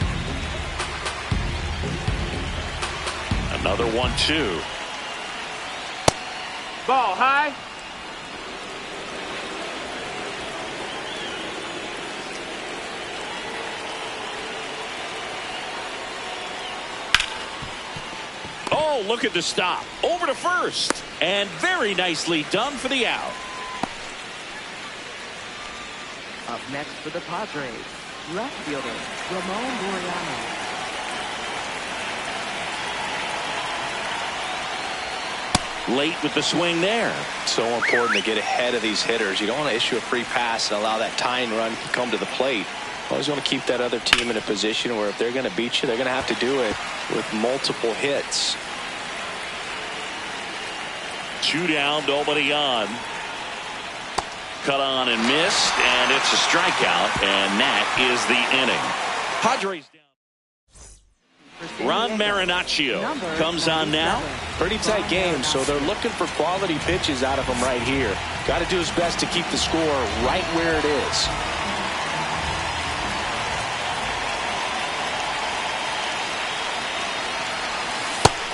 Another 1-2. Ball high. Oh, look at the stop. Over to first. And very nicely done for the out. Up next for the Padres, left fielder, Ramon Laureano. Late with the swing there. So important to get ahead of these hitters. You don't want to issue a free pass and allow that tying run to come to the plate. Always want to keep that other team in a position where if they're going to beat you, they're going to have to do it with multiple hits. 2 down, nobody on. Cut on and missed, and it's a strikeout, and that is the inning. Padres down. Ron Marinaccio comes on now. Pretty tight game, so they're looking for quality pitches out of him right here. Got to do his best to keep the score right where it is.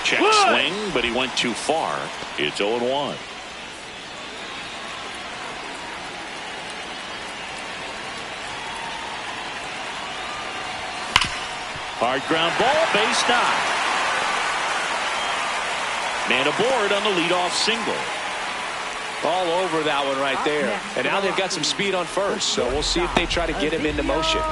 Check swing, but he went too far. It's 0-1. Hard ground ball, base knock. Man aboard on the leadoff single. All over that one right there. And now they've got some speed on first, so we'll see if they try to get him into motion.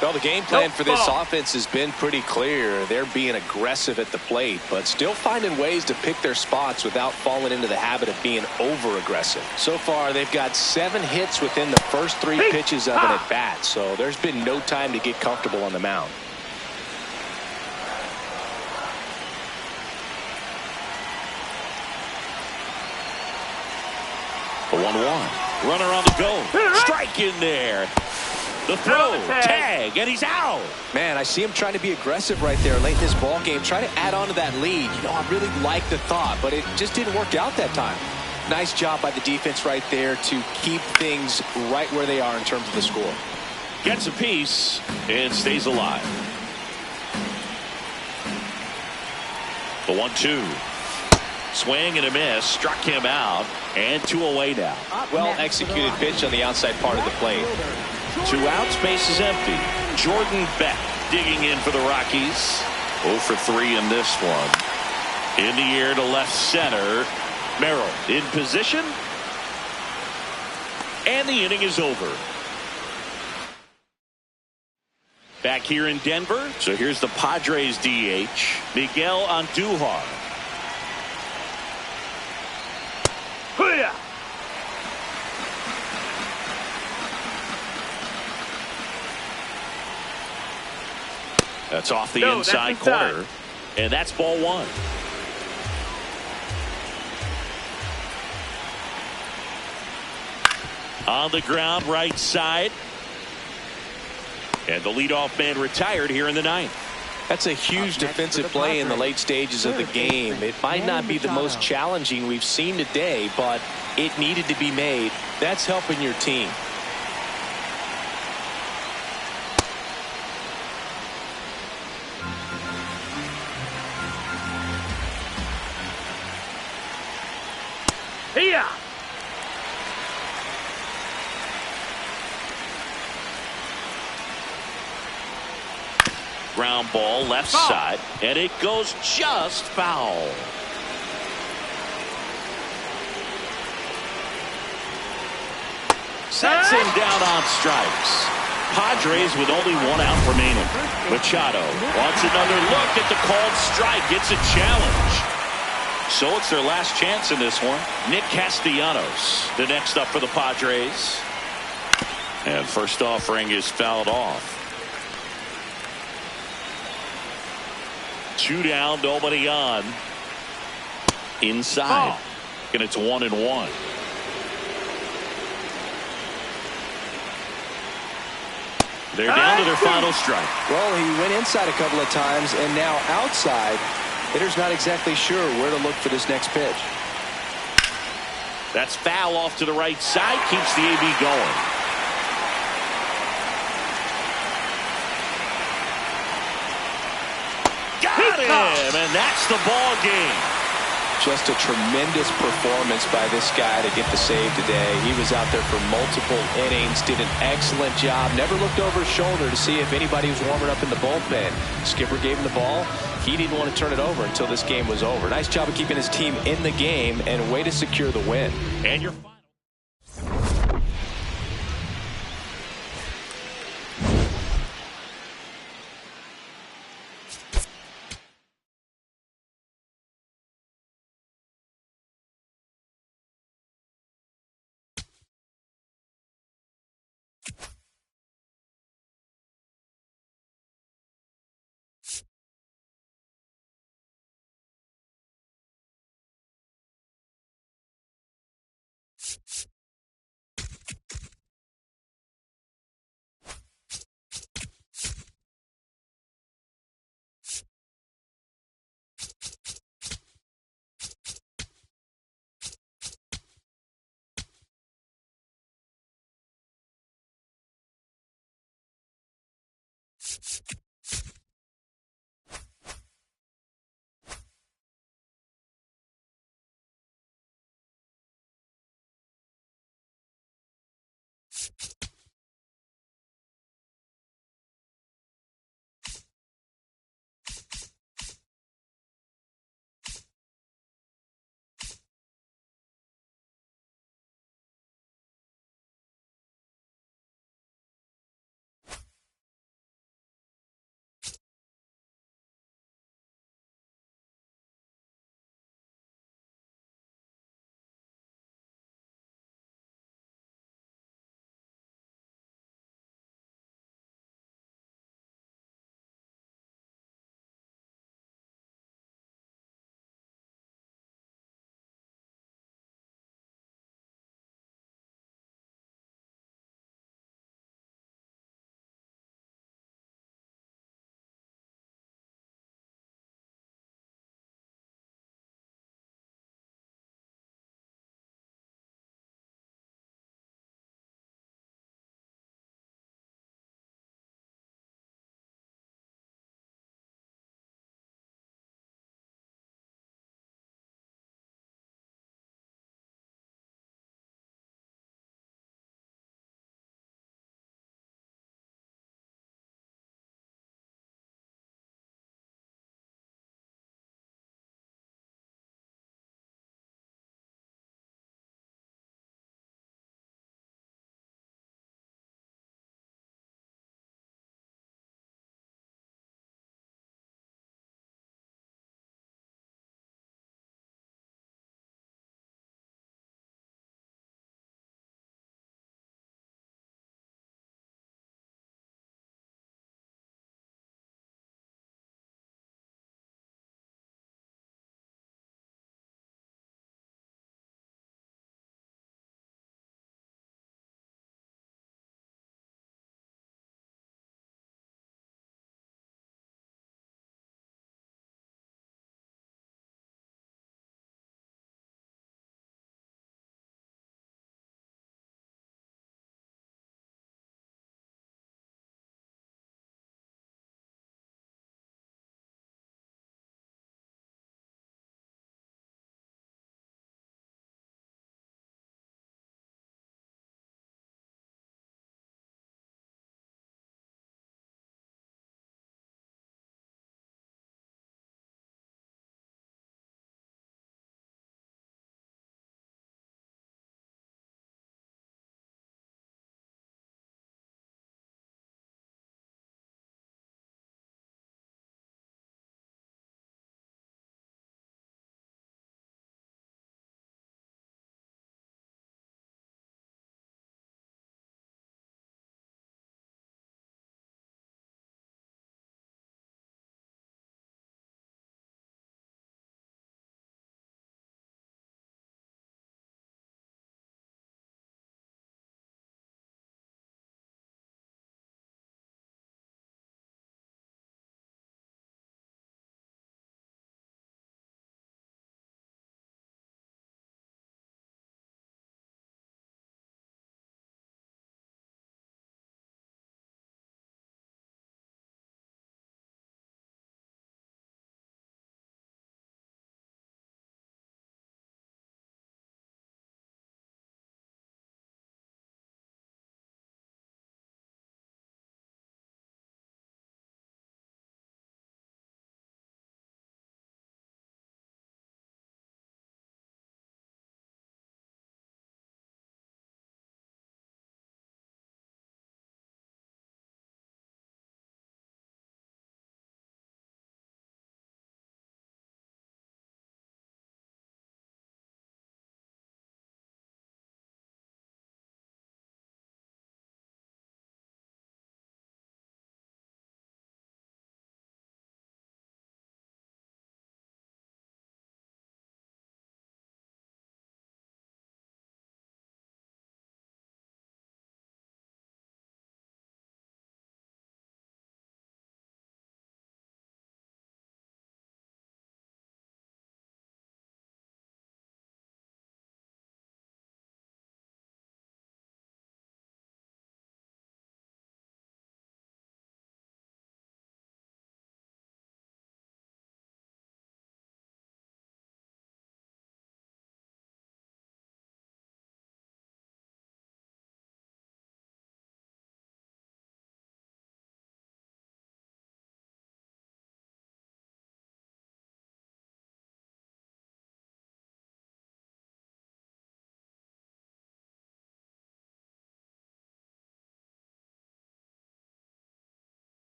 Well, the game plan for this offense has been pretty clear. They're being aggressive at the plate, but still finding ways to pick their spots without falling into the habit of being over-aggressive. So far, they've got 7 hits within the first 3 pitches of an at-bat, so there's been no time to get comfortable on the mound. The 1-1. Runner on the go. Strike in there. The throw, tag, and he's out. Man, I see him trying to be aggressive right there late in this ball game, trying to add on to that lead. You know, I really like the thought, but it just didn't work out that time. Nice job by the defense right there to keep things right where they are in terms of the score. Gets a piece and stays alive. The 1-2. Swing and a miss. Struck him out. And 2 away now. Well executed pitch on the outside part of the plate. 2 outs, base is empty. Jordan Beck digging in for the Rockies. 0 for 3 in this one. In the air to left center. Merrill in position. And the inning is over. Back here in Denver. So here's the Padres DH, Miguel Andujar. That's off the inside corner. And that's ball 1. On the ground, right side. And the leadoff man retired here in the 9th. That's a huge defensive play in the late stages of the game. It might not be the most challenging we've seen today, but it needed to be made. That's helping your team. Here. Ground ball left side, and it goes just foul. Sets him down on strikes. Padres with only 1 out remaining. Machado wants another look at the called strike. It's a challenge. So it's their last chance in this one. Nick Castellanos, the next up for the Padres. And first offering is fouled off. 2 down, nobody on. Inside. And it's 1-1. They're down to their final strike. Well, he went inside a couple of times, and now outside. Hitter's not exactly sure where to look for this next pitch. That's foul off to the right side. Keeps the AB going. Got him, and that's the ball game. Just a tremendous performance by this guy to get the save today. He was out there for multiple innings, did an excellent job, never looked over his shoulder to see if anybody was warming up in the bullpen. Skipper gave him the ball. He didn't want to turn it over until this game was over. Nice job of keeping his team in the game and a way to secure the win. And your